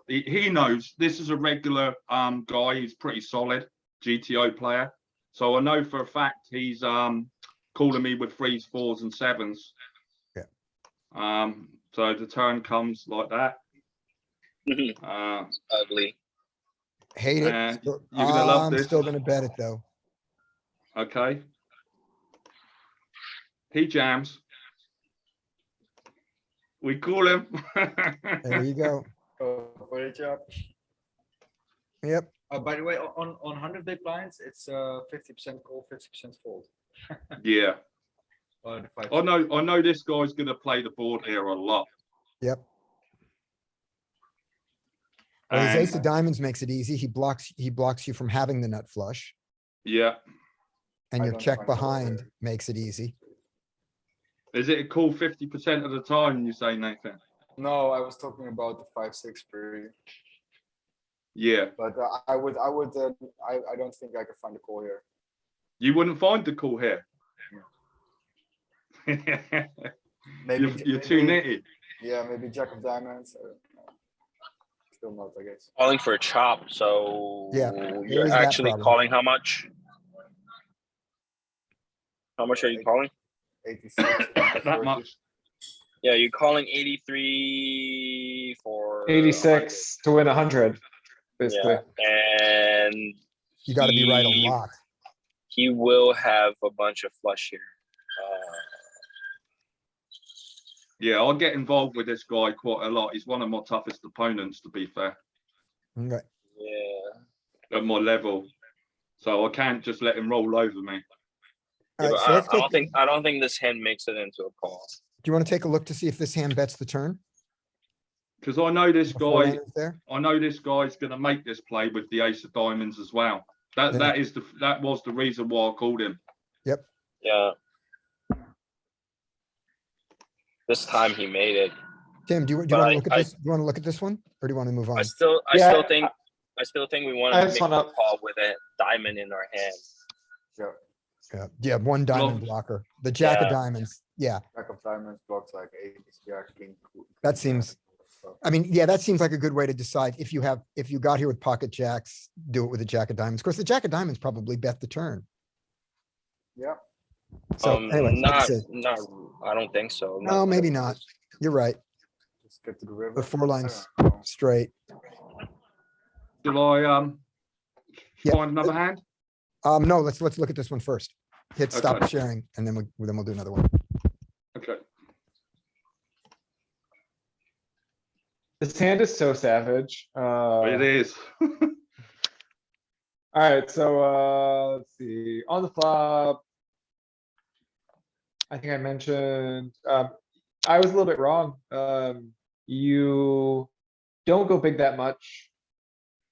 he knows this is a regular guy. He's pretty solid GTO player. So I know for a fact he's calling me with threes, fours and sevens. Yeah. So the turn comes like that. Ugly. hate it. You're gonna love I'm this. still gonna bet it though. Okay. He jams. We call him. There you go. Oh, for a job. Yep. By the way, on 100 big blinds, it's 50% call, 50% fold. Yeah. Or the I know this guy's gonna play the board here a lot. Yep. Well, his ace of And diamonds makes it easy. He blocks you from having the nut flush, yeah. and I your don't check find call behind here. makes it easy. Is it a call 50% of the time, you say, Nathan? No, I was talking about the 5-6 pre. Yeah. But I don't think I can find a call here. You wouldn't find the call here. Maybe you're too nitty. Yeah, maybe jack of diamonds. I don't know. Still not, I guess. Calling for a chop, so Yeah, there you're is that actually problem. calling how much? How much are you calling? 86. That much. Yeah, you're calling 83 for 86 to win 100, basically. Yeah, and You gotta be right a he- lot. He will have a bunch of flush here. Yeah, I get involved with this guy quite a lot. He's one of my toughest opponents, to be fair, Okay. Yeah. at my level. So I can't just let him roll over me. Yeah, Alright, but so let's I don't take, think I don't think this hand makes it into a call. do you wanna take a look to see if this hand bets the turn? Because I know this Before guy, range there? I know this guy's gonna make this play with the ace of diamonds as well. Yeah. That was the reason why I called him. Yeah. This time he made it. Tim, do you But wanna I- look at this? Do you wanna look at this one? Or do you wanna move on? I still think we want I to just make wanna- a call with a diamond in our hand. Yeah, one diamond blocker. The jack of Yeah. diamonds. Yeah, Jack of diamonds blocks like ace, jack, king. that seems, I mean, yeah, that seems like a good way to decide if you got here with pocket jacks, do it with a jack of diamonds. Of course, the jack of diamonds probably bet the turn. Yeah. So anyway, let's see. Not. I don't think so. No, maybe not. You're right. Just get to the river. The 4 lines I don't know. straight. Shall I Yeah. find another hand? No, let's look at this one first. Hit stop Okay. sharing and then we'll do another one. Okay. This hand is so savage. It is. Alright, so let's see, on the flop. I think I mentioned, I was a little bit wrong. You don't go big that much.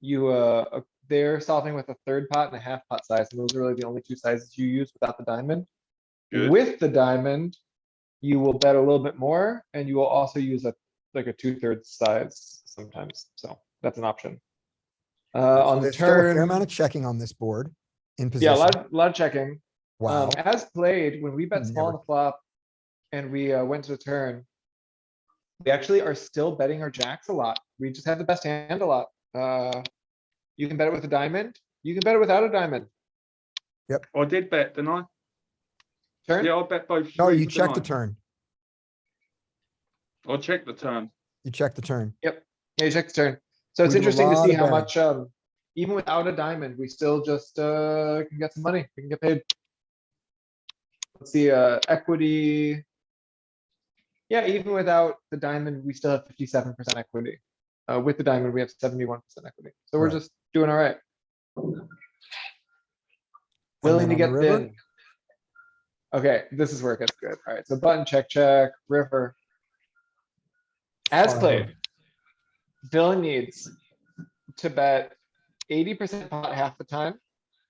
They're solving with a third pot and a half pot size, and those are really the only two sizes you use without the diamond. Good. With the diamond, you will bet a little bit more, and you will also use like a 2/3 size sometimes, so that's an option. On the There's still a fair amount turn, of checking on this board in yeah, position. a lot of checking. Wow. As played, when we bet small on Never. the flop and we went to the turn, we actually are still betting our jacks a lot. We just have the best hand a lot. You can bet it with a diamond. You can bet it without a diamond. I did bet, didn't I? Turn? Yeah, I bet both. No, you streets, check the didn't turn. I checked the turn. You check the turn. Yeah, you check the turn. So it's We do a interesting to lot see of how betting. much, even without a diamond, we still just can get some money. We can get paid. Let's see, equity. Yeah, even without the diamond, we still have 57% equity. With the diamond, we have 71% equity. So we're Right. just doing all right. And Willing then to on the get river? thin. Okay, this is where it gets good. Alright, so button, check, river. As Fine. played. Villain needs to bet 80% pot half the time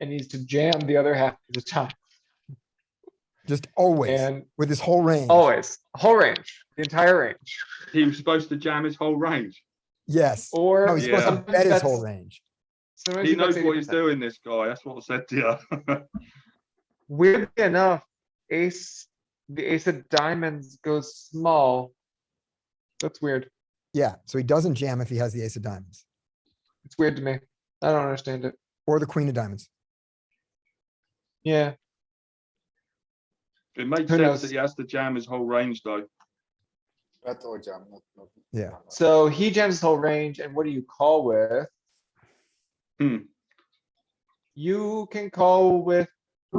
and needs to jam the other half of the time. Just always, And with his whole range. always, whole range, the entire range. He was supposed to jam his whole range. Yes. Or. No, he's supposed to Yeah. bet his whole bets- range. sometimes He bets knows what he's 80%. doing, this guy. That's what I said to you. Weirdly enough, the ace of diamonds goes small. That's weird. Yeah, so he doesn't jam if he has the ace of diamonds It's weird to me. I don't understand it. or the queen of diamonds. Yeah, It makes Who sense knows? that he has to jam his whole range, though. Bet or jam, not. Yeah. so he jams his whole range, and what do you call with? Hmm. You can call with,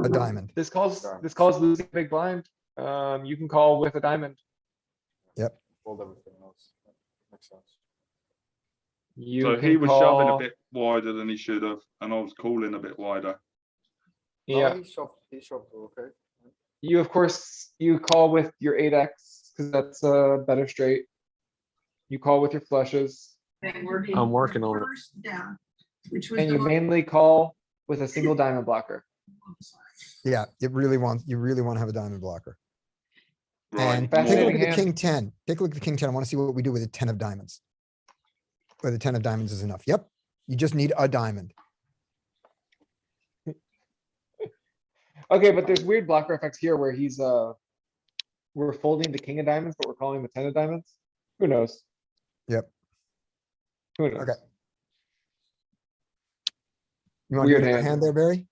A diamond. this calls losing big blind. You can call with a diamond. Fold everything else. Makes sense. You So he can was shoving a call, bit wider than he should have, and I was calling a bit wider. No, yeah, he shoved, okay. you, of course, you call with your 8x, because that's a better straight. You call with your flushes, I'm working on it. and you mainly call with a single diamond blocker. Yeah, you really want to have a diamond blocker. Right. And take a look Fascinating at the hand. king 10. Take a look at the king 10. I want to see what we do with the 10 of diamonds. Whether the 10 of diamonds is enough. Yep. You just need a diamond. Okay, but there's weird blocker effects here where we're folding the king of diamonds, but we're calling the 10 of diamonds. Who knows? Yep. Who knows? Okay. You want to do Weird another hand. hand there, Barry?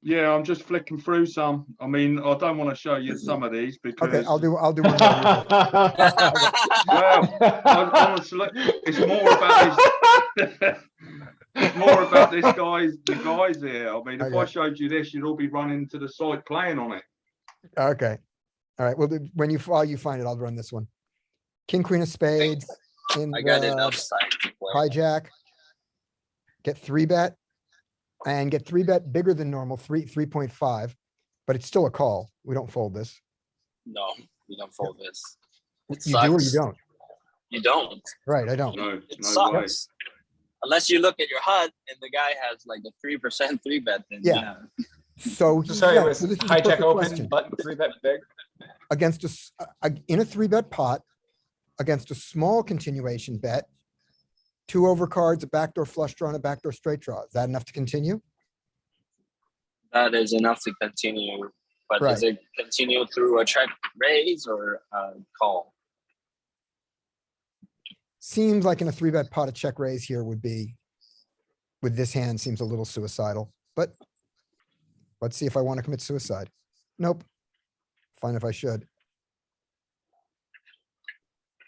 Yeah, I'm just flicking through some. I mean, I don't want to show you some of these because. Okay, I'll do one more. Well, honestly, it's more about this. It's more about the guys here. I mean, if I Okay. showed you this, you'd all be running to the site playing on it. Okay. All right. Well, while you find it, I'll run this one. King, queen of spades in I got the enough side to play. hijack. Get 3-bet and get 3-bet bigger than normal, 3.5, but it's still a call. We don't fold this. No, you don't fold this. It You do or you sucks. don't? You don't. Right, I don't. No, It no way. sucks. Unless you look at your HUD and the guy has like a 3% 3-bet, then Yeah. So. So yeah, it was so this is the hijack perfect open, question. button 3-bet big. Against in a 3-bet pot, against a small continuation bet, 2 overcards, a backdoor flush draw and a backdoor straight draw. Is that enough to continue? that is enough to continue. But does Right. it continue through a check raise or a call? Seems like in a 3-bet pot, a check raise here would be, with this hand, seems a little suicidal, but let's see if I want to commit suicide. Nope. Fine if I should.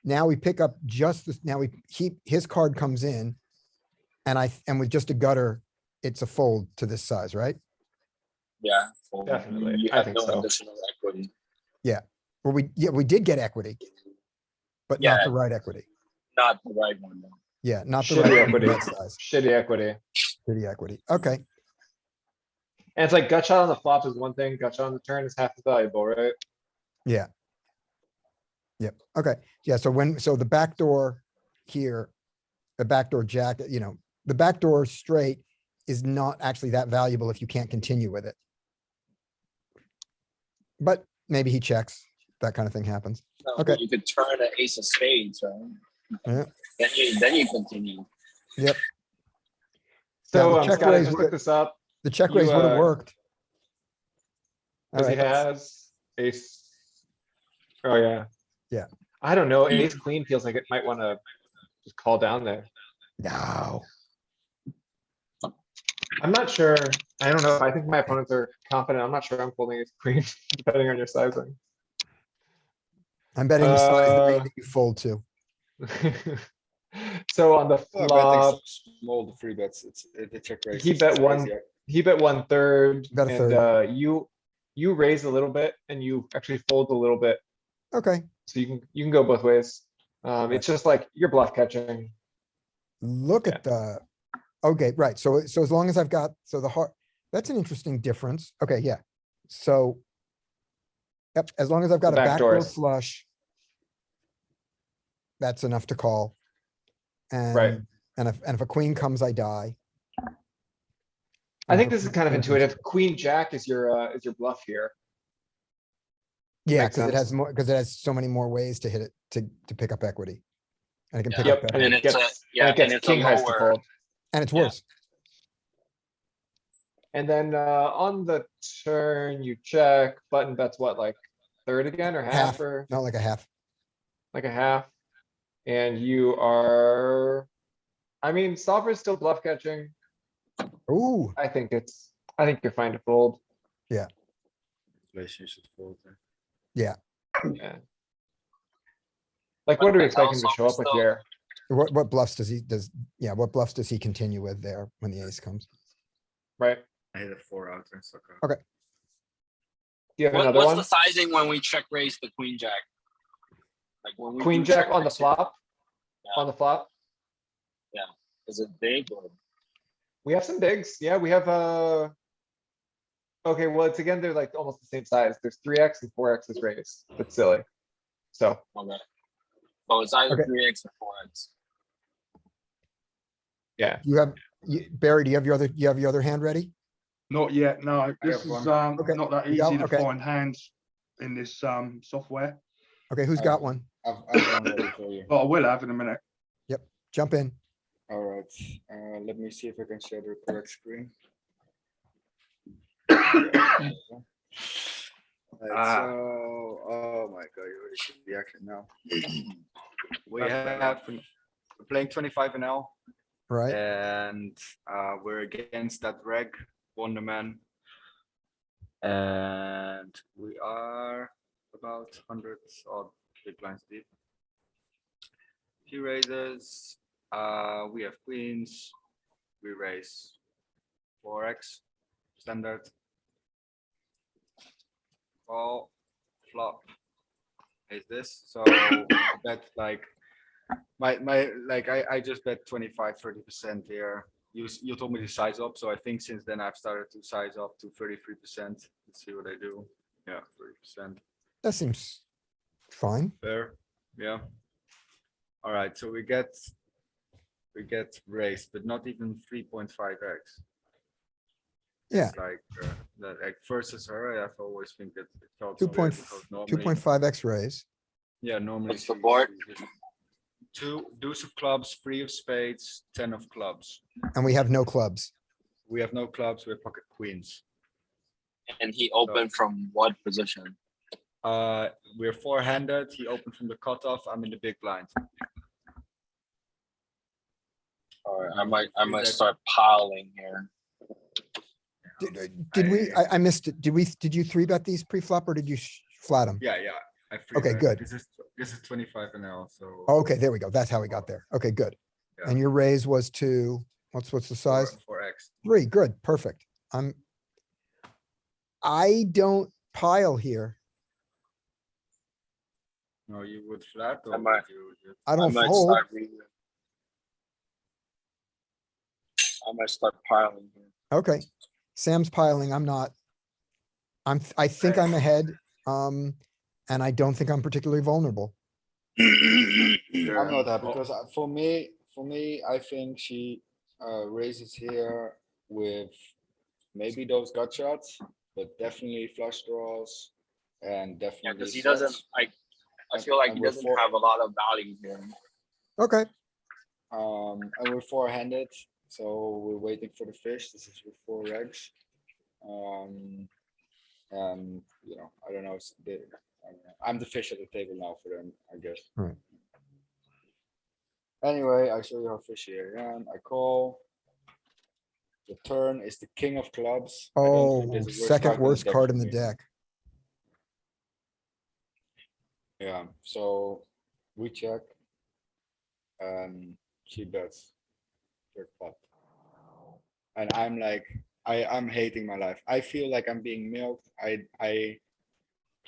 Now we pick up just this, now his card comes in and with just a gutter, it's a fold to this size, right? Yeah. fold. Definitely. You I have think no so. additional equity. Well, we did get equity, but not Yeah. the right equity. Not the right one though. Yeah, not the Shitty right equity. bet size, Shitty equity. shitty equity. Okay, And it's like gut shot on the flop is one thing, gut shot on the turn is half as valuable, right? yeah. Yep, okay, yeah, so the backdoor here, the backdoor jack, the backdoor straight is not actually that valuable if you can't continue with it. But maybe he checks, that kind of thing happens. No, Okay. You could turn an ace of spades, right? Yeah. Then you continue. Yep, So the check Scott, I raise just would- looked this up. the check You, raise would have worked. Cause he Alright, has ace. Oh, yeah. Yeah. I don't know, ace queen feels like it might wanna just call down there. no, I'm not sure. I don't know. I think my opponents are confident. I'm not sure I'm folding ace queen, depending on your sizing. I'm betting the size the range Uh, that you fold to. So on the Well, flop, small, the 3-bets, it's the check raise. he is bet crazy. he bet 1/3 Bet a and third. you raise a little bit and you actually fold a little bit. Okay, So you can go both ways. It's just like you're bluff catching. look at the, okay, right, so as long as I've got, so the heart, that's an interesting difference. Okay, yeah, so. Yep, as long as I've got a The backdoor backdoors. flush. That's enough to call. Right. And if a queen comes, I die. I And think if a this is queen kind of comes- intuitive. Queen jack is your bluff here. Yeah, Makes because it has sense. more, because it has so many more ways to hit it, to pick up equity. And it can pick Yeah. up, Yep, equity. and And it it's a- gets, yeah, and it and gets it's a king highs to lower- fold. And it's yeah. worse. And then on the turn, you check, button bets what, like third again or half Half, or not like a half. like a half? And you are, I mean, solver is still bluff catching. Ooh, I think you're fine to fold. Relation should fold there. Yeah. Like, what are we But expecting to also show up with still- here? what bluffs what bluffs does he continue with there when the ace comes? Right? I hit a 4 out there, sucker. Do you have What, another what's one? the sizing when we check raise the queen jack? Like when we Queen do jack check on the raise here, flop? Yeah. On the flop? Is it big or? We have some bigs. Yeah, we have, okay, well, it's again, they're like almost the same size. There's 3x and 4x is raised. That's silly. So, Okay. So it's either Okay. 3x or 4x. yeah. Barry, do you have your other hand ready? Not yet, no. This have is one. Okay. not that You easy got- to okay. find hands in this software, Okay, who's got one? I've one ready for you. but I will have in a minute. Jump in. Alright, let me see if I can share the correct screen. Ah. Oh my god, you already see the action now. We have, we're playing 25 NL. Right, And we're against that reg, Wonderman. And we are about 100 odd big blinds deep. He raises, we have queens, we raise 4x, standard. Call, flop, is this, so I bet like I just bet 25-30% here. You told me to size up, so I think since then I've started to size up to 33%. Let's see what I do. Yeah, 30%. That seems fine. Fair, yeah. All right, so we get raised, but not even 3.5x. Yeah, It's like that like versus her, I've always think that it felt 2 so weird point, because normally, 2.5x raise. yeah, normally. What's the board? Two deuce of clubs, 3 of spades, 10 of clubs. And we have no clubs. We have no clubs, we have pocket queens. And he opened from what position? We're four-handed, he opened from the cutoff, I'm in the big blind. Alright, I might start piling here. Did we, I missed it. Did you three bet these pre-flop or did you flat them? Yeah, I Okay, good. This is 25 NL, so. Okay, there we go. That's how we got there. Okay, good. Yeah. And your raise was to, what's the size? 4x. 3, good, perfect. I don't pile here. No, you would flat or I might- would you? I don't might fold. start I might start piling here. Okay, Sam's piling. I'm not. I think I'm ahead. And I don't think I'm particularly vulnerable. I'm not that because for me, I think she raises here with maybe those gut shots, but definitely flush draws and Yeah, definitely. because he doesn't, sets. I feel like And he we're doesn't four- have a lot of value here. Okay, And we're four-handed, so we're waiting for the fish. This is with 4 regs. And you know, I don't know. I'm the fish at the table now for them, I guess. Right. Anyway, I show you how fishy I am. I call. The turn is the king of clubs. I don't think oh, there's a second worst card for in the me. deck. Yeah, so we check. And she bets. Third pot. And I'm like, I'm hating my life. I feel like I'm being milked. I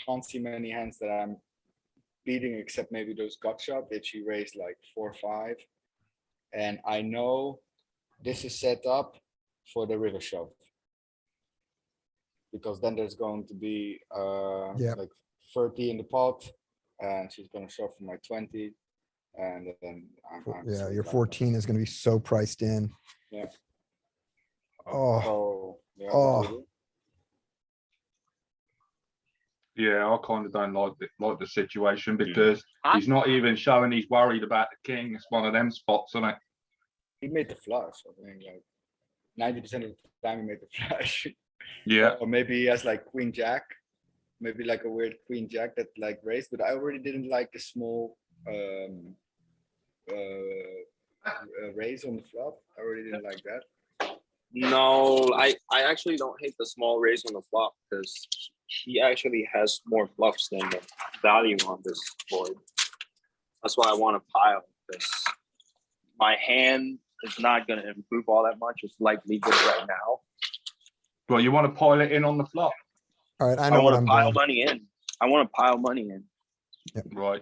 can't see many hands that I'm beating except maybe those gut shot if she raised like 4-5. And I know this is set up for the river shove. Because then there's going to be Yep. like 30 in the pot and she's gonna shove for my 20. And then I'm Yeah, so your bad. 14 is gonna be so priced in. Yeah. Oh, So, yeah, Oh. what do you do? Yeah, I kind of don't like the situation because he's not even showing he's worried about the king. It's one of them spots, isn't it? He made the flush, I think like 90% of the time he made the flush. Yeah. Or maybe he has like queen jack, maybe like a weird queen jack that like raised, but I already didn't like the small raise on the flop. I already didn't like that. No, I actually don't hate the small raise on the flop because he actually has more bluffs than the value on this board. That's why I want to pile because my hand is not going to improve all that much. It's likely good right now. Well, you want to pile it in on the flop. all right, I know what want I'm to pile doing. money in. I want to pile money in. Right.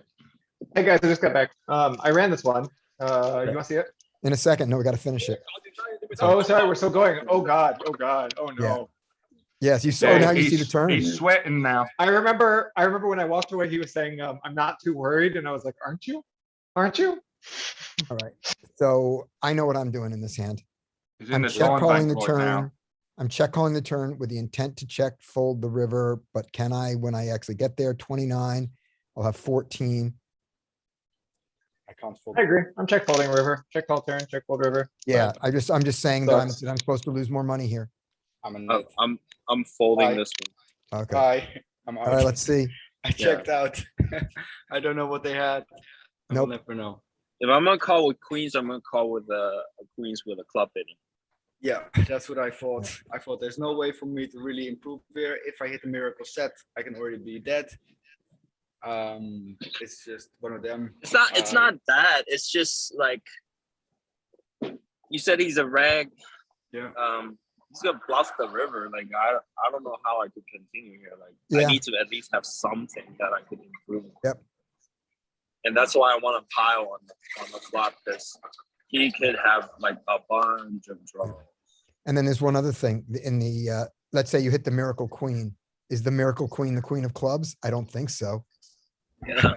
Hey guys, I just got back. I ran this one. You wanna see it? In a second, no, we gotta finish it. Oh, sorry, we're still going. Oh god, oh god, oh Yeah. no. Yes, you saw, now you see the turn. He's sweating now. I remember when I walked away, he was saying, I'm not too worried, and I was like, aren't you? Aren't you? All right, so I know what I'm doing in this hand. He's in I'm the check time calling bank the right now. turn. I'm check calling the turn with the intent to check fold the river, but can I, when I actually get there, 29, I'll have 14. I can't fold. I agree. I'm check folding river, check call turn, check fold river. Yeah, I'm just saying that Sucks. I'm supposed to lose more money here. I'm a Oh, net. I'm folding Bye. this one. Okay, Bye. I'm all right, out. let's see. I checked out. I don't know what they had. I will Nope. never know. If I'm gonna call with queens, I'm gonna call with a queens with a club in it. Yeah, that's what I thought. I thought there's no way for me to really improve here. If I hit a miracle set, I can already be dead. It's just one of them. It's not that. It's just like you said he's a rag. Yeah. He's gonna bluff the river. Like I don't know how I could continue here. Like Yeah. I need to at least have something that I could improve. Yep. And that's why I want to pile on the flop, because he could have like a bunch of draws. And then there's one other thing in the, let's say you hit the Miracle Queen. Is the Miracle Queen the queen of clubs? I don't think so. Yeah.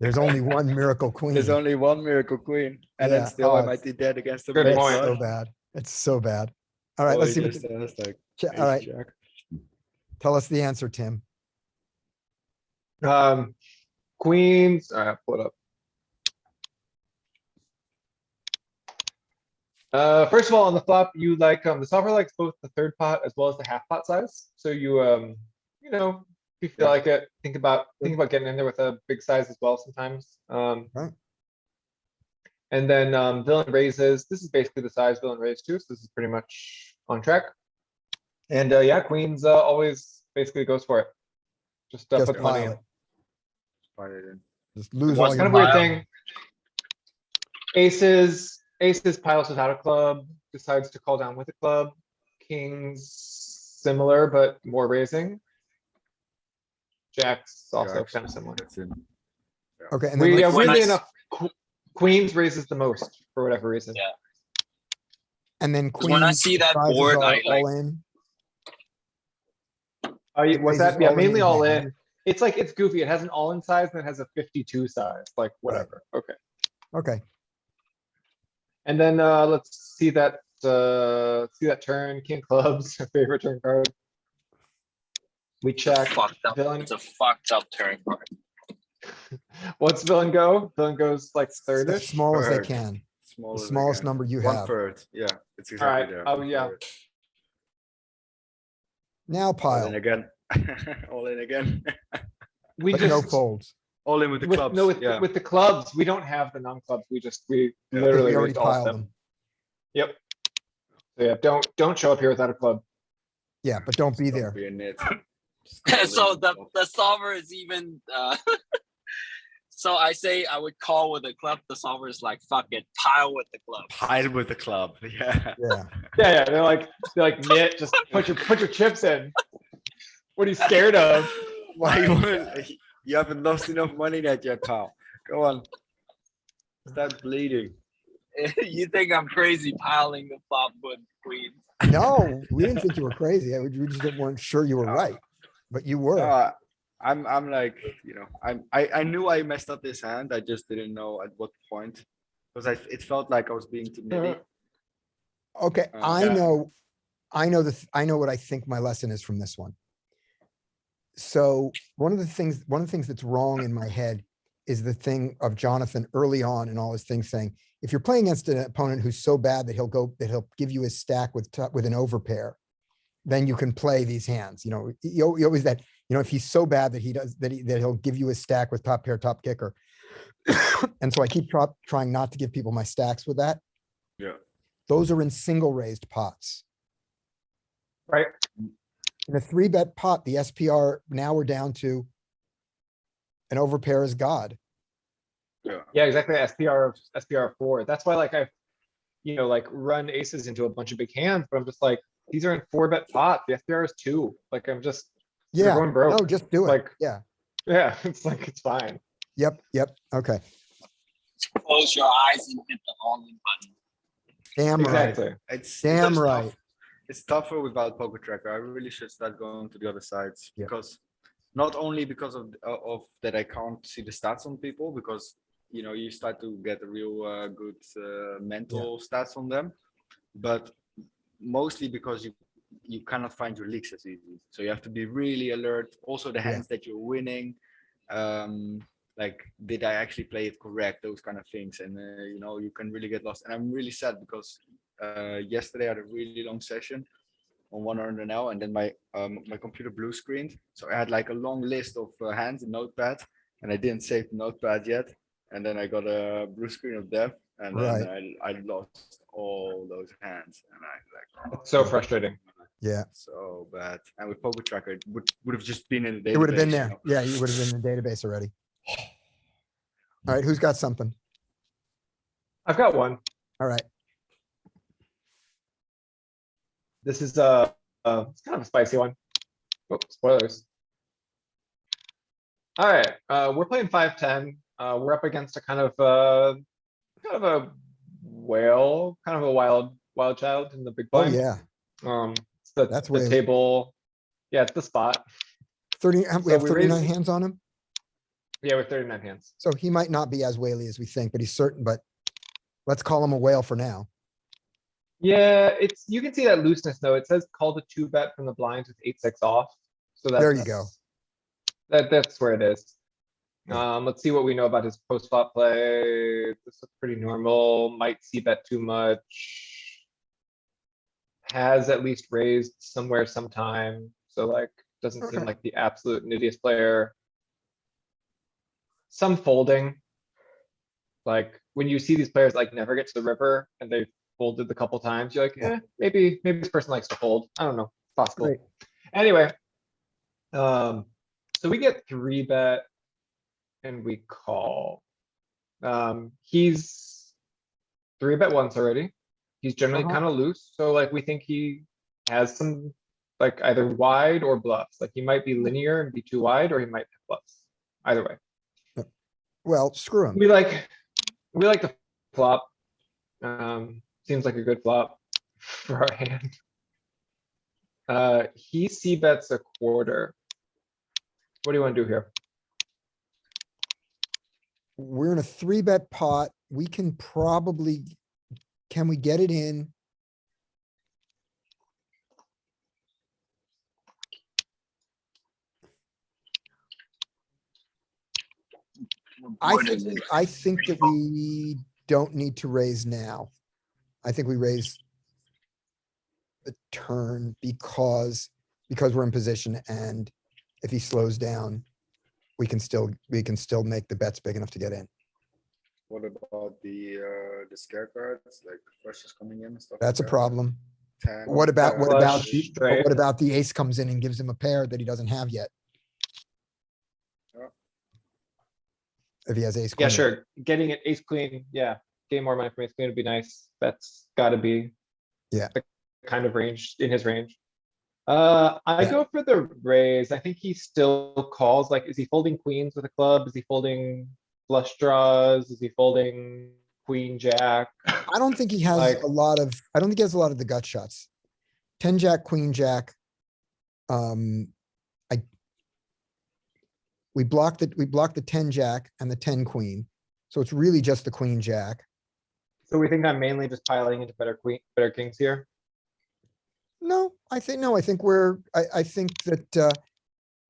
There's only one Miracle Queen. There's only one Miracle Queen, and Yeah, then still I oh, might be dead against the Good big point. It's blind. so bad. It's so bad. All right, All let's he see. What just the- has, like, All right, ace jack. tell us the answer, Tim. Queens, all right, pull it up. First of all, on the flop, you like, the solver likes both the third pot as well as the half pot size. So you, you know, if you feel Yeah. like it, think about getting in there with a big size as well sometimes. Right. And then, villain raises, this is basically the size villain raised too, so this is pretty much on track. And, yeah, queens, always basically goes for it. Just Just put the money pile in. it. Pile it in. Just lose What's all Kind your of weird money. thing. Aces piles without a club, decides to call down with a club. Kings, similar, but more raising. Jacks also Jacks, kind of similar. that's in. Okay, and then Yeah, let's- when weirdly I- enough, queens raises the most for whatever reason. Yeah. and then 'Cause when I queens see that sizes board, are I like- all in. Are you, It what's raises that? Yeah, all in mainly your all hand, in. It's like, it's goofy. It has an all in size and it has a 52 size, like whatever. Okay. Okay, And then, let's see that turn, king clubs, favorite turn card. We check. Fucked up. Villain, It's a fucked up turn card. what's villain go? Villain goes like as thirdish. small as they Third. can. Small The as smallest again. number you One have. third, yeah, it's Alright, exactly there. oh, one yeah. third. Now All in pile again. All in again. We but no just, folds. All in with the with, clubs, no, with, yeah. with the clubs, we don't have the non-clubs. We Because literally we already raised all of piled them. them. Yep. So yeah, don't show up here without a club. Yeah, but don't be Don't there. be a nit. So the solver is even, so I say I would call with a club, the solver is like, fuck it, pile with the club. Pile with the club, yeah. Yeah. Yeah, they're like, Nit, just put your chips in. What are you scared of? Why you wanna, you haven't lost enough money yet, yet, pal. Go on. Start bleeding. You think I'm crazy piling the flop with queens? No, we didn't think you were crazy. We just weren't sure you were right, but you were. I'm like, you know, I knew I messed up this hand. I just didn't know at what point. Because it felt like I was being too nitty. Okay, I Yeah. know what I think my lesson is from this one. So one of the things that's wrong in my head is the thing of Jonathan early on and all his things saying, if you're playing against an opponent who's so bad that he'll give you his stack with an overpair, then you can play these hands. You know, you always that, you know, if he's so bad that he'll give you his stack with top pair, top kicker. And so I keep trying not to give people my stacks with that. Yeah. Those are in single raised pots. Right. In a 3-bet pot, the SPR, now we're down to an overpair is God. Yeah, exactly. SPR 4. That's why like I've, like run aces into a bunch of big hands, but I'm just like, these are in 4-bet pot. The SPR is 2. Like I'm just, they're Yeah, going broke. no, just do it. Like, Yeah, yeah, it's like, it's fine. yep, okay. Close your eyes and hit the all-in button. Damn right. Exactly. It's Damn just right. tough. It's tougher without poker tracker. I really should start going to the other sides Yeah. because not only because of that I can't see the stats on people because you start to get a real good mental stats on them, but mostly because you cannot find your leaks as easy. So you have to be really alert. Also the hands that you're winning, like did I actually play it correct? Those kind of things, and you can really get lost. And I'm really sad because yesterday I had a really long session on 100 NL, and then my computer blue screened. So I had like a long list of hands in Notepad, and I didn't save the Notepad yet. And then I got a blue screen of death, and then I lost all those hands, and I like It's so frustrating. Yeah. so bad. And with poker tracker, it would have just been in the database. It would have been there. Yeah, you would have been in the database already. All right, who's got something? I've got one. All right. This is it's kind of a spicy one. Oh, spoilers. All right, we're playing 5-10. We're up against a kind of a whale, kind of a wild child in the big Oh, blind. yeah. It's the, That's the whaley. table. Yeah, it's the spot. 30, we So have we 39 raise- hands on him. Yeah, with 39 hands. So he might not be as whaley as we think, but he's certain, but let's call him a whale for now. Yeah, it's, you can see that looseness though. It says call to 2-bet from the blinds with 8-6 off. So that's. There you go. That's where it is. Let's see what we know about his post flop play. This looks pretty normal. Might see bet too much. Has at least raised somewhere sometime. So like, doesn't seem Okay. like the absolute nittiest player. Some folding. Like when you see these players like never get to the river and they folded a couple times, you're like, maybe this person likes to fold. I don't know. It's possible. Right. Anyway. So we get 3-bet and we call. He's 3-bet once already. He's generally kind of loose, so like we think he has some like either wide or bluffs. Like he might be linear and be too wide, or he might have bluffs. Either way. Well, screw him. We like the flop. Seems like a good flop for our hand. He c-bets a quarter. What do you want to do here? We're in a 3-bet pot. We can probably, can we get it in? I think that we don't need to raise now. I think we raise the turn because we're in position, and if he slows down, we can still make the bets big enough to get in. What about the scare cards, like flushes coming in and stuff? That's a like that? problem. 10, What about straight. what about the ace comes in and gives him a pair that he doesn't have yet? Yeah. If he has ace. Yeah, queen. sure. Getting an ace queen, yeah. Getting more money from ace queen would be nice. That's gotta be. Yeah. The kind of range, in his range. I go for the raise. I think he still calls, like, is he folding queens with a club? Is he folding flush draws? Is he folding queen, jack? I don't think he has Like- a lot of, I don't think he has a lot of the gut shots. 10 jack, queen jack. We blocked the 10 jack and the 10 queen. So it's really just the queen jack. So we think I'm mainly just piling into better kings here. No, I think we're, I think that,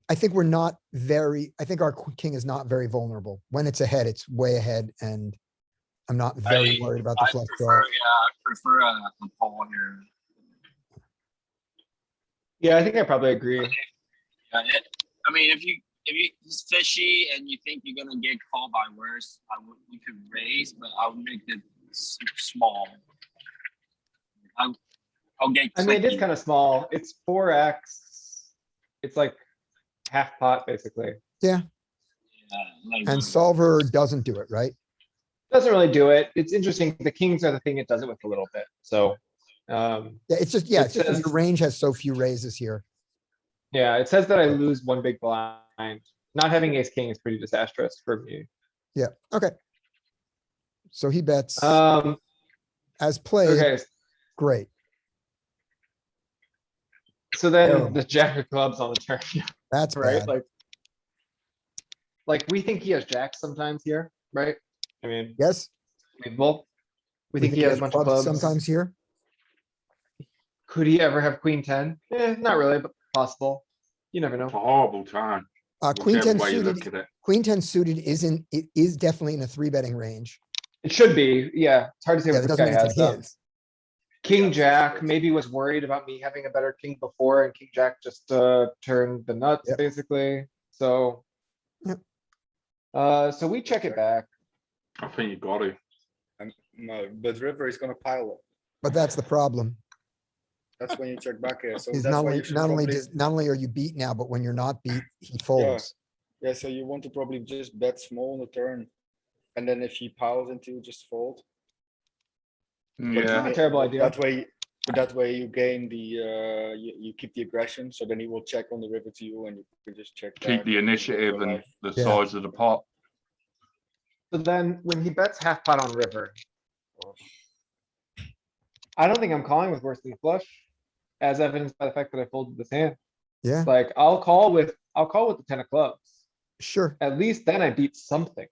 I think we're not very, I think our king is not very vulnerable. When it's ahead, it's way ahead, and I'm not very worried about the flush draw. Yeah, I prefer a call here. Yeah, I think I probably agree. Yeah, I mean, if he's fishy and you think you're gonna get called by worse, you could raise, but I would make it small. I'll get. I mean, it is clicky. kind of small. It's 4x. It's like half pot, basically. Yeah, like, and solver doesn't do it, right? Doesn't really do it. It's interesting. The kings are the thing it does it with a little bit. So, Yeah, it's just that says- your range has so few raises here. yeah, it says that I lose one big blind. Not having ace king is pretty disastrous for me. Yeah, okay. So he bets as played, Okay, great. so then Terrible. the jack of clubs on the turn, That's right? bad. Like we think he has jacks sometimes here, right? I mean, Yes, well, we think he has a bunch of clubs. sometimes here. Could he ever have queen 10? Not really, but possible. You never know. It's a horrible time. Queen 10 Whichever way you look suited, at it. queen 10 suited it is definitely in a 3-betting range. It should be, yeah. It's hard to say Yeah, what that this doesn't guy mean has it's though. his. King Jack maybe was worried about me having a better king before, and King Jack just turned the nuts Yep. basically. So, Yep. So we check it back. I think you got to. No, but river is gonna pile it. But that's the problem. That's when you check back here. So Is that's not why only, you should not only probably, does, not only are you beat now, but when you're not beat, he folds. yeah, so you want to probably just bet small on the turn. And then if he piles into you, just fold. But Not a you- terrible but idea. that way you gain the, you keep the aggression, so then he will check on the river to you and you can just check. Keep back the and initiative go and live. the Yeah. size of the pot. So then when he bets half pot on river. I don't think I'm calling with worse than flush, as evidenced by the fact that I folded this hand. Yeah, Like, I'll call with the 10 of clubs. sure. At least then I beat something.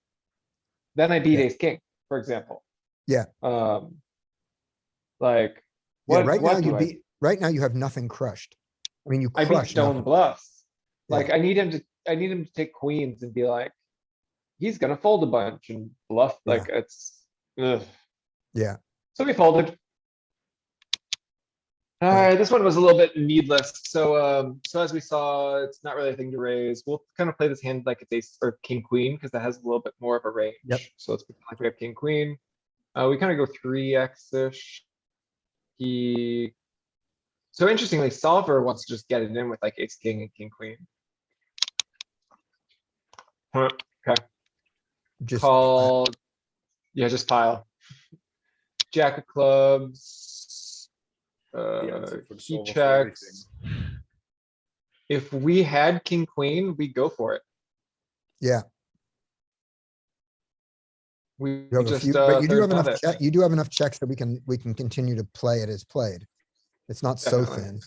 Then I beat Yeah. ace king, for example. Yeah. Like, Yeah, what do I? right now you have nothing crushed. I mean, you I beat crush stone nothing. bluffs. Yeah. Like, I need him to take queens and be like, he's gonna fold a bunch and bluff, Yeah. like, it's, ugh. Yeah, So we folded. Alright, this one was a little bit needless. So, so as we saw, it's not really a thing to raise. We'll kind of play this hand like it's ace or king, queen, because that has a little bit more of a range. Yep. So let's pretend like we have king, queen. We kind of go 3x-ish. So interestingly, solver wants to just get it in with like ace, king and king, queen. Okay, just. call. Yeah, just pile. Jack of clubs. answer for the He solver for everything. checks. If we had king, queen, we go for it. Yeah, We you have a just, few, but you do third have enough, bet it. you do have enough checks that we can continue to play it as played. It's not so Definitely. thin.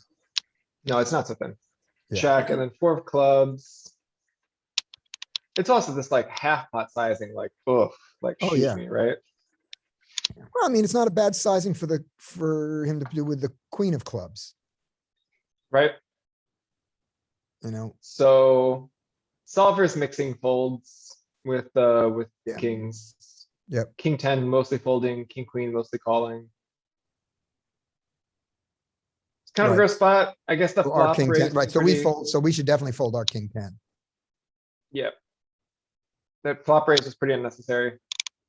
No, it's not so thin. Yeah. Check, and then 4 of clubs. It's also this like half pot sizing, like, ugh, like Oh, shoot yeah. me, right? Well, I mean, it's not a bad sizing for him to do with the queen of clubs, Right? you know? So solver's mixing folds with Yeah. kings. Yep. King 10 mostly folding, king, queen mostly calling. It's kind of a Right. gross spot. I guess the So our flop king raise 10, right, was so we pretty- fold, so we should definitely fold our king 10. Yeah. That flop raise was pretty unnecessary.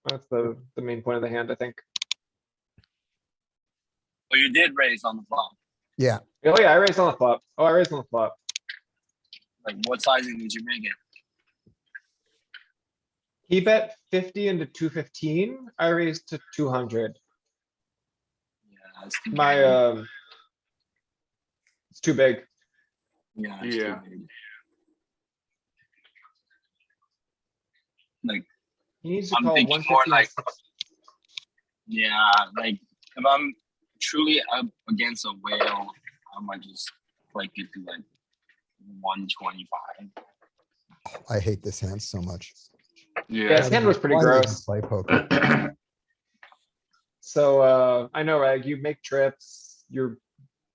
That's the main point of the hand, I think. Well, you did raise on the flop. Yeah, Oh yeah, I raised on the flop. Oh, I raised on the flop. Like, what sizing did you make it? He bet 50 into 215. I raised to 200. Yeah, it's too My, big. it's too big. Yeah, it's too Yeah. big. Like, He needs to I'm call thinking 150. more like, yeah, like, if I'm truly up against a whale, I might just like it to like 125. I hate this hand so much. Yeah, his hand was pretty Why do we even gross. play poker? So, I know, Rag, you make trips, you're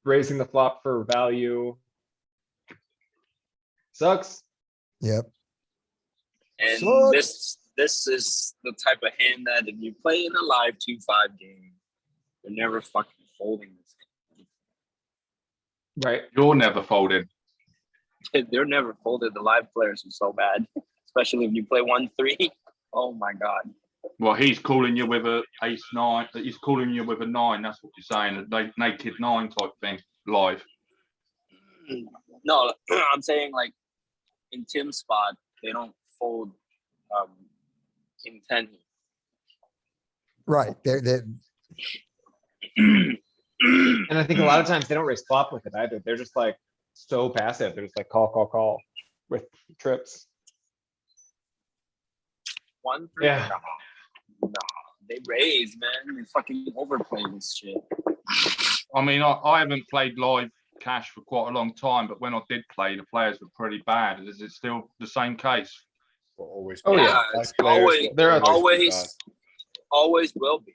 raising the flop for value. Sucks. Yep, And Sucks. this is the type of hand that if you play in a live 2-5 game, you're never fucking folding this. Right. You're never folded. They're never folded. The live players are so bad, especially if you play 1-3. Oh my god. Well, he's calling you with a ace nine. He's calling you with a 9. That's what you're saying. A naked 9 type thing live. No, I'm saying like in Tim's spot, they don't fold king 10. right, they're, And I think a lot of times they don't raise flop with it either. They're just like so passive. They're just like call with trips. 1-3. Yeah. No, they raise, man. They fucking overplay this shit. I mean, I haven't played live cash for quite a long time, but when I did play, the players were pretty bad. Is it still the same case? Will always Oh, be yeah. bad. It's Live players always, will they're always be bad. always will be.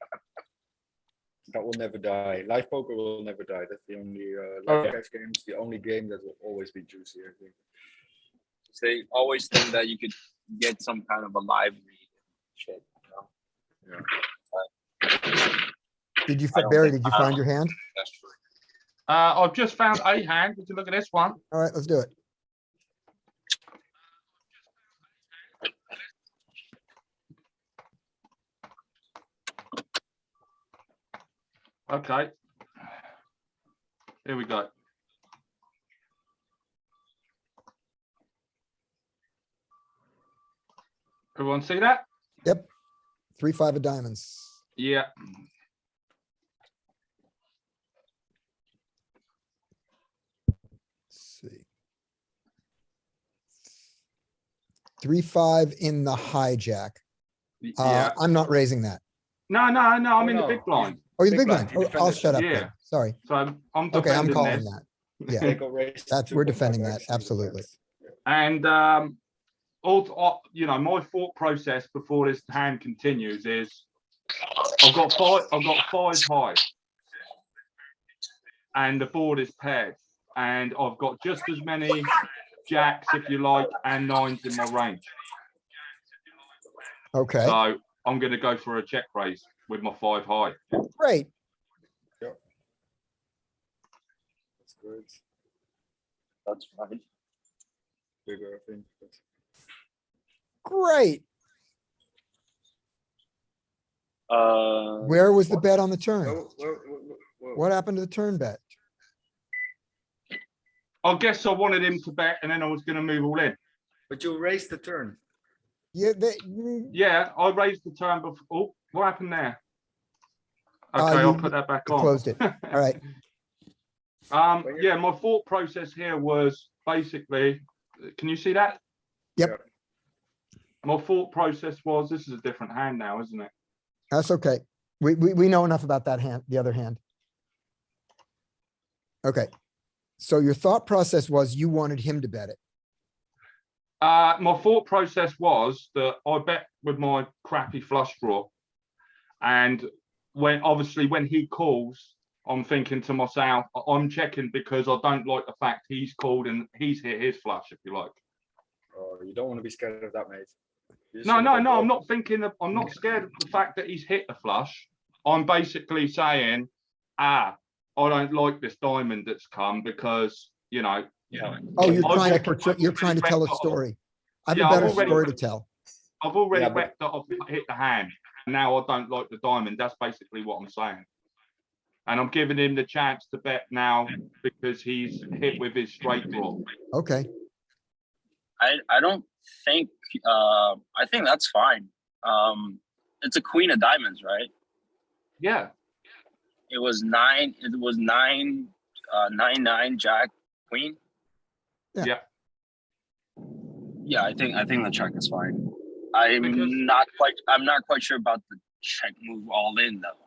That will never die. Live poker will never die. That's the only Oh, live yeah. cash games, the only game that will always be juicy, I think. They always think that you could get some kind of a live read shit, you know? did you, I don't Barry, think- did you I don't find your hand? That's true. I've just found a hand. Would you look at this one? All right, let's do it. Okay. Here we go. Everyone see that? Yep. 3-5 of diamonds. Yeah. Let's see. 3-5 in the hijack. Yeah. I'm not raising that. No, I'm Oh, in the no, big blind. Oh, you're the Big big blind. blind, you Oh, I'll defended. shut up Yeah. then. Sorry. So I'm Okay, I'm defending calling this. that. Yeah, They go raise that's, to we're 2.5 defending that, X, he absolutely. defends. And you know, my thought process before this hand continues is I've got five high. And the board is paired. And I've got just as many jacks, if you like, and nines in my range. Okay, So I'm gonna go for a check raise with my 5 high. great. That's good. That's fine. Bigger, I think. but- Great. Where was the bet on the turn? Whoa. What happened to the turn bet? I guess I wanted him to bet and then I was gonna move all in. But you raised the turn. Yeah, Yeah, I raised the turn before. Oh, what happened there? Okay, you- I'll put that back you on. closed it. All right. Yeah, my thought process here was basically, can you see that? Yep. My thought process was, this is a different hand now, isn't it? That's okay. We know enough about that hand, the other hand. Okay. So your thought process was you wanted him to bet it. My thought process was that I bet with my crappy flush draw. And obviously when he calls, I'm thinking to myself, I'm checking because I don't like the fact he's called and he's hit his flush, if you like. Oh, you don't want to be scared of that, mate. No, I'm not thinking of, I'm not scared of the fact that he's hit the flush. I'm basically saying, I don't like this diamond that's come because, you know. Oh, you're I've trying to tell a already story. I have Yeah, a I've better already- story to tell. I've already Yeah, but- bet that I've hit the hand. Now I don't like the diamond. That's basically what I'm saying. And I'm giving him the chance to bet now because he's hit with his straight draw. Okay. I don't think, I think that's fine. It's a queen of diamonds, right? Yeah. It was 9, 9 jack queen. Yeah. Yeah, I think the check is fine. I'm Because- not quite sure about the check move all in though.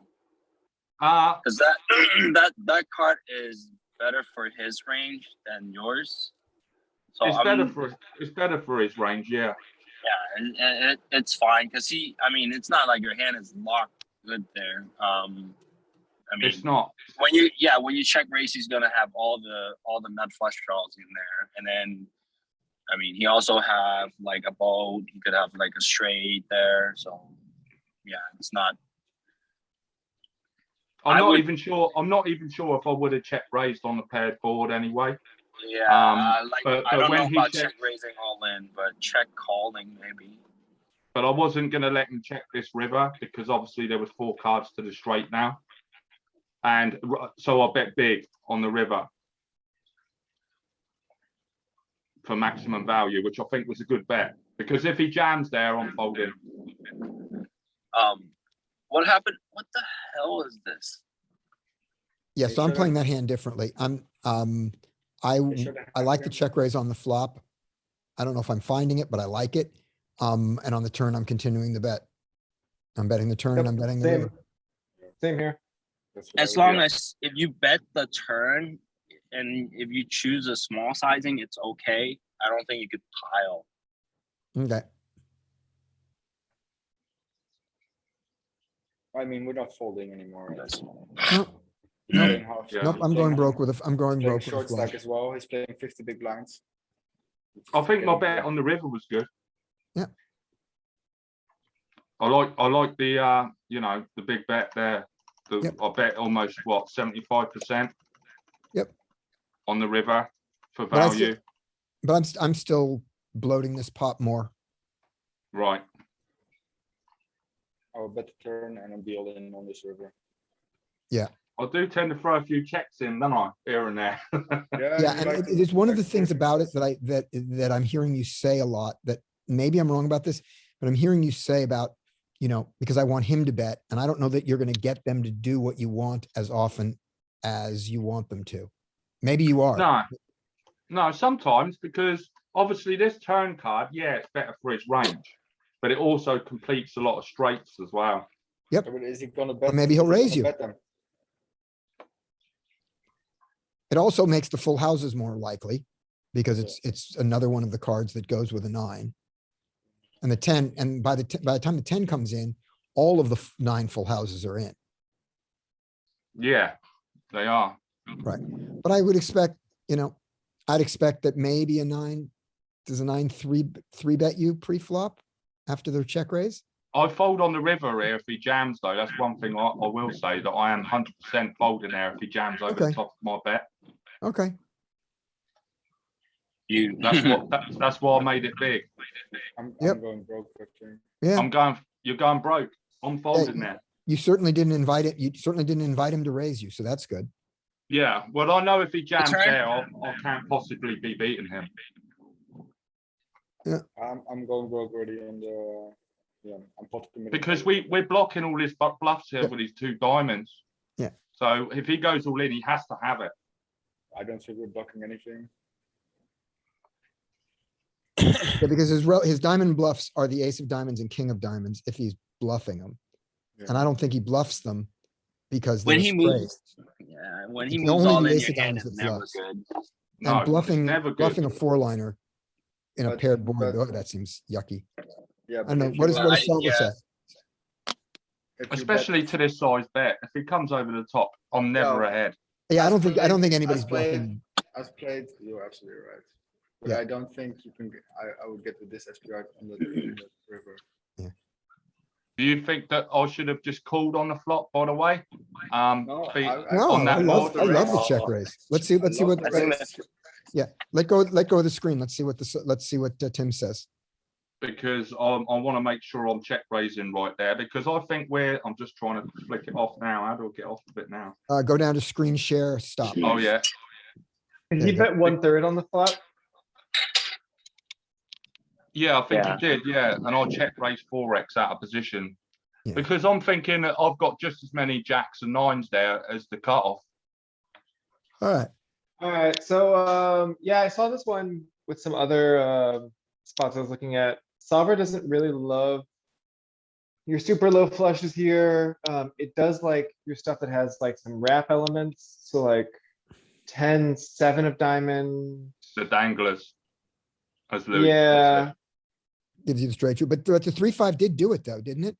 Because that card is better for his range than yours. So It's better for his range, yeah. Yeah, and it's fine because I mean, it's not like your hand is locked good there. I mean, It's not. when you check raise, he's gonna have all the nut flush draws in there, and then, I mean, he also have like a boat. He could have like a straight there. So, yeah, it's not. I'm not even sure if I would have check raised on the paired board anyway. Yeah, but I don't when know he about checked- check raising all in, but check calling maybe. But I wasn't going to let him check this river because obviously there was 4 cards to the straight now. And so I bet big on the river for maximum value, which I think was a good bet. Because if he jams there, I'm folding. What happened? What the hell is this? Yeah, so I'm playing that hand differently. I like the check raise on the flop. I don't know if I'm finding it, but I like it. And on the turn, I'm continuing the bet. I'm betting the turn and I'm betting the river. Same here. As long as if you bet the turn and if you choose a small sizing, it's okay. I don't think you could pile. Okay. I mean, we're not folding anymore. Nope. Playing half- Nope, I'm going broke with I'm going playing broke with a short stack flush. as well. He's playing 50 big blinds. I think my bet on the river was good. Yeah. I like the you know, the big bet there. I bet almost what 75%. Yep. On the river for But I still- value. But I'm still bloating this pot more. Right. I'll bet the turn and I'll be all in on this river. Yeah. I do tend to throw a few checks in, don't I? Here and there. Yeah, and it is one of the things about it that I'm hearing you say a lot, that maybe I'm wrong about this, but I'm hearing you say about, you know, because I want him to bet, and I don't know that you're gonna get them to do what you want as often as you want them to. Maybe you are. No, sometimes, because obviously this turn card, yeah, it's better for his range. but it also completes a lot of straights as well. Yep. But is he gonna bet? maybe he'll is he raise gonna you. bet them? It also makes the full houses more likely because it's another one of the cards that goes with a 9. And the 10, and by the time the 10 comes in, all of the 9 full houses are in. Yeah, they are. Right. But I would expect, I'd expect that maybe a 9, does a 9 three bet you pre-flop after their check raise? I fold on the river here if he jams though. That's one thing I will say, that I am 100% folding there if he jams over the Okay. top of my bet. Okay. That's why I made it big. I'm Yep. going broke. I think. Yeah, You're going broke. I'm folding there. you certainly didn't invite it. You certainly didn't invite him to raise you, so that's good. Yeah, well, I know if he jams turn. there, I can't possibly be beating him. I'm going broke already, and I'm pot committed. Because we're blocking all his bluffs here Yep. with his 2 diamonds. Yeah. So if he goes all in, he has to have it. I don't think we're blocking anything. Yeah, because his diamond bluffs are the ace of diamonds and king of diamonds if he's bluffing them. Yeah. And I don't think he bluffs them because When they're he moves, straight. yeah, when he It's moves only all the in ace your of hand, diamonds it's that never bluffs. good. No, And it's bluffing never good. a 4-liner in a But- paired board, but- oh, that seems yucky. Yeah. I don't know, what does Salva say? Especially to this size bet. If he comes over the top, I'm never Yeah. ahead. Yeah, I don't think played- anybody's as played- bluffing. As played, you're absolutely right. But Yeah. I don't think you can. I would get with this SPR on the river. Do you think that I should have just called on the flop, by the way? No, No, on that I love board? the check raise. Let's see love what, the I think raise. that's yeah, let go of the screen. Let's see what Tim says. Because I want to make sure I'm check raising right there, because I think I'm just trying to flick it off now. How do I get off of it now? Go down to screen share, stop. Oh, yeah. Did There he you go. bet 1/3 on the flop? Yeah, I think Yeah. he did, yeah. And I check raise 4x out of position. Yeah. Because I'm thinking that I've got just as many jacks and 9s there as the cutoff. Alright, Alright, so, yeah, I saw this one with some other, spots I was looking at. Solver doesn't really love your super low flushes here. It does like your stuff that has like some wrap elements, so like 10, 7 of diamond. The danglers. As Louis. Yeah, gives you the straight through, but the 3-5 did do it though, didn't it?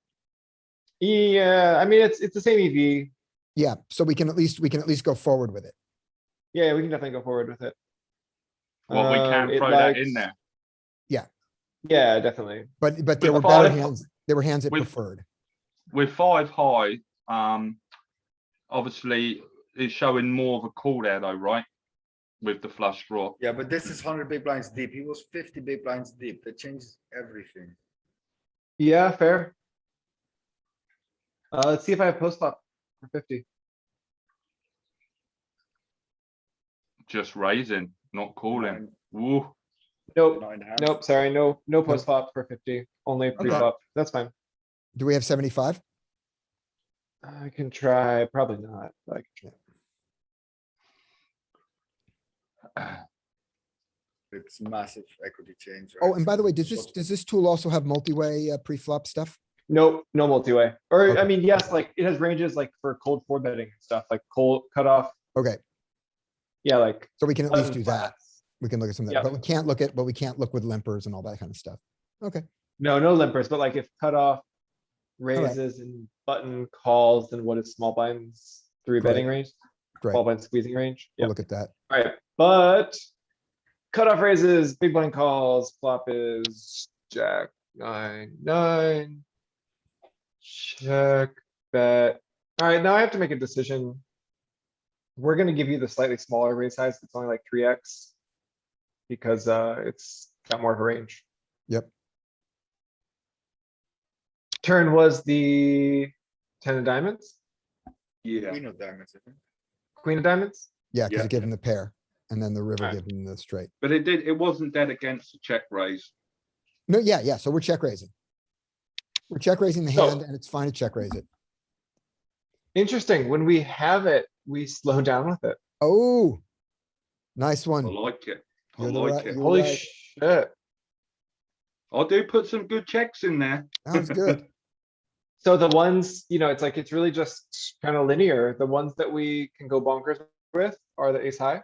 yeah, I mean, it's the same EV. Yeah, so we can at least go forward with it. Yeah, we can definitely go forward with it. Well, we can It throw that in likes- there. Yeah, definitely. But there With were better five- hands, there were hands it with- preferred. With 5 high, obviously it's showing more of a call there though, right? With the flush draw. Yeah, but this is 100 big blinds deep. He was 50 big blinds deep. That changes everything. Yeah, fair. Let's see if I have post flop for 50. Just raising, not calling. Nine- Woo. Nope, 9.5. nope, sorry, no post flop for 50, only pre-flop. That's fine. Do we have 75? I can try, probably not, but I can try. It's massive equity change. Oh, right? and by the way, does So- this tool also have multi-way pre-flop stuff? Nope, no multi-way. Or, I Okay. mean, yes, like, it has ranges like for cold 4 betting and stuff, like cold cutoff. Okay, Yeah, like. so we can at least button do that. flats. We can look at some of that, Yep. but we can't look with limpers and all that kind of stuff. Okay, No, no limpers, but like if cutoff raises and button calls, then what is small blinds 3 betting range? great. Small blind squeezing range? We'll Yeah, look at that. alright, but cutoff raises, big blind calls, flop is jack, 9, 9. Check, bet. Alright, now I have to make a decision. We're gonna give you the slightly smaller raise size. It's only like 3x. Because, it's got more of a range. Yep. Turn was the 10 of diamonds, Yeah. Queen of diamonds, I think. queen of diamonds. Yeah, because Yeah. it gave him the pair and then the river Alright. gave him the straight. But it wasn't dead against the check raise. No, yeah, so we're check raising. We're check raising the So- hand and it's fine to check raise it. Interesting. When we have it, we slow down with it. Oh, nice I one. like it. I You're the like right- it. you're Holy right. shit. I do put some good checks in there. Sounds good. So the ones, it's like, it's really just kind of linear. The ones that we can go bonkers with are the ace high. A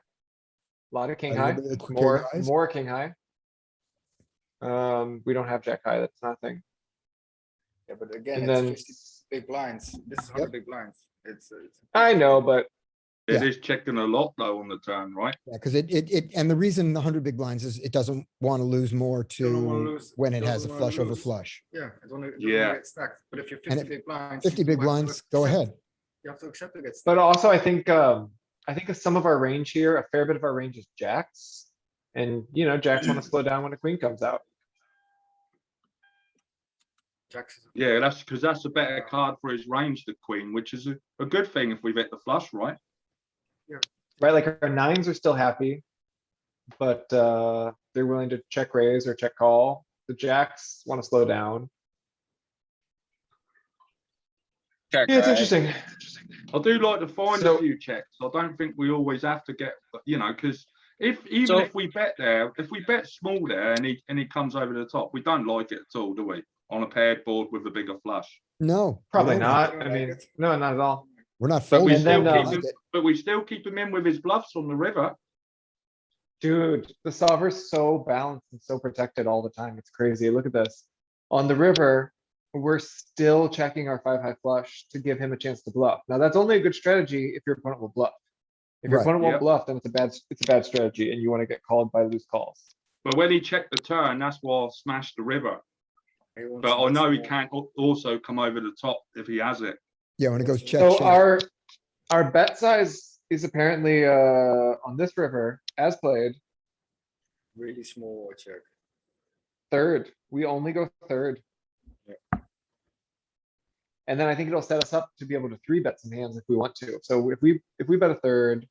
lot of king A little high, bit of the king more, highs. more king high. We don't have jack high, that's nothing. Yeah, but again, And it's then, 50 big blinds. This is 100 big blinds. It's. I know, but It Yeah. is checking a lot though on the turn, right? Yeah, because and the reason the 100 big blinds is it doesn't want to lose more Don't wanna to lose- when it has a don't wanna flush over lose. flush. Yeah, it's only Yeah. get stacked. But if you're And 50 big blinds. 50 you big might as well blinds, go accept- ahead. You have to accept to get stacked. but also I think some of our range here, a fair bit of our range is jacks. And jacks want to slow down when a queen comes out. Jacks is- Yeah, that's because that's a better card for his range, the queen, which is a good thing if we bet the flush, right? Right, like our nines are still happy. But they're willing to check raise or check call. The jacks want to slow down. Check, Yeah, it's right? interesting. I do like to find So- a few checks. I don't think we always have to get, because even So- if we bet there, if we bet small there and he comes over the top, we don't like it at all, do we? On a paired board with a bigger flush. No. we Probably don't. not. don't I like mean, it. no, not at all. We're not But we folding. then, still we keep like him, it. but we still keep him in with his bluffs on the river. Dude, the solver's so balanced and so protected all the time. It's crazy. Look at this. On the river, we're still checking our 5 high flush to give him a chance to bluff. Now, that's only a good strategy if your opponent will bluff. If your Right. opponent won't Yep. bluff, then it's a bad strategy and you want to get called by loose calls. But when he checked the turn, that's why I smashed the river. He wants But to I bet know he small. can't also come over the top if he has it. Yeah, when it goes check, So check. our bet size is apparently on this river, as played, Really small check. third. We only go third. And then I think it'll set us up to be able to 3-bet some hands if we want to. So if we bet a third,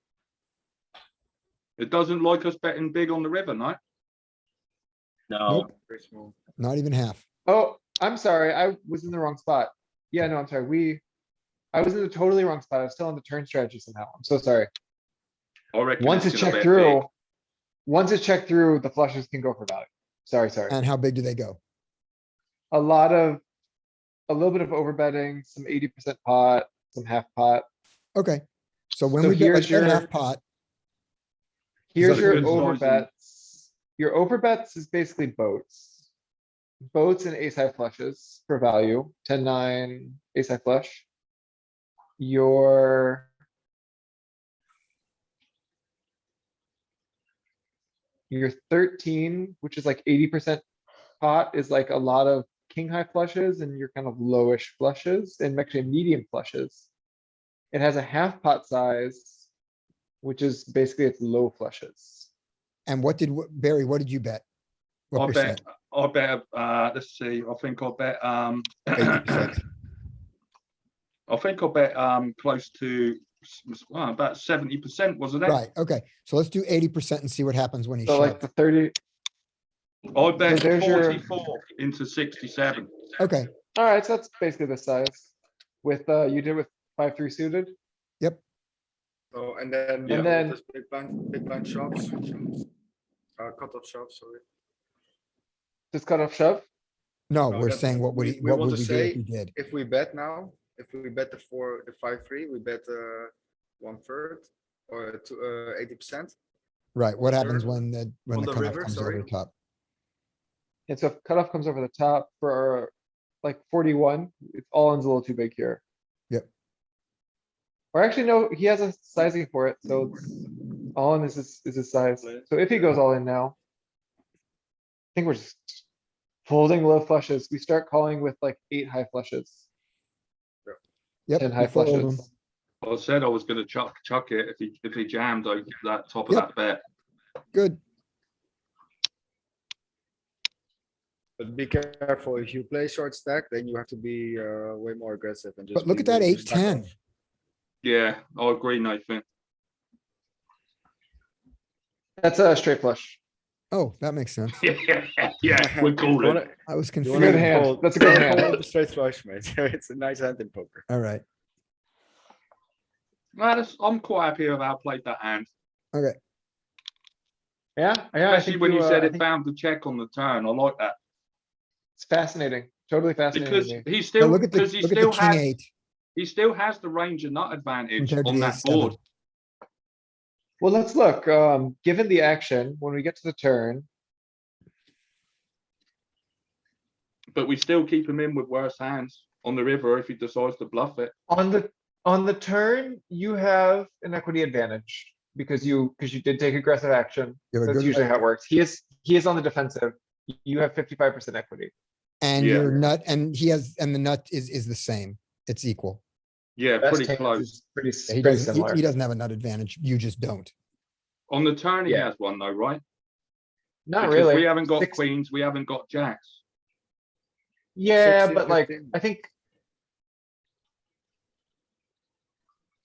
It doesn't like us betting big on the river, no? No, Very small. Not even half. oh, I'm sorry, I was in the wrong spot. Yeah, no, I'm sorry, I was in the totally wrong spot. I was still on the turn strategy somehow. I'm so sorry. I reckon. Once it's it's gonna checked bet big. through, the flushes can go for value. Sorry. And how big do they go? A little bit of overbetting, some 80% pot, some half pot. Okay. So when So we bet like here's your- that half pot, Here's that your good sizing? overbets. Your overbets is basically boats. Boats and ace high flushes for value, 10-9, ace high flush. Your your 13, which is like 80% pot, is like a lot of king high flushes and your kind of lowish flushes and actually medium flushes. It has a half pot size, which is basically its low flushes. and Barry, what did you bet? What I percent? let's see, I think I bet, 80%. I think I bet, close to, about 70%, wasn't it? Right, okay. So let's do 80% and see what happens when he So like shoves. the 30, I bet there's your- 44 into 67. Okay, alright, so that's basically the size. With, you did with 5-3 suited. So, and then. Yeah. And then- just big blind shoves. Cutoff shoves, sorry. Just cut off shove. no, No, we're that- saying what we what want would to we do if say we did? If we bet now, if we bet the 5-3, we bet 1/3 or 80%. Right, what on happens the- when on the the cutoff river, comes over sorry. the top? And so if cutoff comes over the top for like 41, it's all in's a little too big here. Yep. Or actually, no, he has a sizing for it, so it's all in is his size. So if he goes all in now. I think we're just folding low flushes. We start calling with like 8 high flushes, Yep. 10 we high fold 'em. flushes. I said I was gonna chuck it if he jammed over that top of Yep. that bet. Good. But be careful, if you play short stack, then you have to be way more aggressive and just. But look be at that willing to stack 8-10. off. Yeah, I agree, Nathan. That's a straight flush. Oh, that makes sense. Yeah, we're calling. I was You confused. wanna Good hand. fold- That's a you good wanna hand. fold the straight flush, mate. It's a nice hand in poker. All right, I'm quite happy with how I played that hand. okay. Yeah, I Especially think when you said I it think- found the check on the turn. I like that. It's fascinating, totally fascinating Because to me. he Now still, look at the, because he look at the still king has, eight he still has the range and nut advantage compared to on the that ace board. seven. Well, let's look, given the action, when we get to the turn, But we still keep him in with worse hands on the river if he decides to bluff it. on the turn, you have an equity advantage. Because you did take aggressive action. You have a That's good- usually how it works. He is on the defensive. You have 55% equity. And Yeah. your nut, and he has, and the nut is the same. It's equal. Yeah, Best pretty hands close. is Pretty, Yeah, He pretty doesn't, similar. he doesn't have a nut advantage. You just don't. On the turn, he Yeah. has one though, right? Not Because really. we haven't got Six- queens, we haven't got jacks. Yeah, 16, but like, 15. I think.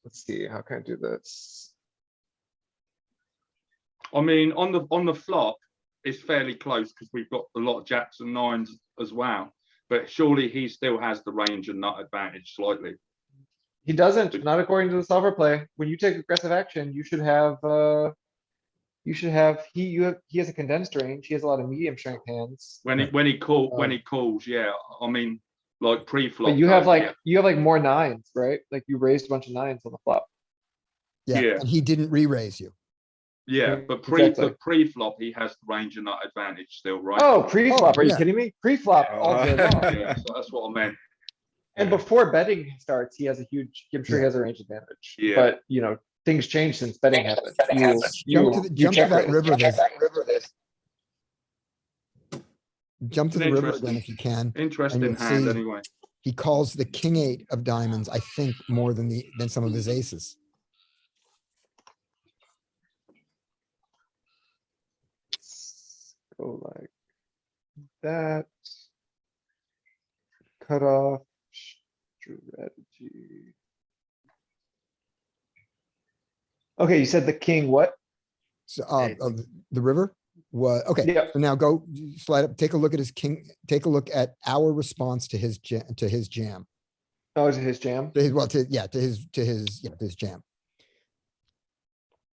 Let's see, how can I do this? I mean, on the flop, it's fairly close because we've got a lot of jacks and nines as well. But surely he still has the range and nut advantage slightly. He doesn't, not according to the solver play. When you take aggressive action, you should have, he has a condensed range. He has a lot of medium strength hands. When he when he calls, yeah. I mean, like pre-flop. But you have though, like, yeah. you have like more nines, right? Like you raised a bunch of nines on the flop. Yeah, Yeah. and he didn't re-raise you. Yeah, but Exactly. pre-flop, he has the range and nut advantage still, right? Oh, pre-flop, are you yeah. kidding me? Pre-flop all day long. Yeah, so that's what I meant. And before betting starts, he has a huge, I'm sure he Yeah. has a range advantage. Yeah. But, you know, things change since betting happened. Jump to check that raise. river. Jump to An the river interesting- again if you can. Interesting you'll hand see- anyway. He calls the king eight of diamonds, I think, more than some of his aces. Go like that. Cut off strategy. Okay, you said the king what? So, of the river? What, okay, Yep. so now go slide up, take a look at his king, take a look at our response to his jam, Oh, is it his jam? to his jam.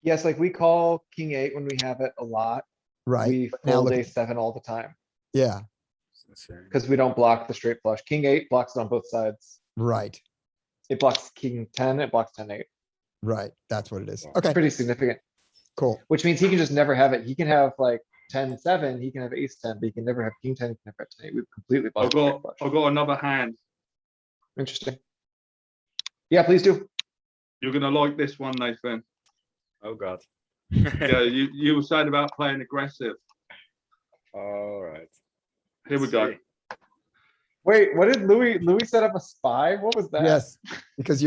Yes, like we call king eight when we have it a lot. Right, We but now fold look at- ace seven all the time. Yeah, Because we don't block the straight flush. King eight blocks it on both sides. right, It blocks king 10, it blocks 10-8. right, that's what it is. It's Okay, pretty significant, cool. which means he can just never have it. He can have like 10-7, he can have ace 10, but he can never have king 10, he can never have 10-8. We've completely I've blocked the straight got flush. another hand. Interesting. Yeah, please do. You're gonna like this one, Nathan. Oh, God. Yeah, you were saying about playing aggressive. Alright. Here we go. Wait, what did Louis set up a spy? What was that? Yes, because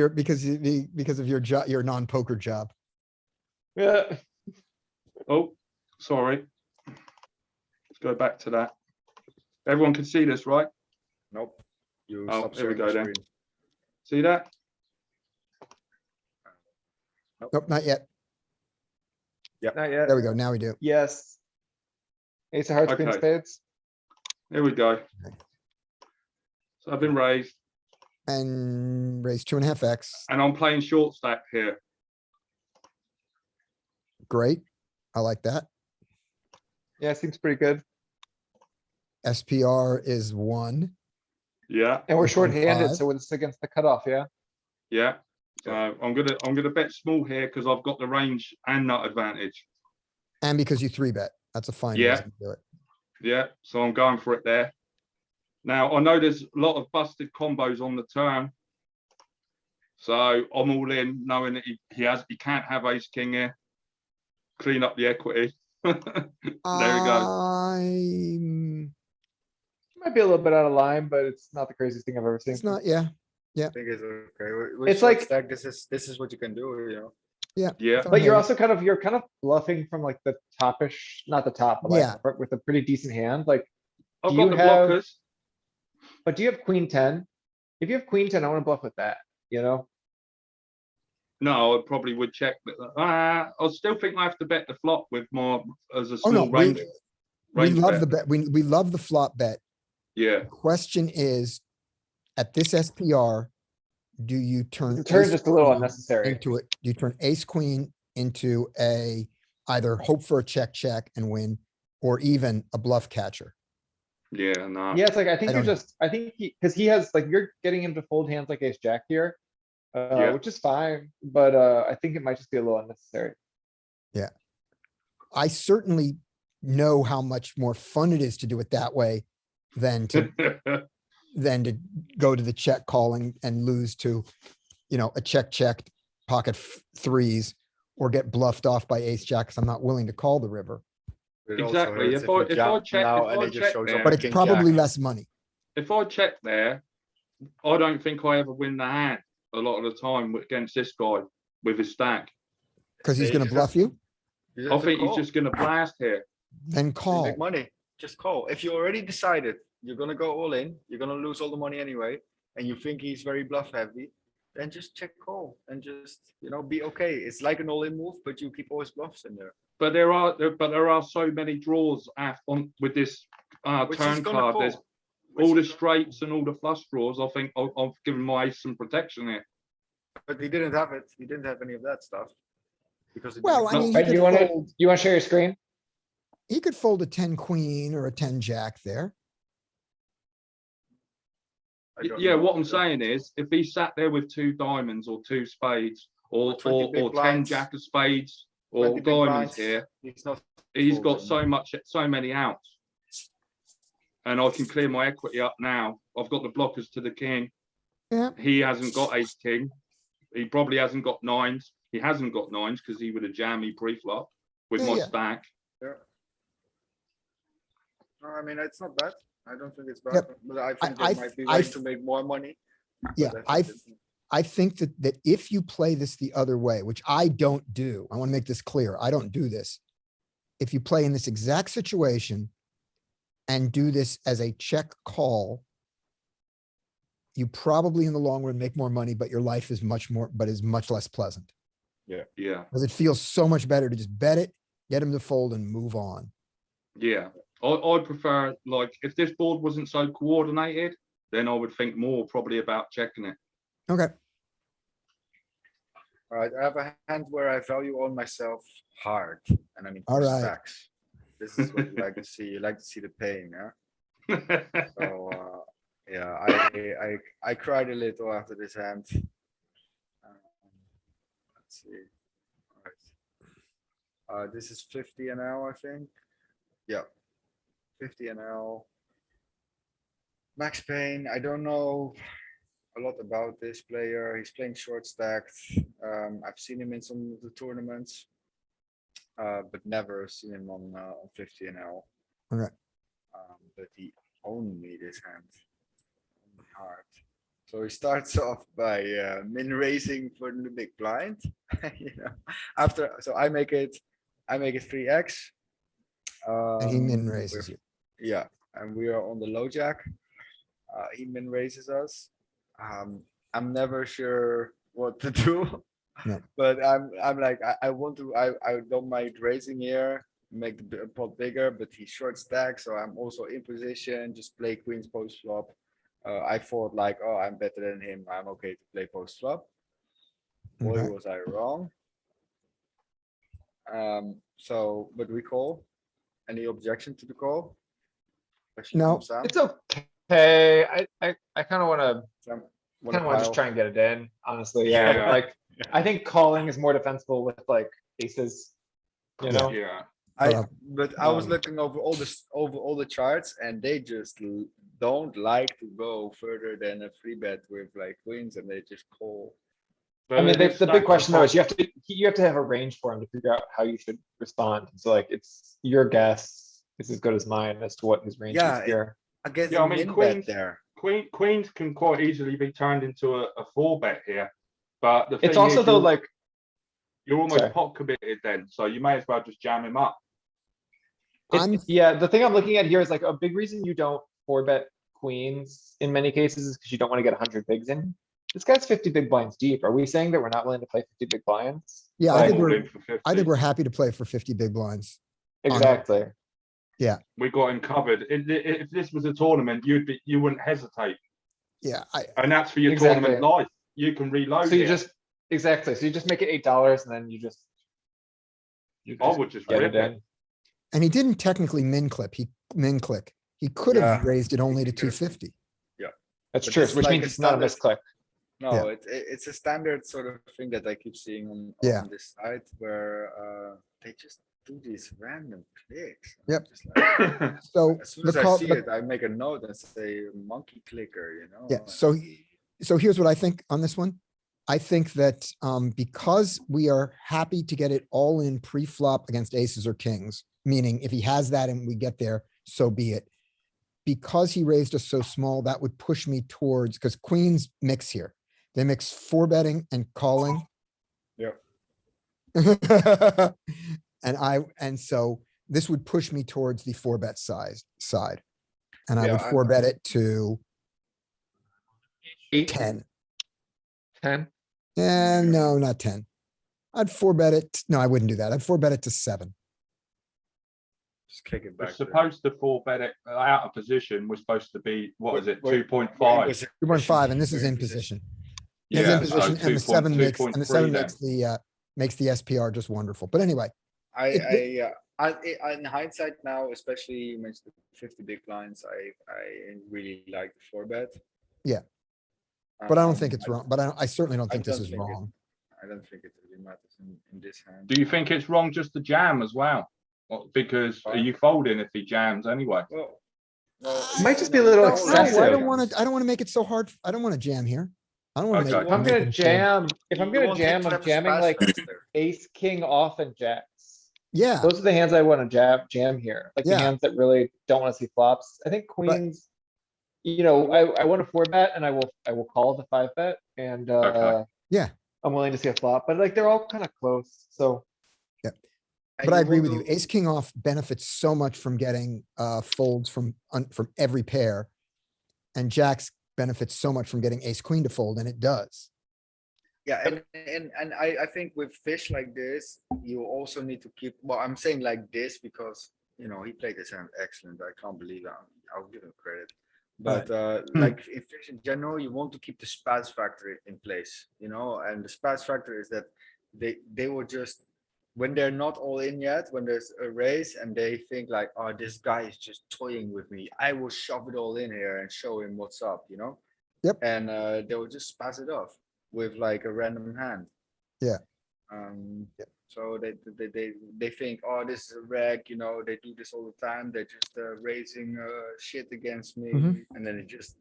of your job, your non-poker job. Yeah. Oh, sorry. Let's go back to that. Everyone can see this, right? Nope. You Oh, stop here we sharing go the then. screen. See that? Nope, not yet. Not yet. There we go, now we do. Yes. Ace of hearts, queen of Okay. spades. Here we go. So I've been raised And raise 2.5x, and I'm playing short stack here. great, I like that. Yeah, seems pretty good. SPR is 1. Yeah, And we're 1.5. short-handed, so it's against the cutoff, yeah? yeah. So I'm gonna bet small here because I've got the range and nut advantage. And because you 3-bet, that's a fine Yeah. reason to do it. Yeah, so I'm going for it there. Now I know there's a lot of busted combos on the turn. So I'm all in knowing that he can't have ace king here. Clean up the equity. There we go. Might be a little bit out of line, but it's not the craziest thing I've ever seen. It's not, yeah, I think it's okay. With It's short like- stack, this is what you can do, you know? yeah. Yeah. it's But you're okay. also you're kind of bluffing from like the topish, not the top, but Yeah. like with a pretty decent hand, like. I've do got you the have- blockers. But do you have queen 10? If you have queen 10, I wanna bluff with that, you know? No, I probably would check. I still think I have to bet the flop with more as a Oh, no, small range. we range love bet. the bet, we love the flop bet. Yeah, Question is, at this SPR, do you turn? The turn ace just a little queen unnecessary. Into it, do you turn ace queen into either hope for a check and win, or even a bluff catcher? Yeah, no. Yeah, it's like, I think I you're don't- just, I think cause he has, like, you're getting him to fold hands like ace jack here. Yeah. Which is fine, but, I think it might just be a little unnecessary. I certainly know how much more fun it is to do it that way than to go to the check calling and lose to, a check pocket threes or get bluffed off by ace jack because I'm not willing to call the river. It also Exactly. hurts If you I jam check, now if and I it just check shows there, up But a it's king probably jack. less money. if I check there, I don't think I ever win the hand a lot of the time against this guy with his stack. Because he's Yeah, you gonna just have bluff to- you, You just I have to think he's call. just gonna blast here. then You call. make money, just call. If you already decided you're gonna go all in, you're gonna lose all the money anyway, and you think he's very bluff heavy, then just check call and just, be okay. It's like an all-in move, but you keep all his bluffs in there. But there are so many draws with this Which he's turn gonna card. call. There's Which all the he's gonna straights and all the flush draws. I think I've given my ace some protection here. But he didn't have it. He didn't have any of that stuff. Because Well, I mean, he Right, could you wanna, fold, you wanna share your screen? he could fold a 10 queen or a 10 jack there. Yeah, what I'm saying is, if he sat there with 2 diamonds or 2 spades or 20 big 10 blinds, jack of spades or 20 big diamonds blinds, here, He's not. he's got folding. so many outs. And I can clear my equity up now. I've got the blockers to the king. Yeah. He hasn't got ace king. He probably hasn't got nines. He hasn't got nines because he would have jammed me pre-flop with Yeah, my yeah. stack. Yeah. No, I mean, it's not bad. I don't think it's bad, Yep. but I think I- there might be I ways th- to make more money. Yeah, but I think it's- I think that if you play this the other way, which I don't do, I want to make this clear, I don't do this. If you play in this exact situation and do this as a check call, you probably in the long run make more money, but your life is much less pleasant. Yeah. Because it feels so much better to just bet it, get him to fold and move on. Yeah. I'd prefer, like, if this board wasn't so coordinated, then I would think more probably about checking it. Okay. Alright, I have a hand where I value on myself hard, and I mean All for right. stacks. This is what you like to see. You like to see the pain, yeah? So, yeah, I cried a little after this hand. Let's see. Alright. This is 50 NL, I think. Yeah. 50 NL. Max Payne, I don't know a lot about this player. He's playing short stacked. I've seen him in some of the tournaments. But never seen him on 50 NL. Okay. But he owned me this hand. Hard. So he starts off by min raising for the big blind. So I make it 3x. And he min raises you. Yeah, and we are on the low jack. He min raises us. I'm never sure what to do. No. But I'm like, I don't mind raising here, make the pot bigger, but he's short stack, so I'm also in position, just play queens post flop. I thought like, oh, I'm better than him. I'm okay to play post flop. Boy, Okay. was I wrong. But we call. Any objection to the call? Question No. from Sam? It's okay. I kinda wanna, Sam, kinda wanna just pile? try and get it in, honestly, yeah, Yeah. like, I think calling is more defensible with like aces. You know? Yeah. But I was looking over all the charts and they just don't like to go further than a free bet with like queens and they just call. I mean, the big question though is you have to have a range for him to figure out how you should respond. So like, it's your guess is as good as mine as to what his range Yeah, is here. I guess Yeah, I a mean, min queens- bet there. Queens can quite easily be turned into a 4-bet here. But the thing It's also is, though like, you're almost sorry. pot committed then, so you may as well just jam him up. Yeah, the thing I'm looking at here is like a big reason you don't 4-bet queens in many cases is because you don't want to get 100 bigs in. This guy's 50 big blinds deep. Are we saying that we're not willing to play 50 big blinds? Yeah, Like, I think we're happy to play for 50 big blinds. exactly. Yeah, We got him covered. If this was a tournament, you wouldn't hesitate. yeah. And that's for your Exactly. tournament life. You can reload So you it. just, exactly. So you just make it $8 and then you just I would just get rip it it. in. And he didn't technically min clip, he min click. He could Yeah. have raised it only to 250. That's But true, it's which like means a it's not a standard- misclick. No, it's a standard sort of thing that I keep seeing Yeah. on this side where they just do these random clicks. I'm Yep. just like, So as soon the as I call, see the- it, I make a note and say monkey clicker, you know? yeah, so here's what I think on this one. I think that because we are happy to get it all in pre-flop against aces or kings, meaning if he has that and we get there, so be it. Because he raised us so small, that would push me towards, because queens mix here. They mix four betting and calling. Yep. And so this would push me towards the four bet side. And I Yeah, would I- four bet it to 8, 10. 10. And no, not 10. I'd four bet it. No, I wouldn't do that. I'd four bet it to 7. Just kick it We're back. supposed to four bet it out of position. We're supposed to be, what is it, We're- 2.5? 2.5, and this is in position. It's in Yeah, so position, and the 7 makes, and the 7 2.3 then. makes the SPR just wonderful. But anyway, In hindsight now, especially you mentioned the 50 big blinds, I really like the four bet. yeah, but I don't think Um, it's wrong. But I certainly don't I think this don't is think it- wrong. I don't think it really matters in this hand. Do you think it's wrong just to jam as well? Because are you folding if he jams anyway? Well, It might just be a little No, I excessive. don't want to, I don't want to make it so hard. I don't want to jam here. I don't want to Okay. make. If I'm make gonna it so- jam, if I'm You gonna won't hit jam, I'm Travis jamming Pass like faster. ace, king off and jacks. Yeah, Those are the hands I wanna jam here, like the Yeah. hands that really don't wanna see flops. I think queens. I wanna four bet and I will call the 5 bet and, Okay. yeah, I'm willing to see a flop, but like they're all kinda close, so. And but I you agree want with you. to- Ace king off benefits so much from getting folds from every pair. And jacks benefits so much from getting ace queen to fold, and it does. Yeah, and I think with fish like this, you also need to keep, well, I'm saying like this because, he played this hand excellent. I can't believe I'll give him credit. But like in fish in general, you want to keep the spaz factor in place, and the spaz factor is that they will just, when they're not all in yet, when there's a raise and they think like, oh, this guy is just toying with me, I will shove it all in here and show him what's up, Yep. And they will just pass it off with like a random hand. Yeah. So they think, oh, this is a reg, they do this all the time. They're just raising shit against me, Mhm. and then it just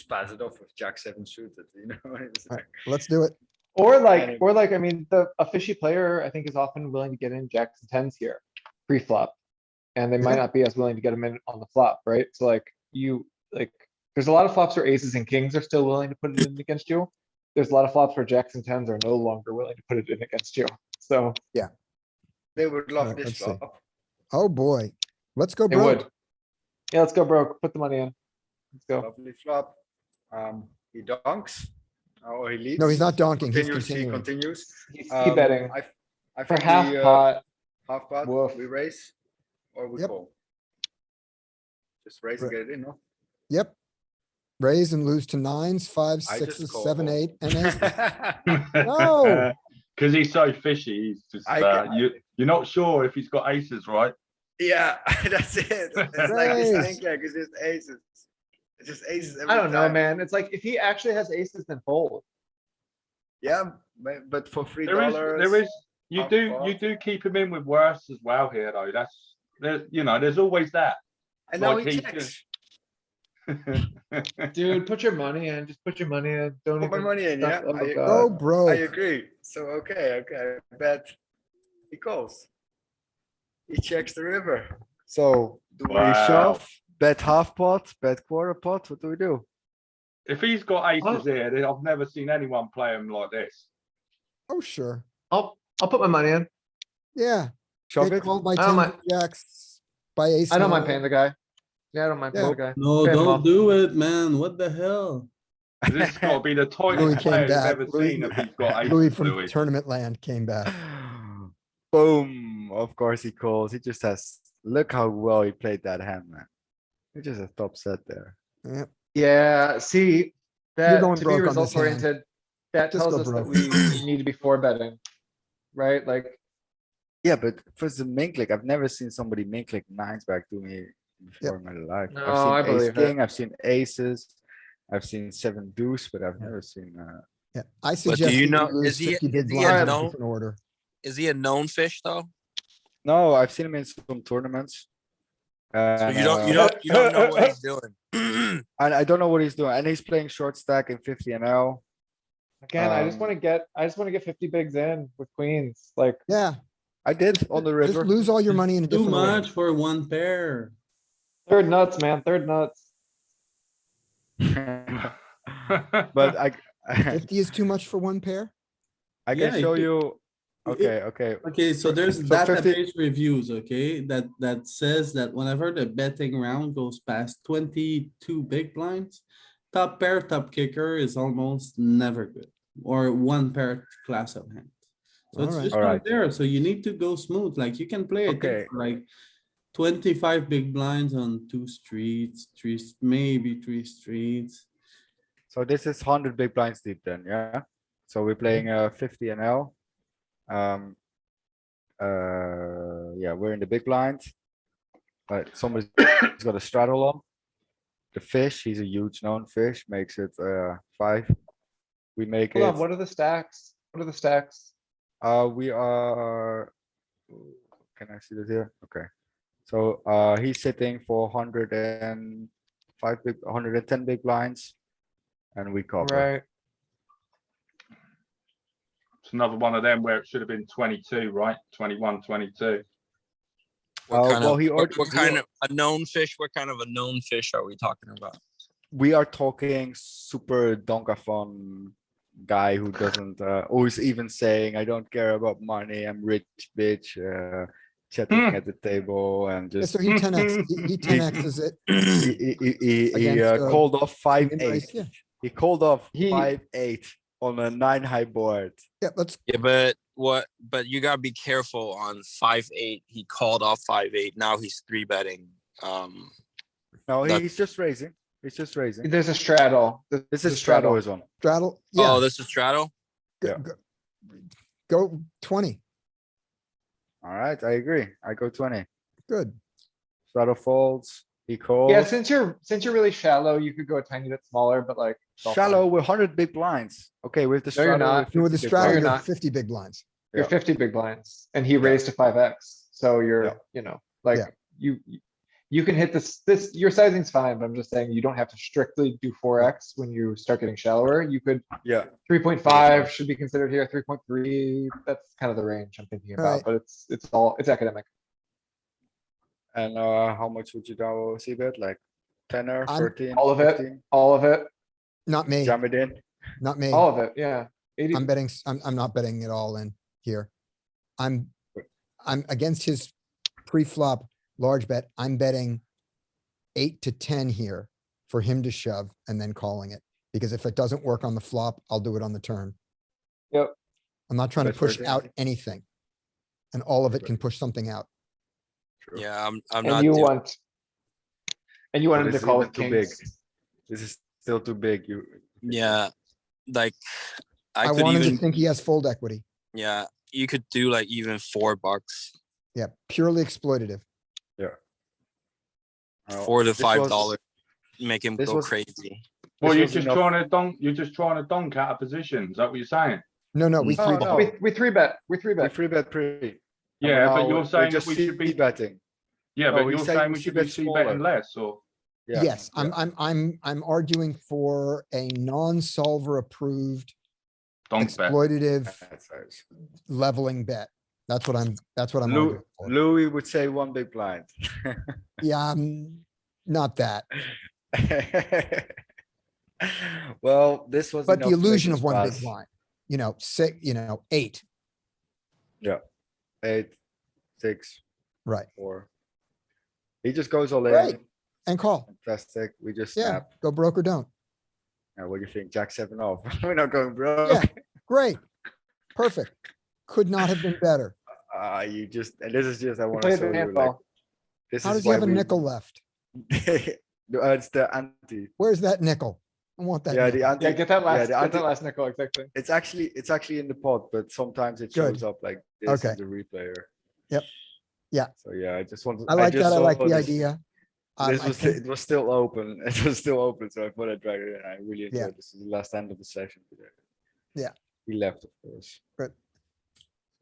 pass it off with Jack 7 suited. It's All like, right, let's do it. Or like, I mean, a fishy player, I think, is often willing to get in jacks and tens here, pre-flop. And they might Yeah. not be as willing to get them in on the flop, right? So there's a lot of flops where aces and kings are still willing to put it in against you. There's a lot of flops where jacks and tens are no longer willing to put it in against you. So they would love Alright, this let's see. flop. Oh, boy. Let's go, they bro. would. Yeah, let's go broke. Put the money in. Let's go. Lovely flop. He donks. Oh, he leads. No, he's not donking. He's Continues, he continuing. continues. He's c-betting I for think half we, pot. half pot, Woof. we raise or we Yep. call. Just raise and get it in, no? Yep. Raise and lose to 9s, 5s, I just 6s, call. 7, 8, and aces. No. Cause he's so fishy, he's just, you're not sure if he's got aces, right? Yeah, that's it. It's like his Raise. think like it's just aces. It's just aces every I don't know, time. man. It's like if he actually has aces, then fold. Yeah, but for $3. There is, you half do pot. keep him in with worse as well here, though. There's always that. And now like he he checks. Dude, put your money in. Just put your money in. Don't Put my even. money in, yeah. Oh, I- God. Go, I bro. agree. So, okay, I bet he calls. He checks the river. So, do we Wow. shove, bet half pot, bet quarter pot? What do we do? If he's got aces here, then I've never seen anyone play him like this. Oh, sure. I'll put my money in. Yeah. Shove Get it? called by I don't 10 mind- jacks, by ace. I don't mind nine. paying the guy. Yeah, I don't mind paying the guy. No, Pay him don't off. do it, man. What the hell? This has got to be the Louis tightest came player you've back. ever Louis- seen if he's got Louis aces, from Louis. tournament land came back. Boom. Of course he calls. He just has, look how well he played that hand, man. He just a top set there. Yep. Yeah, see, going that to be broke on this results hand. oriented, that Just tells go us that broke. we need to be four betting. Right? Like, Yeah, but for the main click, I've never seen somebody main click nines back doing before in my life. No, I've I seen ace believe it. king, I've seen aces, I've seen seven deuce, but I've never seen, Yeah, I But do suggest you you know, lose is he 50 big a blinds in known, different order. is he a known fish though? no, I've seen him in some tournaments. So And, you don't know what he's doing. and I don't know what he's doing, and he's playing short stack in 50 NL. Again, I just Um, wanna get 50 bigs in with queens, like, Yeah, I did on the just river. lose all your money in a Too different order. much for one pair. third nuts, man, third nuts. But I 50 is too much for one pair? I Yeah, can show it- you. Okay, okay. Okay, so there's So 50 database reviews, okay, that says that whenever the betting round goes past 22 big blinds, top pair, top kicker is almost never good, or one pair class of hands. So it's Alright. just not Alright. there, so you need to go smooth, like you can play, I think, Okay. for like 25 big blinds on two streets, maybe three streets. So this is 100 big blinds deep then, yeah? So we're playing 50 NL. Yeah, we're in the big blind. But somebody's got a straddle on. The fish, he's a huge known fish, makes it 5. We make Hold it, on, what are the stacks? What are the stacks? we are, can I see this here? Okay. So he's sitting for 105 big, 110 big blinds. And we cover. Right, It's another one of them where it should have been 22, right? 21, 22. What kind well, of, he what ordered- kind of a known fish? What kind of a known fish are we talking about? We are talking super donkathon guy who doesn't, who's even saying, I don't care about money, I'm rich, bitch, chatting at the table and Yeah, just. so he 10x, he 10x's it. He against, called off 5-8. min-raise, yeah. He called off He- 5-8 on a 9 high board. Yeah, let's, Yeah, but you gotta be careful on 5-8. He called off 5-8. Now he's 3-betting. No, That- he's just raising. He's just raising. there's a straddle. This There's is a straddle is on. straddle, yeah, Oh, this is straddle? yeah. go 20, Alright, I agree. I go 20. good. Straddle folds, he calls. Yeah, since you're really shallow, you could go a tiny bit smaller, but like. it's all fine. Shallow with 100 big blinds. Okay, with the No, you're straddle. not. No, with the 50 big straddle, you're you're not. 50 big blinds. You're Yeah. 50 big blinds and he Yeah. raised to 5x. So Yeah. you're, you know, like Yeah. you can hit this, your sizing's fine, but I'm just saying you don't have to strictly do 4x when you start getting shallower. You could, Yeah, 3.5 should be considered here, 3.3. That's kind of the range I'm thinking Alright. about, but it's academic. and how much would you go see bet? Like 10 or I'm- 13? All of it, 15? all of it, Not me, Jam it in. not me. all of it, yeah. 80, I'm betting, I'm not betting it all in here. I'm against his pre-flop large bet. I'm betting 8 to 10 here for him to shove and then calling it. Because if it doesn't work on the flop, I'll do it on the turn. Yep. I'm not trying to Bet push 13. out anything. And all of it can push something out. True. Yeah, I'm and not you doing. want. And you But want him to it's call even with too big. kings. This is still too big. You. Yeah, like I I could want him to even. think he has fold equity. Yeah, you could do like even $4. Yeah, purely exploitative. Oh, 4 to this $5. was- Make him this go was- crazy. Well, This you're was just enough- trying to donk. You're just trying to donk out of position. Is that what you're saying? No, no, we No, three no. bet. We 3-bet, we 3-bet. We free bet pre. Yeah, but now you're we're saying that just we should be. betting. Yeah, No, but we you're say saying we we should should be bet c smaller. betting less, or Yeah. Yes, I'm arguing for a non-solver approved donk bet. exploitative That's nice. leveling bet. That's what I'm Lou, arguing for. Louis would say one big blind. Yeah, not that, Well, this was. but the enough to make illusion this of one big pass. blind, you know, 6, 8, 8, 6, right? 4. He just goes all Right. in. And call. Fantastic. We just Yeah, snap. go broke or don't. Now, what do you think? Jack 7 off. We're not going broke. Yeah, great. Perfect. Could not have been better. You just, and this is just, I want to Played show the you hand like. well. This How is does he why have a we- nickel left? It's the anti. Where's that nickel? I want that. Yeah, the nickel. anti. Yeah, get that last, the get anti- that last nickel, exactly. It's actually in the pot, but sometimes it Good. shows up like this Okay. in the replayer. Yep. Yeah. So yeah, I just want. I like just that. I saw like the this- idea. This I was, think- it was still open. It was still open, so I thought I'd drag it in. I really Yeah. enjoyed this. Is the last end of the session today. Yeah. He left, of course. Good.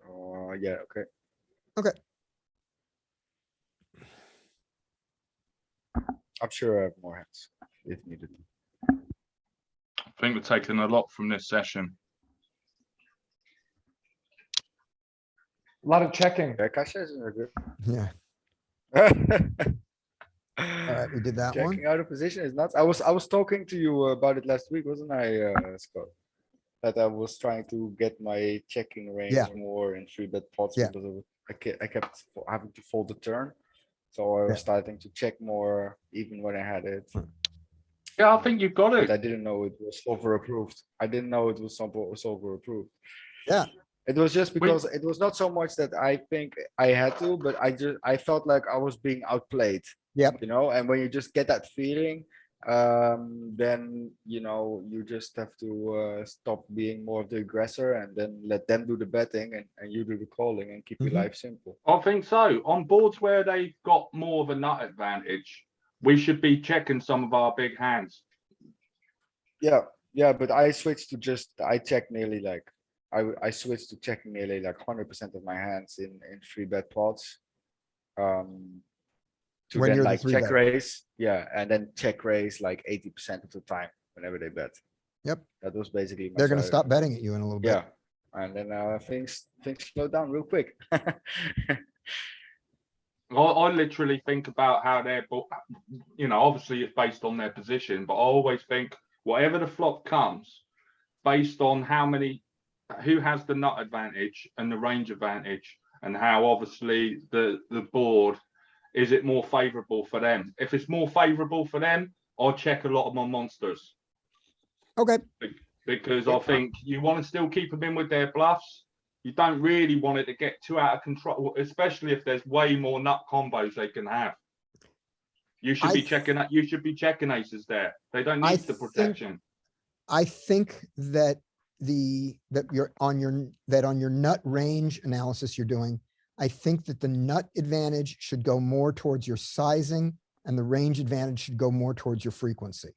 Oh, yeah, okay. Okay. I'm sure I have more hands if needed. I think we're taking a lot from this session. A lot of checking. Yeah, cash sessions are good. Yeah, all right, we did that one. Checking out of position is nuts. I was talking to you about it last week, wasn't I, Scott? That I was trying to get my checking range Yeah. more in 3-bet pots Yeah. because I kept having to fold the turn. So I was Yeah. starting to check more even when I had it. Yeah, I think you've got But it. I didn't know it was solver approved. I didn't know it was solver approved. Yeah. It was just because it was not so much that I think I had to, but I felt like I was being outplayed. Yep. You know, and when you just get that feeling, then you know you just have to stop being more of the aggressor and then let them do the betting and you do the calling and keep your life simple. I think so. On boards where they've got more of a nut advantage, we should be checking some of our big hands. Yeah, yeah, but I switched to I check nearly like I switched to checking nearly like 100% of my hands in 3-bet pots. To When then you're the like 3 check bet. raise, yeah, and then check raise like 80% of the time whenever they bet. Yep. That was basically. They're gonna stop betting at you in a little bit. Yeah, and then things slow down real quick. I literally think about how they're, you know, obviously it's based on their position, but I always think whatever the flop comes, based on who has the nut advantage and the range advantage, and how obviously the board, is it more favorable for them? If it's more favorable for them, I'll check a lot of my monsters. Okay. Because I think you want to still keep them in with their bluffs. You don't really want it to get too out of control, especially if there's way more nut combos they can have. You should be checking that. You should be checking aces there. They don't need the protection. I think that on your nut range analysis you're doing, I think that the nut advantage should go more towards your sizing and the range advantage should go more towards your frequency.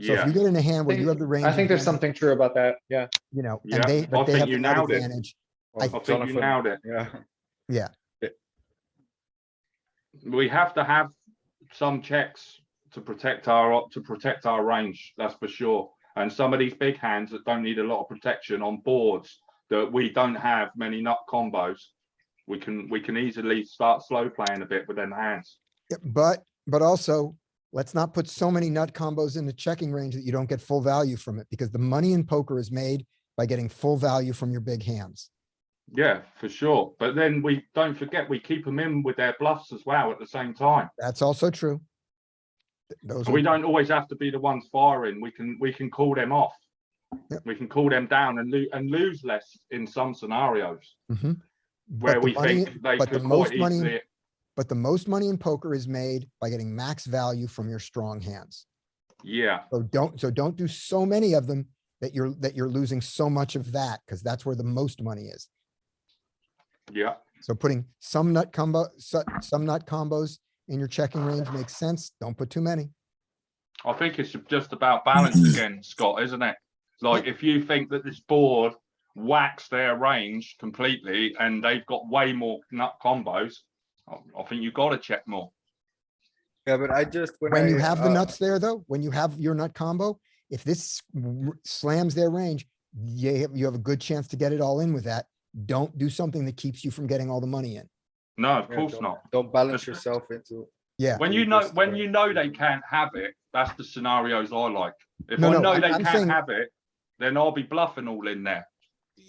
So if you get in a hand where you have the range. I think there's advantage, something true about that. Yeah. You know, Yeah, and they I think have you the nut nailed it. advantage. I think you nailed it. Yeah. Yeah. We have to have some checks to protect our range. That's for sure. And some of these big hands that don't need a lot of protection on boards that we don't have many nut combos, we can easily start slow playing a bit with them hands. Yeah, but also let's not put so many nut combos in the checking range that you don't get full value from it, because the money in poker is made by getting full value from your big hands. Yeah, for sure. But then we don't forget, we keep them in with their bluffs as well at the same time. That's also true. Those We don't always have to be the ones firing. We can call them off. Yep. We can call them down and lose less in some scenarios Mhm. where But the we money- think they but the could most quite money- easily. But the most money in poker is made by getting max value from your strong hands. Yeah, So don't do so many of them that you're losing so much of that, because that's where the most money is. yeah. So putting some nut combos in your checking range makes sense. Don't put too many. I think it's just about balance again, Scott, isn't it? Like if you think that this board whacks their range completely and they've got way more nut combos, I think you've got to check more. Yeah, but I just When you have the nuts there, though, when you have your nut combo, if this slams their range, you have a good chance to get it all in with that. Don't do something that keeps you from getting all the money in. No, of course not. Don't balance yourself into. Yeah. When you know they can't have it, that's the scenarios I like. If No, I no, know I'm they can't saying- have it, then I'll be bluffing all in there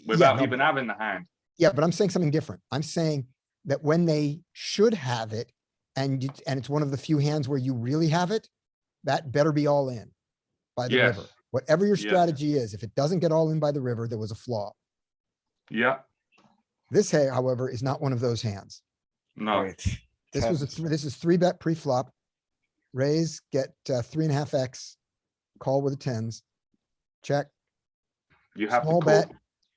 without no, even having the hand. Yeah, but I'm saying something different. I'm saying that when they should have it, and it's one of the few hands where you really have it, that better be all in by the Yes. river. Whatever your Yes. strategy is, if it doesn't get all in by the river, there was a flaw. Yeah, This, however, is not one of those hands. no. This is 3-bet pre-flop. Raise, get 3.5x, call with the tens. Check. You have Small to call. bet.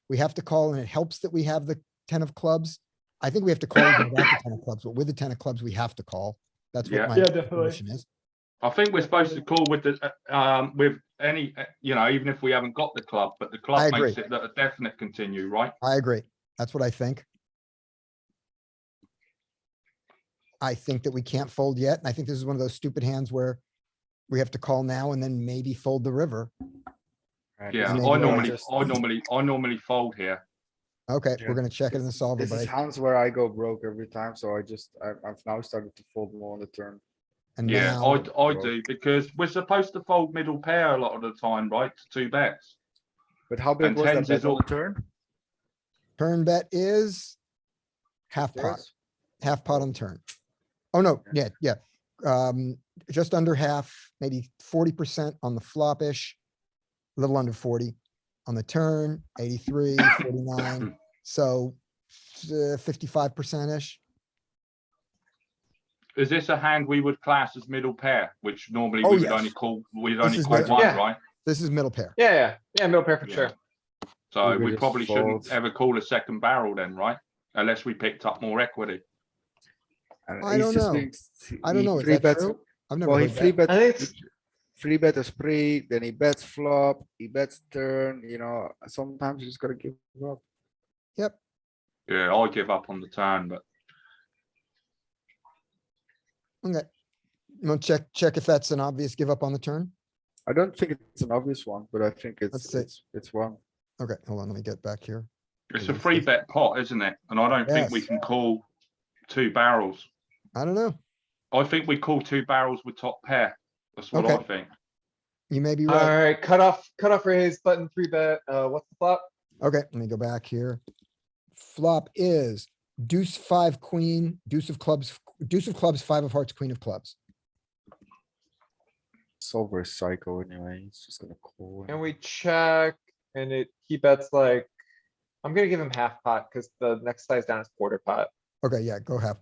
We have to call, and it helps that we have the 10 of clubs. I think we have to call even without the 10 of clubs, but with the 10 of clubs, we have to call. That's Yeah. what my Yeah, definitely. position is. I think we're supposed to call with with any, even if we haven't got the club, but the I club agree. makes it that a definite continue, right? I agree. That's what I think. I think that we can't fold yet. And I think this is one of those stupid hands where we have to call now and then maybe fold the river. Right, Yeah, this is I where normally fold here. Okay, we're Yeah, gonna check it in the solver, This but is I, hands where I go broke every time, so I've now started to fold more on the turn. and Yeah, now, I do, because we're supposed to fold middle pair a lot of the time, right? To two bets. But how big And was that tens bet is on all, the turn? turn bet is half pot, Thirds? half pot on turn. Oh, no, yeah, yeah. Just under half, maybe 40% on the flopish, a little under 40 on the turn, 83, 49. So 55%-ish. is this a hand we would class as middle pair, which normally Oh, we would yes. only call, we'd This only is call middle- one, Yeah. right? This is middle pair. Yeah, middle pair for Yeah. sure. So We we just probably shouldn't fold. ever call a second barrel then, right? Unless we picked up more equity. And I he's don't just know. being- I don't he know. Is three that bets- true? I've never Well, he heard three that. bet, I think it's, three bet is pre, then he bets flop, he bets turn, sometimes you just gotta give up. Yep. Yeah, I give up on the turn, but Okay. You want to check if that's an obvious give up on the turn? I don't think it's an obvious one, but I think Let's see. it's one. Okay, hold on, let me get back here. it's a free bet pot, isn't it? And I don't think we Yes. can call two barrels. I don't know. I think we call two barrels with top pair. That's what I Okay. think. You may be right. alright, cutoff raise, button three bet, what's the flop? Okay, let me go back here. Flop is deuce five queen, deuce of clubs, five of hearts, queen of clubs. Solver is psycho anyway, he's just gonna call. And we check, and he bets like, I'm gonna give him half pot, cause the next size down is quarter pot. Okay, yeah, go half